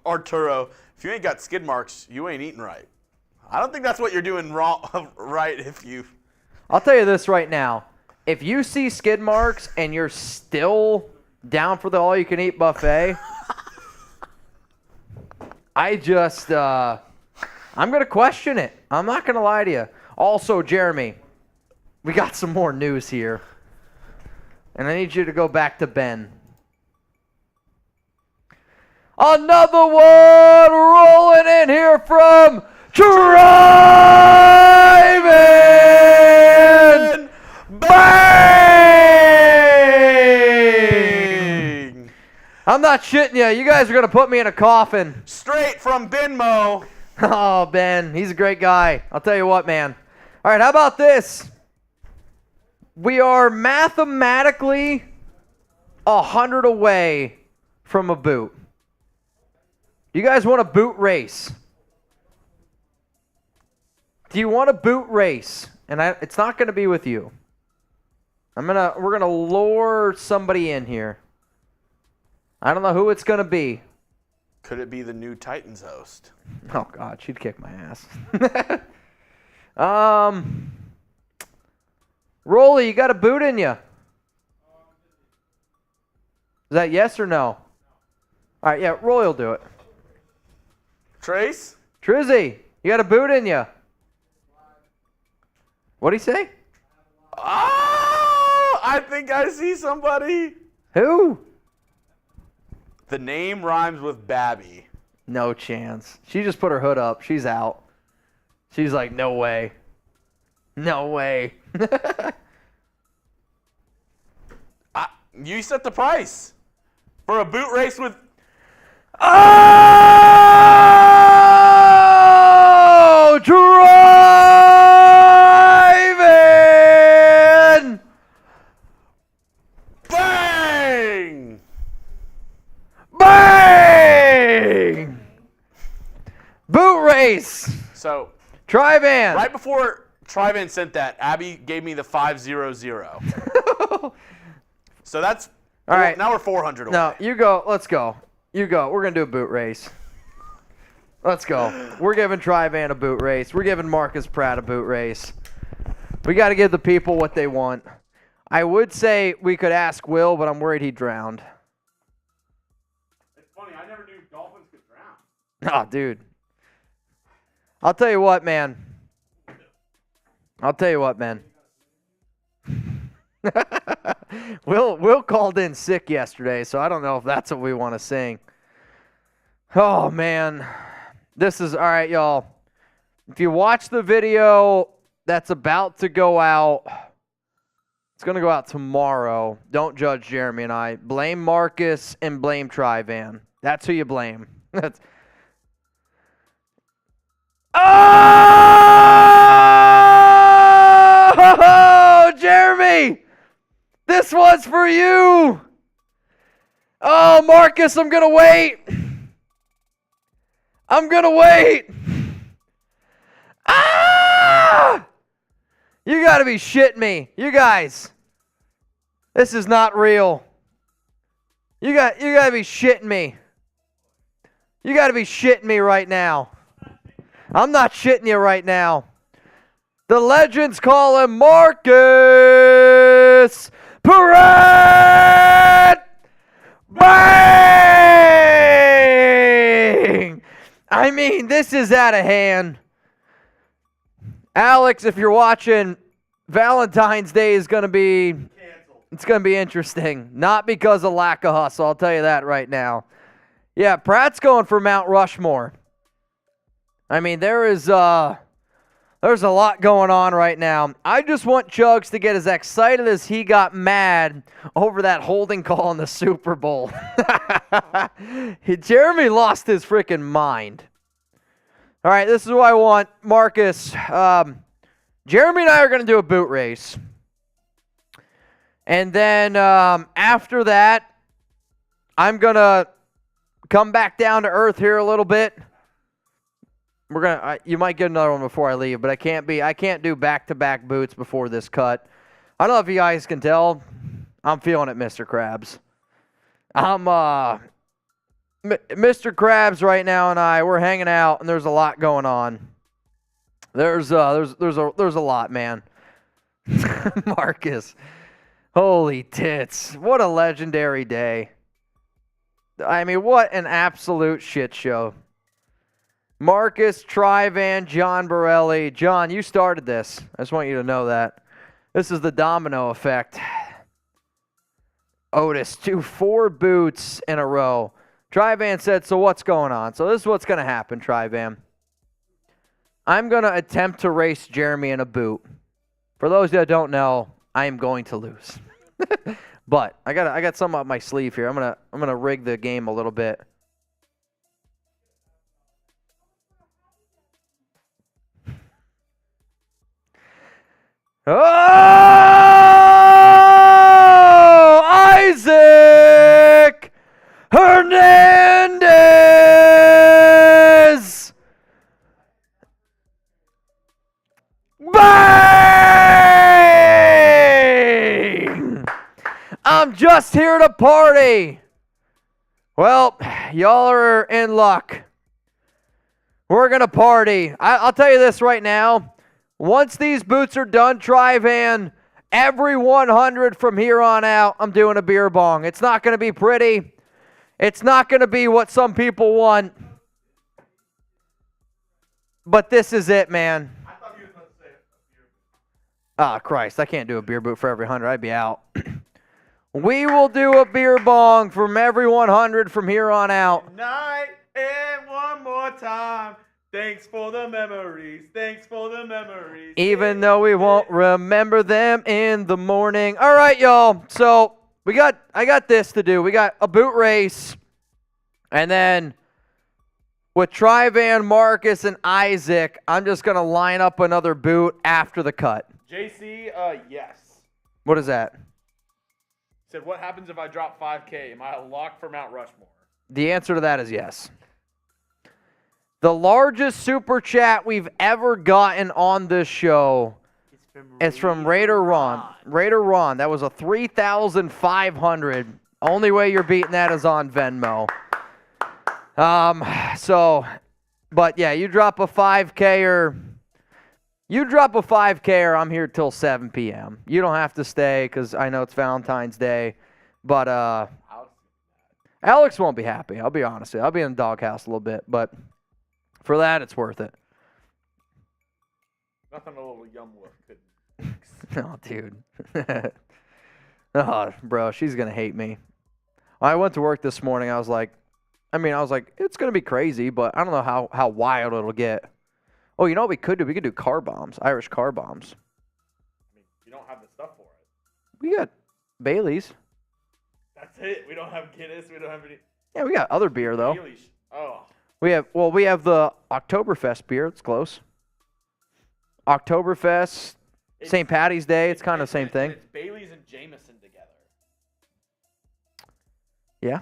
Arturo, if you ain't got skid marks, you ain't eating right. I don't think that's what you're doing wrong, right? If you, I'll tell you this right now. If you see skid marks and you're still down for the all-you-can-eat buffet, I'm going to question it. I'm not going to lie to you. Also, Jeremy, we got some more news here. And I need you to go back to Ben. Another one rolling in here from Drive-In! Bang! I'm not shitting you. You guys are going to put me in a coffin. straight from Benmo. Oh, Ben, he's a great guy. I'll tell you what, man. All right, how about this? We are mathematically 100 away from a boot. You guys want a boot race? Do you want a boot race? And it's not going to be with you. We're gonna lure somebody in here. I don't know who it's gonna be. Could it be the new Titans host? Oh God, she'd kick my ass. Rolly, you got a boot in you? Is that yes or no? All right, yeah, Rolly will do it. Trace? Trizzy, you got a boot in you? What'd he say? Oh, I think I see somebody. Who? The name rhymes with Babby. No chance. She just put her hood up. She's out. She's like, no way. No way. You set the price for a boot race with. Oh! Drive-In! Bang! Bang! Boot race! So, Drive-In! right before Trivan sent that, Abby gave me the 500. So that's. All right. Now we're 400 away. No, you go. Let's go. You go. We're going to do a boot race. Let's go. We're giving Trivan a boot race. We're giving Marcus Pratt a boot race. We got to give the people what they want. I would say we could ask Will, but I'm worried he drowned. It's funny, I never knew dolphins could drown. Oh, dude. I'll tell you what, man. Will called in sick yesterday, so I don't know if that's what we want to sing. Oh, man. This is, all right, y'all. If you watch the video that's about to go out. It's going to go out tomorrow. Don't judge Jeremy and I. Blame Marcus and blame Trivan. That's who you blame. That's... Oh, Jeremy! This one's for you! Oh, Marcus, I'm going to wait. I'm going to wait. Ah! You got to be shitting me. You guys. This is not real. You got to be shitting me. You got to be shitting me right now. I'm not shitting you right now. The legends call him Marcus Perret. Bang! I mean, this is out of hand. Alex, if you're watching, Valentine's Day is going to be it's going to be interesting. Not because of lack of hustle, I'll tell you that right now. Yeah, Pratt's going for Mount Rushmore. I mean, there's a lot going on right now. I just want Chugs to get as excited as he got mad over that holding call in the Super Bowl. Jeremy lost his freaking mind. All right, this is what I want, Marcus. Jeremy and I are going to do a boot race. And then after that, I'm going to come back down to earth here a little bit. You might get another one before I leave, but I can't do back-to-back boots before this cut. I don't know if you guys can tell. I'm feeling it, Mr. Krabs. Mr. Krabs right now and we're hanging out, and there's a lot going on. There's a lot, man. Marcus, holy tits! What a legendary day. I mean, what an absolute shit show. Marcus, Trivan, John Borelli. John, you started this. I just want you to know that. This is the domino effect. Otis, 4 boots in a row. Trivan said, so what's going on? So this is what's going to happen, Trivan. I'm going to attempt to race Jeremy in a boot. For those that don't know, I am going to lose. But I got some up my sleeve here. I'm gonna rig the game a little bit. Oh, Isaac Hernandez! Bang! I'm just here to party. Well, y'all are in luck. We're going to party. I'll tell you this right now. Once these boots are done, Trivan, every 100 from here on out, I'm doing a beer bong. It's not going to be pretty. It's not going to be what some people want. But this is it, man. I thought you were going to say a beer boot. Ah, Christ, I can't do a beer boot for every 100. I'd be out. We will do a beer bong from every 100 from here on out. Night and one more time. Thanks for the memories. Thanks for the memories. Even though we won't remember them in the morning. All right, y'all. So I got this to do. We got a boot race. And then with Trivan, Marcus, and Isaac, I'm just going to line up another boot after the cut. JC, yes. What is that? Said, what happens if I drop 5K? Am I a lock for Mount Rushmore? The answer to that is yes. The largest super chat we've ever gotten on this show is from Raider Ron. Raider Ron, that was a 3,500. Only way you're beating that is on Venmo. But yeah, you drop a 5K or I'm here till 7 p.m. You don't have to stay because I know it's Valentine's Day. But Alex won't be happy. I'll be honest with you. I'll be in the doghouse a little bit. But for that, it's worth it. Nothing a little yum wolf couldn't. Oh, dude. Oh, bro, she's going to hate me. I went to work this morning. I was like, it's going to be crazy, but I don't know how wild it'll get. Oh, you know what we could do? We could do car bombs, Irish car bombs. I mean, you don't have the stuff for it. We got Bailey's. That's it. We don't have Guinness. We don't have any. Yeah, we got other beer though. Bailey's. Oh. We have the Oktoberfest beer. It's close. Oktoberfest, St. Patty's Day. It's kind of the same thing. It's Bailey's and Jameson together. Yeah.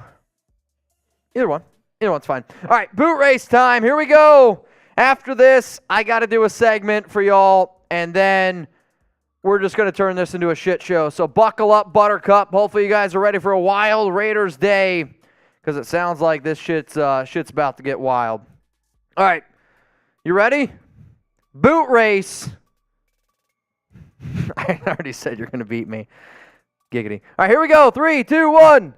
Either one's fine. All right, boot race time. Here we go. After this, I got to do a segment for y'all, and then we're just going to turn this into a shit show. So buckle up, Buttercup. Hopefully you guys are ready for a wild Raiders day, because it sounds like this shit's about to get wild. All right, you ready? Boot race. I already said you're going to beat me. Giggity. All right, here we go. 3, 2, 1.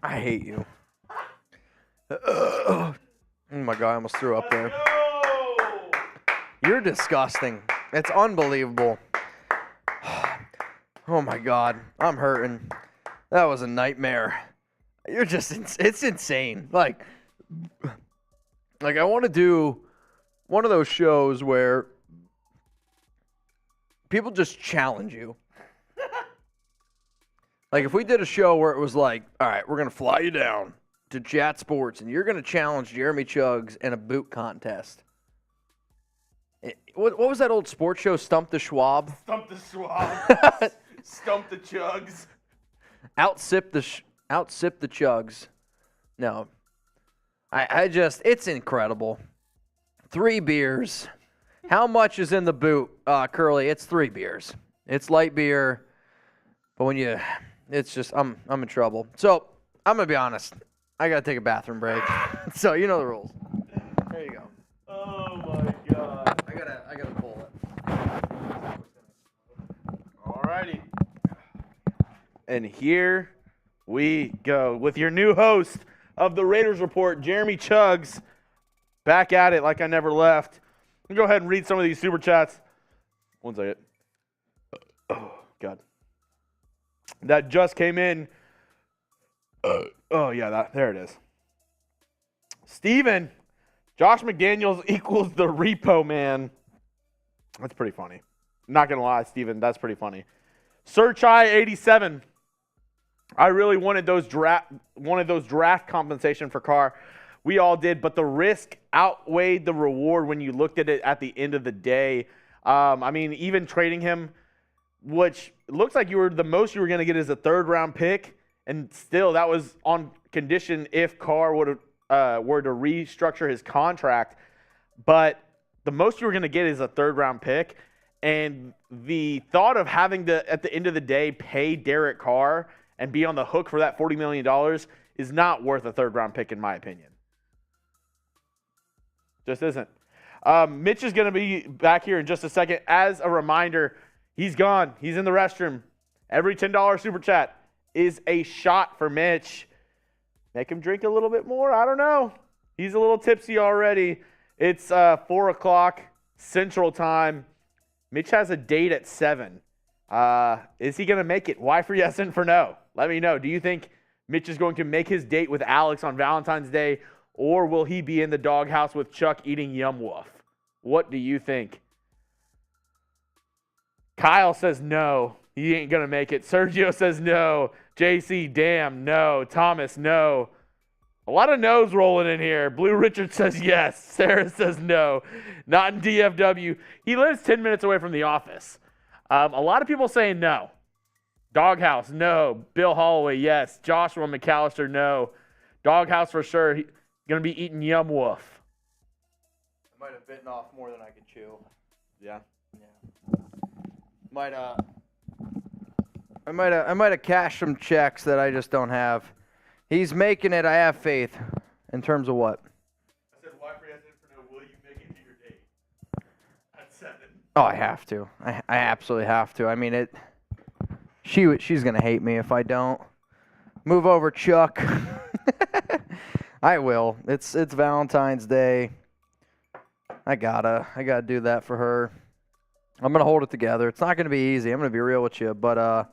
I hate you. Oh my God, I almost threw up there. You're disgusting. It's unbelievable. Oh my God, I'm hurting. That was a nightmare. You're just, it's insane. Like I want to do one of those shows where people just challenge you. Like, if we did a show where it was like, all right, we're going to fly you down to Chat Sports, and you're going to challenge Jeremy Chuggs in a boot contest. What was that old sports show, Stump the Schwab? Stump the Schwab. Stump the Chugs. Outsip the Chugs. No. I just, it's incredible. 3 beers. How much is in the boot, Curly? It's 3 beers. It's light beer, but when you... It's just, I'm in trouble. So, I'm going to be honest. I got to take a bathroom break. So, you know the rules. There you go. Oh, my God. I gotta pull it. Alrighty. And here we go with your new host of the Raiders Report, Jeremy Chuggs. Back at it like I never left. I'm going to go ahead and read some of these super chats. One second. Oh, God. That just came in. Oh, yeah, there it is. Steven, Josh McDaniels equals the repo man. That's pretty funny. Not going to lie, Steven, that's pretty funny. Sir Chai 87. I really wanted those draft compensation for Carr. We all did, but the risk outweighed the reward when you looked at it at the end of the day. I mean, even trading him, which looks like the most you were going to get is a 3rd-round pick, and still that was on condition if Carr were to restructure his contract. But the most you were going to get is a 3rd-round pick, and the thought of having to, at the end of the day, pay Derek Carr and be on the hook for that $40 million is not worth a 3rd-round pick, in my opinion. Just isn't. Mitch is going to be back here in just a second. As a reminder, he's gone. He's in the restroom. Every $10 super chat is a shot for Mitch. Make him drink a little bit more? I don't know. He's a little tipsy already. It's 4 o'clock Central Time. Mitch has a date at 7. Is he going to make it? Y for yes and for no. Let me know. Do you think Mitch is going to make his date with Alex on Valentine's Day, or will he be in the doghouse with Chuck eating Yum Woof? What do you think? Kyle says no. He ain't going to make it. Sergio says no. JC, damn, no. Thomas, no. A lot of no's rolling in here. Blue Richard says yes. Sarah says no. Not in DFW. He lives 10 minutes away from the office. A lot of people saying no. Doghouse, no. Bill Holloway, yes. Joshua McAllister, no. Doghouse for sure. He's going to be eating Yum Woof. I might have bitten off more than I could chew. Yeah. I might have cashed some checks that I just don't have. He's making it. I have faith. In terms of what? I said, why for yes and for no, will you make it to your date? At 7. Oh, I have to. I absolutely have to. I mean, She's going to hate me if I don't. Move over, Chuck. I will. It's Valentine's Day. I gotta do that for her. I'm going to hold it together. It's not going to be easy. I'm going to be real with you, but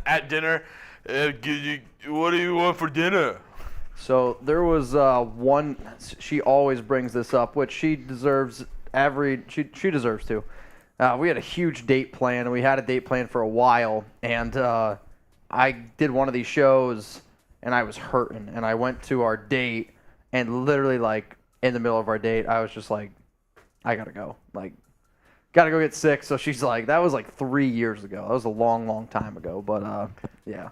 At dinner, what do you want for dinner? So there was one. She always brings this up, which she deserves. She deserves to. We had a huge date plan, and we had a date plan for a while. And I did one of these shows, and I was hurting. And I went to our date, and literally, like in the middle of our date, I was just like, I gotta go. Like, gotta go get sick. So she's like, that was like 3 years ago. That was a long, long time ago. But yeah,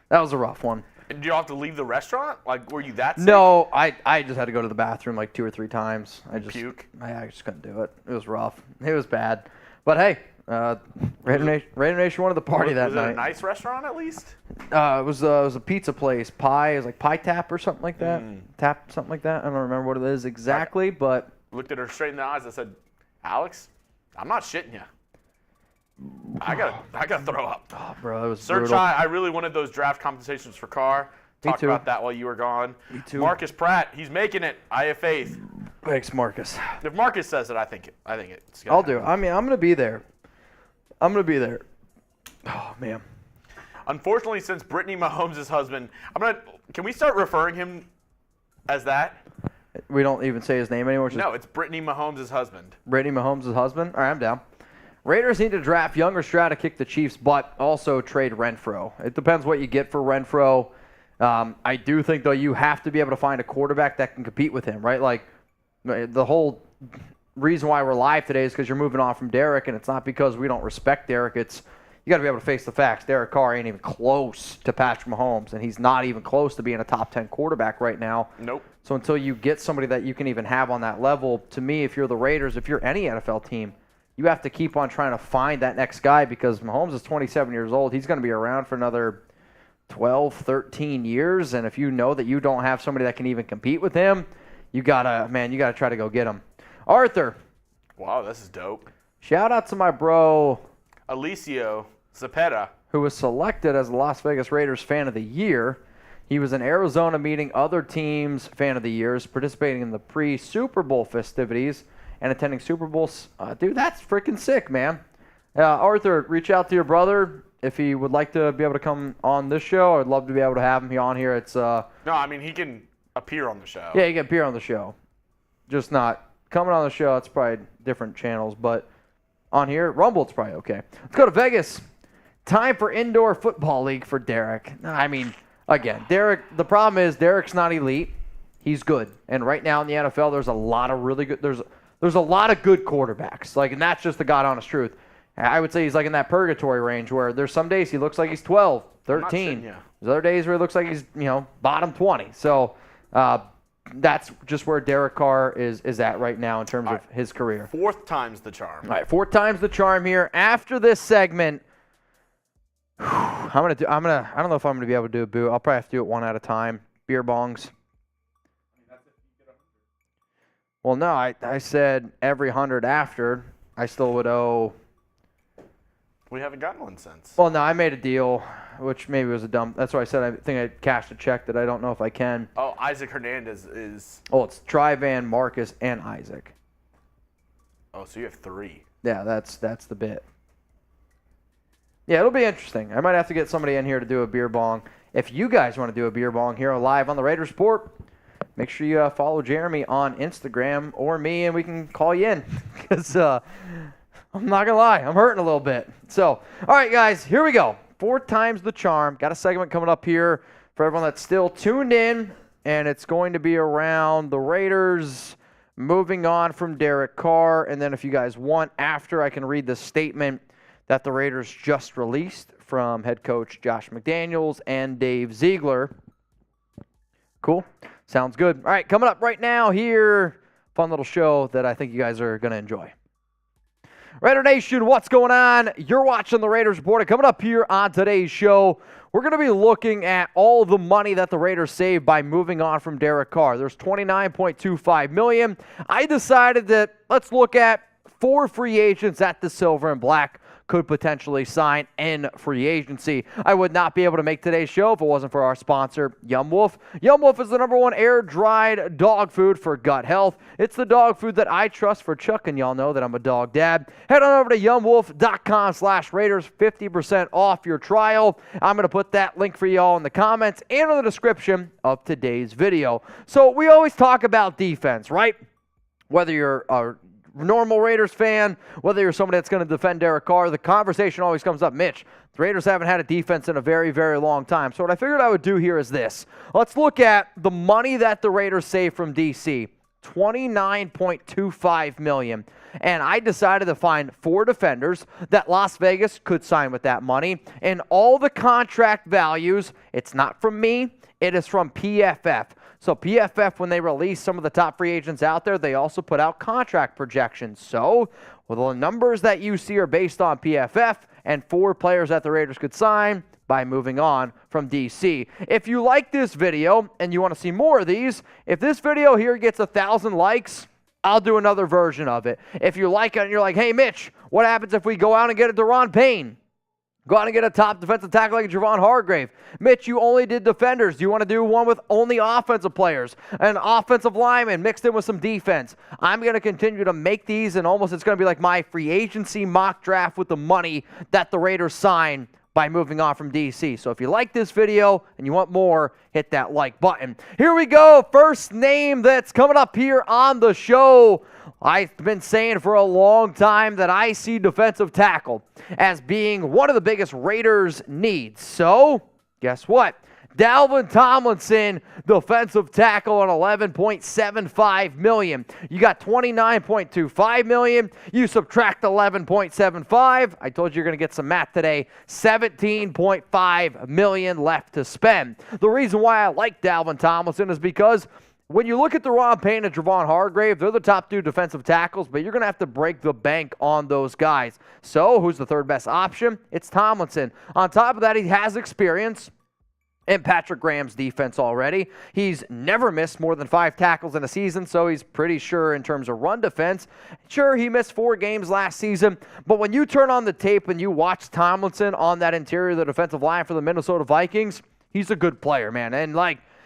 that was a rough one. And do you have to leave the restaurant? Like, were you that sick? No, I just had to go to the bathroom like 2 or 3 times. I Puke? I just couldn't do it. It was rough. It was bad. But hey, Raider Nation wanted the party that night. Was it a nice restaurant at least? It was a pizza place. Pie. It was like Pie Tap or something like that. Tap, something like that. I don't remember what it is exactly, but Looked at her straight in the eyes. I said, Alex, I'm not shitting you. I gotta throw up. oh, bro, it was Sir brutal. Chai, I really wanted those draft compensations for Carr. Talked too. about that while you were gone. Me too. Marcus Pratt, he's making it. I have faith. Thanks, Marcus. If Marcus says it, I think it's gonna I'll do it. happen. I mean, I'm gonna be there. Oh man. Unfortunately, since Brittany Mahomes' husband, can we start referring him as that? We don't even say his name anymore. No, it's Brittany Mahomes' husband. Brittany Mahomes' husband. All right, I'm down. Raiders need to draft younger Stroud to kick the Chiefs' butt. Also trade Renfro. It depends what you get for Renfro. I do think, though, you have to be able to find a quarterback that can compete with him, right? Like, the whole reason why we're live today is because you're moving on from Derek, and it's not because we don't respect Derek. It's you got to be able to face the facts. Derek Carr ain't even close to Patrick Mahomes, and he's not even close to being a top 10 quarterback right now. Nope. So until you get somebody that you can even have on that level, to me, if you're the Raiders, if you're any NFL team, you have to keep on trying to find that next guy because Mahomes is 27 years old. He's going to be around for another 12, 13 years, and if you know that you don't have somebody that can even compete with him, you gotta try to go get him. Arthur. Wow, this is dope. Shout out to my bro, Alicio Zapeta. who was selected as the Las Vegas Raiders Fan of the Year. He was in Arizona meeting other teams' Fan of the Years, participating in the pre-Super Bowl festivities, and attending Super Bowls. Dude, that's freaking sick, man. Arthur, reach out to your brother if he would like to be able to come on this show. I'd love to be able to have him on here. It's No, I mean, he can appear on the show. yeah, he can appear on the show. Just not coming on the show. It's probably different channels, but on here, Rumble, it's probably okay. Let's go to Vegas. Time for indoor football league for Derek. I mean, again, Derek. The problem is Derek's not elite. He's good, and right now in the NFL, there's a lot of really good. There's a lot of good quarterbacks. Like, and that's just the God honest truth. I would say he's like in that purgatory range where there's some days he looks like he's 12, 13. There's other days where he looks like he's bottom 20. So that's just where Derek Carr is at right now in terms of his career. 4th time's the charm. All right, 4 times the charm here. After this segment, I don't know if I'm gonna be able to do a boo. I'll probably have to do it one at a time. Beer bongs. Well, no, I said every 100 after. I still would owe. We haven't gotten one since. Well, no, I made a deal, which maybe was a dumb. That's why I said I think I cashed a check that I don't know if I can. Oh, Isaac Hernandez is. Oh, it's Trivan, Marcus, and Isaac. Oh, so you have 3. Yeah, that's the bit. Yeah, it'll be interesting. I might have to get somebody in here to do a beer bong. If you guys want to do a beer bong here live on the Raiders Report, make sure you follow Jeremy on Instagram or me, and we can call you in. Because I'm not going to lie, I'm hurting a little bit. So, all right, guys, here we go. 4 times the charm. Got a segment coming up here for everyone that's still tuned in, and it's going to be around the Raiders moving on from Derek Carr. And then if you guys want, after I can read the statement that the Raiders just released from head coach Josh McDaniels and Dave Ziegler. Cool. Sounds good. All right, coming up right now here, fun little show that I think you guys are going to enjoy. Raider Nation, what's going on? You're watching the Raiders Report. Coming up here on today's show, we're going to be looking at all the money that the Raiders saved by moving on from Derek Carr. There's $29.25 million. I decided that let's look at 4 free agents at the silver and black. could potentially sign in free agency. I would not be able to make today's show if it wasn't for our sponsor, Yum Wolf. Yum Wolf is the #1 air-dried dog food for gut health. It's the dog food that I trust for Chuck, and y'all know that I'm a dog dad. Head on over to yumwolf.com/Raiders, 50% off your trial. I'm going to put that link for y'all in the comments and in the description of today's video. So we always talk about defense, right? Whether you're a normal Raiders fan, whether you're somebody that's going to defend Derek Carr, the conversation always comes up, Mitch, the Raiders haven't had a defense in a very, very long time. So what I figured I would do here is this. Let's look at the money that the Raiders saved from DC, $29.25 million. And I decided to find 4 defenders that Las Vegas could sign with that money. And all the contract values, it's not from me, it is from PFF. So PFF, when they release some of the top free agents out there, they also put out contract projections. So well, the numbers that you see are based on PFF and 4 players that the Raiders could sign by moving on from DC. If you like this video and you want to see more of these, if this video here gets 1,000 likes, I'll do another version of it. If you like it and you're like, hey, Mitch, what happens if we go out and get a Daron Payne? Go out and get a top defensive tackle like Javon Hargrave. Mitch, you only did defenders. Do you want to do one with only offensive players? An offensive lineman mixed in with some defense. I'm going to continue to make these, and almost it's going to be like my free agency mock draft with the money that the Raiders sign by moving on from DC. So if you like this video and you want more, hit that like button. Here we go. First name that's coming up here on the show. I've been saying for a long time that I see defensive tackle as being one of the biggest Raiders' needs. So, guess what? Dalvin Tomlinson, defensive tackle on $11.75 million. You got $29.25 million. You subtract $11.75. I told you you're going to get some math today. $17.5 million left to spend. The reason why I like Dalvin Tomlinson is because when you look at Daron Payne and Javon Hargrave, they're the top 2 defensive tackles, but you're going to have to break the bank on those guys. So, who's the third best option? It's Tomlinson. On top of that, he has experience in Patrick Graham's defense already. He's never missed more than 5 tackles in a season, so he's pretty sure in terms of run defense. Sure, he missed 4 games last season, but when you turn on the tape and you watch Tomlinson on that interior of the defensive line for the Minnesota Vikings, he's a good player, man. And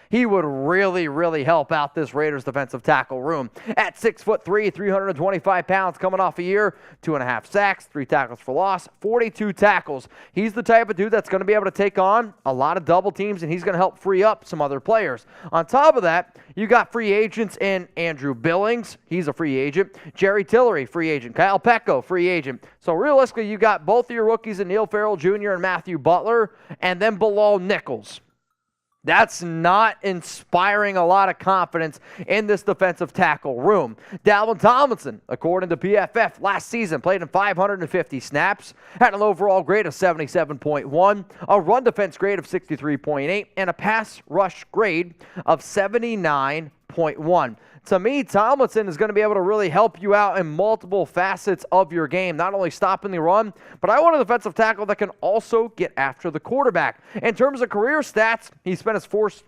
he would really, really help out this Raiders defensive tackle room. At 6'3", 325 pounds, coming off a year, 2.5 sacks, 3 tackles for loss, 42 tackles. He's the type of dude that's going to be able to take on a lot of double teams, and he's going to help free up some other players. On top of that, you got free agents in Andrew Billings. He's a free agent. Jerry Tillery, free agent. Kyle Pecco, free agent. So realistically, you got both of your rookies in Neil Farrell Jr. and Matthew Butler, and then Bilal Nichols. That's not inspiring a lot of confidence in this defensive tackle room. Dalvin Tomlinson, according to PFF, last season played in 550 snaps, had an overall grade of 77.1, a run defense grade of 63.8, and a pass rush grade of 79.1. To me, Tomlinson is going to be able to really help you out in multiple facets of your game, not only stopping the run, but I want a defensive tackle that can also get after the quarterback. In terms of career stats, he spent his first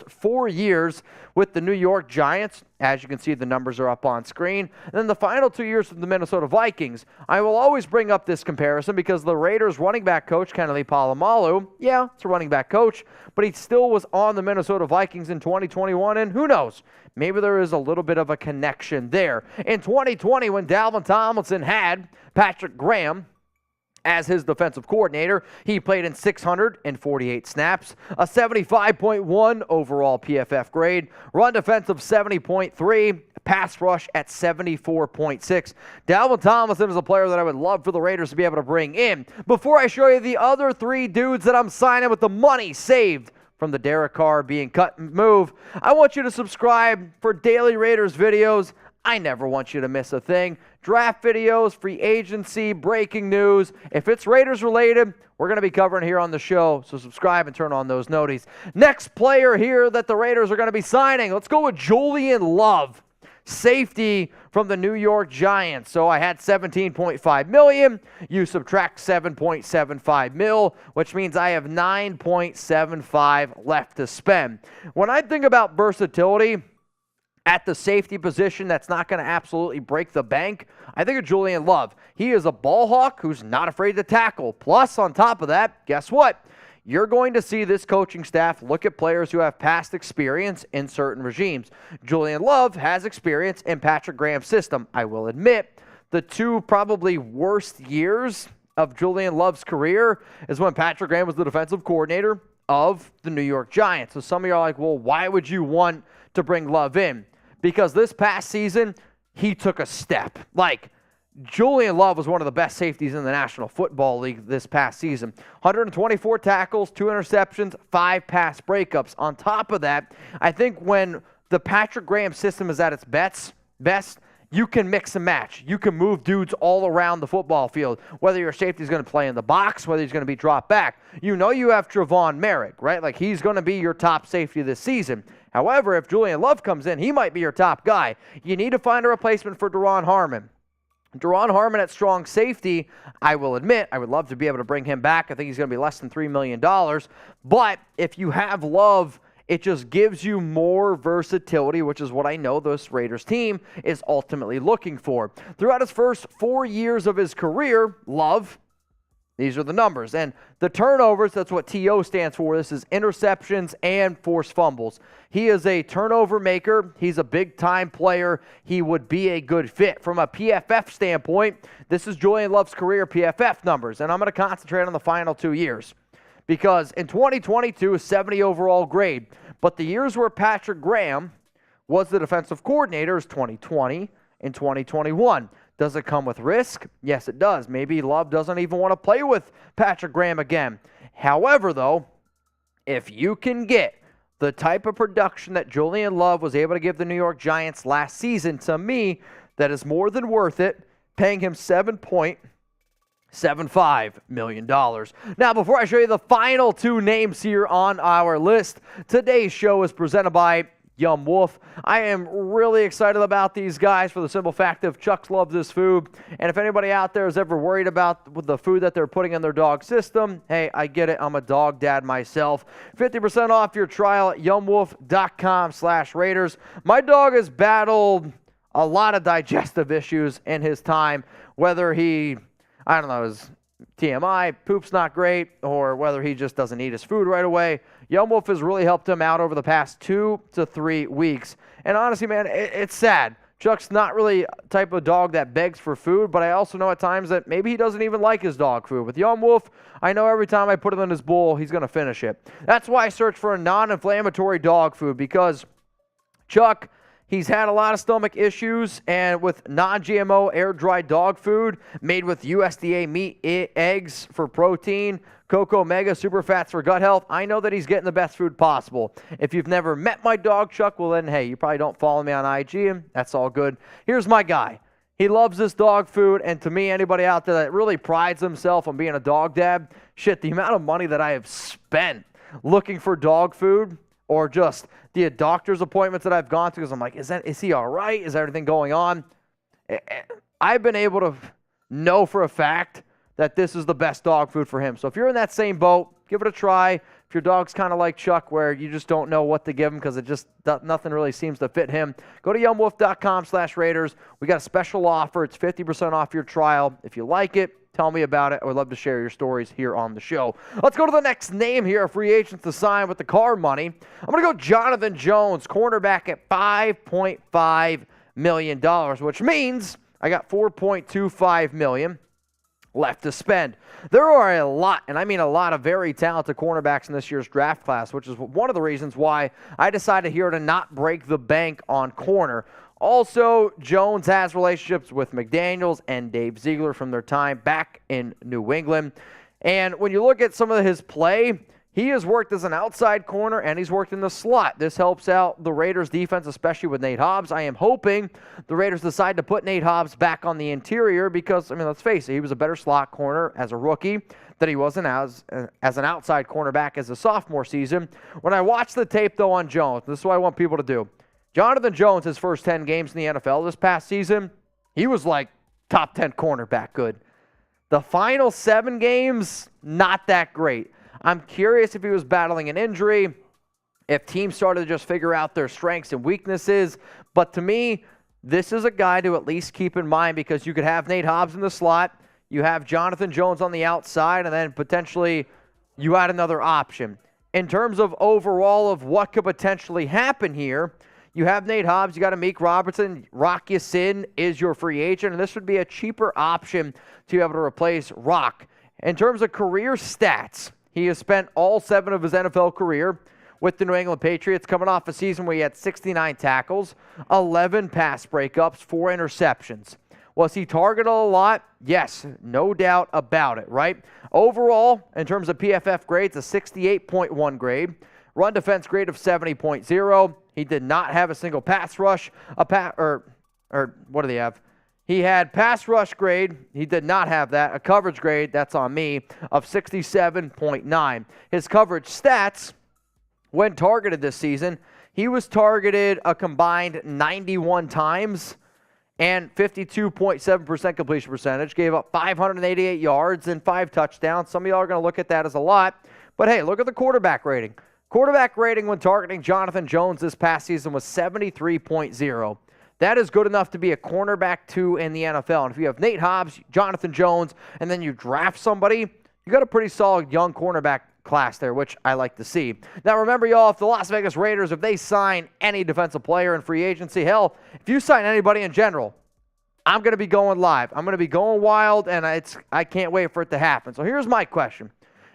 4 years with the New York Giants. As you can see, the numbers are up on screen. And then the final 2 years with the Minnesota Vikings. I will always bring up this comparison because the Raiders running back coach, Kennedy Polamalu, yeah, it's a running back coach, but he still was on the Minnesota Vikings in 2021, and who knows, maybe there is a little bit of a connection there. In 2020, when Dalvin Tomlinson had Patrick Graham as his defensive coordinator, he played in 648 snaps, a 75.1 overall PFF grade, run defense of 70.3, pass rush at 74.6. Dalvin Tomlinson is a player that I would love for the Raiders to be able to bring in. Before I show you the other 3 dudes that I'm signing with the money saved from the Derek Carr being cut and move, I want you to subscribe for daily Raiders videos. I never want you to miss a thing. Draft videos, free agency, breaking news. If it's Raiders related, we're going to be covering here on the show, so subscribe and turn on those noties. Next player here that the Raiders are going to be signing, let's go with Julian Love, safety from the New York Giants. So I had $17.5 million. You subtract $7.75 million, which means I have $9.75 left to spend. When I think about versatility, At the safety position that's not going to absolutely break the bank, I think of Julian Love. He is a ball hawk who's not afraid to tackle. Plus, on top of that, guess what? You're going to see this coaching staff look at players who have past experience in certain regimes. Julian Love has experience in Patrick Graham's system. I will admit, the two probably worst years of Julian Love's career is when Patrick Graham was the defensive coordinator of the New York Giants. So some of you are like, well, why would you want to bring Love in? Because this past season, he took a step. Like, Julian Love was one of the best safeties in the National Football League this past season. 124 tackles, 2 interceptions, 5 pass breakups. On top of that, I think when the Patrick Graham system is at its best, you can mix and match. You can move dudes all around the football field, whether your safety is going to play in the box, whether he's going to be dropped back. You know you have Trevon Merrick, right? Like, he's going to be your top safety this season. However, if Julian Love comes in, he might be your top guy. You need to find a replacement for Daron Harmon. Daron Harmon at strong safety, I will admit, I would love to be able to bring him back. I think he's going to be less than $3 million. But if you have Love, it just gives you more versatility, which is what I know this Raiders team is ultimately looking for. Throughout his first 4 years of his career, Love, these are the numbers. And the turnovers, that's what TO stands for. This is interceptions and forced fumbles. He is a turnover maker. He's a big-time player. He would be a good fit. From a PFF standpoint, this is Julian Love's career PFF numbers. And I'm going to concentrate on the final 2 years. Because in 2022, a 70 overall grade. But the years where Patrick Graham was the defensive coordinator is 2020 and 2021. Does it come with risk? Yes, it does. Maybe Love doesn't even want to play with Patrick Graham again. However, though, if you can get the type of production that Julian Love was able to give the New York Giants last season, to me, that is more than worth it, paying him $7.75 million. Now, before I show you the final 2 names here on our list, today's show is presented by Yum Wolf. I am really excited about these guys for the simple fact of Chucks loves this food. And if anybody out there is ever worried about the food that they're putting in their dog system, hey, I get it. I'm a dog dad myself. 50% off your trial at yumwolf.com/Raiders. My dog has battled a lot of digestive issues in his time, whether he, I don't know, his TMI, poop's not great, or whether he just doesn't eat his food right away. Yum Wolf has really helped him out over the past 2 to 3 weeks. And honestly, man, it's sad. Chuck's not really a type of dog that begs for food, but I also know at times that maybe he doesn't even like his dog food. With Yum Wolf, I know every time I put it in his bowl, he's going to finish it. That's why I search for a non-inflammatory dog food, because Chuck, he's had a lot of stomach issues, and with non-GMO air-dried dog food made with USDA meat, eggs for protein, Cocoa Omega, super fats for gut health, I know that he's getting the best food possible. If you've never met my dog, Chuck, well then, hey, you probably don't follow me on IG, and that's all good. Here's my guy. He loves this dog food, and to me, anybody out there that really prides himself on being a dog dad, shit, the amount of money that I have spent looking for dog food, or just the doctor's appointments that I've gone to, because I'm like, is he all right? Is everything going on? I've been able to know for a fact that this is the best dog food for him. So if you're in that same boat, give it a try. If your dog's kind of like Chuck, where you just don't know what to give him because nothing really seems to fit him, go to yumwolf.com/Raiders. We got a special offer. It's 50% off your trial. If you like it, tell me about it. I would love to share your stories here on the show. Let's go to the next name here, free agents to sign with the Carr money. I'm going to go Jonathan Jones, cornerback at $5.5 million, which means I got $4.25 million left to spend. There are a lot, and I mean a lot, of very talented cornerbacks in this year's draft class, which is one of the reasons why I decided here to not break the bank on corner. Also, Jones has relationships with McDaniels and Dave Ziegler from their time back in New England. And when you look at some of his play, he has worked as an outside corner and he's worked in the slot. This helps out the Raiders defense, especially with Nate Hobbs. I am hoping the Raiders decide to put Nate Hobbs back on the interior because, I mean, let's face it, he was a better slot corner as a rookie than he wasn't as an outside cornerback as a sophomore season. When I watch the tape, though, on Jones, this is what I want people to do. Jonathan Jones, his first 10 games in the NFL this past season, he was like top 10 cornerback good. The final 7 games, not that great. I'm curious if he was battling an injury, if teams started to just figure out their strengths and weaknesses. But to me, this is a guy to at least keep in mind because you could have Nate Hobbs in the slot, you have Jonathan Jones on the outside, and then potentially you add another option. In terms of overall of what could potentially happen here, you have Nate Hobbs, you got Amik Robertson, Rock Ya-Sin is your free agent, and this would be a cheaper option to be able to replace Rock. In terms of career stats, he has spent all 7 of his NFL career with the New England Patriots, coming off a season where he had 69 tackles, 11 pass breakups, 4 interceptions. Was he targeted a lot? Yes, no doubt about it, right? Overall, in terms of PFF grades, a 68.1 grade. Run defense grade of 70.0. He did not have a single pass rush. What do they have? He had pass rush grade. He did not have that. A coverage grade, that's on me, of 67.9. His coverage stats, when targeted this season, he was targeted a combined 91 times and 52.7% completion percentage. Gave up 588 yards and 5 touchdowns. Some of y'all are going to look at that as a lot. But hey, look at the quarterback rating. Quarterback rating when targeting Jonathan Jones this past season was 73.0. That is good enough to be a cornerback 2 in the NFL. And if you have Nate Hobbs, Jonathan Jones, and then you draft somebody, you got a pretty solid young cornerback class there, which I like to see. Now remember, y'all, if the Las Vegas Raiders, if they sign any defensive player in free agency, hell, if you sign anybody in general, I'm going to be going live. I'm going to be going wild, and I can't wait for it to happen. So here's my question.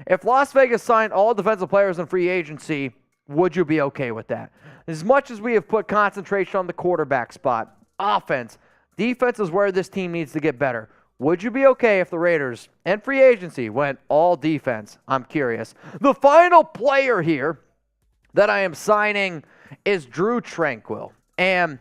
If Las Vegas signed all defensive players in free agency, would you be okay with that? As much as we have put concentration on the quarterback spot, offense, defense is where this team needs to get better. Would you be okay if the Raiders and free agency went all defense? I'm curious. The final player here that I am signing is Drue Tanquill. And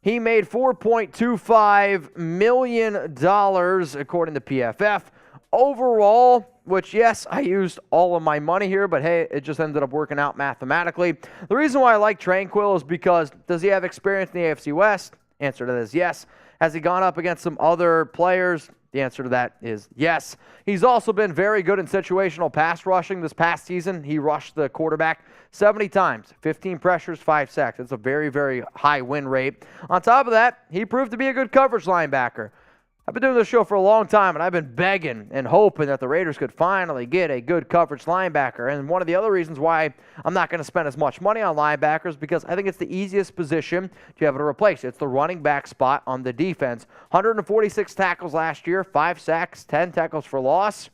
he made $4.25 million according to PFF. Overall, which, yes, I used all of my money here, but hey, it just ended up working out mathematically. The reason why I like Tanquill is because does he have experience in the AFC West? Answer to that is yes. Has he gone up against some other players? The answer to that is yes. He's also been very good in situational pass rushing this past season. He rushed the quarterback 70 times, 15 pressures, 5 sacks. It's a very, very high win rate. On top of that, he proved to be a good coverage linebacker. I've been doing this show for a long time, and I've been begging and hoping that the Raiders could finally get a good coverage linebacker. And one of the other reasons why I'm not going to spend as much money on linebackers because I think it's the easiest position to have to replace. It's the running back spot on the defense. 146 tackles last year, 5 sacks, 10 tackles for loss.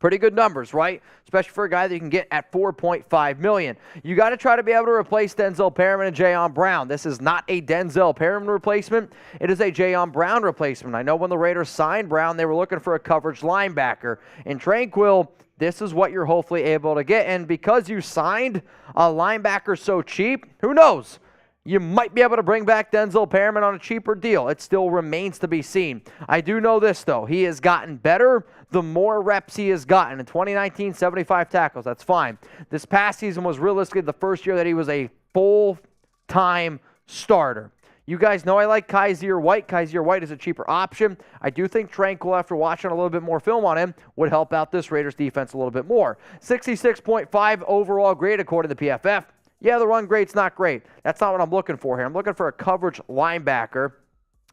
Pretty good numbers, right? Especially for a guy that you can get at $4.5 million. You got to try to be able to replace Denzel Perryman and Jayon Brown. This is not a Denzel Perryman replacement. It is a Jayon Brown replacement. I know when the Raiders signed Brown, they were looking for a coverage linebacker. In Tanquill, this is what you're hopefully able to get. And because you signed a linebacker so cheap, who knows? You might be able to bring back Denzel Perryman on a cheaper deal. It still remains to be seen. I do know this, though. He has gotten better the more reps he has gotten. In 2019, 75 tackles. That's fine. This past season was realistically the first year that he was a full-time starter. You guys know I like Kaiser White. Kaiser White is a cheaper option. I do think Tanquill, after watching a little bit more film on him, would help out this Raiders defense a little bit more. 66.5 overall grade according to PFF. Yeah, the run grade's not great. That's not what I'm looking for here. I'm looking for a coverage linebacker.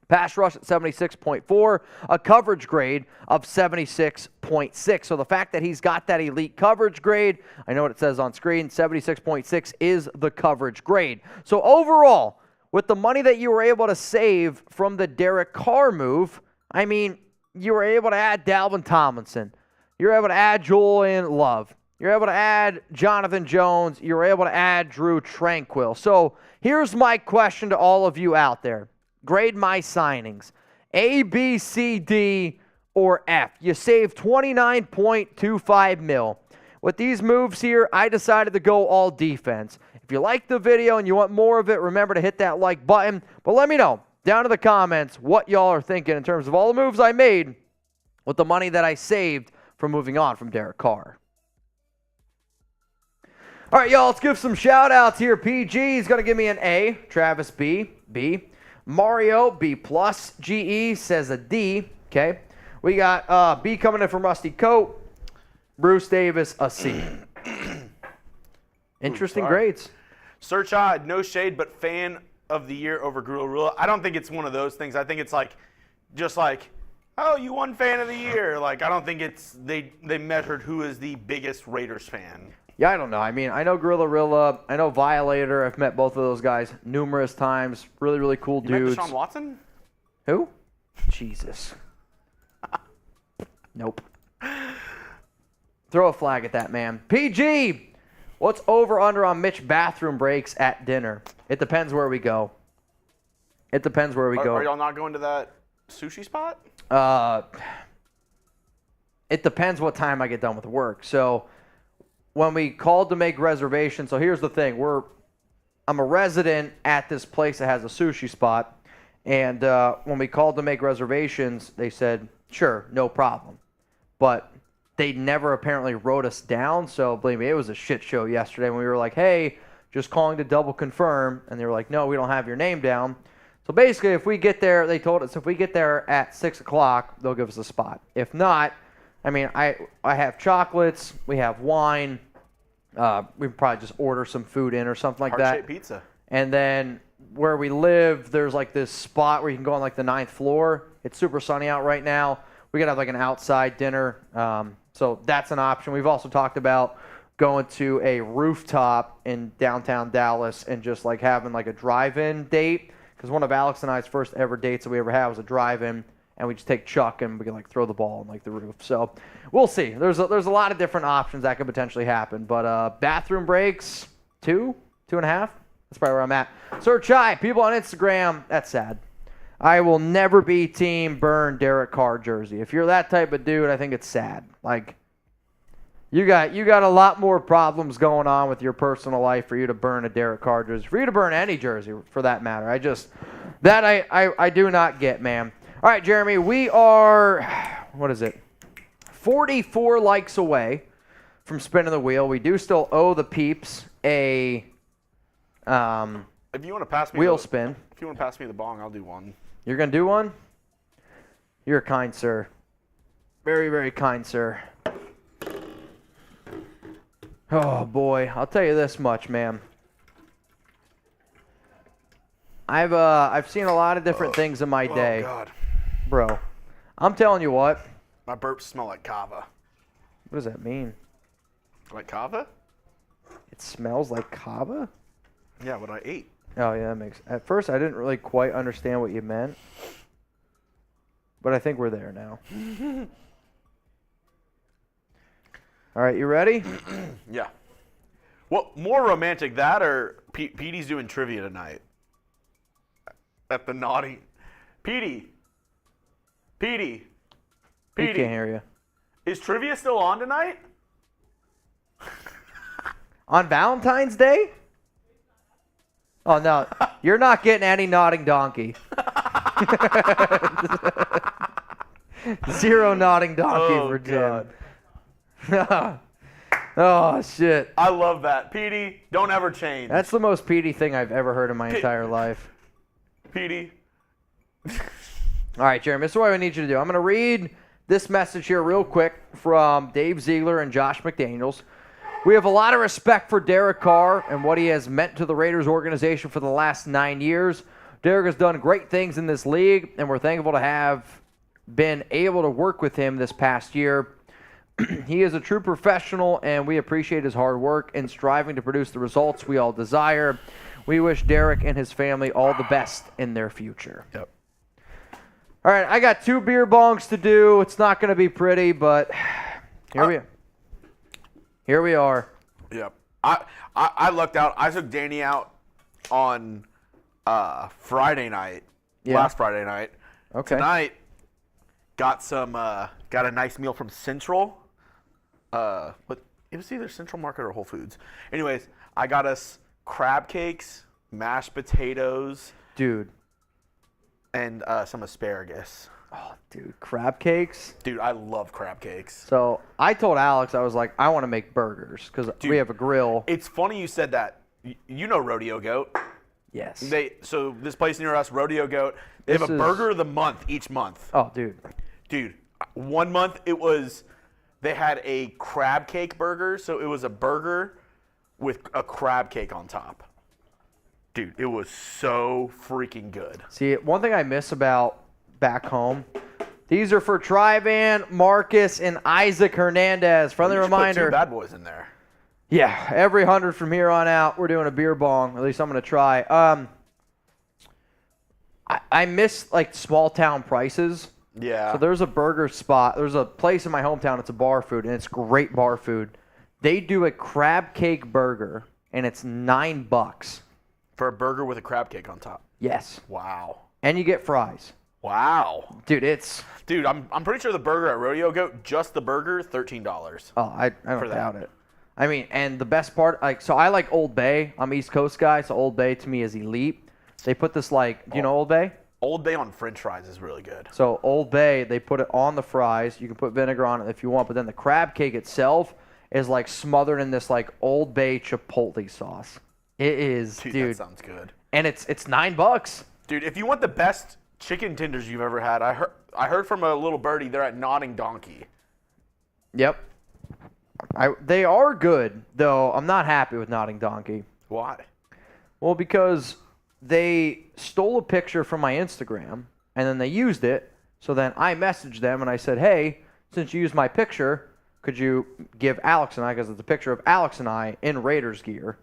Pass rush at 76.4, a coverage grade of 76.6. So the fact that he's got that elite coverage grade, I know what it says on screen, 76.6 is the coverage grade. So overall, with the money that you were able to save from the Derek Carr move, I mean, you were able to add Dalvin Tomlinson. You were able to add Julian Love. You're able to add Jonathan Jones. You're able to add Drue Tanquill. So here's my question to all of you out there. Grade my signings. A, B, C, D, or F. You saved $29.25 million. With these moves here, I decided to go all defense. If you like the video and you want more of it, remember to hit that like button. But let me know down in the comments what y'all are thinking in terms of all the moves I made with the money that I saved from moving on from Derek Carr. All right, y'all, let's give some shout-outs here. PG is going to give me an A. Travis, B. Mario, B+. GE says a D. Okay. We got B coming in from Rusty Coat. Bruce Davis, a C. Interesting grades. Search Odd, no shade, but fan of the year over Garoppolo. I don't think it's one of those things. I think it's like, just like, oh, you won fan of the year. Like, I don't think it's they measured who is the biggest Raiders fan. Yeah, I don't know. I mean, I know Gorilla, I know Violator. I've met both of those guys numerous times. Really, really cool dudes. Met Deshaun Watson? Who? Jesus. Nope. Throw a flag at that man. PG! What's over under on Mitch bathroom breaks at dinner? It depends where we go. It depends where we go. Are y'all not going to that sushi spot? It depends what time I get done with work. So when we called to make reservations, so here's the thing. I'm a resident at this place that has a sushi spot. And when we called to make reservations, they said, sure, no problem. But they never apparently wrote us down. So believe me, it was a shit show yesterday when we were like, hey, just calling to double confirm. And they were like, no, we don't have your name down. So basically, if we get there, they told us if we get there at 6 o'clock, they'll give us a spot. If not, I mean, I have chocolates, we have wine. We can probably just order some food in or something like that. Heart-shaped pizza. And then where we live, there's like this spot where you can go on like the 9th floor. It's super sunny out right now. We could have like an outside dinner. So that's an option. We've also talked about going to a rooftop in downtown Dallas and just like having like a drive-in date. Because one of Alex and I's first ever dates that we ever had was a drive-in. And we just take Chuck and we can like throw the ball on like the roof. So we'll see. There's a lot of different options that could potentially happen. But bathroom breaks, 2.5. That's probably where I'm at. Sir Chai, people on Instagram, that's sad. I will never be team burn Derek Carr jersey. If you're that type of dude, I think it's sad. Like you got a lot more problems going on with your personal life for you to burn a Derek Carr jersey. For you to burn any jersey for that matter. I do not get, man. All right, Jeremy, we are, what is it, 44 likes away from spinning the wheel. We do still owe the peeps a If you want to pass me wheel spin. If you want to pass me the bong, I'll do one. You're going to do one? You're kind, sir. Very, very kind, sir. Oh, boy. I'll tell you this much, man. I've seen a lot of different things in my day. Oh, God. Bro, I'm telling you what. My burps smell like kava. What does that mean? Like kava? It smells like kava? Yeah, what I ate. Oh, yeah, that makes... At first, I didn't really quite understand what you meant. But I think we're there now. All right, you ready? Yeah. Well, more romantic, that or Petey's doing trivia tonight. At the naughty... Petey. He can't hear you. Is trivia still on tonight? On Valentine's Day? Oh, no. You're not getting any nodding donkey. Zero nodding donkey for Jim. Oh, shit. I love that. Petey, don't ever change. That's the most Petey thing I've ever heard in my entire life. Petey. All right, Jeremy, this is what I need you to do. I'm going to read this message here real quick from Dave Ziegler and Josh McDaniels. We have a lot of respect for Derek Carr and what he has meant to the Raiders organization for the last 9 years. Derek has done great things in this league, and we're thankful to have been able to work with him this past year. He is a true professional, and we appreciate his hard work in striving to produce the results we all desire. We wish Derek and his family all the best in their future. Yep. All right, I got 2 beer bongs to do. It's not going to be pretty, but here we are. Yep. I lucked out. I took Danny out on Friday night. Yeah. Last Friday night. Okay. Tonight, got a nice meal from Central. But it was either Central Market or Whole Foods. Anyways, I got us crab cakes, mashed potatoes, Dude. and some asparagus. Oh, dude, crab cakes? Dude, I love crab cakes. So I told Alex, I was like, I want to make burgers because we have a grill. It's funny you said that. You know Rodeo Goat. Yes. So this place near us, Rodeo Goat, they have a burger of the month each month. Oh, dude. Dude, 1 month they had a crab cake burger, so it was a burger with a crab cake on top. Dude, it was so freaking good. See, one thing I miss about back home, these are for Trivan, Marcus, and Isaac Hernandez. Friendly You should put reminder. two bad boys in there. Yeah, every 100 from here on out, we're doing a beer bong. At least I'm going to try. I miss, like, small town prices. Yeah. So there's a burger spot. There's a place in my hometown. It's a bar food, and it's great bar food. They do a crab cake burger, and it's $9. For a burger with a crab cake on top. Yes. Wow. And you get fries. Wow. Dude, it's... Dude, I'm pretty sure the burger at Rodeo Goat, just the burger, $13. Oh, I don't For that. doubt it. I mean, and the best part, like, so I like Old Bay. I'm East Coast guy, so Old Bay to me is elite. They put this, like, do you know Old Bay? Old Bay on french fries is really good. So Old Bay, they put it on the fries. You can put vinegar on it if you want, but then the crab cake itself is, like, smothered in this, like, Old Bay chipotle sauce. It is, dude. That sounds good. And it's $9. Dude, if you want the best chicken tenders you've ever had, I heard from a little birdie they're at Nodding Donkey. Yep. They are good, though. I'm not happy with Nodding Donkey. Why? Well, because they stole a picture from my Instagram, and then they used it. So then I messaged them, and I said, hey, since you used my picture, could you give Alex and I, because it's a picture of Alex and I in Raiders gear.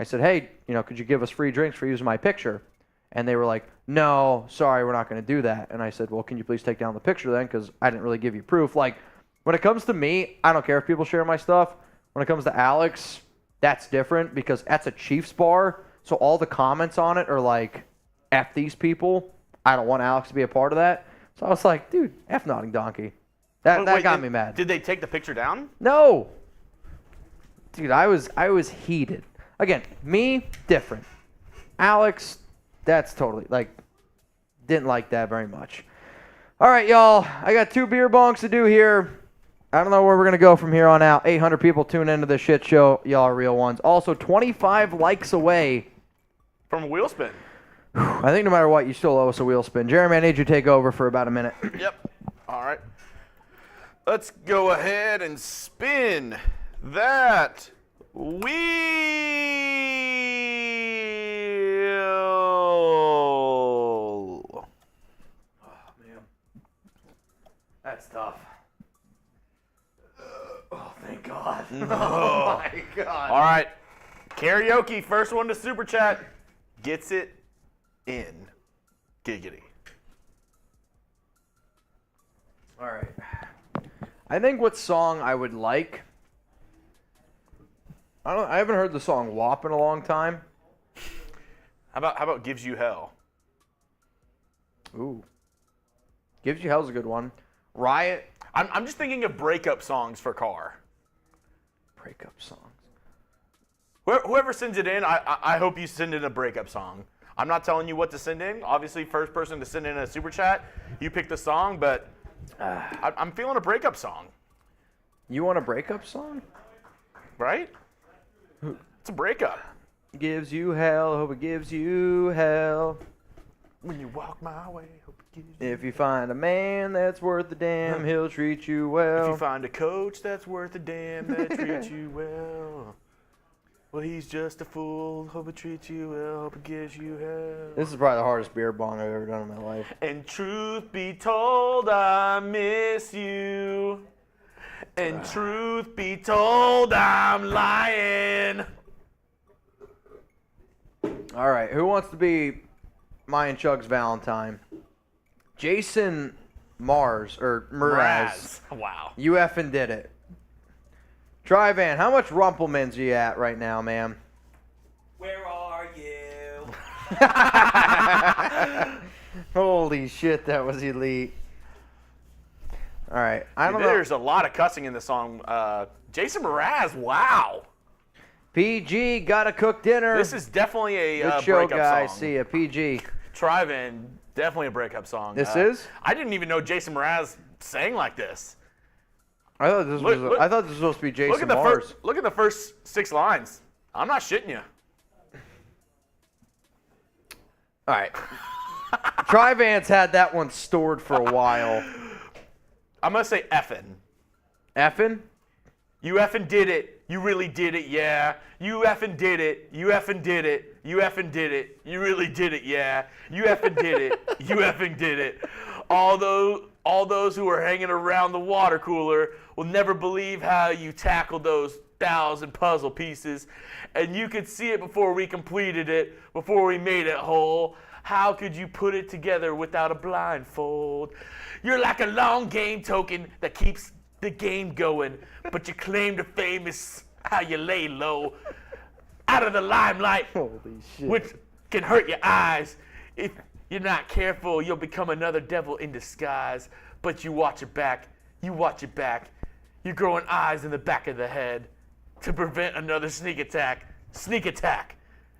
I said, hey, could you give us free drinks for using my picture? And they were like, no, sorry, we're not going to do that. And I said, well, can you please take down the picture then? Because I didn't really give you proof. Like, when it comes to me, I don't care if people share my stuff. When it comes to Alex, that's different because that's a Chiefs bar. So all the comments on it are like, F these people. I don't want Alex to be a part of that. So I was like, dude, F Nodding Donkey. That got me mad. Did they take the picture down? No. Dude, I was heated. Again, me, different. Alex, that's totally, like, didn't like that very much. All right, y'all. I got 2 beer bongs to do here. I don't know where we're going to go from here on out. 800 people tune into this shit show. Y'all are real ones. Also, 25 likes away. From a wheel spin. I think no matter what, you still owe us a wheel spin. Jeremy, I need you to take over for about a minute. Yep. All right. Let's go ahead and spin that wheel. Oh, man. That's tough. Oh, thank God. Oh, my God. All right. Karaoke, first one to Super Chat. Gets it in. Giggity. All right. I think what song I would like. I haven't heard the song WAP in a long time. How about Gives You Hell? Ooh. Gives You Hell's a good one. Riot. I'm just thinking of breakup songs for Carr. Breakup songs. Whoever sends it in, I hope you send in a breakup song. I'm not telling you what to send in. Obviously, first person to send in a super chat, you pick the song, but I'm feeling a breakup song. You want a breakup song? Right? It's a breakup. Gives you hell, hope it gives you hell. When you walk my way, hope it gives you. If you find a man that's worth a damn, he'll treat you well. If you find a coach that's worth a damn, that treats you well. Well, he's just a fool. Hope it treats you well. Hope it gives you hell. This is probably the hardest beer bong I've ever done in my life. And truth be told, I miss you. And truth be told, I'm lying. All right, who wants to be my and Chug's Valentine? Jason Mraz. Wow. You effing did it. Trivan, how much Rumpelmans are you at right now, man? Where are you? Holy shit, that was elite. All right, I don't know. There's a lot of cussing in the song. Jason Mraz, wow. PG, gotta cook dinner. This is definitely a Good show, breakup guys. song. See ya, PG. Trivan, definitely a breakup song. This is? I didn't even know Jason Mraz sang like this. I thought this was supposed to be Jason Look at the Mars. look at the first 6 lines. I'm not shitting you. All right. Trivan's had that one stored for a while. I'm gonna say effing. Effin? You effing did it. You really did it, yeah. You effing did it. You effing did it. You effing did it. You really did it, yeah. You effing did it. You effing did it. All those who are hanging around the water cooler will never believe how you tackled those 1,000 puzzle pieces. And you could see it before we completed it, before we made it whole. How could you put it together without a blindfold? You're like a long game token that keeps the game going, but your claim to fame is how you lay low, out of the limelight, which can hurt your eyes. If you're not careful, you'll become another devil in disguise. But you watch it back, you watch it back. You're growing eyes in the back of the head to prevent another sneak attack. Sneak attack.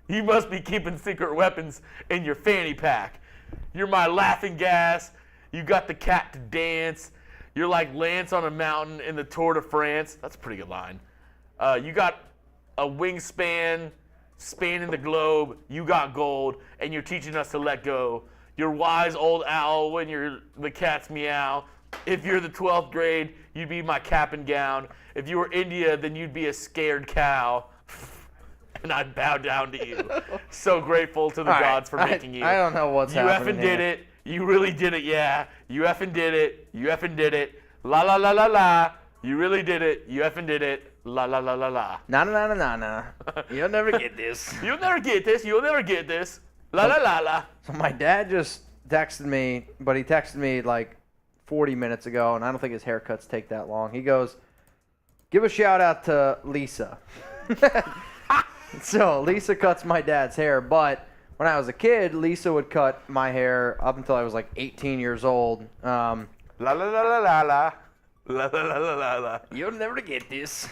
You must be keeping secret weapons in your fanny pack. You're my laughing gas. You got the cat to dance. You're like Lance on a mountain in the Tour de France. That's a pretty good line. You got a wingspan spanning the globe. You got gold, and you're teaching us to let go. You're wise old owl when you're the cat's meow. If you're the 12th grade, you'd be my cap and gown. If you were India, then you'd be a scared cow. And I'd bow down to you. So grateful to the gods for making you. I don't know what's happening. You effing did it. You really did it, yeah. You effing did it. You effing did it. La la la la la. You really did it. You effing did it. La la la la la. Na. You'll never get this. You'll never get this. You'll never get this. La la la la. So my dad just texted me, but he texted me like 40 minutes ago, and I don't think his haircuts take that long. He goes, give a shout out to Lisa. So Lisa cuts my dad's hair, but when I was a kid, Lisa would cut my hair up until I was like 18 years old. La la la la la la. La la la la la la. You'll never get this.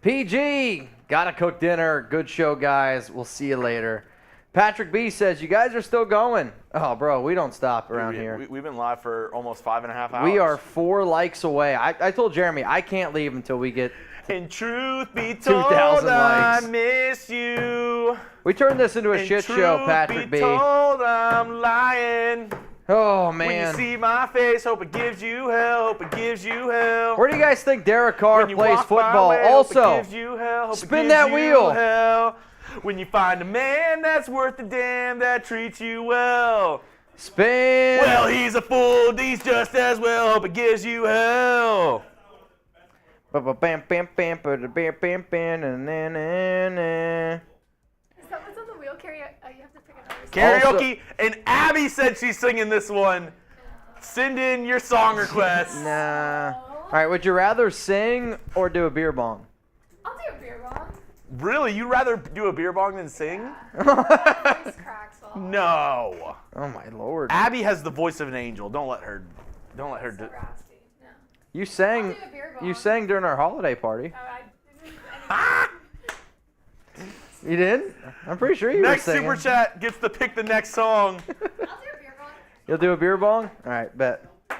PG, gotta cook dinner. Good show, guys. We'll see you later. Patrick B says, you guys are still going. Oh, bro, we don't stop around here. We've been live for almost 5.5 hours. We are 4 likes away. I told Jeremy I can't leave until we get in truth be told, 2,000 I likes. miss you. We turned this into a shit show, Patrick B. Told, I'm lying. Oh, When man. you see my face, hope it gives you hell. Hope it gives you hell. Where do you guys think Derek Carr When you plays walk my football? way, hope Also, it gives you hell. Hope it spin gives that you wheel. Hell. When you find a man that's worth the damn that treats you well. spin. Well, he's a fool. He's just as well. Hope it gives you hell. Bam, bam, bam, bam, bam, bam, bam, na. Is that what's on the wheel? You have to pick another song. Karaoke. And Abby said she's singing this one. Send in your song request. Nah. All right, would you rather sing or do a beer bong? I'll do a beer bong. Really? You'd rather do a beer bong than sing? Voice cracks off. No. Oh, my Lord. Abby has the voice of an angel. Don't let her do. So raspy. No. You sang, I'll do a beer bong. you sang during our holiday party. Oh, You did? I'm pretty sure you Next were singing. super chat gets to pick the next song. I'll do a beer bong. You'll do a beer bong? All right, bet. All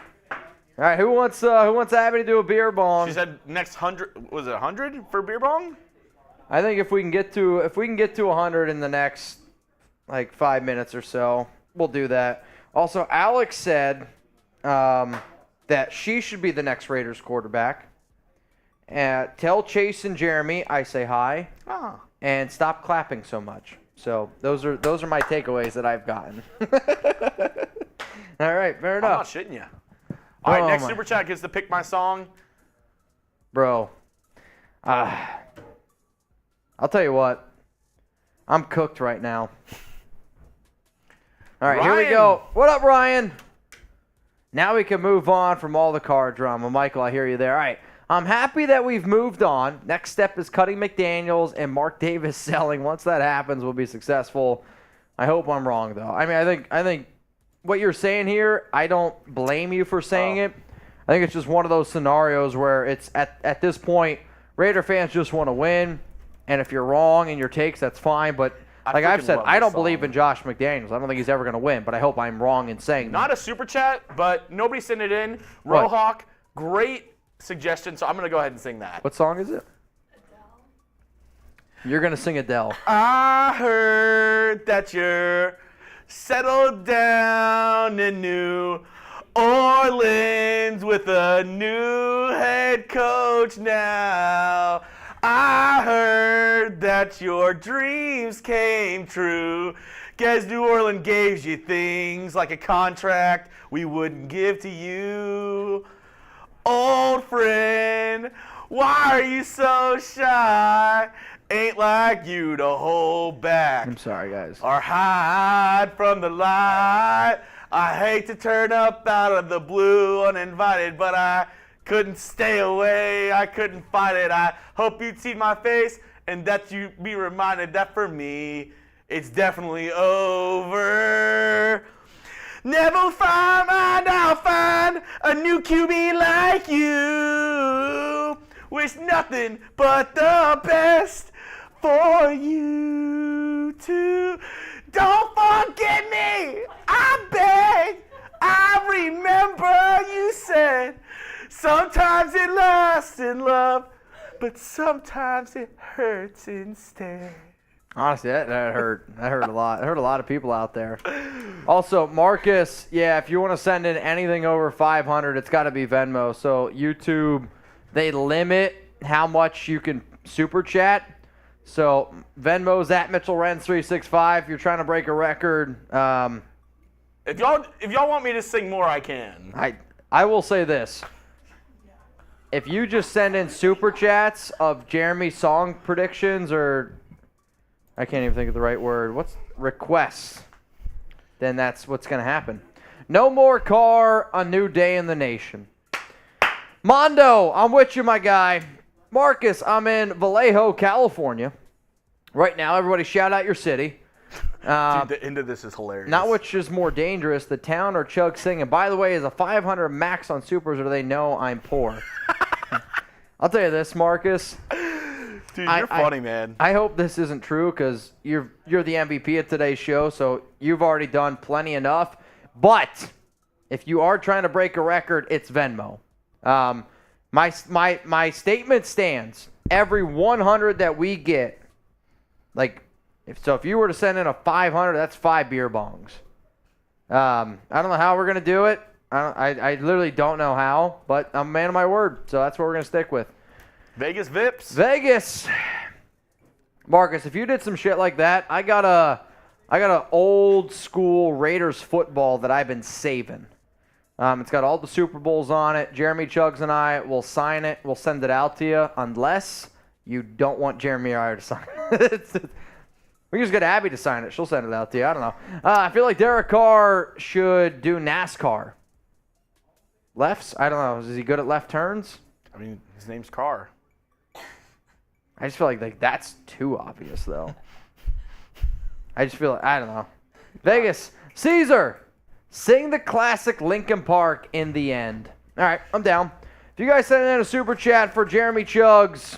right, who wants Abby to do a beer bong? She said next 100. Was it 100 for beer bong? I think if we can get to 100 in the next like 5 minutes or so, we'll do that. Also, Alex said that she should be the next Raiders quarterback. Tell Chase and Jeremy I say hi. Oh. And stop clapping so much. So those are my takeaways that I've gotten. All right, fair I'm not enough. shitting you. All right, Oh next my- super chat gets to pick my song. Bro, I'll tell you what. I'm cooked right now. All right, here we Ryan. go. What up, Ryan? Now we can move on from all the car drama. Michael, I hear you there. All right. I'm happy that we've moved on. Next step is cutting McDaniels and Mark Davis selling. Once that happens, we'll be successful. I hope I'm wrong, though. I mean, I think what you're saying here, I don't blame you for saying it. I think it's just one of those scenarios where it's at this point, Raider fans just want to win. And if you're wrong in your takes, that's fine. But like I've freaking said, love I this don't song. believe in Josh McDaniels. I don't think he's ever going to win. But I hope I'm wrong in saying that. Not a super chat, but nobody sent it in. What? Rohawk, great suggestion, so I'm going to go ahead and sing that. What song is it? You're going to sing Adele. I heard that you're settled down in New Orleans with a new head coach now. I heard that your dreams came true. Guess New Orleans gave you things like a contract we wouldn't give to you. Old friend, why are you so shy? Ain't like you to hold back. I'm sorry, guys. Or hide from the light. I hate to turn up out of the blue uninvited, but I couldn't stay away. I couldn't fight it. I hope you'd see my face and that you be reminded that for me, it's definitely over. Never find, I'll find a new QB like you. Wish nothing but the best for you too. Don't forget me, I beg. I remember you said, sometimes it lasts in love, but sometimes it hurts instead. Honestly, that hurt. That hurt a lot. It hurt a lot of people out there. Also, Marcus, yeah, if you want to send in anything over 500, it's got to be Venmo. So YouTube, they limit how much you can super chat. So Venmo's at Mitchell Renz 365. If you're trying to break a record, If y'all want me to sing more, I can. I will say this. If you just send in super chats of Jeremy's song predictions or I can't even think of the right word. What's requests? Then that's what's going to happen. No more Carr, a new day in the nation. Mondo, I'm with you, my guy. Marcus, I'm in Vallejo, California. Right now, everybody shout out your city. Dude, the end of this is hilarious. Not which is more dangerous, the town or Chug singing. By the way, is a 500 max on supers or do they know I'm poor? I'll tell you this, Marcus. Dude, you're funny, man. I hope this isn't true because you're the MVP of today's show, so you've already done plenty enough. But if you are trying to break a record, it's Venmo. My statement stands. Every 100 that we get, if you were to send in a 500, that's 5 beer bongs. I don't know how we're gonna do it. I literally don't know how, but I'm a man of my word, so that's what we're gonna stick with. Vegas Vips. Vegas. Marcus, if you did some shit like that, I got a old school Raiders football that I've been saving. It's got all the Super Bowls on it. Jeremy Chuggs and I will sign it. We'll send it out to you unless you don't want Jeremy or I to sign it. We can just get Abby to sign it. She'll send it out to you. I don't know. I feel like Derek Carr should do NASCAR. Lefts? I don't know. Is he good at left turns? I mean, his name's Carr. I just feel like that's too obvious, though. I just feel like, I don't know. Vegas, Caesar, sing the classic Linkin Park in the end. All right, I'm down. If you guys send in a super chat for Jeremy Chuggs,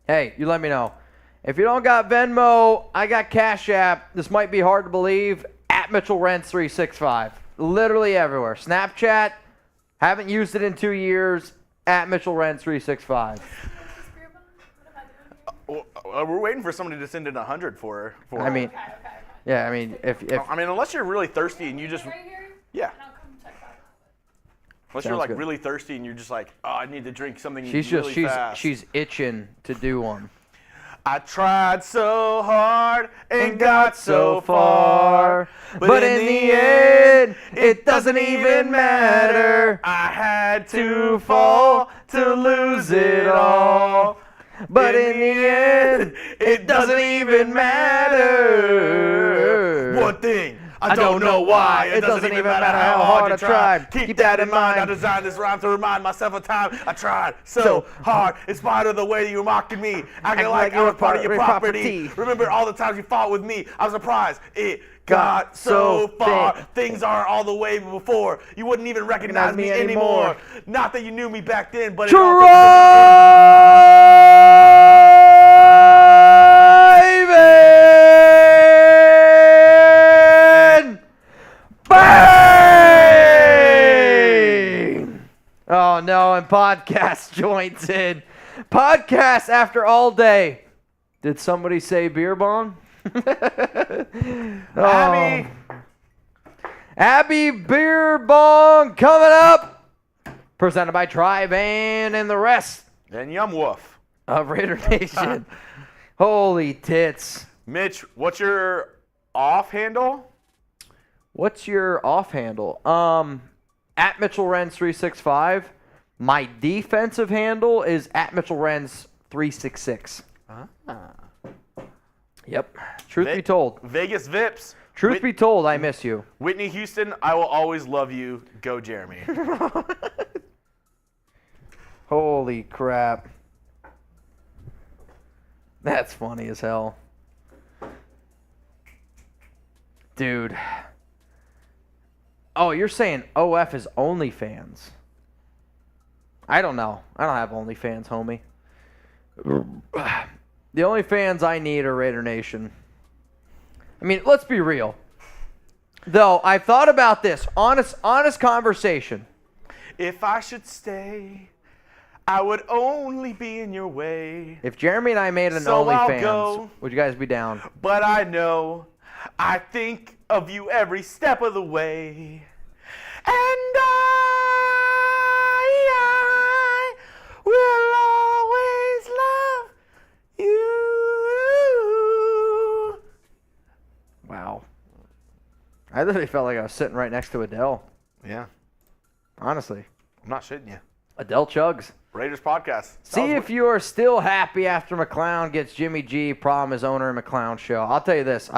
hey, you let me know. If you don't got Venmo, I got Cash App. This might be hard to believe. At Mitchell Renz 365. Literally everywhere. Snapchat, haven't used it in 2 years. At Mitchell Renz 365. We're waiting for somebody to send in 100 for I mean, yeah, I mean, if I mean, unless you're really thirsty and you just, Right here? yeah. And I'll come check that. Unless you're Sounds like good. really thirsty and you're just like, oh, I need to drink something she's really just fast. she's itching to do one. I tried so hard and got so far, but in the end, it doesn't even matter. I had to fall to lose it all. But in the end, it doesn't even matter. One thing, I don't know why. It doesn't even matter how hard I tried. Keep that in mind. I designed this rhyme to remind myself of time. I tried so hard, in spite of the way you were mocking me, acting like I was part of your property. Remember all the times you fought with me. I was surprised it got so far. Things aren't all the way before. You wouldn't even recognize me anymore. Not that you knew me back then, but Bang! Oh no, and podcast joints in. Podcast after all day. Did somebody say beer bong? Abby. Abby Beer Bong coming up. Presented by Tri-Van and the rest And Yum Woof. of Raider Nation. Holy tits. Mitch, what's your off handle? What's your off handle? At Mitchell Renz 365. My defensive handle is at Mitchell Renz 366. Yep. Truth be told. Vegas Vips. Truth be told, I miss you. Whitney Houston, I will always love you. Go Jeremy. Holy crap. That's funny as hell. Dude. Oh, you're saying OF is OnlyFans. I don't know. I don't have OnlyFans, homie. The only fans I need are Raider Nation. I mean, let's be real. Though, I've thought about this. Honest conversation. If I should stay, I would only be in your way. If Jeremy and I made an So I'll OnlyFans, go. would you guys be down? But I know I think of you every step of the way. And I will always love you. Wow. I literally felt like I was sitting right next to Adele. Yeah, Honestly. I'm not shitting you. Adele chugs. Raiders podcast. See if you are still happy after McClown gets Jimmy G. Problem is owner in McClown show. I'll tell you this.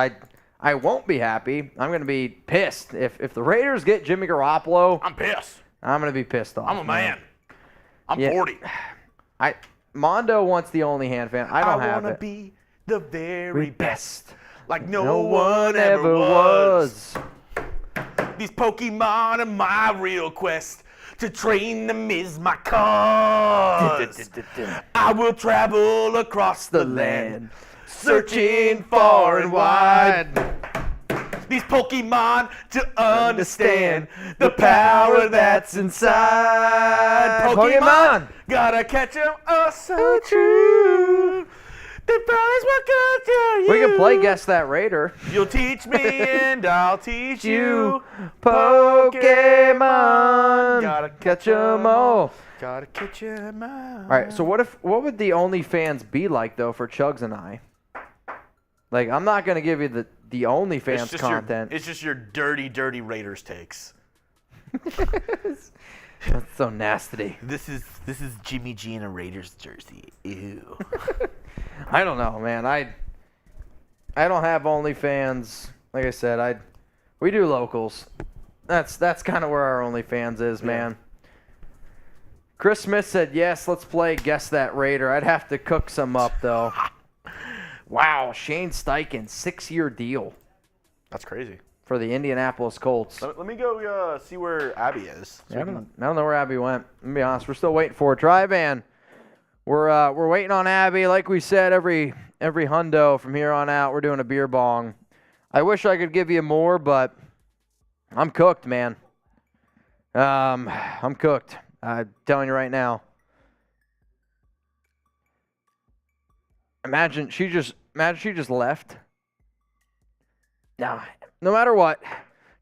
I won't be happy. I'm going to be pissed. If the Raiders get Jimmy Garoppolo, I'm pissed. I'm going to be pissed off. I'm a man. I'm Yeah. 40. Mondo wants the only hand fan. I don't have want to it. be the very best. Like no, No one ever was. These Pokemon are my real quest. To train them is my cause. I will travel across the land, searching far and wide. These Pokemon to understand the power that's inside. Pokemon! Gotta catch 'em, oh so true. They promise what good to you. We can play Guess That Raider. You'll teach me and I'll teach you. Pokemon. Gotta catch 'em all. Gotta catch 'em all. All right, so what would the OnlyFans be like, though, for Chugs and I? Like, I'm not going to give you the OnlyFans content. It's just your dirty, dirty Raiders takes. That's so nasty. This is Jimmy G in a Raiders jersey. Ew. I don't know, man. I don't have OnlyFans. Like I said, we do locals. That's kind of where our OnlyFans is, man. Chris Smith said, yes, let's play Guess That Raider. I'd have to cook some up, though. Wow, Shane Steichen, 6-year deal That's crazy. for the Indianapolis Colts. Let me go see where Abby is. I don't know where Abby went. I'm gonna be honest. We're still waiting for it. Drive-in. We're waiting on Abby. Like we said, every hundo from here on out, we're doing a beer bong. I wish I could give you more, but I'm cooked, man. I'm cooked. I'm telling you right now. Imagine she just left. No matter what.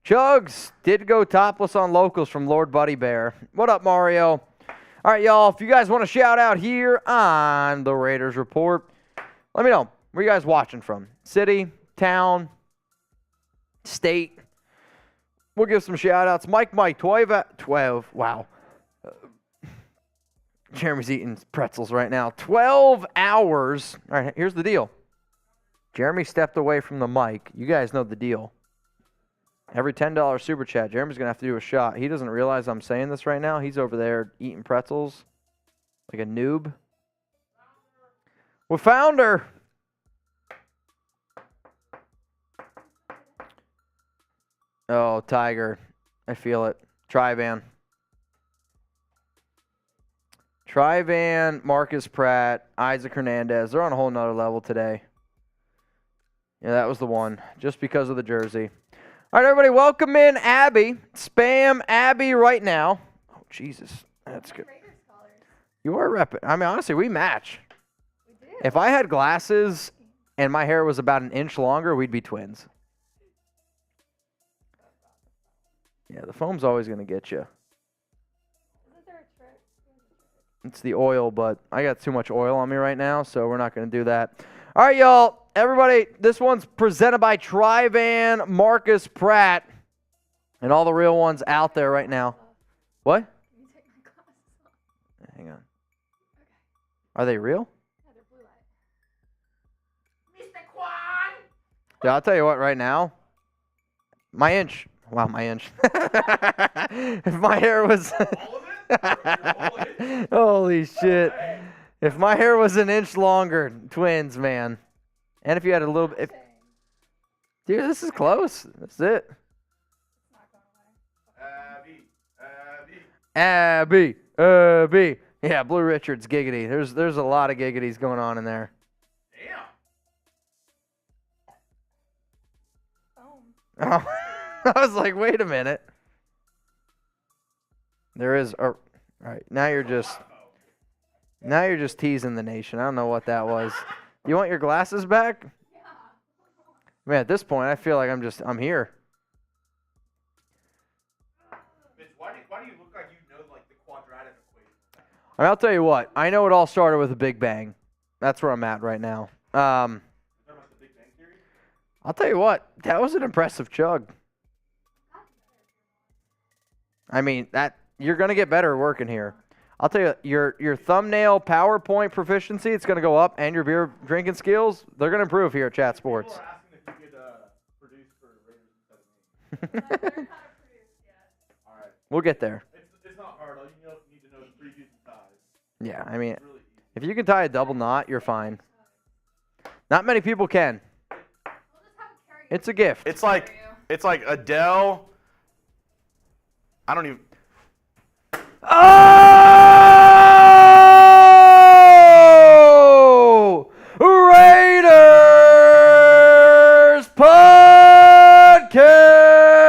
Chugs did go topless on locals from Lord Buddy Bear. What up, Mario? All right, y'all, if you guys want to shout out here on the Raiders Report, let me know. Where you guys watching from? City, town, state? We'll give some shout outs. Mike, 12. Wow. Jeremy's eating pretzels right now. 12 hours. All right, here's the deal. Jeremy stepped away from the mic. You guys know the deal. Every $10 super chat, Jeremy's going to have to do a shot. He doesn't realize I'm saying this right now. He's over there eating pretzels like a noob. We found her. Oh, Tiger. I feel it. Tri-Van. Tri-Van, Marcus Pratt, Isaac Hernandez. They're on a whole nother level today. Yeah, that was the one. Just because of the jersey. All right, everybody, welcome in Abby. Spam Abby right now. Oh, Jesus. That's good. Raiders colors. You are repping. I mean, honestly, we match. We do. If I had glasses and my hair was about an inch longer, we'd be twins. Yeah, the foam's always going to get you. Isn't there a trick? It's the oil, but I got too much oil on me right now, so we're not going to do that. All right, y'all. Everybody, this one's presented by Tri-Van Marcus Pratt and all the real ones out there right now. What? Can you take my glasses off? Hang on. Are they real? Yeah, they're blue light. Dude, I'll tell you what, right now, my inch. If my hair was. Holy shit. If my hair was an inch longer, twins, man. And if you had a little bit. Dude, this is close. That's it. Abby. Yeah, Blue Richards, giggity. There's a lot of giggities going on in there. Foam. Oh, I was like, wait a minute. There is. All right, now you're just teasing the nation. I don't know what that was. You want your glasses back? Yeah. Man, at this point, I feel like I'm here. Mitch, why do you look like you know like the quadratic equation? I mean, I'll tell you what. I know it all started with a Big Bang. That's where I'm at right now. I'll tell you what. That was an impressive chug. I mean, you're gonna get better working here. I'll tell you, your thumbnail PowerPoint proficiency, it's gonna go up, and your beer drinking skills, they're gonna improve here at Chat Sports. People are asking if you could produce for Raiders instead of me. But they're not approved yet. All right. We'll get there. It's not hard. All you need to know is previews and ties. Yeah, I mean, It's really easy. if you can tie a double knot, you're fine. Not many people can. We'll just have a karaoke It's a gift. It's like Adele. I don't even. Oh! Raiders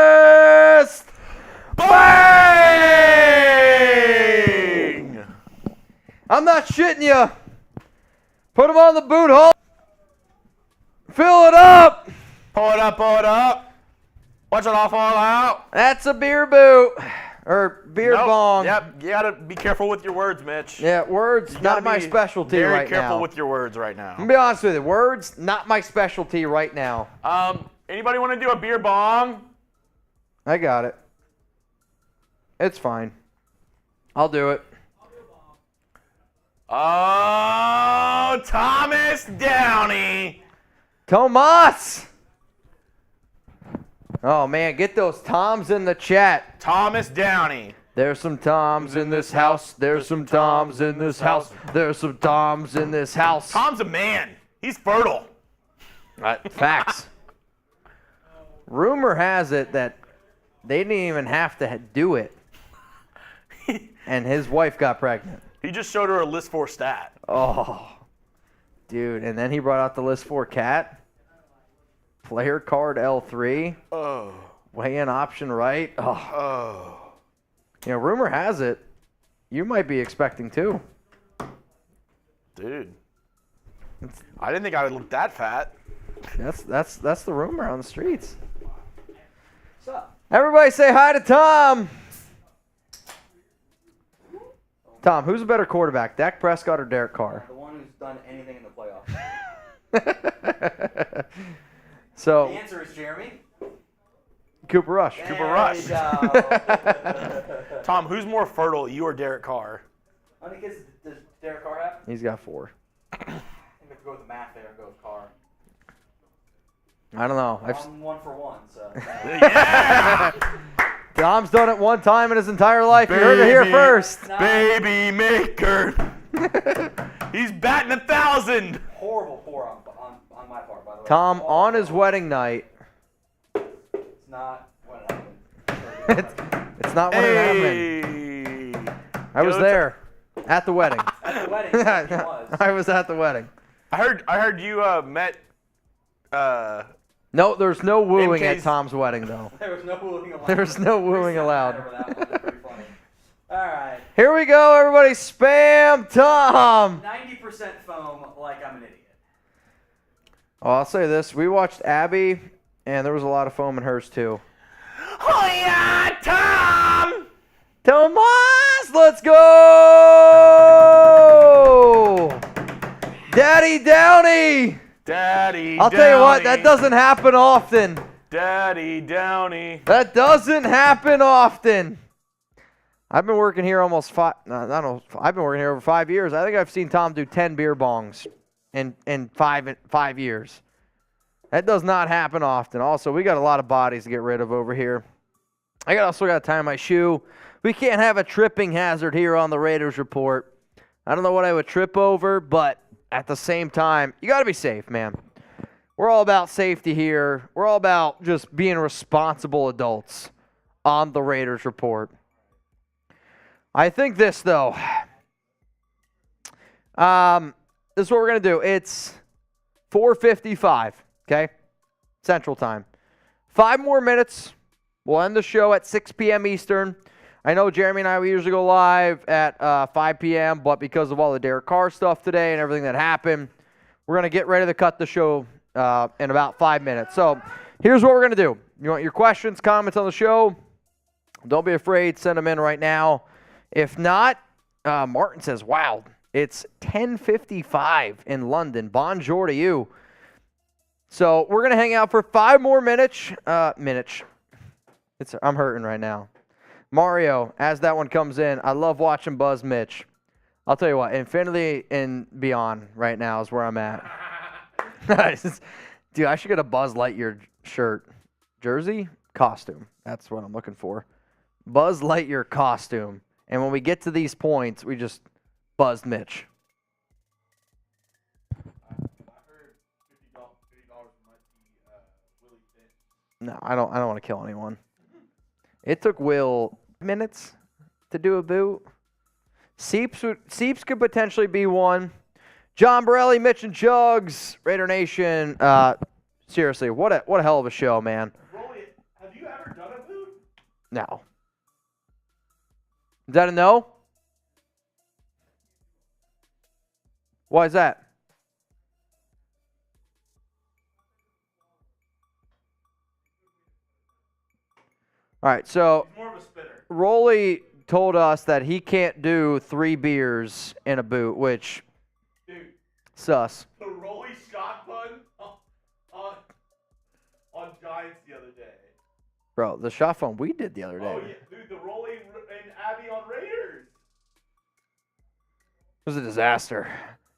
podcast! Bang! I'm not shitting you. Put them on the boot hole. Fill it up. Pull it up, pull it up. Watch it all fall out. That's a beer boot. Or beer Nope. bong. Yep, you gotta be careful with your words, Mitch. Yeah, words, You not gotta my be specialty very right careful now. with your words right now. I'm going to be honest with you. Words, not my specialty right now. Anybody want to do a beer bong? I got it. It's fine. I'll do it. Oh, Thomas Downey. Tomas! Oh, man, get those Toms in the chat. Thomas Downey. There's some Toms in this house. There's some Toms in this house. There's some Toms in this house. Tom's a man. He's fertile. Facts. Rumor has it that they didn't even have to do it. And his wife got pregnant. He just showed her a list 4 stat. Oh, dude. And then he brought out the list 4 cat. Player card L3. Oh. Weigh-in option right. Oh. Oh. You know, rumor has it, you might be expecting 2. Dude. I didn't think I would look that fat. That's the rumor on the streets. What's up? Everybody say hi to Tom. Tom, who's a better quarterback, Dak Prescott or Derek Carr? The one who's done anything in the playoffs. So, The answer is Jeremy. Cooper Rush. Cooper Rush. There you go. Tom, who's more fertile, you or Derek Carr? How many kids does Derek Carr have? He's got 4. I think we have to go with the math there and go with Carr. I don't know. I'm 1 for 1, so. Yeah! Tom's done it one time in his entire life. You heard it here Baby. first. No, Baby maker. He's batting 1,000. horrible pour on my part, by the way. Tom, on his wedding night, It's not what happened. it's not what it happened. Hey. I was Go there at the wedding. At the wedding, he was. I was at the wedding. I heard you met No, there's no wooing at MK's Tom's wedding, though. There was no wooing allowed. There's no wooing Pretty sad allowed. over that one. That's pretty funny. All right. Here we go, everybody. Spam Tom. 90% foam like I'm an idiot. Oh, I'll say this. We watched Abby, and there was a lot of foam in hers, too. Oh yeah, Tom! Tomas, let's go! Daddy Downey! Daddy I'll tell you what, that doesn't happen often. Daddy Downey. That doesn't happen often. I've been working here almost I've been working here over 5 years. I think I've seen Tom do 10 beer bongs in 5 years. That does not happen often. Also, we got a lot of bodies to get rid of over here. I also got to tie my shoe. We can't have a tripping hazard here on the Raiders Report. I don't know what I would trip over, but at the same time, you got to be safe, man. We're all about safety here. We're all about just being responsible adults on the Raiders Report. I think this, though. This is what we're going to do. It's 4:55, okay? Central Time. 5 more minutes. We'll end the show at 6 p.m. Eastern. I know Jeremy and I, we usually go live at 5 p.m., but because of all the Derek Carr stuff today and everything that happened, we're going to get ready to cut the show in about 5 minutes. So here's what we're going to do. You want your questions, comments on the show? Don't be afraid. Send them in right now. If not, Martin says, wow, it's 10:55 in London. Bonjour to you. So we're going to hang out for 5 more minutes. I'm hurting right now. Mario, as that one comes in, I love watching Buzz Mitch. I'll tell you what, infinity and beyond right now is where I'm at. Dude, I should get a Buzz Lightyear shirt. Jersey? Costume. That's what I'm looking for. Buzz Lightyear costume. And when we get to these points, we just buzzed Mitch. No, I don't want to kill anyone. It took Will minutes to do a boot. Seeps could potentially be one. John Borelli, Mitch and Jugs, Raider Nation. Seriously, what a hell of a show, man. Rolly, have you ever done a boot? No. Is that a no? Why is that? All right, so More of a spinner. Rolly told us that he can't do 3 beers in a boot, which Dude, sus. the Rolly shot pun on Giants the other day. Bro, the shot phone we did the other day. Oh, yeah. Dude, the Rolly and Abby on Raiders. It was a disaster.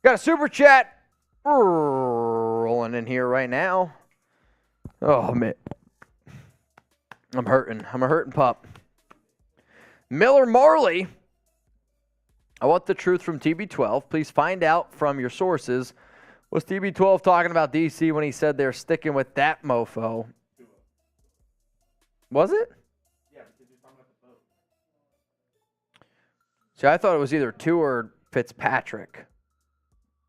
Got a super chat rolling in here right now. Oh, man. I'm hurting. I'm a hurting pup. Miller Marley. I want the truth from TB12. Please find out from your sources. Was TB12 talking about DC when he said they're sticking with that mofo? Was it? Yeah, because you're talking about the boat. See, I thought it was either Tua or Fitzpatrick.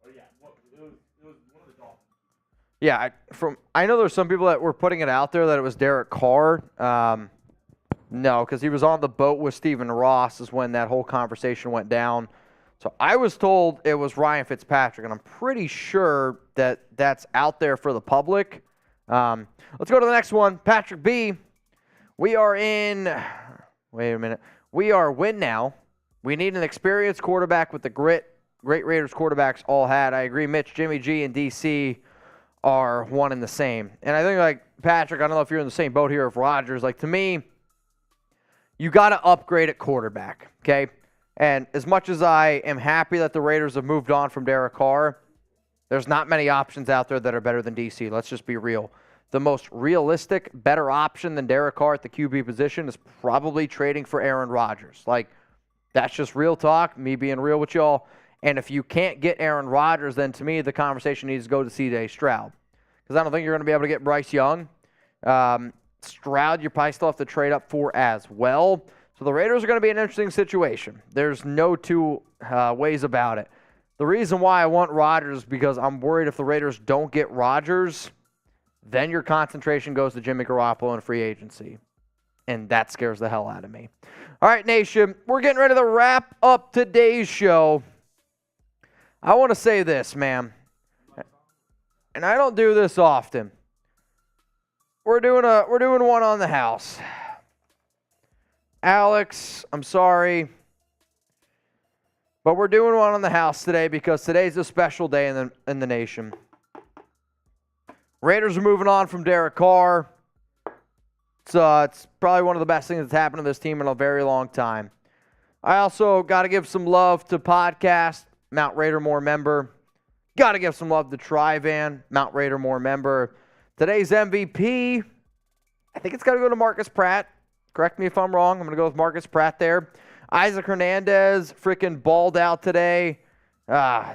Oh, yeah. It was one of the Dolphins. Yeah, I know there's some people that were putting it out there that it was Derek Carr. No, because he was on the boat with Stephen Ross is when that whole conversation went down. So I was told it was Ryan Fitzpatrick, and I'm pretty sure that that's out there for the public. Let's go to the next one. Patrick B. We are in – wait a minute. We are win now. We need an experienced quarterback with the grit great Raiders quarterbacks all had. I agree, Mitch, Jimmy G, and DC are one and the same. And I think, like, Patrick, I don't know if you're in the same boat here with Rodgers. Like, to me, you got to upgrade at quarterback, okay? And as much as I am happy that the Raiders have moved on from Derek Carr, there's not many options out there that are better than DC. Let's just be real. The most realistic, better option than Derek Carr at the QB position is probably trading for Aaron Rodgers. Like, that's just real talk, me being real with y'all. And if you can't get Aaron Rodgers, then to me the conversation needs to go to C.J. Stroud. Because I don't think you're going to be able to get Bryce Young. Stroud, you probably still have to trade up for as well. So the Raiders are going to be in an interesting situation. There's no two ways about it. The reason why I want Rodgers is because I'm worried if the Raiders don't get Rodgers, then your concentration goes to Jimmy Garoppolo in free agency. And that scares the hell out of me. All right, Nation, we're getting ready to wrap up today's show. I want to say this, man. And I don't do this often. We're doing one on the house. Alex, I'm sorry. But we're doing one on the house today because today's a special day in the nation. Raiders are moving on from Derek Carr. It's probably one of the best things that's happened to this team in a very long time. I also got to give some love to podcast, Mount Raidermore member. Got to give some love to Trivan, Mount Raidermore member. Today's MVP, I think it's got to go to Marcus Pratt. Correct me if I'm wrong. I'm going to go with Marcus Pratt there. Isaac Hernandez freaking balled out today.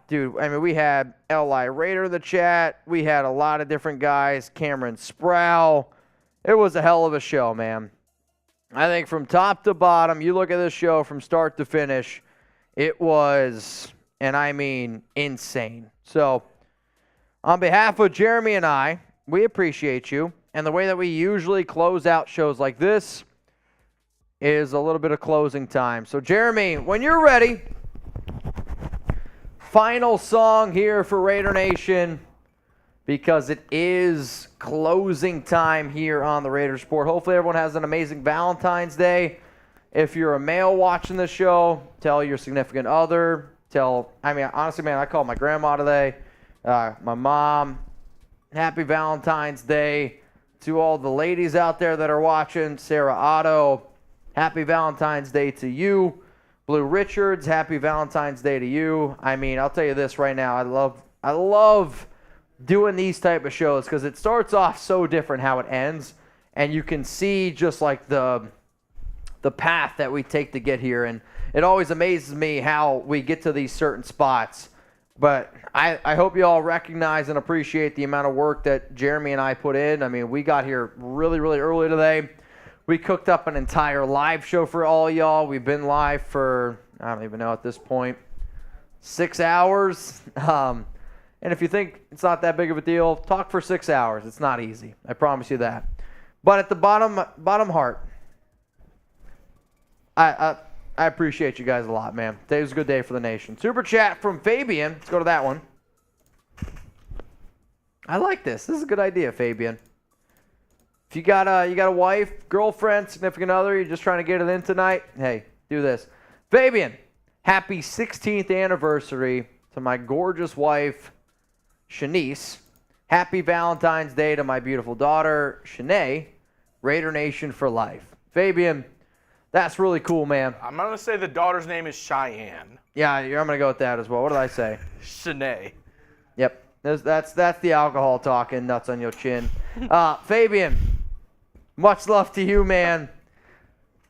Dude, I mean, we had L.I. Raider in the chat. We had a lot of different guys. Cameron Sproul. It was a hell of a show, man. I think from top to bottom, you look at this show from start to finish, it was, and I mean, insane. So, on behalf of Jeremy and I, we appreciate you. And the way that we usually close out shows like this is a little bit of closing time. So, Jeremy, when you're ready, final song here for Raider Nation, because it is closing time here on the Raiders Report. Hopefully everyone has an amazing Valentine's Day. If you're a male watching this show, tell your significant other. Honestly, man, I called my grandma today, my mom. Happy Valentine's Day to all the ladies out there that are watching. Sarah Otto, happy Valentine's Day to you. Blue Richards, happy Valentine's Day to you. I mean, I'll tell you this right now. I love doing these type of shows because it starts off so different how it ends, and you can see just like the path that we take to get here, and it always amazes me how we get to these certain spots. But I hope you all recognize and appreciate the amount of work that Jeremy and I put in. I mean, we got here really, really early today. We cooked up an entire live show for all y'all. We've been live for, I don't even know at this point, 6 hours. And if you think it's not that big of a deal, talk for 6 hours. It's not easy. I promise you that. But at the bottom heart, I appreciate you guys a lot, man. Today was a good day for the nation. Super chat from Fabian. Let's go to that one. I like this. This is a good idea, Fabian. If you got a wife, girlfriend, significant other, you're just trying to get it in tonight, hey, do this. Fabian, happy 16th anniversary to my gorgeous wife, Shanice. Happy Valentine's Day to my beautiful daughter, Shanae. Raider Nation for life. Fabian, that's really cool, man. I'm going to say the daughter's name is Cheyenne. Yeah, I'm going to go with that as well. What did I say? Shanae. Yep. That's the alcohol talking, nuts on your chin. Fabian, much love to you, man.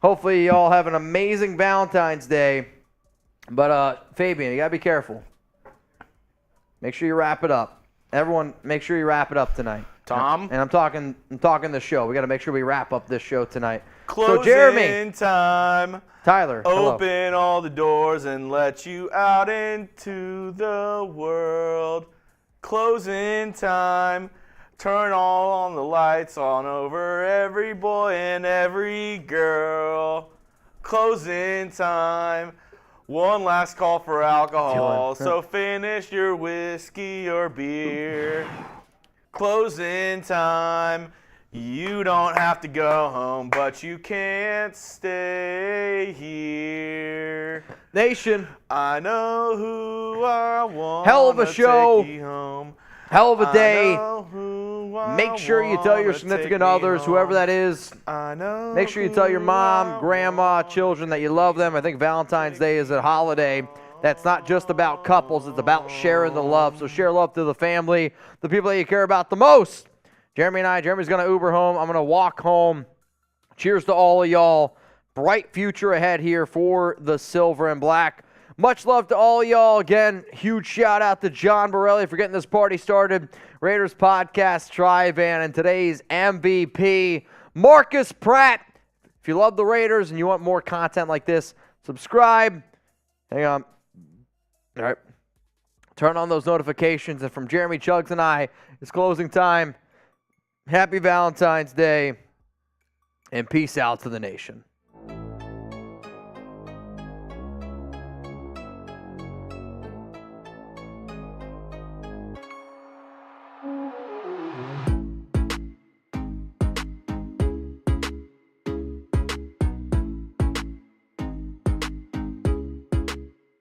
Hopefully you all have an amazing Valentine's Day. But, Fabian, you got to be careful. Make sure you wrap it up. Everyone, make sure you wrap it up tonight. Tom? And I'm talking the show. We got to make sure we wrap up this show tonight. Closing so, Jeremy, time. Tyler, Open hello. all the doors and let you out into the world. Closing time. Turn all on the lights on over every boy and every girl. Closing time. One last call for alcohol, so finish your whiskey or beer. Closing time. You don't have to go home, but you can't stay here. Nation. I know who I want. Hell of a show. Take you home. Hell of a day. I know who I Make sure you tell your wanna significant take me others, whoever home. that is. I know. Make sure you tell your who mom, I grandma, want. children that you love them. I think Valentine's Day is a holiday that's not just about couples. It's about sharing the love. So share love to the family, the people that you care about the most. Jeremy's going to Uber home. I'm going to walk home. Cheers to all of y'all. Bright future ahead here for the Silver and Black. Much love to all y'all. Again, huge shout out to John Borelli for getting this party started. Raiders Podcast, Trivan, and today's MVP, Marcus Pratt. If you love the Raiders and you want more content like this, subscribe. Hang on. All right. Turn on those notifications. And from Jeremy Chuggs and I, it's closing time. Happy Valentine's Day, and peace out to the nation.